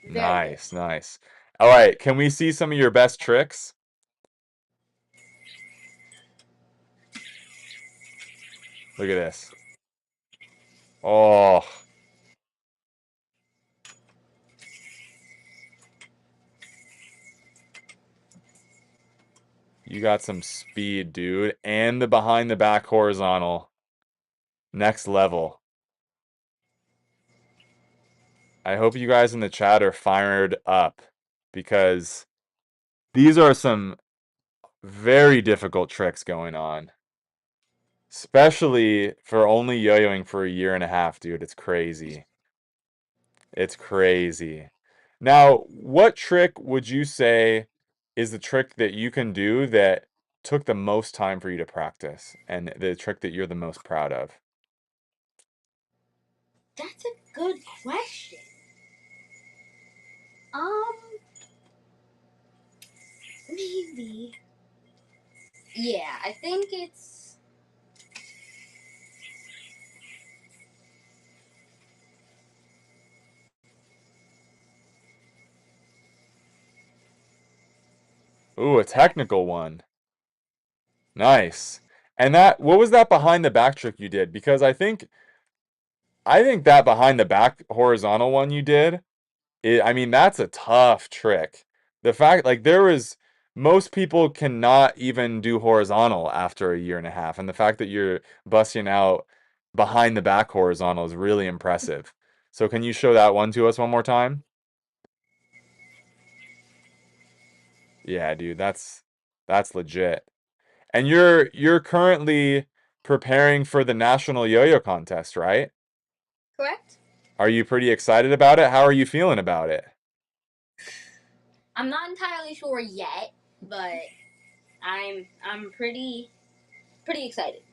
Very Nice, nice. All right, can we see some of your best tricks? Look at this. Oh. You got some speed, dude. And the behind the back horizontal. Next level. I hope you guys in the chat are fired up because these are some very difficult tricks going on. Especially for only yo-yoing for a year and a half, dude. It's crazy. It's crazy. Now, what trick would you say is the trick that you can do that took the most time for you to practice and the trick that you're the most proud of? That's a good question. Maybe. Yeah, I think it's. Ooh, a technical one. Nice. And what was that behind the back trick you did? Because I think that behind the back horizontal one you did, I mean, that's a tough trick. The fact, like, most people cannot even do horizontal after a year and a half. And the fact that you're busting out behind the back horizontal is really impressive. So can you show that one to us one more time? Yeah, dude, that's legit. And you're currently preparing for the national yo-yo contest, right? Correct? Are you pretty excited about it? How are you feeling about it? I'm not entirely sure yet, but I'm pretty excited.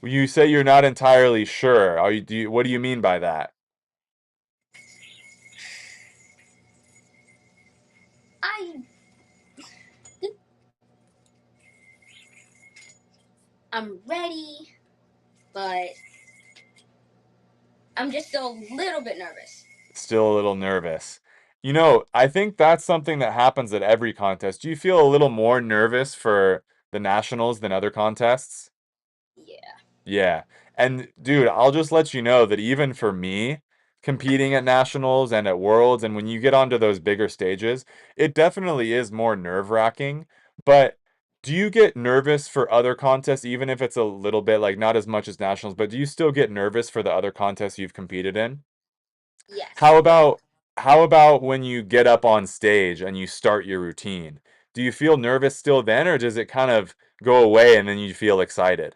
You say you're not entirely sure. What do you mean by that? I'm ready, but I'm just still a little bit nervous. Still a little nervous. I think that's something that happens at every contest. Do you feel a little more nervous for the nationals than other contests? Yeah. Yeah. And dude, I'll just let you know that even for me, competing at nationals and at worlds, and when you get onto those bigger stages, it definitely is more nerve-wracking. But do you get nervous for other contests, even if it's a little bit, like, not as much as nationals, but do you still get nervous for the other contests you've competed in? Yes. How about when you get up on stage and you start your routine? Do you feel nervous still then, or does it kind of go away and then you feel excited?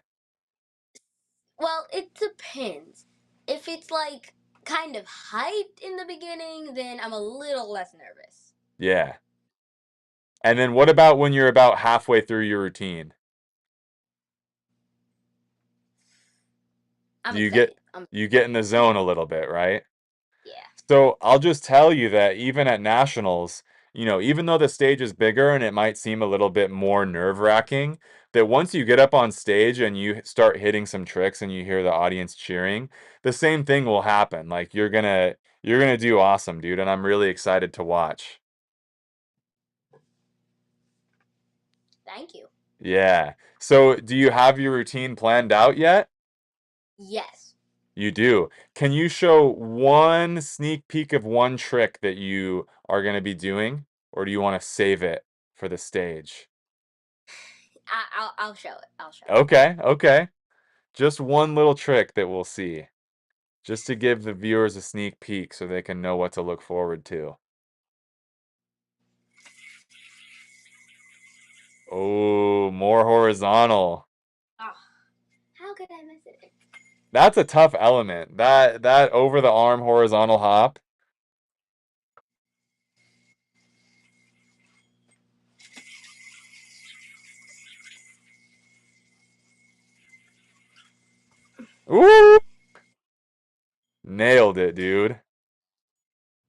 Well, it depends. If it's like kind of hyped in the beginning, then I'm a little less nervous. Yeah. And then what about when you're about halfway through your routine? I'm Do you excited. get in the zone a little bit, right? Yeah. So I'll just tell you that even at nationals, even though the stage is bigger and it might seem a little bit more nerve-wracking, that once you get up on stage and you start hitting some tricks and you hear the audience cheering, the same thing will happen. Like you're gonna do awesome, dude, and I'm really excited to watch. Thank you. Yeah. So do you have your routine planned out yet? Yes. You do. Can you show one sneak peek of one trick that you are going to be doing, or do you want to save it for the stage? I'll show it. I'll show it. Okay, okay. Just one little trick that we'll see, just to give the viewers a sneak peek so they can know what to look forward to. Oh, more horizontal. Oh, how could I miss it? That's a tough element. That over the arm horizontal hop. Ooh! Nailed it, dude.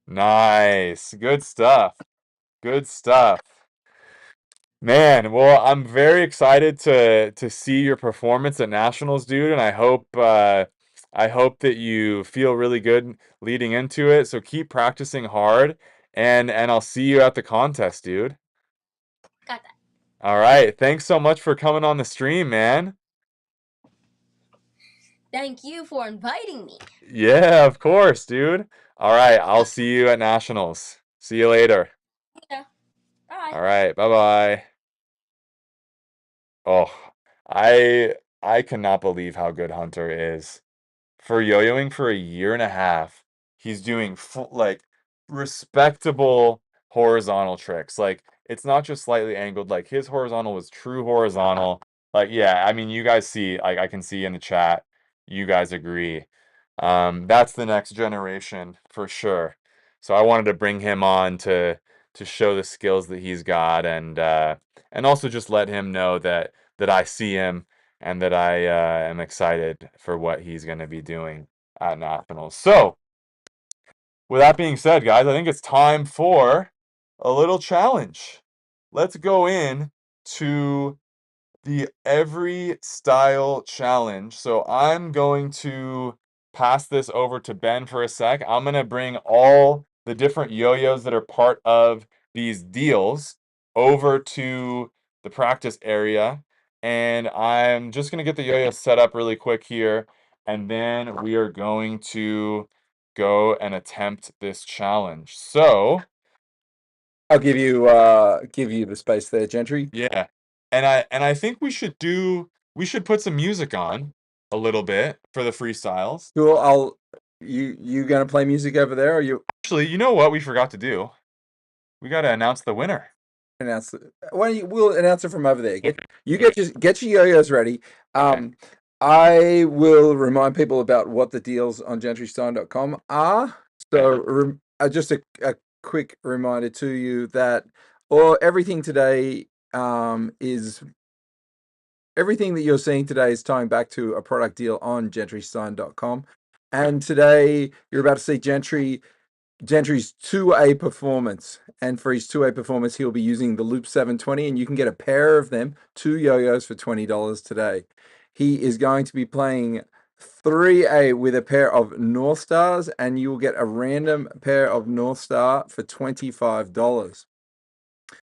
Nice. Good stuff. Good stuff. Man, well, I'm very excited to see your performance at nationals, dude, and I hope that you feel really good leading into it. So keep practicing hard, and I'll see you at the contest, dude. Got that. All right. Thanks so much for coming on the stream, man. Thank you for inviting me. Yeah, of course, dude. All right, I'll see you at nationals. See you later. Yeah. Bye. All right, bye-bye. Oh, I cannot believe how good Hunter is. For yo-yoing for a year and a half, he's doing like respectable horizontal tricks. Like it's not just slightly angled, like his horizontal was true horizontal. Like yeah, I mean you guys see, like I can see in the chat, you guys agree. That's the next generation for sure. So I wanted to bring him on to show the skills that he's got and also just let him know that I see him and that I am excited for what he's going to be doing at nationals. So, with that being said, guys, I think it's time for a little challenge. Let's go in to the every style challenge. So, I'm going to pass this over to Ben for a sec. I'm going to bring all the different yo-yos that are part of these deals over to the practice area. and I'm just gonna get the yo-yo set up really quick here, and then we are going to go and attempt this challenge. So, I'll give you the space there, Gentry. yeah, and I think we should put some music on a little bit for the freestyles. Cool. You gonna play music over there, or you Actually, you know what we forgot to do? We got to announce the winner. announce it? Why don't we'll announce it from over there. Get your yo-yos ready. I will remind people about what the deals on gentrystein.com are. So just a quick reminder to you that everything today is everything that you're seeing today is tying back to a product deal on gentrystein.com. And today you're about to see Gentry's 2A performance. And for his 2A performance, he'll be using the Loop 720, and you can get a pair of them, 2 yo-yos for $20 today. He is going to be playing 3A with a pair of North Stars, and you will get a random pair of North Star for $25.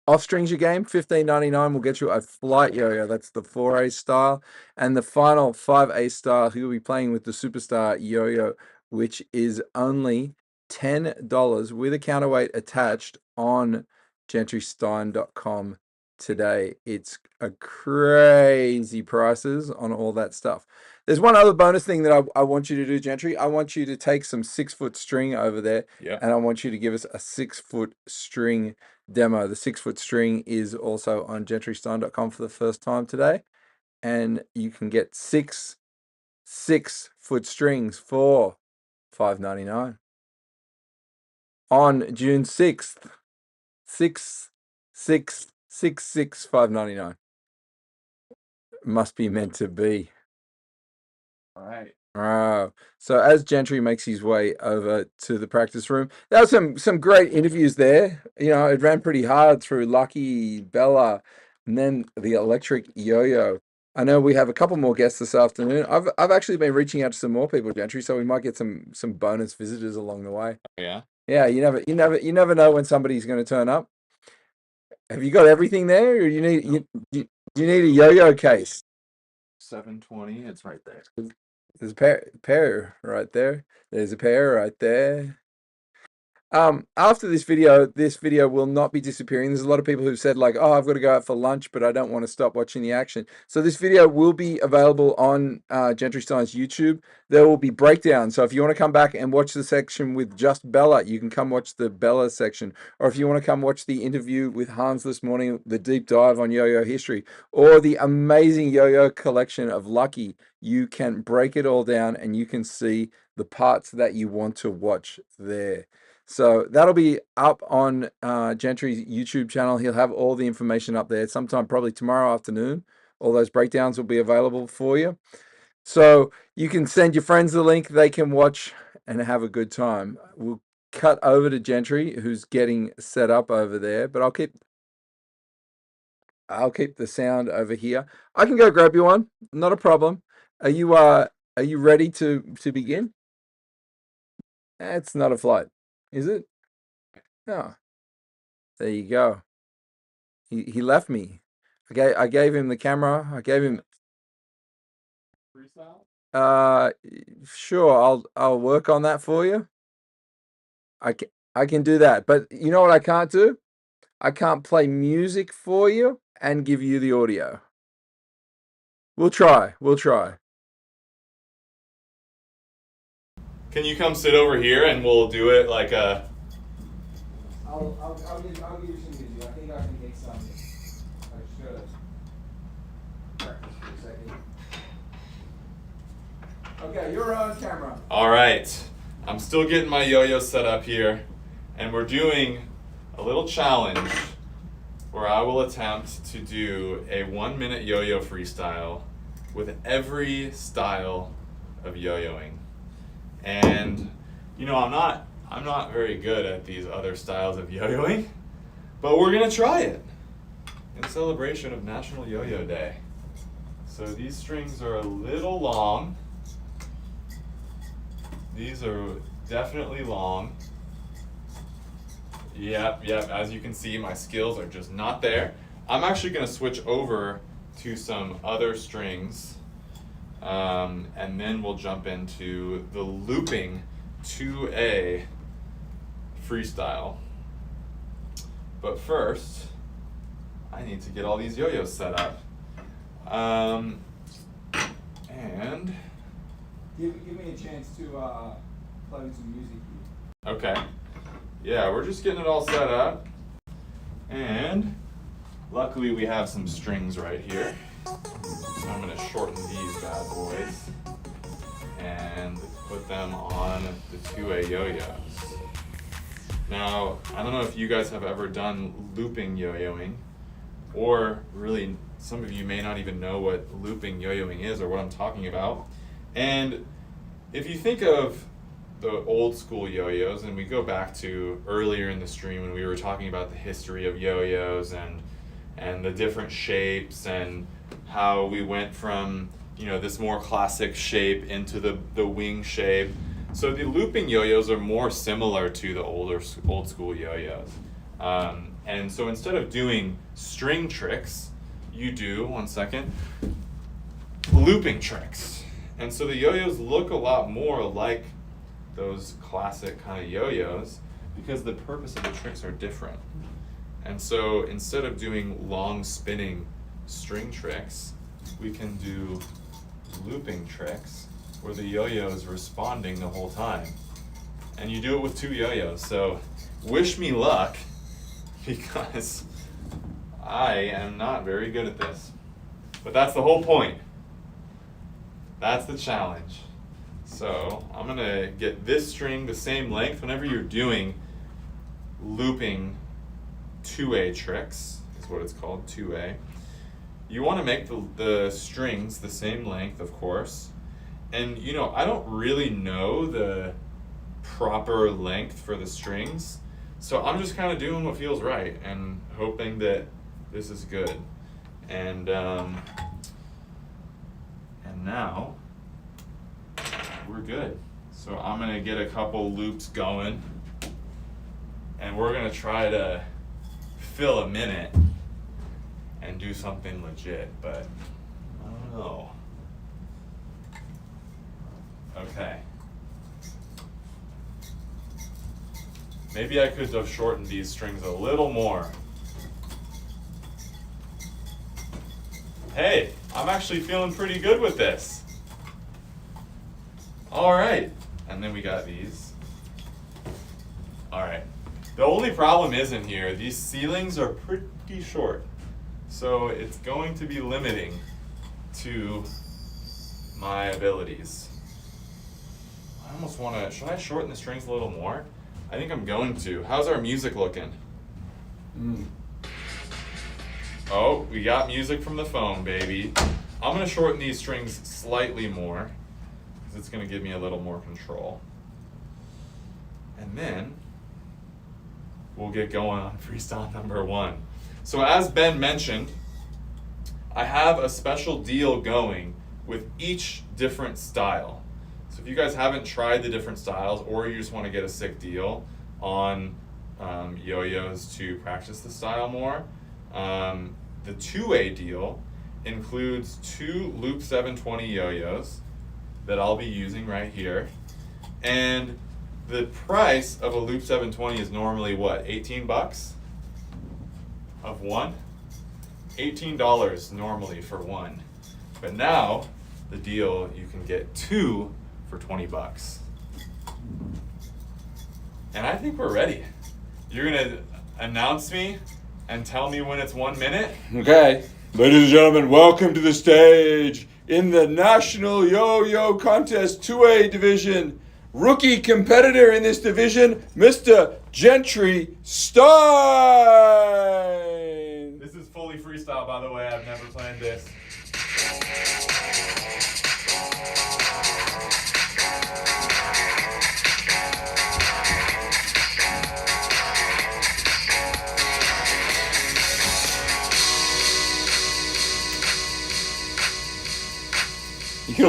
Off strings your game, $15.99 will get you a flight yo-yo. That's the 4A style. And the final 5A style, he'll be playing with the Superstar yo-yo, which is only $10 with a counterweight attached on gentrystein.com today. It's a crazy prices on all that stuff. There's one other bonus thing that I want you to do, Gentry. I want you to take some 6-foot string over there, and I want you to give us a 6-foot string demo. The 6-foot string is also on gentrystein.com for the first time today, and you can get 6-foot strings for $5.99 on June 6th. 5.99. Must be meant to be. All right. So as Gentry makes his way over to the practice room, there was some great interviews there. You know, it ran pretty hard through Lucky, Bella, and then the electric yo-yo. I know we have a couple more guests this afternoon. I've actually been reaching out to some more people, Gentry, so we might get some bonus visitors along the way. Yeah. Yeah, you never know when somebody's going to turn up. Have you got everything there, or you need a yo-yo case? 720. It's right there. There's a pair right there. There's a pair right there. After this video will not be disappearing. There's a lot of people who've said like, oh, I've got to go out for lunch, but I don't want to stop watching the action. So this video will be available on Gentry Stein's YouTube. There will be breakdowns. So if you want to come back and watch the section with just Bella, you can come watch the Bella section. Or if you want to come watch the interview with Hans this morning, the deep dive on yo-yo history, or the amazing yo-yo collection of Lucky, you can break it all down and you can see the parts that you want to watch there. So that'll be up on Gentry's YouTube channel. He'll have all the information up there sometime probably tomorrow afternoon. All those breakdowns will be available for you. So you can send your friends the link. They can watch and have a good time. We'll cut over to Gentry, who's getting set up over there, but I'll keep the sound over here. I can go grab you one. Not a problem. Are you ready to begin? It's not a flight. Is it? Oh, there you go. He left me. I gave him the camera. I gave him. Sure. I'll work on that for you. I can do that. But you know what I can't do? I can't play music for you and give you the audio. We'll try. Can you come sit over here and we'll do it like a... I'll give you some music. I think I can get some. I should. Practice for a second. Okay, you're on camera. All right. I'm still getting my yo-yo set up here, and we're doing a little challenge where I will attempt to do a 1-minute yo-yo freestyle with every style of yo-yoing. And you know, I'm not very good at these other styles of yo-yoing, but we're gonna try it in celebration of National Yo-Yo Day. So these strings are a little long. These are definitely long. Yep, as you can see, my skills are just not there. I'm actually gonna switch over to some other strings, and then we'll jump into the looping 2A freestyle. But first, I need to get all these yo-yos set up. And give me a chance to play with some music here. okay, yeah, we're just getting it all set up, and luckily we have some strings right here. So I'm gonna shorten these bad boys and put them on the 2A yo-yos. Now, I don't know if you guys have ever done looping yo-yoing, or really some of you may not even know what looping yo-yoing is or what I'm talking about. And if you think of the old school yo-yos, and we go back to earlier in the stream when we were talking about the history of yo-yos and the different shapes and how we went from, you know, this more classic shape into the wing shape. So the looping yo-yos are more similar to the old school yo-yos. And so instead of doing string tricks, you do, one second, looping tricks. And so the yo-yos look a lot more like those classic kind of yo-yos because the purpose of the tricks are different. And so instead of doing long spinning string tricks, we can do looping tricks where the yo-yo is responding the whole time. And you do it with 2 yo-yos. So wish me luck, because I am not very good at this. But that's the whole point. That's the challenge. So I'm gonna get this string the same length. Whenever you're doing looping 2A tricks, is what it's called, 2A, you wanna make the strings the same length, of course. And you know, I don't really know the proper length for the strings, so I'm just kind of doing what feels right and hoping that this is good. And now we're good. So I'm gonna get a couple loops going, and we're gonna try to fill a minute and do something legit, but I don't know. Okay. Maybe I could have shortened these strings a little more. Hey, I'm actually feeling pretty good with this. All right, and then we got these. All right, the only problem is in here, these ceilings are pretty short. So it's going to be limiting to my abilities. I almost want to, should I shorten the strings a little more? I think I'm going to. How's our music looking? Oh, we got music from the phone, baby. I'm going to shorten these strings slightly more, because it's going to give me a little more control. And then we'll get going on freestyle number 1. So as Ben mentioned, I have a special deal going with each different style. So if you guys haven't tried the different styles, or you just want to get a sick deal on yo-yos to practice the style more, the 2A deal includes 2 Loop 720 yo-yos that I'll be using right here. And the price of a Loop 720 is normally what, 18 bucks? Of one? $18 normally for one. But now, the deal, you can get 2 for 20 bucks. And I think we're ready. You're gonna announce me and tell me when it's 1 minute? Okay. Ladies and gentlemen, welcome to the stage in the National Yo-Yo Contest 2A division. Rookie competitor in this division, Mr. Gentry Stein. This is fully freestyle, by the way. I've never planned this. You could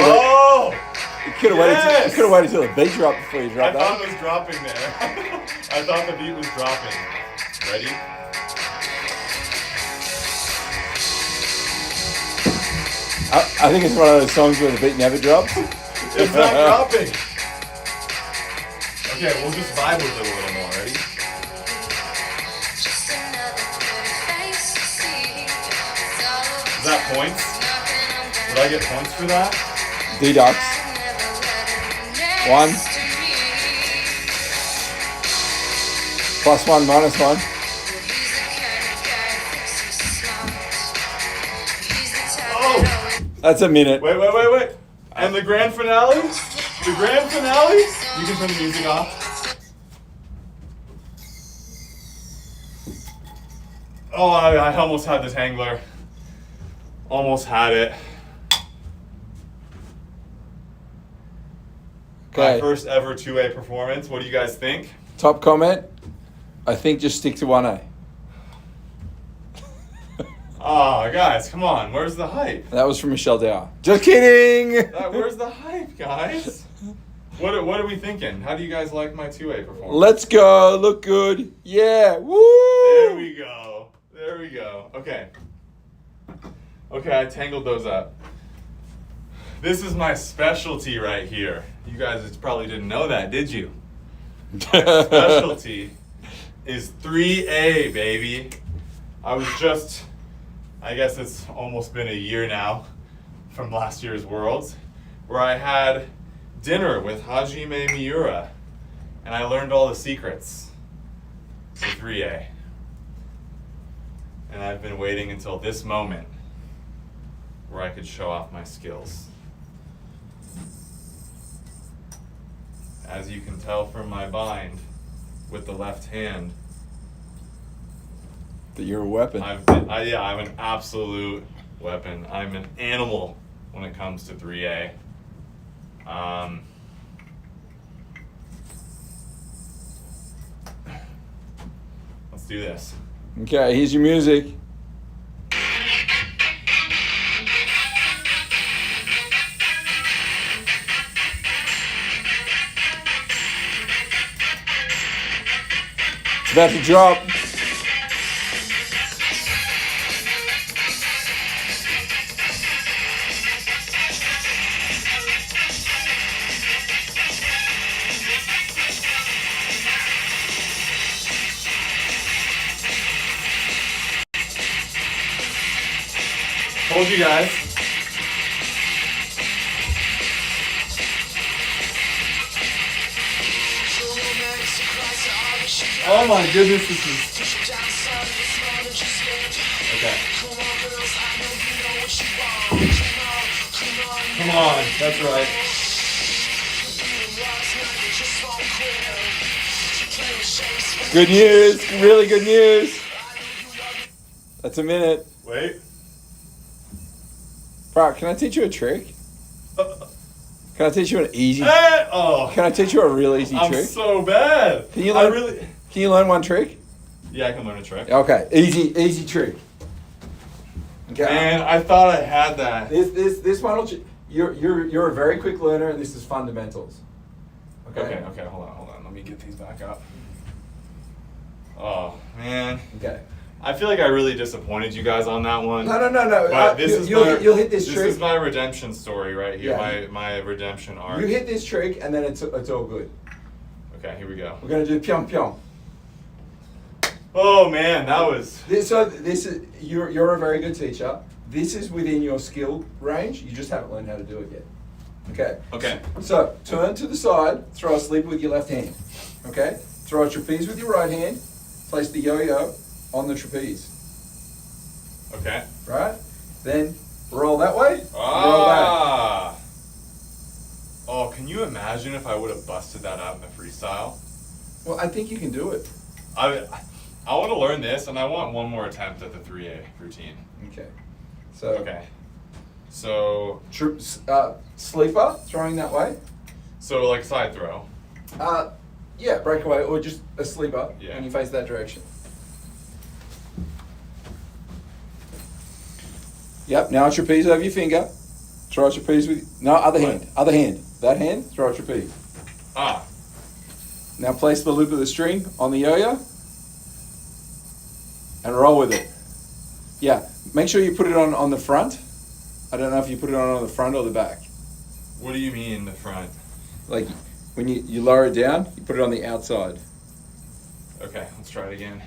have waited till the beat dropped before you dropped I that. thought it was dropping there. I thought the beat was dropping. Ready? I think it's one of those songs where the beat never drops. It's not dropping. Okay, we'll just vibe with it a little more. Ready? Is that points? Would I get points for that? Deducts. 1. +1, -1. Oh! That's a minute. Wait. And the grand finale? The grand finale? You can turn the music off. Oh, I almost had the tangler. Almost had it. Okay. My first ever 2A performance. What do you guys think? Top comment. I think just stick to 1A. Oh, guys, come on. Where's the hype? That was from Michelle Dow. Just kidding. Where's the hype, guys? What are we thinking? How do you guys like my 2A performance? Let's go. Look good. Yeah. Woo. There we go. There we go. Okay. Okay, I tangled those up. This is my specialty right here. You guys probably didn't know that, did you? My specialty is 3A, baby. I guess it's almost been a year now from last year's Worlds, where I had dinner with Hajime Miura, and I learned all the secrets to 3A. And I've been waiting until this moment where I could show off my skills. As you can tell from my bind with the left hand, That you're a weapon. I'm an absolute weapon. I'm an animal when it comes to 3A. Let's do this. Okay, here's your music. It's about to drop. Told you guys. Oh my goodness, this is... Okay. Come on, that's right. Good news. Really good news. That's a minute. Wait. Bro, can I teach you a trick? Can I teach you an easy? Hey! Oh. Can I teach you a real easy I'm trick? so bad. Can you learn? I really... Can you learn one trick? Yeah, I can learn a trick. Okay, easy trick. Okay. And I thought I had that. This one will. You're a very quick learner, and this is fundamentals. Okay, hold on. Let me get these back up. Oh man. Okay. I feel like I really disappointed you guys on that one. No. But You'll hit this trick. This is my redemption story right here. Yeah. My redemption arc. You hit this trick, and then it's all good. Okay, here we go. We're gonna do pyong pyong. Oh man, that was. This is you're a very good teacher. This is within your skill range. You just haven't learned how to do it yet. Okay. Okay. So turn to the side. Throw a sleeper with your left hand. Okay. Throw a trapeze with your right hand. Place the yo-yo on the trapeze. Okay. Right. Then roll that way. Roll back. Ah. Oh, can you imagine if I would have busted that out in the freestyle? Well, I think you can do it. I want to learn this, and I want one more attempt at the 3A routine. Okay. So. Okay. So. Sleeper throwing that way. So like side throw. Yeah, breakaway or just a sleeper Yeah. when you face that direction. Yep. Now a trapeze over your finger. Throw a trapeze with other hand. Other hand. That hand. Throw a trapeze. Ah. Now place the loop of the string on the yo-yo and roll with it. Yeah. Make sure you put it on the front. I don't know if you put it on the front or the back. What do you mean the front? Like when you lower it down, you put it on the outside. Okay, let's try it again.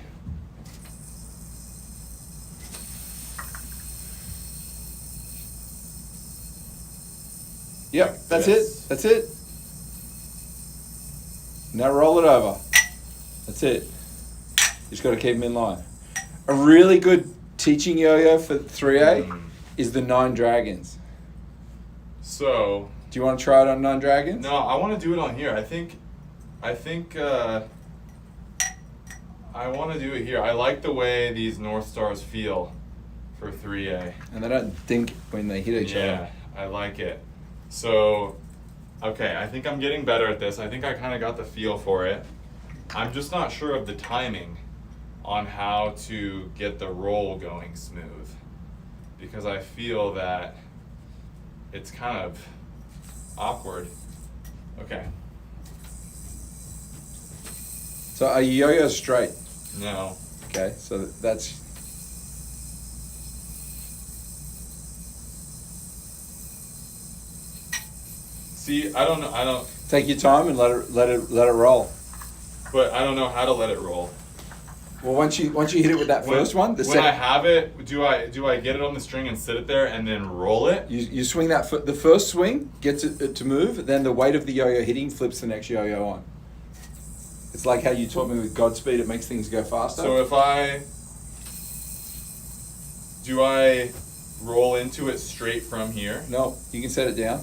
Yep, that's Yes. it. That's it. Now roll it over. That's it. You just got to keep them in line. A really good teaching yo-yo for 3A is the 9 Dragons. So, Do you want to try it on 9 Dragons? no, I want to do it on here. I think I want to do it here. I like the way these North Stars feel for 3A. And they don't think when they hit each other. Yeah, I like it. So, okay, I think I'm getting better at this. I think I kind of got the feel for it. I'm just not sure of the timing on how to get the roll going smooth, because I feel that it's kind of awkward. Okay, So are you yo-yo straight? no. Okay, so that's... See, I don't know, Take your time and let it roll. but I don't know how to let it roll. Well, once you hit it with that first one, when I have it, do I get it on the string and sit it there and then roll it? you swing that the first swing gets it to move, then the weight of the yo-yo hitting flips the next yo-yo on. It's like how you taught me with Godspeed, it makes things go faster. So do I roll into it straight from here? No, you can set it down.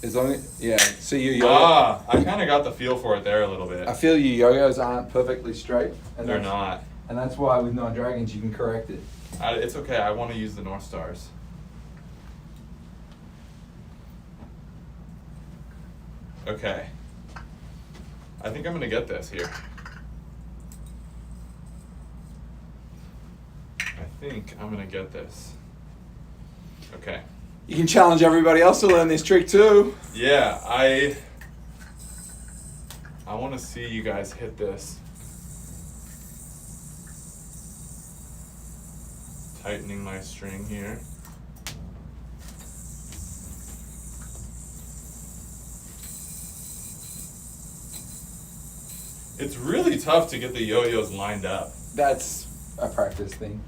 As long as, yeah, so your yo-yo... I kind of got the feel for it there a little bit. I feel your yo-yos aren't perfectly straight. And They're that's- not. And that's why with 9 Dragons you can correct it. It's okay, I want to use the North Stars. Okay. I think I'm going to get this here. I think I'm going to get this. Okay. You can challenge everybody else to learn this trick too. Yeah, I want to see you guys hit this. Tightening my string here. It's really tough to get the yo-yos lined up. That's a practice thing.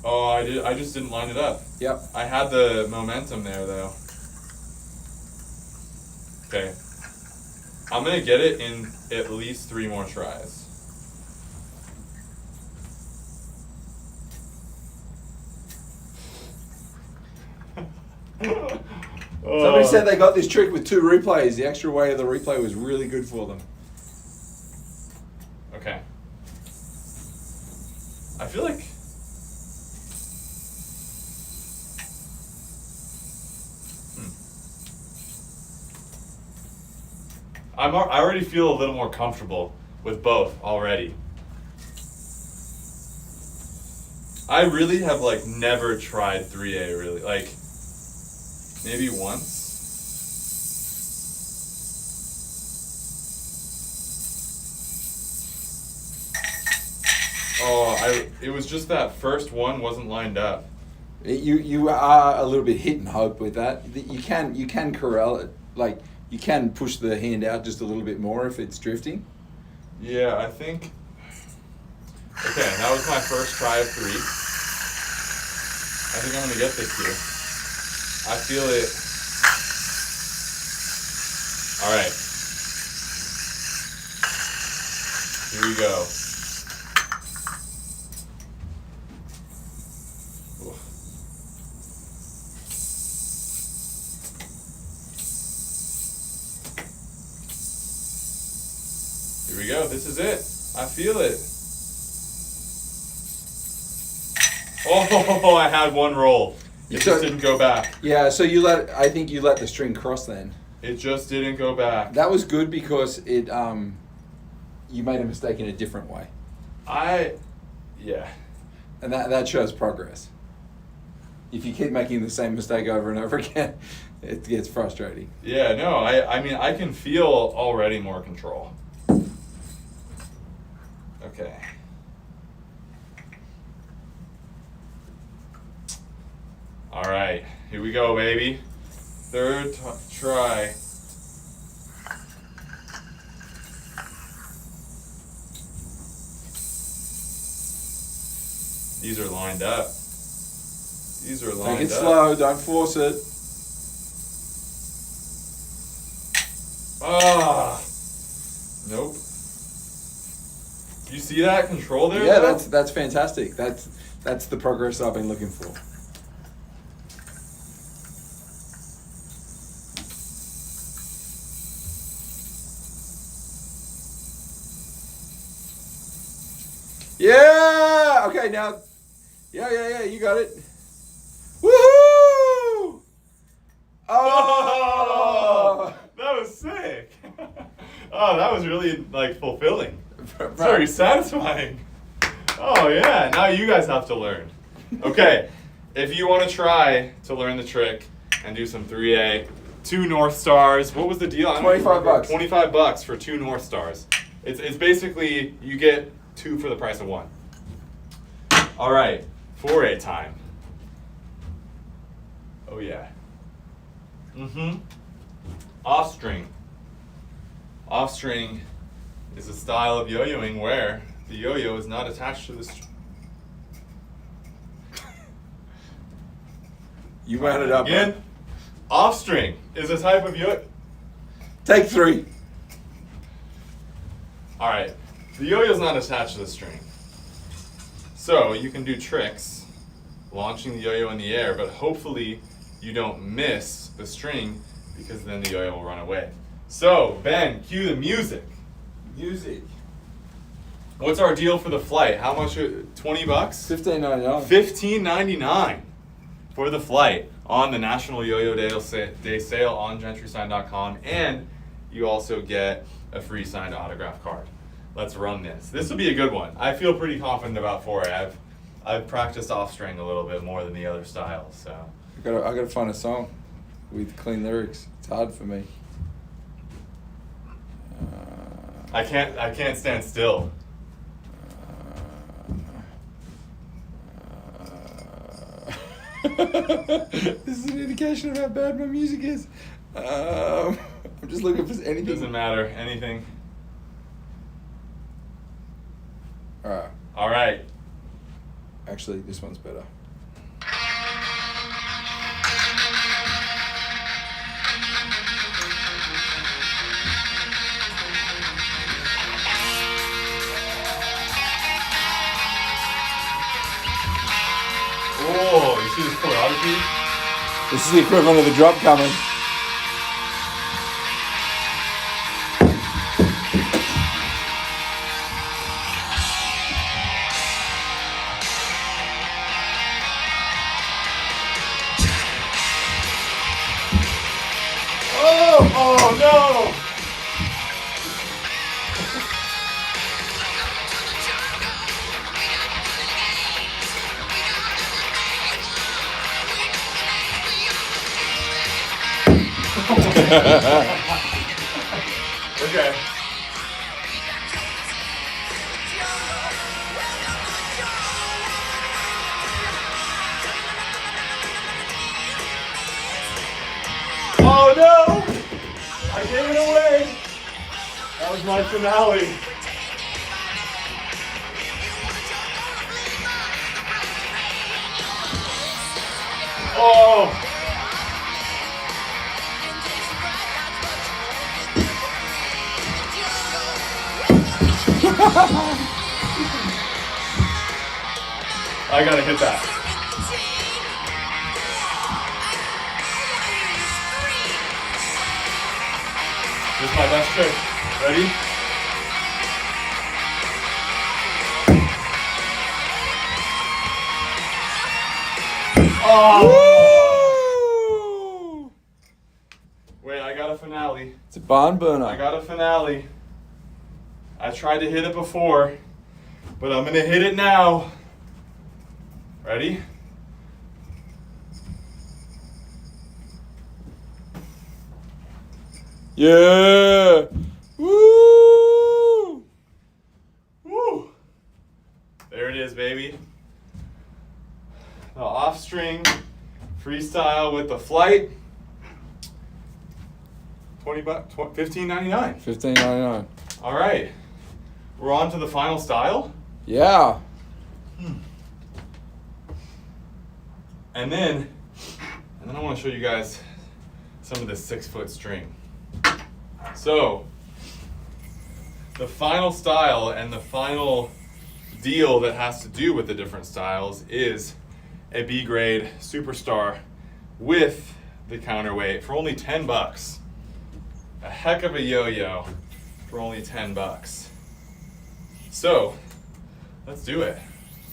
Oh, I just didn't line it up. Yep. I had the momentum there though. Okay. I'm gonna get it in at least 3 more tries. Somebody said they got this trick with 2 replays. The extra weight of the replay was really good for them. Okay. I feel like I already feel a little more comfortable with both already. I really have like never tried 3A really, like maybe once. Oh, it was just that first one wasn't lined up. You are a little bit hit and hope with that. You can corral it, like you can push the hand out just a little bit more if it's drifting. Yeah, I think. Okay, that was my first try of 3. I think I'm gonna get this here. I feel it. All right. Here we go. Oof. Here we go. This is it. I feel it. Oh, I had one roll. It just didn't go back. Yeah, so I think you let the string cross then. It just didn't go back. That was good because it you made a mistake in a different way. Yeah. And that shows progress. if you keep making the same mistake over and over again, it gets frustrating. Yeah, no, I mean, I can feel already more control. Okay. All right, here we go, baby. Third try. These are lined up. These are lined up. Take it slow, don't force it. Ah, nope. You see that control there? Yeah, though? that's fantastic. That's the progress I've been looking for. Yeah. Okay, now. Yeah. You got it. Woohoo! Oh, that was sick. Oh, that was really like fulfilling. It's very satisfying. Oh yeah, now you guys have to learn. Okay, if you want to try to learn the trick and do some 3A, 2 North Stars. What was the deal? I don't remember. $25. $25 for 2 North Stars. It's basically you get 2 for the price of 1. All right, 4A time. Oh yeah. Off string. Off string is a style of yo-yoing where the yo-yo is not attached to the string. You wound it up again. Off string is a type of yo. Take 3. All right, the yo-yo is not attached to the string, so you can do tricks launching the yo-yo in the air, but hopefully you don't miss the string because then the yo-yo will run away. So Ben, cue the music. Music. What's our deal for the flight? How much? $20? $15.99. $15.99 for the flight on the National Yo-Yo Day sale on GentryStein.com, and you also get a free signed autograph card. Let's run this. This will be a good one. I feel pretty confident about 4A. I've practiced off string a little bit more than the other styles, so. I gotta find a song with clean lyrics. It's hard for me. I can't stand still. This is an indication of how bad my music is. I'm just looking for anything. Doesn't matter. Anything. Alright. All right. Actually, this one's better. Oh, you see this choreography? This is the equivalent of the drop coming. Oh no! Okay. Oh no! I gave it away! That was my finale. Oh! I gotta hit that. This is my best trick. Ready? Oh! Wait, I got a finale. It's a barn burner. I got a finale. I tried to hit it before, but I'm gonna hit it now. Ready? Yeah. Woo. Woo! There it is, baby. The off-string freestyle with the flight. $20, $15.99. $15.99. All right, we're on to the final style. Yeah. And then I want to show you guys some of the 6-foot string. So, the final style and the final deal that has to do with the different styles is a B grade Superstar with the counterweight for only $10. A heck of a yo-yo for only $10. So, let's do it.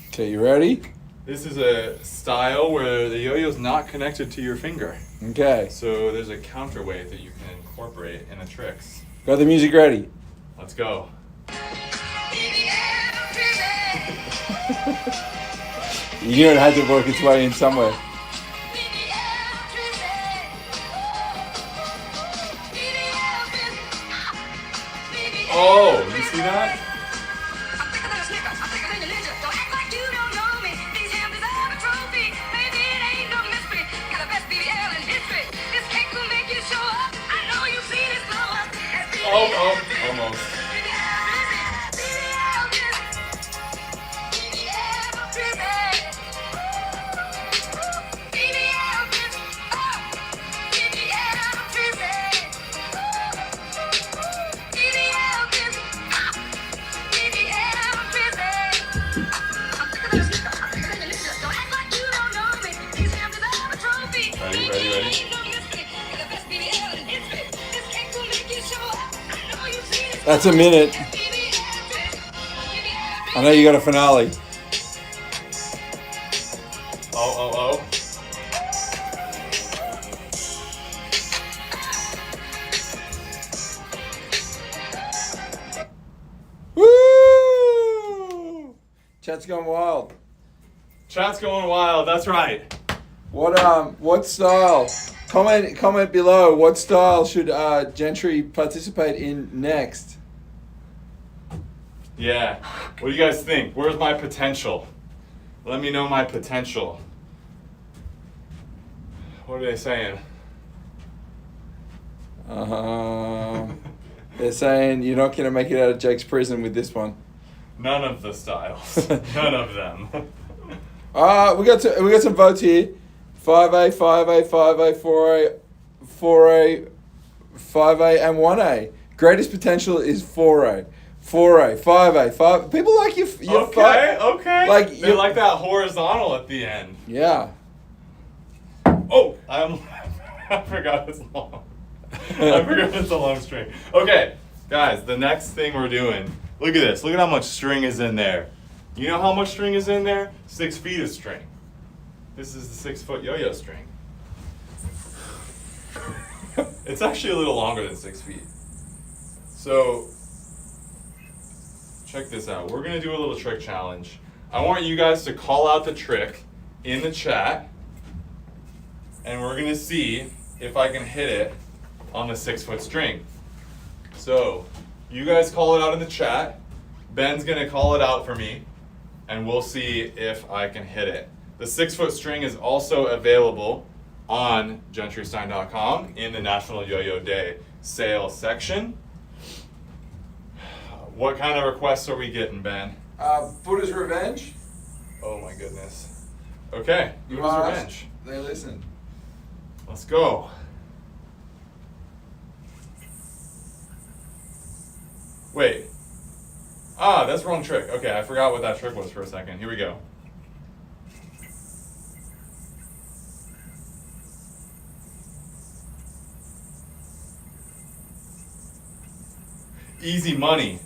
Okay, you ready? This is a style where the yo-yo is not connected to your finger. Okay. So there's a counterweight that you can incorporate in the tricks. Got the music ready. Let's go. You knew it had to work its way in somewhere. Oh, you see that? Oh, almost. Ready? That's a minute. I know you got a finale. Oh. Woo! Chat's going wild. Chat's going wild, that's right. What style? Comment below. What style should Gentry participate in next? Yeah. What do you guys think? Where's my potential? Let me know my potential. What are they saying? They're saying you're not gonna make it out of Jake's prison with this one. None of the styles. None of them. We got some votes here. 5A, 5A, 5A, 4A, 4A, 5A, and 1A. Greatest potential is 4A. 4A, 5A, 5. People like your Okay. Like they like that horizontal at the end. Yeah. Oh, I forgot it's long. I forgot it's a long string. Okay, guys, the next thing we're doing. Look at this. Look at how much string is in there. You know how much string is in there? 6 feet of string. This is the 6-foot yo-yo string. It's actually a little longer than 6 feet. So, check this out. We're gonna do a little trick challenge. I want you guys to call out the trick in the chat, and we're gonna see if I can hit it on the 6-foot string. So, you guys call it out in the chat. Ben's gonna call it out for me, and we'll see if I can hit it. The 6-foot string is also available on GentryStein.com in the National Yo-Yo Day sale section. What kind of requests are we getting, Ben? Buddha's Revenge. Oh my goodness. Okay, You Buddha's asked, Revenge. they listen. Let's go. Wait. That's the wrong trick. Okay, I forgot what that trick was for a second. Here we go. Easy money.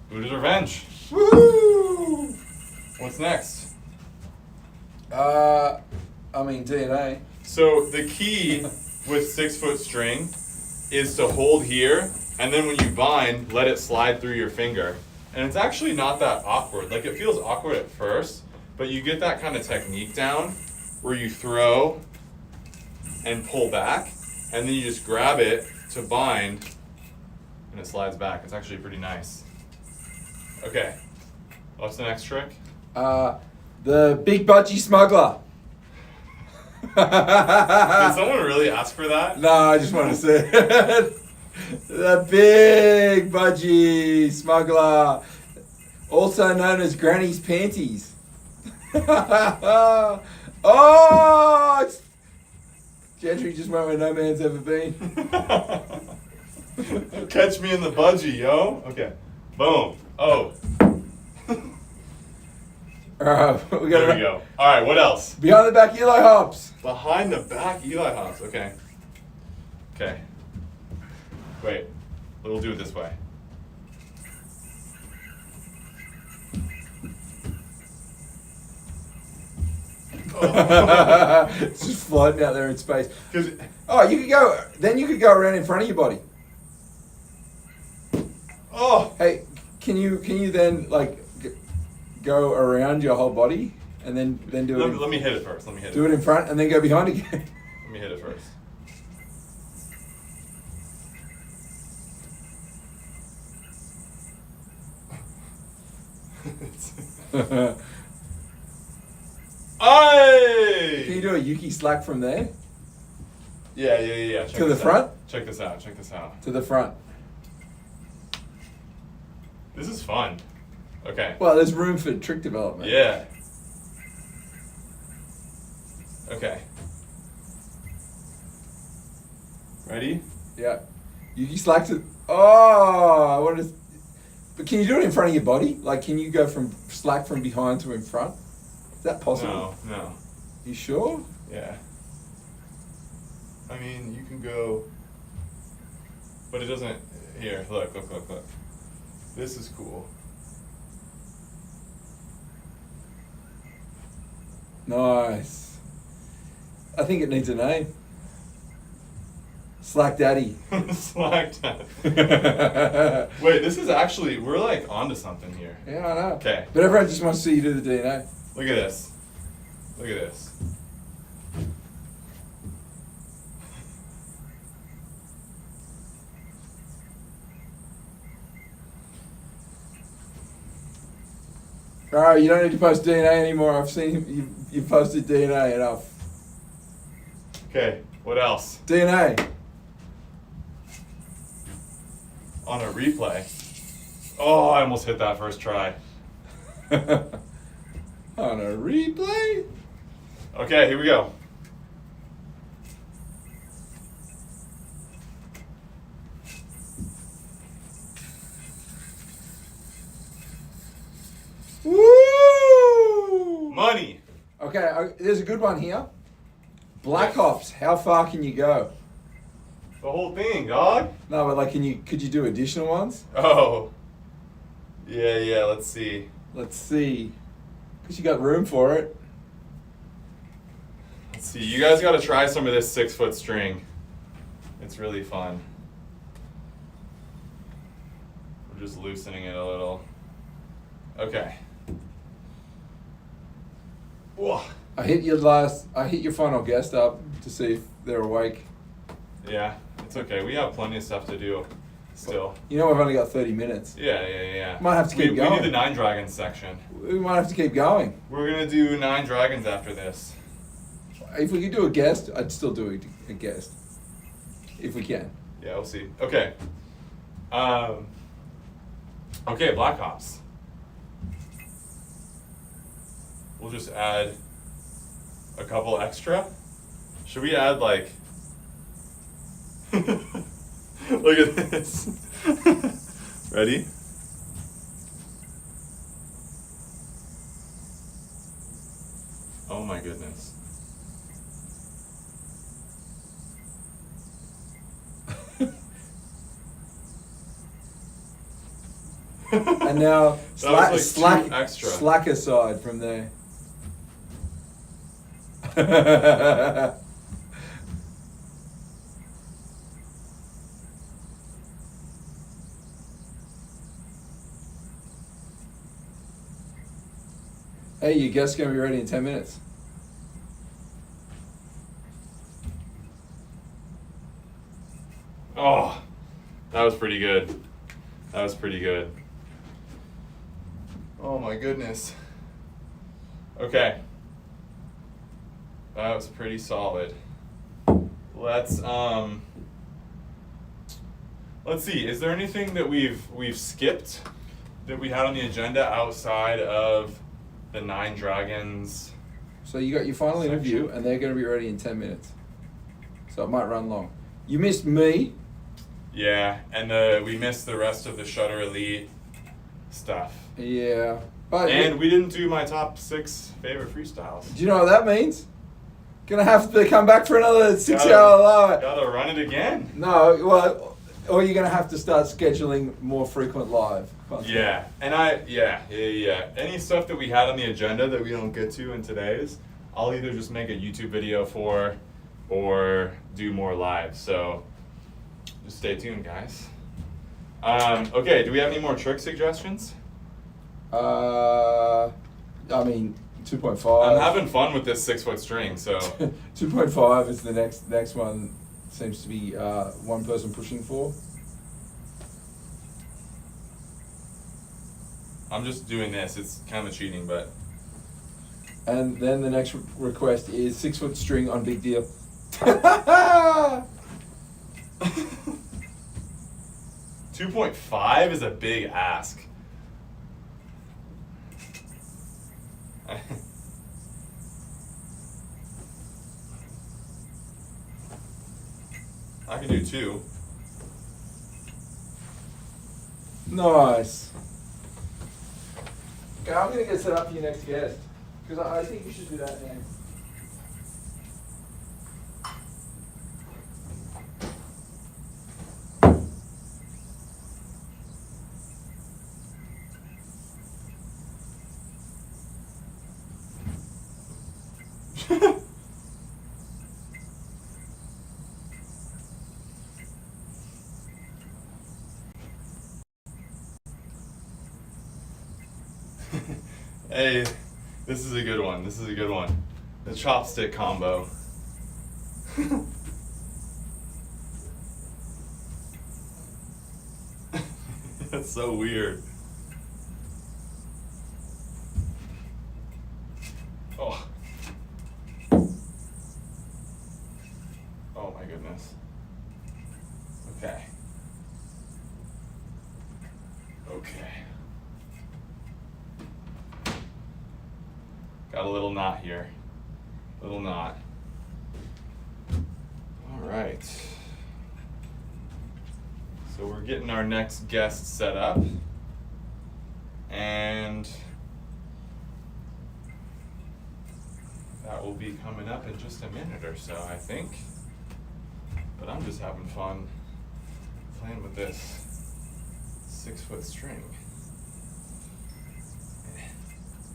Buddha's Revenge. Woo! What's next? DNA. So the key with 6-foot string is to hold here, and then when you bind, let it slide through your finger. And it's actually not that awkward. Like, it feels awkward at first, but you get that kind of technique down where you throw and pull back, and then you just grab it to bind, and it slides back. It's actually pretty nice. Okay, what's the next trick? The big budgie smuggler. Did someone really ask for that? No, I just want to say it. The big budgie smuggler, also known as Granny's panties. Oh, Gentry just went where no man's ever been. Catch me in the budgie, yo. Okay, boom. Oh. Alright, we There we go. All right, what else? Behind the back Eli hops. Behind the back Eli hops. Okay. Okay. Wait. We'll do it this way. It's just floating out there in space. Oh, you could go. Then you could go around in front of your body. Oh. Hey, can you then like go around your whole body and then do it? Let me hit it first. Let me hit it. Do it in front and then go behind again. Let me hit it first. Aye! Can you do a Yuki slack from there? Yeah. Check To the this out. front? Check this out. Check this out. To the front. This is fun. Okay. Well, there's room for trick development. Yeah. Okay. Ready? Yeah. Yuki slacks it. Oh, I want to. But can you do it in front of your body? Like, can you go from slack from behind to in front? Is that possible? No. You sure? Yeah. I mean, you can go, but it doesn't. Here, look. This is cool. Nice. I think it needs a name. Slack Daddy. Slack Daddy. Wait, this is actually, we're like onto something here. Yeah, I know. Okay. But everyone just wants to see you do the DNA. Look at this. Look at this. Alright, you don't need to post DNA anymore. I've seen you've posted DNA enough. Okay, what else? DNA. On a replay. Oh, I almost hit that first try. On a replay? Okay, here we go. Woo! Money. Okay, there's a good one here. Black Ops, how far can you go? The whole thing, dog. No, but like, could you do additional ones? Oh. Yeah, let's see. Let's see. Because you got room for it. Let's see, you guys gotta try some of this 6-foot string. It's really fun. We're just loosening it a little. Okay. Whoa. I hit your final guest up to see if they're awake. Yeah, it's okay. We have plenty of stuff to do still. You know, we've only got 30 minutes. Yeah. Might have to keep We going. do the 9 dragons section. We might have to keep going. We're gonna do 9 dragons after this. If we could do a guest, I'd still do a guest. If we can. Yeah, we'll see. Okay. Okay, Black Ops. We'll just add a couple extra. Should we add like... Look at this. Ready? Oh my goodness. And now That was like 2 extra. slack aside from there. Hey, your guest's gonna be ready in 10 minutes. Oh, that was pretty good. That was pretty good. Oh my goodness. Okay. That was pretty solid. Let's see. Is there anything that we've skipped that we had on the agenda outside of the 9 Dragons? So you got your final section? interview, and they're going to be ready in 10 minutes. So it might run long. You missed me. Yeah, and we missed the rest of the Shutter Elite stuff. Yeah. But And we didn't do my top 6 favorite freestyles. do you know what that means? Gonna have to come back for another 6 Gotta- hour live. Gotta run it again. No, well, or you're gonna have to start scheduling more frequent live. content. Yeah, and yeah. Any stuff that we had on the agenda that we don't get to in today's, I'll either just make a YouTube video for or do more live. So just stay tuned, guys. Okay, do we have any more trick suggestions? I mean, 2.5. I'm having fun with this 6-foot string, so 2.5 is the next one. Seems to be one person pushing for. I'm just doing this. It's kind of cheating, but And then the next request is 6-foot string on Big Deal. 2.5 is a big ask. I can do 2. Nice. Okay, I'm gonna get set up for your next guest because I think you should do that next. Hey, this is a good one. This is a good one. The chopstick combo. That's so weird. Oh. Oh my goodness. Okay. Okay. Got a little knot here. Little knot. All right. So we're getting our next guest set up. And that will be coming up in just a minute or so, I think. But I'm just having fun playing with this 6-foot string.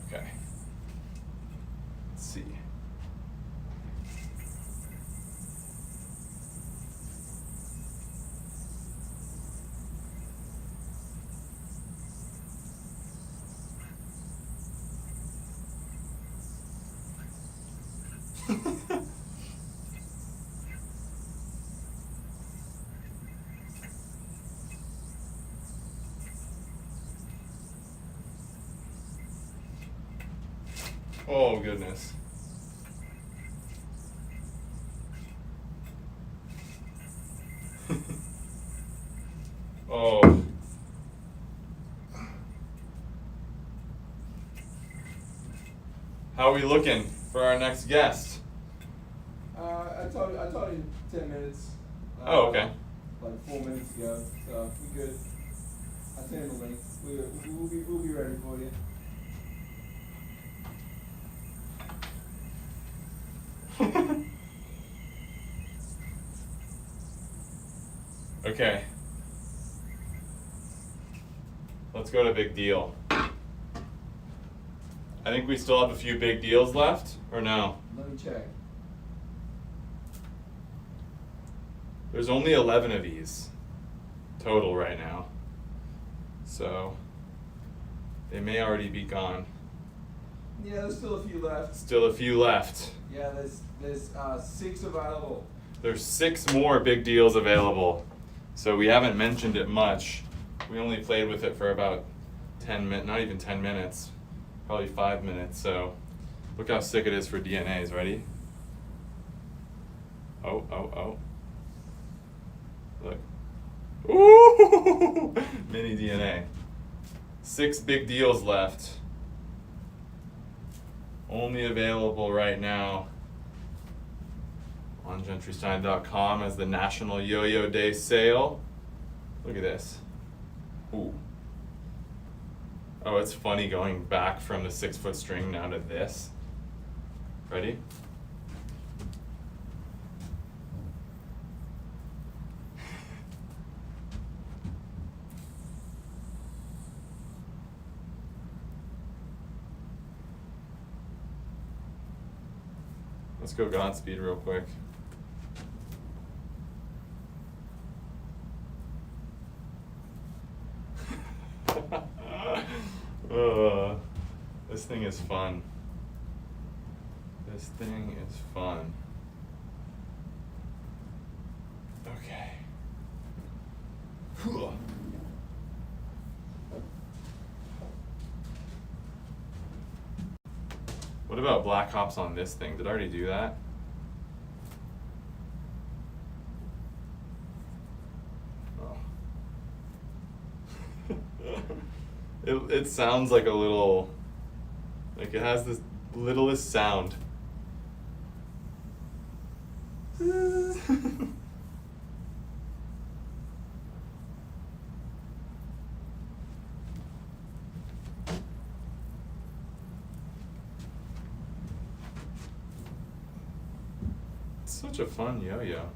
Okay. Let's see. Oh goodness. Oh. How are we looking for our next guest? I told you 10 minutes. Oh, okay. Like 4 minutes ago, so we good. I sent him a link. We'll be ready for you. Okay. Let's go to Big Deal. I think we still have a few big deals left, or no? Let me check. There's only 11 of these total right now. So they may already be gone. Yeah, there's still a few left. Still a few left. Yeah, there's 6 available. There's 6 more big deals available. So we haven't mentioned it much. We only played with it for about 10 minutes, not even 10 minutes, probably 5 minutes. So look how sick it is for DNAs. Ready? Oh, oh, oh. Look. Ooh! Mini DNA. 6 big deals left. Only available right now on GentryStein.com as the National Yo-Yo Day sale. Look at this. Ooh. Oh, it's funny going back from the 6-foot string now to this. Ready? Let's go Godspeed real quick. This thing is fun. This thing is fun. Okay. What about black hops on this thing? Did I already do that? Oh. It sounds like a little, like it has this littlest sound. It's such a fun yo-yo.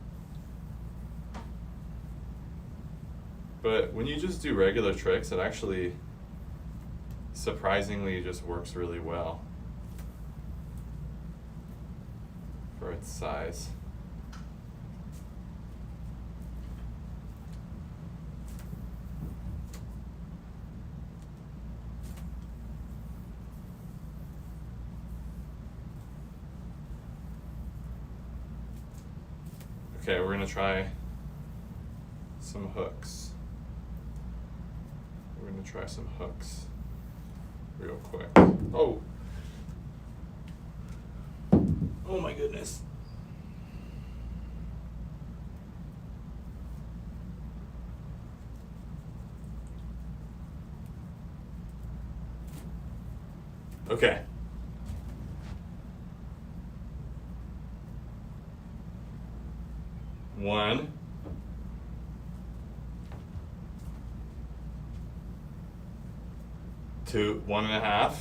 But when you just do regular tricks, it actually surprisingly just works really well for its size. Okay, we're gonna try some hooks. We're gonna try some hooks real quick. Oh! Oh my goodness. Okay. One. Two, 1.5.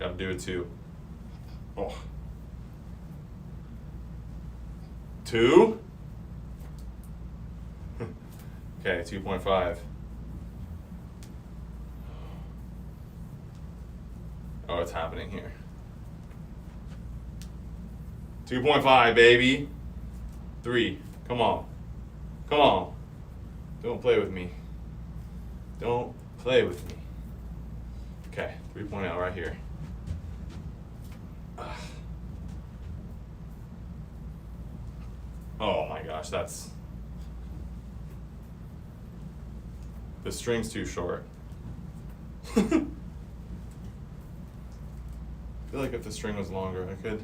Gotta do it too. Oh. 2. Okay, 2.5. Oh, it's happening here. 2.5, baby. 3. Come on. Come on. Don't play with me. Don't play with me. Okay, 3.0 right here. Oh my gosh, that's... The string's too short. I feel like if the string was longer, I could...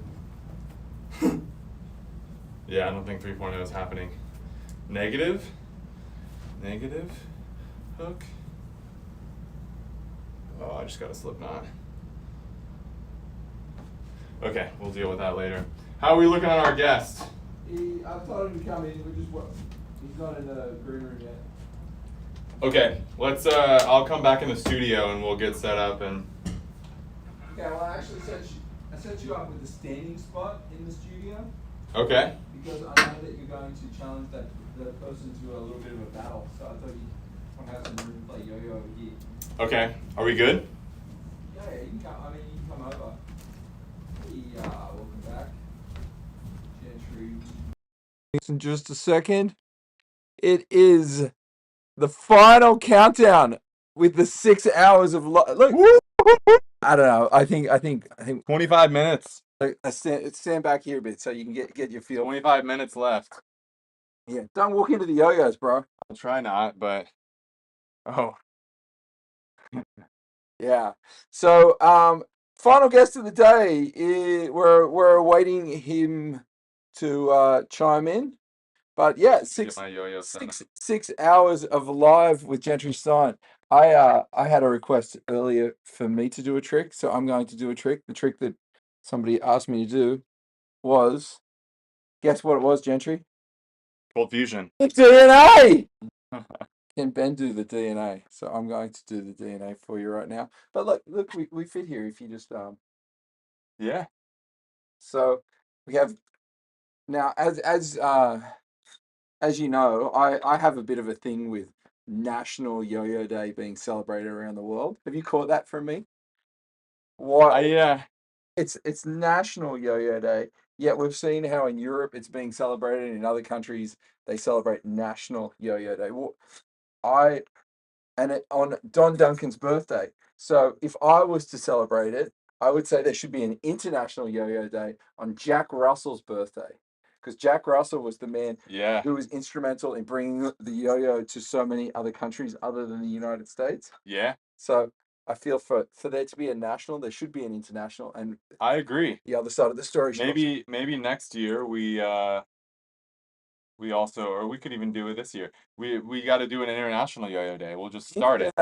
Yeah, I don't think 3.0 is happening. Negative. Negative. Hook. Oh, I just got a slip knot. Okay, we'll deal with that later. How are we looking on our guest? I've told him to come in. He's not in the green room yet. Okay, let's. I'll come back in the studio and we'll get set up and. Okay, well, I actually set you up with a standing spot in the studio. Okay. Because I know that you're going to challenge the person to a little bit of a battle, so I thought you'd want to have some room to play yo-yo over here. Okay, are we good? Yeah, you can come. I mean, you can come over. Yeah, welcome back, Gentry. In just a second. It is the final countdown with the 6 hours of look. I don't know. I think 25 minutes. Stand back here a bit so you can get your feel. 25 minutes left. Yeah, don't walk into the yo-yos, bro. I'll try not, but oh, Yeah. So, final guest of the day we're awaiting him to chime in. But yeah, get my yo-yo set up. 6 hours of live with Gentry Stein. I had a request earlier for me to do a trick, so I'm going to do a trick. The trick that somebody asked me to do was, guess what it was, Gentry? Cold fusion. DNA. Can Ben do the DNA? So I'm going to do the DNA for you right now. But look, we fit here if you just Yeah. So we have now as you know, I have a bit of a thing with National Yo-Yo Day being celebrated around the world. Have you caught that from me? What? Yeah. It's National Yo-Yo Day. Yet we've seen how in Europe it's being celebrated. In other countries they celebrate National Yo-Yo Day. Well, on Don Duncan's birthday. So if I was to celebrate it, I would say there should be an International Yo-Yo Day on Jack Russell's birthday, because Jack Russell was the man Yeah. who was instrumental in bringing the yo-yo to so many other countries other than the United States. Yeah. So I feel for there to be a national, there should be an international, and I agree. the other side of the story should also. Maybe next year we also, or we could even do it this year. We got to do an International Yo-Yo Day. We'll just start it.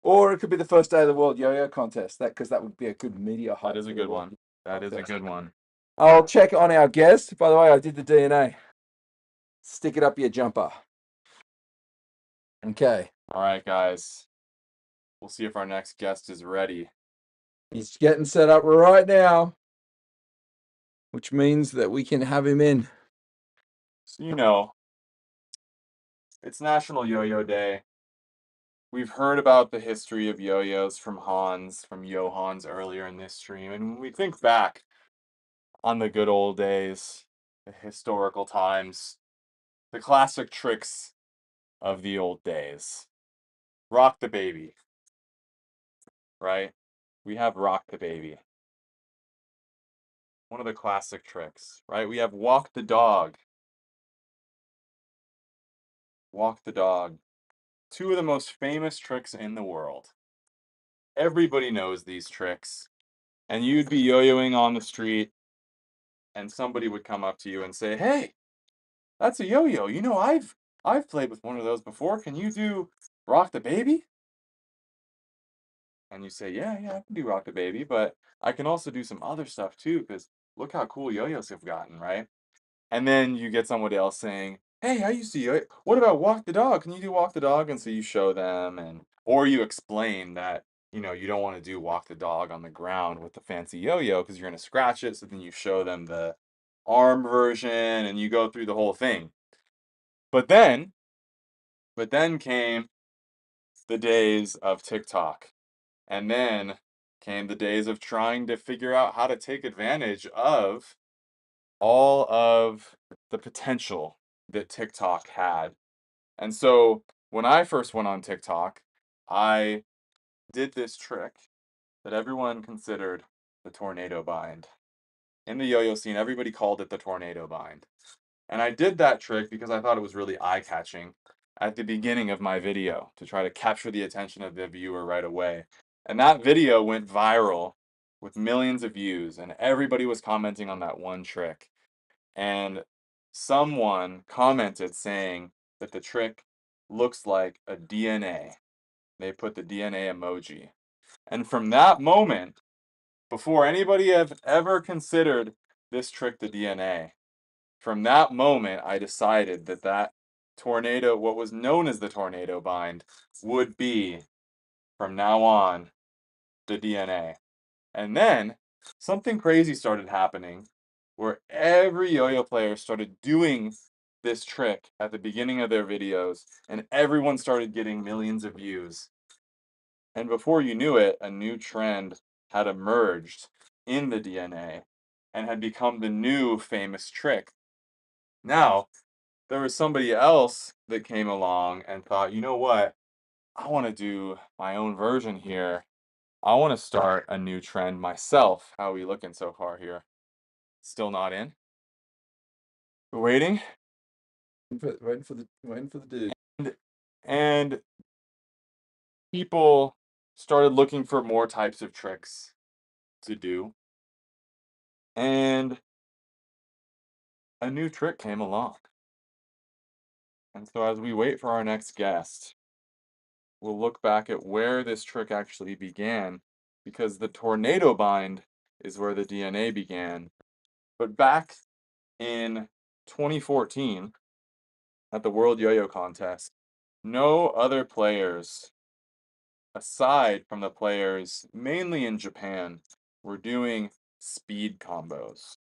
Or it could be the first day of the World Yo-Yo Contest. Because that would be a good media hype. That is a good one. That is a good one. I'll check on our guest. By the way, I did the DNA. Stick it up your jumper. Okay. All right, guys. We'll see if our next guest is ready. He's getting set up right now, which means that we can have him in. So you know, it's National Yo-Yo Day. We've heard about the history of yo-yos from Johans earlier in this stream, and when we think back on the good old days, the historical times, the classic tricks of the old days. Rock the baby, right? We have rock the baby. One of the classic tricks, right? We have walk the dog. Walk the dog. Two of the most famous tricks in the world. Everybody knows these tricks. And you'd be yo-yoing on the street, and somebody would come up to you and say, "Hey, that's a yo-yo. You know, I've played with one of those before. Can you do rock the baby?" And you say, yeah, I can do rock the baby, but I can also do some other stuff too, because look how cool yo-yos have gotten, right? And then you get somebody else saying, "Hey, I used to yo. What about walk the dog? Can you do walk the dog?" And so you show them, or you explain that, you know, you don't want to do walk the dog on the ground with the fancy yo-yo because you're going to scratch it. So then you show them the arm version and you go through the whole thing. But then came the days of TikTok. And then came the days of trying to figure out how to take advantage of all of the potential that TikTok had. And so when I first went on TikTok, I did this trick that everyone considered the tornado bind. In the yo-yo scene, everybody called it the tornado bind. And I did that trick because I thought it was really eye-catching at the beginning of my video to try to capture the attention of the viewer right away. And that video went viral with millions of views, and everybody was commenting on that one trick. And someone commented saying that the trick looks like a DNA. They put the DNA emoji. And from that moment, before anybody had ever considered this trick the DNA, from that moment, I decided that tornado, what was known as the tornado bind, would be, from now on, the DNA. And then something crazy started happening where every yo-yo player started doing this trick at the beginning of their videos, and everyone started getting millions of views. And before you knew it, a new trend had emerged in the DNA and had become the new famous trick. Now, there was somebody else that came along and thought, you know what? I want to do my own version here. I want to start a new trend myself. How are we looking so far here? Still not in. We're waiting. Waiting for the dude. And people started looking for more types of tricks to do. And a new trick came along. And so as we wait for our next guest, we'll look back at where this trick actually began, because the tornado bind is where the DNA began. But back in 2014, at the World Yo-Yo Contest, no other players, aside from the players mainly in Japan, were doing speed combos,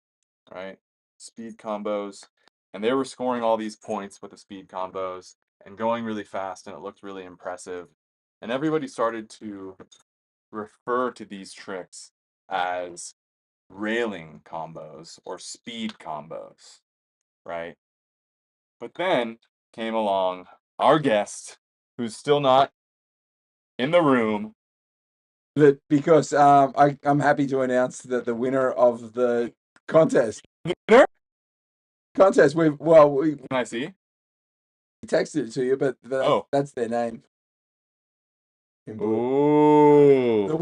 right? Speed combos. And they were scoring all these points with the speed combos and going really fast, and it looked really impressive. And everybody started to refer to these tricks as railing combos or speed combos, right? But then came along our guest, who's still not in the room. Because I'm happy to announce that the winner of the contest. Winner? Contest. We Can I see? texted it to you, but that's their name. Ooh.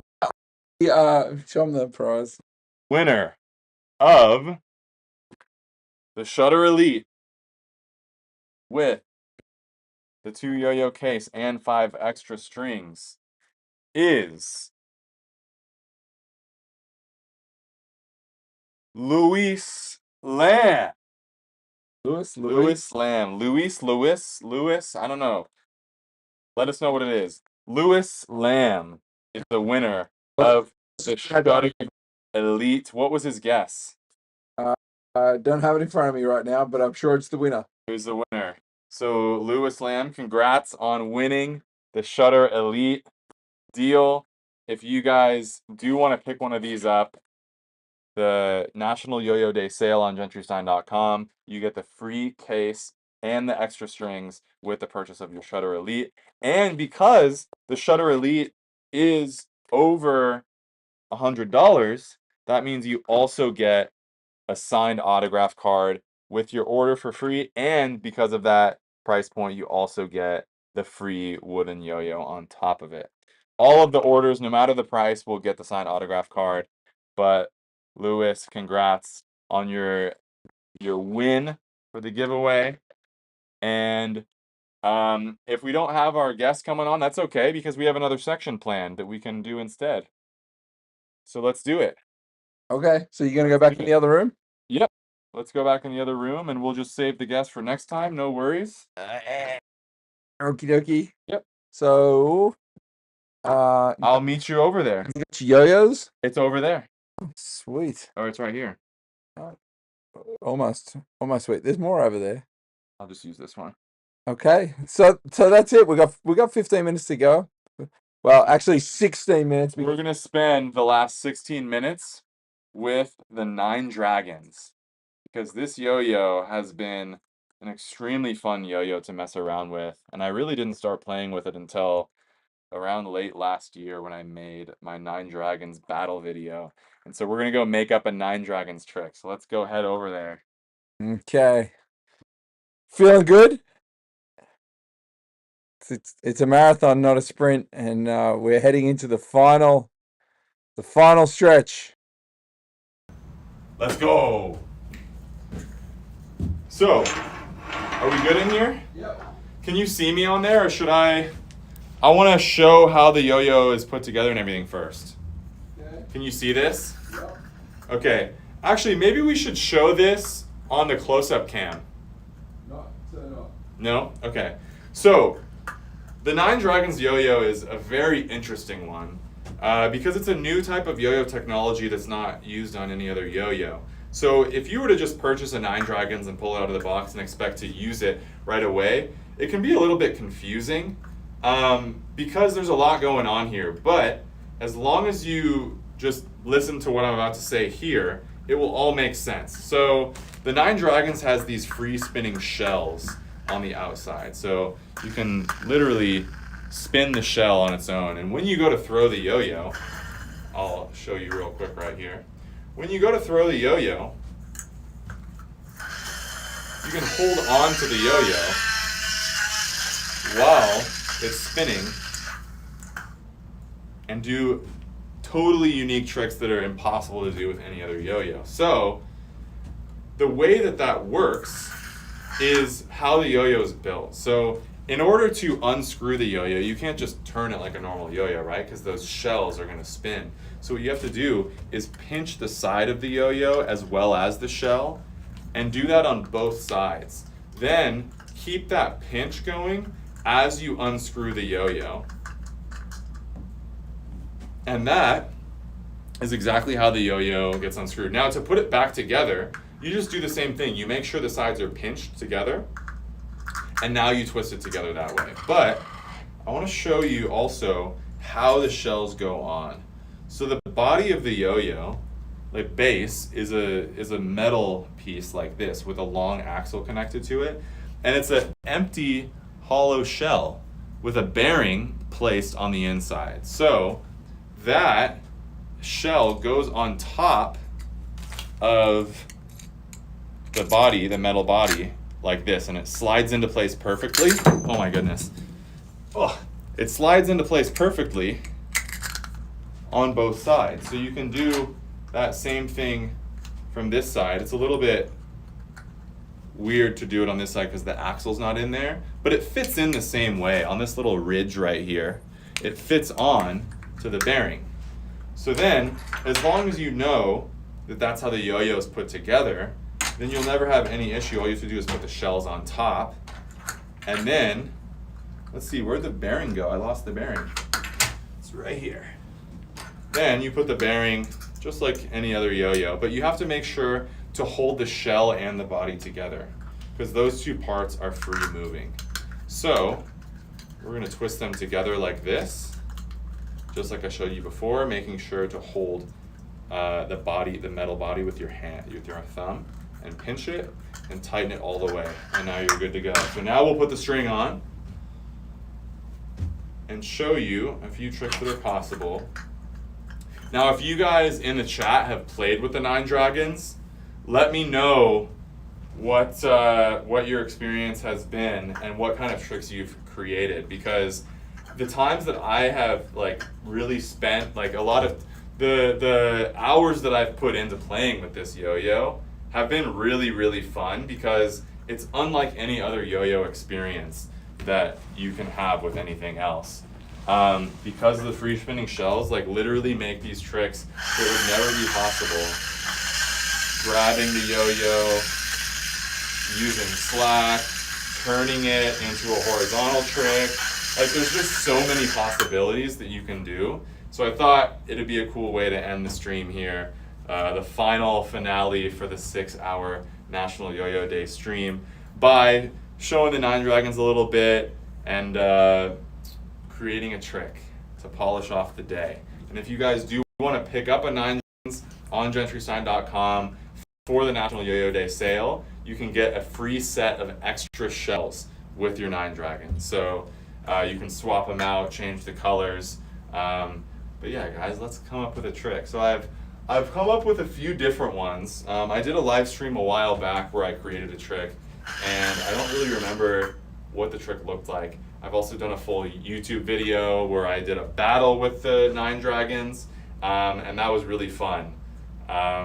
Show them the prize. Winner of the Shutter Elite with the 2 yo-yo case and 5 extra strings is Luis Lamb. Luis Lamb. Luis, I don't know. Let us know what it is. Luis Lamb is the winner of the Shutter Elite. What was his guess? I don't have it in front of me right now, but I'm sure it's the winner. Who's the winner? So, Luis Lamb, congrats on winning the Shutter Elite deal. If you guys do want to pick one of these up, the National Yo-Yo Day sale on GentryStein.com, you get the free case and the extra strings with the purchase of your Shutter Elite. And because the Shutter Elite is over $100, that means you also get a signed autograph card with your order for free. And because of that price point, you also get the free wooden yo-yo on top of it. All of the orders, no matter the price, will get the signed autograph card. But Luis, congrats on your win for the giveaway. And if we don't have our guest coming on, that's okay, because we have another section planned that we can do instead. So let's do it. Okay, so you're gonna go back in the other room? Yep. Let's go back in the other room, and we'll just save the guest for next time. No worries. Okie dokie. Yep. So, I'll meet you over there. Yo-yos? It's over there. Sweet. Oh, it's right here. Almost sweet. There's more over there. I'll just use this one. Okay, so that's it. We got 15 minutes to go. Well, actually 16 minutes. We're gonna spend the last 16 minutes with the 9 Dragons, because this yo-yo has been an extremely fun yo-yo to mess around with, and I really didn't start playing with it until around late last year when I made my 9 Dragons battle video. And so we're gonna go make up a 9 Dragons trick. So let's go head over there. Okay. Feeling good? It's a marathon, not a sprint, and we're heading into the final stretch. Let's go. So, are we good in here? Yep. Can you see me on there, or should I want to show how the yo-yo is put together and everything first. Okay. Can you see this? Yep. Okay. Actually, maybe we should show this on the close-up cam. Not turn off. No? Okay. So, the 9 Dragons yo-yo is a very interesting one because it's a new type of yo-yo technology that's not used on any other yo-yo. So if you were to just purchase a 9 Dragons and pull it out of the box and expect to use it right away, it can be a little bit confusing because there's a lot going on here. But as long as you just listen to what I'm about to say here, it will all make sense. So the 9 Dragons has these free spinning shells on the outside. So you can literally spin the shell on its own. And when you go to throw the yo-yo, I'll show you real quick right here. When you go to throw the yo-yo, you can hold on to the yo-yo while it's spinning and do totally unique tricks that are impossible to do with any other yo-yo. So the way that that works is how the yo-yo is built. So in order to unscrew the yo-yo, you can't just turn it like a normal yo-yo, right? Because those shells are going to spin. So what you have to do is pinch the side of the yo-yo as well as the shell, and do that on both sides. Then keep that pinch going as you unscrew the yo-yo. And that is exactly how the yo-yo gets unscrewed. Now to put it back together, you just do the same thing. You make sure the sides are pinched together, and now you twist it together that way. But I want to show you also how the shells go on. So the body of the yo-yo, like base, is a metal piece like this with a long axle connected to it, and it's an empty hollow shell with a bearing placed on the inside. So that shell goes on top of the body, the metal body, like this, and it slides into place perfectly. Oh my goodness. Oh, it slides into place perfectly on both sides. So you can do that same thing from this side. It's a little bit weird to do it on this side because the axle's not in there, but it fits in the same way on this little ridge right here. It fits on to the bearing. So then, as long as you know that that's how the yo-yo is put together, then you'll never have any issue. All you have to do is put the shells on top. And then, let's see, where'd the bearing go? I lost the bearing. It's right here. Then you put the bearing just like any other yo-yo, but you have to make sure to hold the shell and the body together because those two parts are free moving. So we're gonna twist them together like this, just like I showed you before, making sure to hold the body, the metal body with your hand, with your thumb, and pinch it and tighten it all the way. And now you're good to go. So now we'll put the string on and show you a few tricks that are possible. Now, if you guys in the chat have played with the 9 Dragons, let me know what your experience has been and what kind of tricks you've created, because the times that I have like really spent like a lot of the hours that I've put into playing with this yo-yo have been really, really fun because it's unlike any other yo-yo experience that you can have with anything else. Because of the free spinning shells, like literally make these tricks that would never be possible. Grabbing the yo-yo, using slack, turning it into a horizontal trick. Like there's just so many possibilities that you can do. So I thought it'd be a cool way to end the stream here. The final finale for the 6-hour National Yo-Yo Day stream by showing the 9 Dragons a little bit and creating a trick to polish off the day. And if you guys do want to pick up a 9 Dragons on GentryStein.com for the National Yo-Yo Day sale, you can get a free set of extra shells with your 9 Dragons. So you can swap them out, change the colors. But yeah, guys, let's come up with a trick. So I've come up with a few different ones. I did a live stream a while back where I created a trick, and I don't really remember what the trick looked like. I've also done a full YouTube video where I did a battle with the 9 Dragons, and that was really fun.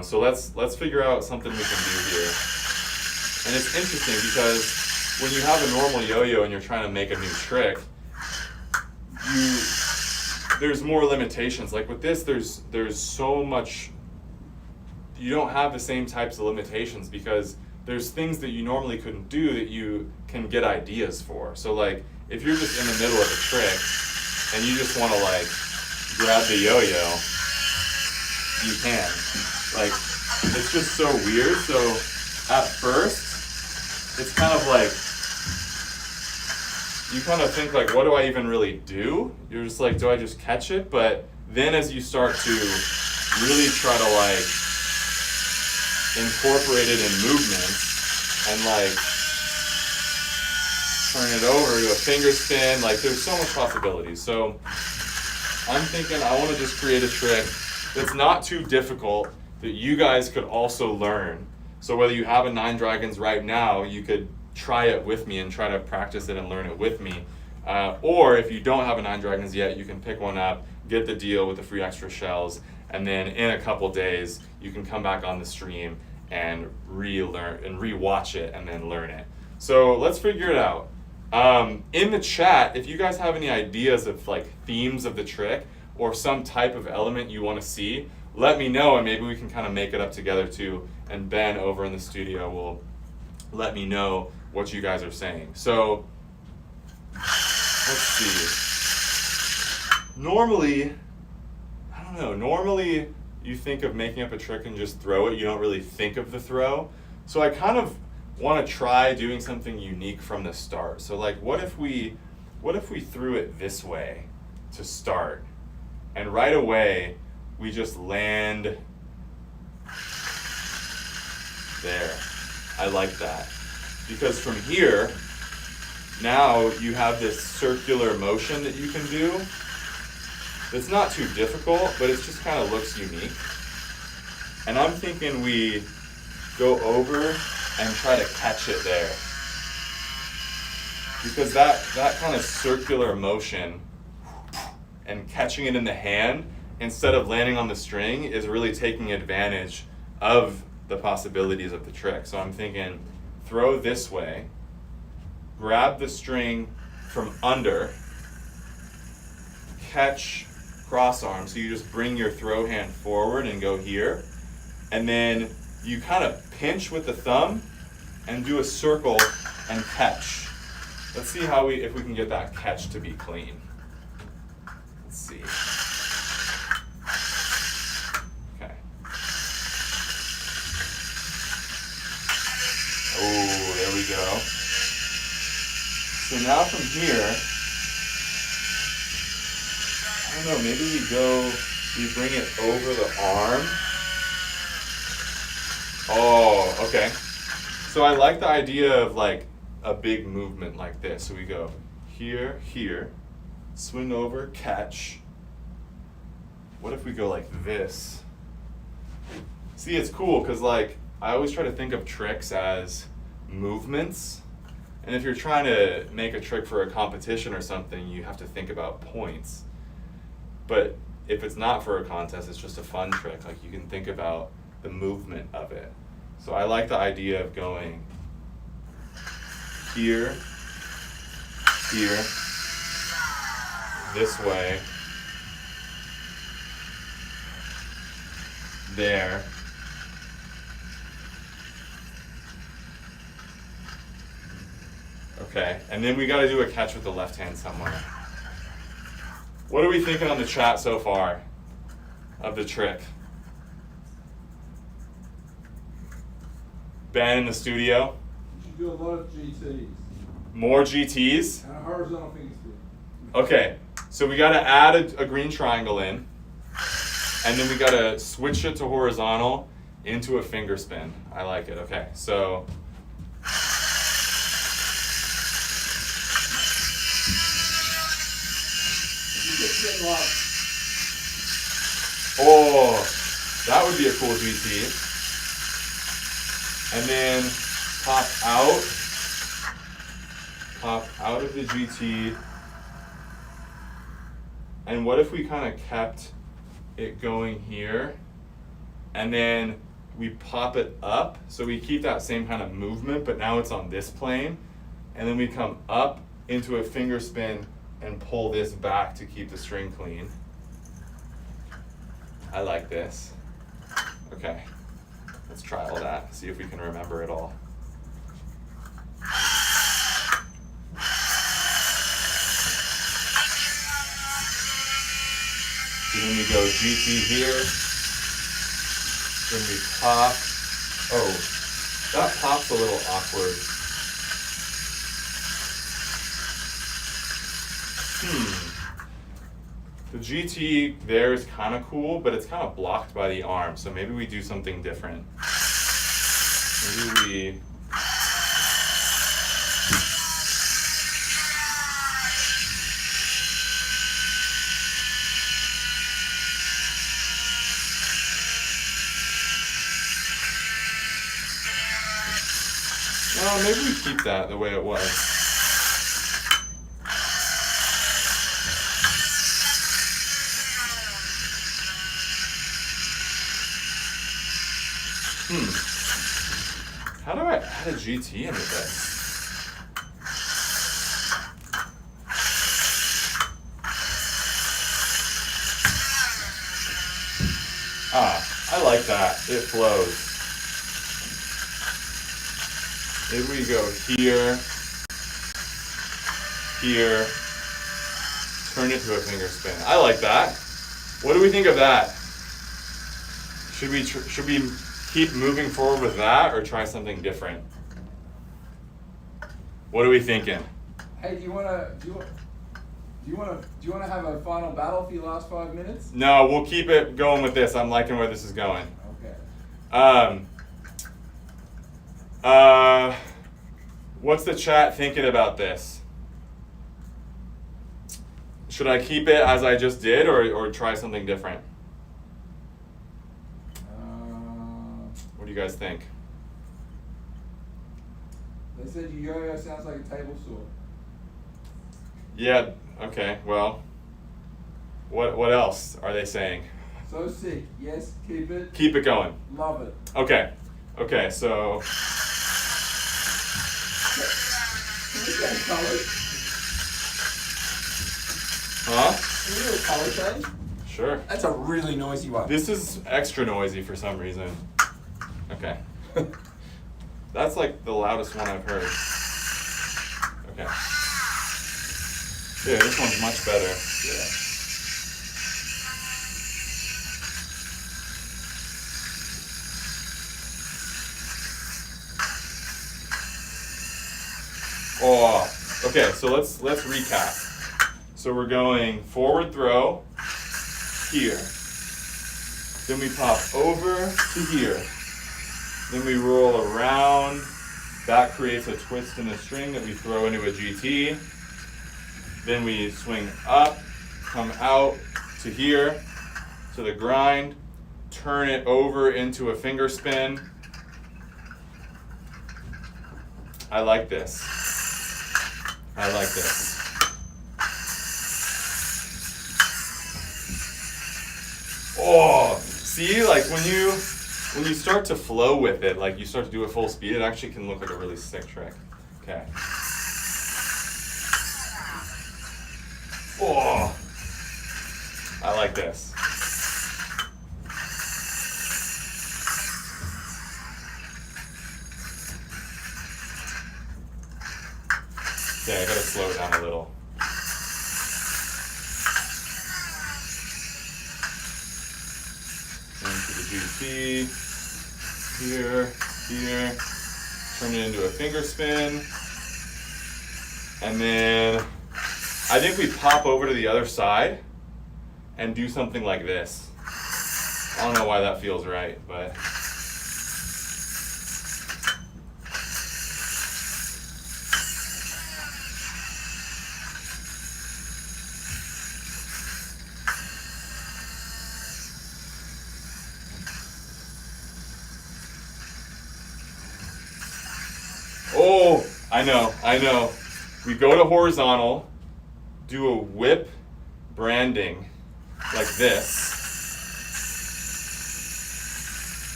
So let's figure out something we can do here. And it's interesting because when you have a normal yo-yo and you're trying to make a new trick, there's more limitations. Like with this, there's so much, you don't have the same types of limitations because there's things that you normally couldn't do that you can get ideas for. So like, if you're just in the middle of a trick and you just want to like grab the yo-yo, you can. Like, it's just so weird. So at first, it's kind of like, you kind of think like, what do I even really do? You're just like, do I just catch it? But then as you start to really try to like incorporate it in movements and like turn it over to a finger spin, like there's so much possibilities. So I'm thinking I want to just create a trick that's not too difficult that you guys could also learn So whether you have a 9 dragons right now, you could try it with me and try to practice it and learn it with me. Or if you don't have a 9 dragons yet, you can pick one up, get the deal with the free extra shells, and then in a couple days, you can come back on the stream and relearn and rewatch it and then learn it. So let's figure it out. In the chat, if you guys have any ideas of like themes of the trick or some type of element you want to see, let me know and maybe we can kind of make it up together too. And Ben over in the studio will let me know what you guys are saying. So let's see. Normally you think of making up a trick and just throw it. You don't really think of the throw. So I kind of want to try doing something unique from the start. So like what if we threw it this way to start, and right away we just land there. I like that. Because from here, now you have this circular motion that you can do. It's not too difficult, but it just kind of looks unique. And I'm thinking we go over and try to catch it there. Because that kind of circular motion and catching it in the hand instead of landing on the string is really taking advantage of the possibilities of the trick. So I'm thinking throw this way, grab the string from under, catch cross arm. So you just bring your throw hand forward and go here. And then you kind of pinch with the thumb and do a circle and catch. Let's see if we can get that catch to be clean. Let's see. Okay. Oh, there we go. So now from here, I don't know, maybe we bring it over the arm. Oh, okay. So I like the idea of like a big movement like this. So we go here, here, swing over, catch. What if we go like this? See, it's cool because like I always try to think of tricks as movements. And if you're trying to make a trick for a competition or something, you have to think about points. But if it's not for a contest, it's just a fun trick. Like you can think about the movement of it. So I like the idea of going here, here, this way, there. Okay, and then we got to do a catch with the left hand somewhere. What are we thinking on the chat so far of the trick? Ben in the studio? You should do a lot of GTs. More GTs? And a horizontal finger spin. Okay, so we got to add a green triangle in, and then we got to switch it to horizontal into a finger spin. I like it. Okay, so oh, that would be a cool GT. And then pop out of the GT. And what if we kind of kept it going here, and then we pop it up, so we keep that same kind of movement, but now it's on this plane, and then we come up into a finger spin and pull this back to keep the string clean. I like this. Okay, let's try all that, see if we can remember it all. So then we go GT here, then we pop. Oh, that pop's a little awkward. The GT there is kind of cool, but it's kind of blocked by the arm, so maybe we do something different. Maybe we... Oh, maybe we keep that the way it was. How do I add a GT into this? I like that. It flows. Maybe we go here, here, turn it to a finger spin. I like that. What do we think of that? Should we keep moving forward with that or try something different? What are we thinking? Hey, do you wanna have a final battle for your last 5 minutes? No, we'll keep it going with this. I'm liking where this is going. Okay. What's the chat thinking about this? Should I keep it as I just did or try something different? What do you guys think? They said your yo-yo sounds like a table saw. Yeah, okay, well, what else are they saying? So sick. Yes, keep it. Keep it going. Love it. Okay, so... Can we change colors? Huh? Can we do a color change? Sure. That's a really noisy one. This is extra noisy for some reason. Okay. That's like the loudest one I've heard. Okay. Yeah, this one's much better. Yeah. Oh, okay, so let's recap. So we're going forward throw here. Then we pop over to here. Then we roll around. That creates a twist in the string that we throw into a GT. Then we swing up, come out to here, to the grind, turn it over into a finger spin. I like this. I like this. Oh, see, like when you start to flow with it, like you start to do it full speed, it actually can look like a really sick trick. Okay. Oh, I like this. Okay, I gotta slow it down a little. Into the GT, here, turn it into a finger spin, and then I think we pop over to the other side and do something like this. I don't know why that feels right, but. Oh, I know. We go to horizontal, do a whip branding like this.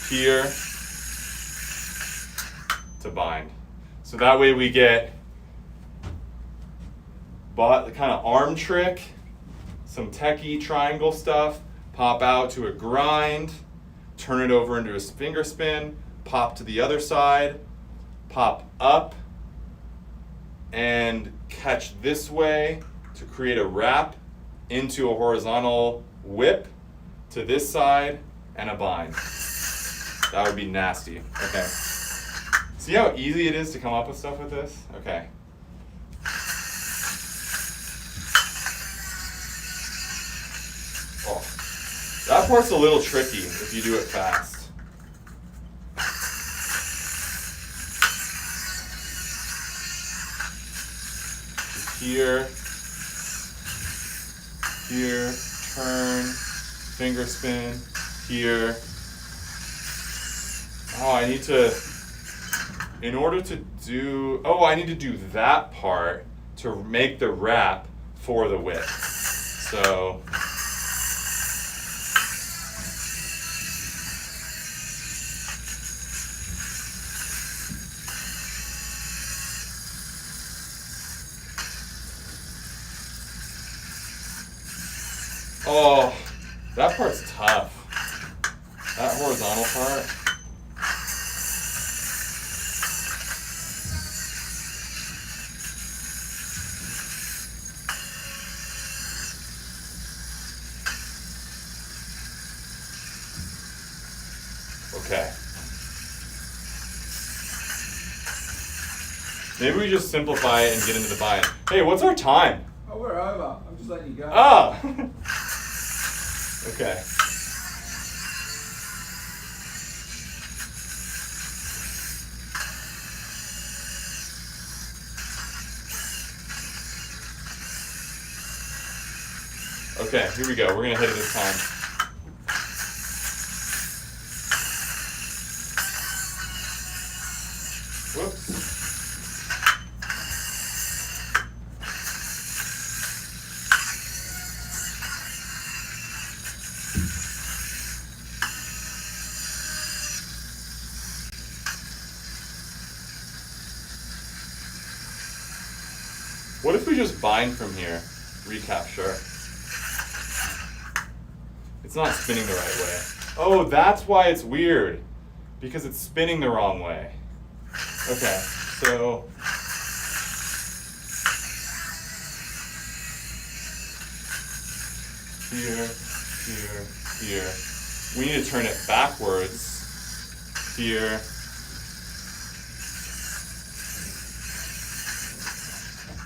Here to bind. So that way we get the kind of arm trick, some techie triangle stuff, pop out to a grind, turn it over into a finger spin, pop to the other side, pop up, and catch this way to create a wrap into a horizontal whip to this side and a bind. That would be nasty. Okay. See how easy it is to come up with stuff with this? Okay. Oh, that part's a little tricky if you do it fast. Here, turn, finger spin, here. Oh, I need to in order to do, oh, I need to do that part to make the wrap for the whip. So, oh, that part's tough. That horizontal part. Okay. Maybe we just simplify it and get into the bind. Hey, what's our time? Oh, we're over. I'm just letting you go. Ah! Okay. Okay, here we go. We're gonna hit it this time. Whoops. What if we just bind from here? Recapture. It's not spinning the right way. Oh, that's why it's weird. Because it's spinning the wrong way. Okay, so here, here, here. We need to turn it backwards. Here.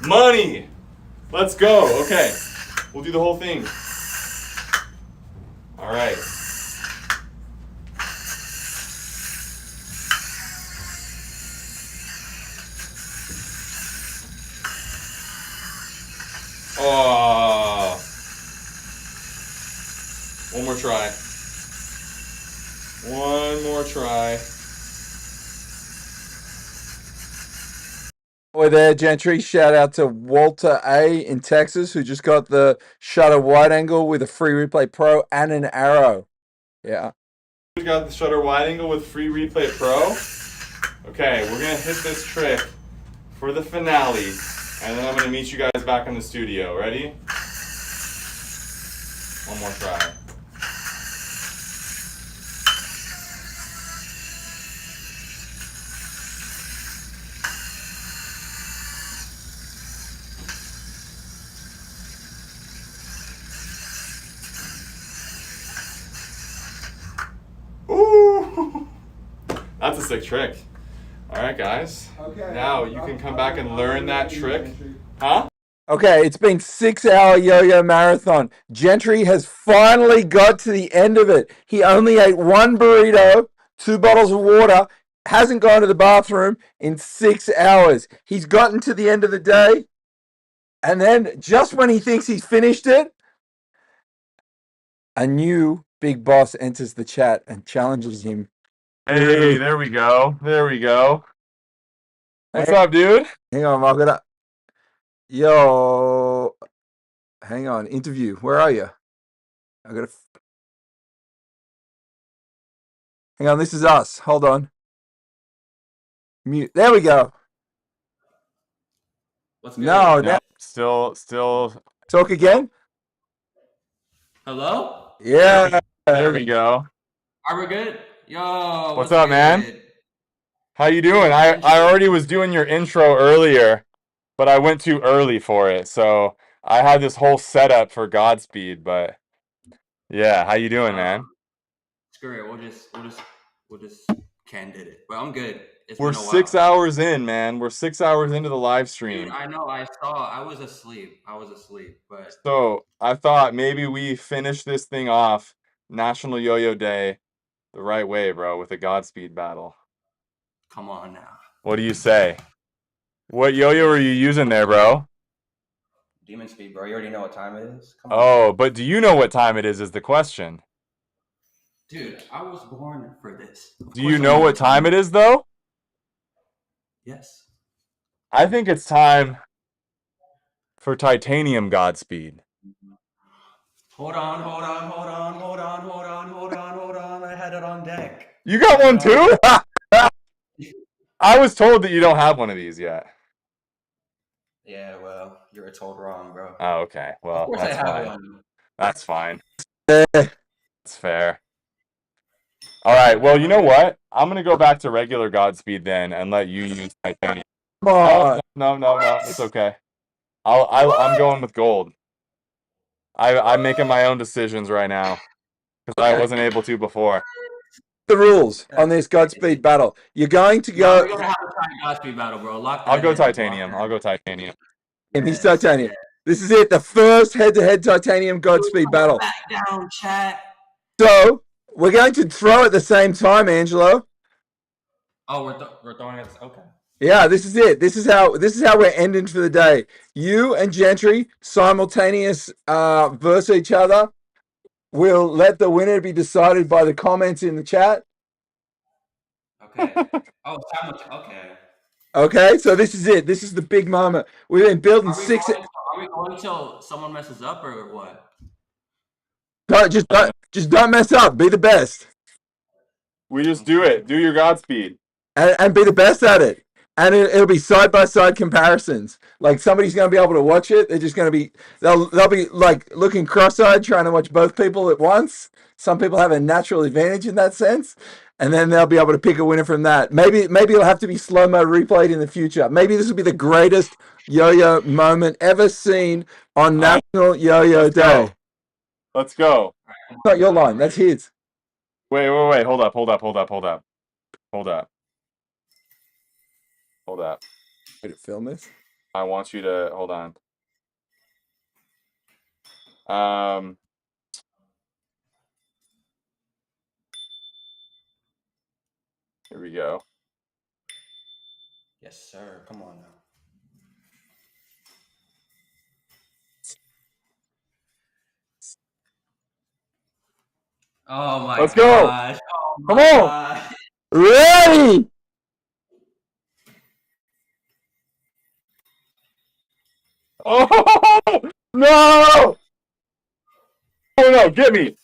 Money! Let's go. Okay, we'll do the whole thing. All right. Oh. One more try. One more try. Boy there, Gentry. Shout out to Walter A in Texas, who just got the shutter wide angle with a free replay pro and an arrow. Yeah. We got the shutter wide angle with free replay pro. Okay, we're gonna hit this trick for the finale, and then I'm gonna meet you guys back in the studio. Ready? One more try. Ooh! That's a sick trick. All right, guys. Okay. Now you can come back and learn that trick. Huh? Okay, it's been 6-hour yo-yo marathon. Gentry has finally got to the end of it. He only ate one burrito, 2 bottles of water, hasn't gone to the bathroom in 6 hours. He's gotten to the end of the day, and then just when he thinks he's finished it, a new big boss enters the chat and challenges him. Hey, there we go. There we go. What's up, dude? Hang on, I'm gonna. Yo, hang on. Interview. Where are you? I gotta. Hang on. This is us. Hold on. Mute. There we go. What's good? No, No, still. talk again. Hello? Yeah. There we go. Are we good? Yo, What's up, man? good? How you doing? I already was doing your intro earlier, but I went too early for it. So I had this whole setup for Godspeed, but yeah, how you doing, man? Screw it. We'll just candid it. But I'm good. We're 6 hours in, man. We're 6 hours into the live stream. Dude, I know. I saw. I was asleep. But So I thought maybe we finish this thing off, National Yo-Yo Day, the right way, bro, with a Godspeed battle. come on now. What do you say? What yo-yo are you using there, bro? Demon speed, bro. You already know what time it is. Come Oh, but do you know what time it is the question. Dude, I was born for this. Do you know what time it is, though? Yes. I think it's time for titanium Godspeed. Hold on. I had it on deck. You got one too? I was told that you don't have one of these yet. Yeah, well, you were told wrong, bro. Oh, okay. Of Well, course that's I have fine. one. That's fine. That's fair. All right. Well, you know what? I'm gonna go back to regular Godspeed then, and let you use titanium. Come on. No. It's okay. I'm going with gold. I'm making my own decisions right now because I wasn't able to before. The rules on this Godspeed battle. You're going to No, go. we're gonna have a Godspeed battle, bro. Lock that I'll go in. titanium. I'll go titanium. And he's titanium. This is it. The first head-to-head titanium Godspeed battle. Back down, chat. So we're going to throw at the same time, Angelo. Oh, we're throwing it. Okay. Yeah, this is it. This is how we're ending for the day. You and Gentry simultaneous versus each other. We'll let the winner be decided by the comments in the chat. Okay. Oh, okay. Okay, so this is it. This is the big moment. We've been building Are we going till someone messes up or what? Just don't mess up. Be the best. We just do it. Do your Godspeed. And be the best at it. And it'll be side-by-side comparisons. Like somebody's going to be able to watch it. They're just going to be, they'll be like looking cross-eyed trying to watch both people at once. Some people have a natural advantage in that sense. And then they'll be able to pick a winner from that. Maybe it'll have to be slow-mo replayed in the future. Maybe this will be the greatest yo-yo moment ever seen on National Yo-Yo Day. Let's go. It's not your line. That's his. Wait. Hold up. Way to film this. I want you to hold on. Here we go. Yes, sir. Come on now. Oh my Let's gosh. go. Oh Come my on. gosh. Ready. Oh no! Oh no! Get me!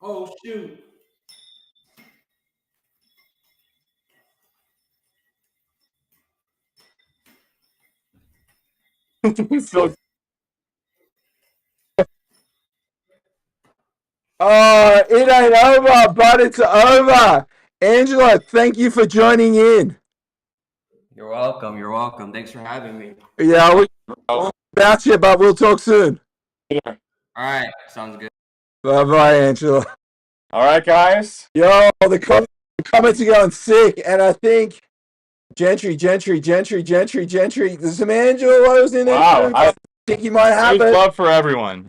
Oh shoot. So It ain't over, but it's over. Angela, thank you for joining in. You're welcome. Thanks for having me. Yeah, we'll about you, but we'll talk soon. All right, sounds good. Bye-bye, Angela. All right, guys. Yo, the comments are going sick, and I think Gentry. There's some Angelos in there. Wow, I think you might have there's it. love for everyone.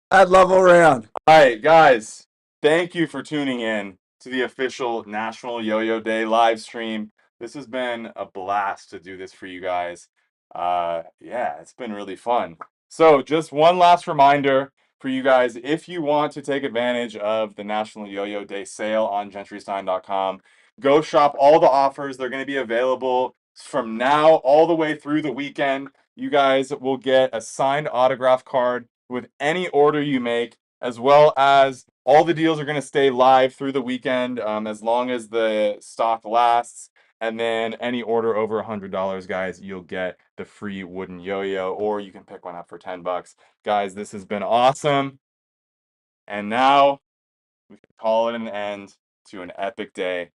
I'd love all around. All right, guys. Thank you for tuning in to the official National Yo-Yo Day live stream. This has been a blast to do this for you guys. Yeah, it's been really fun. So just one last reminder for you guys, if you want to take advantage of the National Yo-Yo Day sale on GentryStein.com, go shop all the offers. They're going to be available from now all the way through the weekend. You guys will get a signed autograph card with any order you make, as well as all the deals are going to stay live through the weekend as long as the stock lasts. And then any order over $100, guys, you'll get the free wooden yo-yo, or you can pick one up for $10. Guys, this has been awesome. And now we can call it an end to an epic day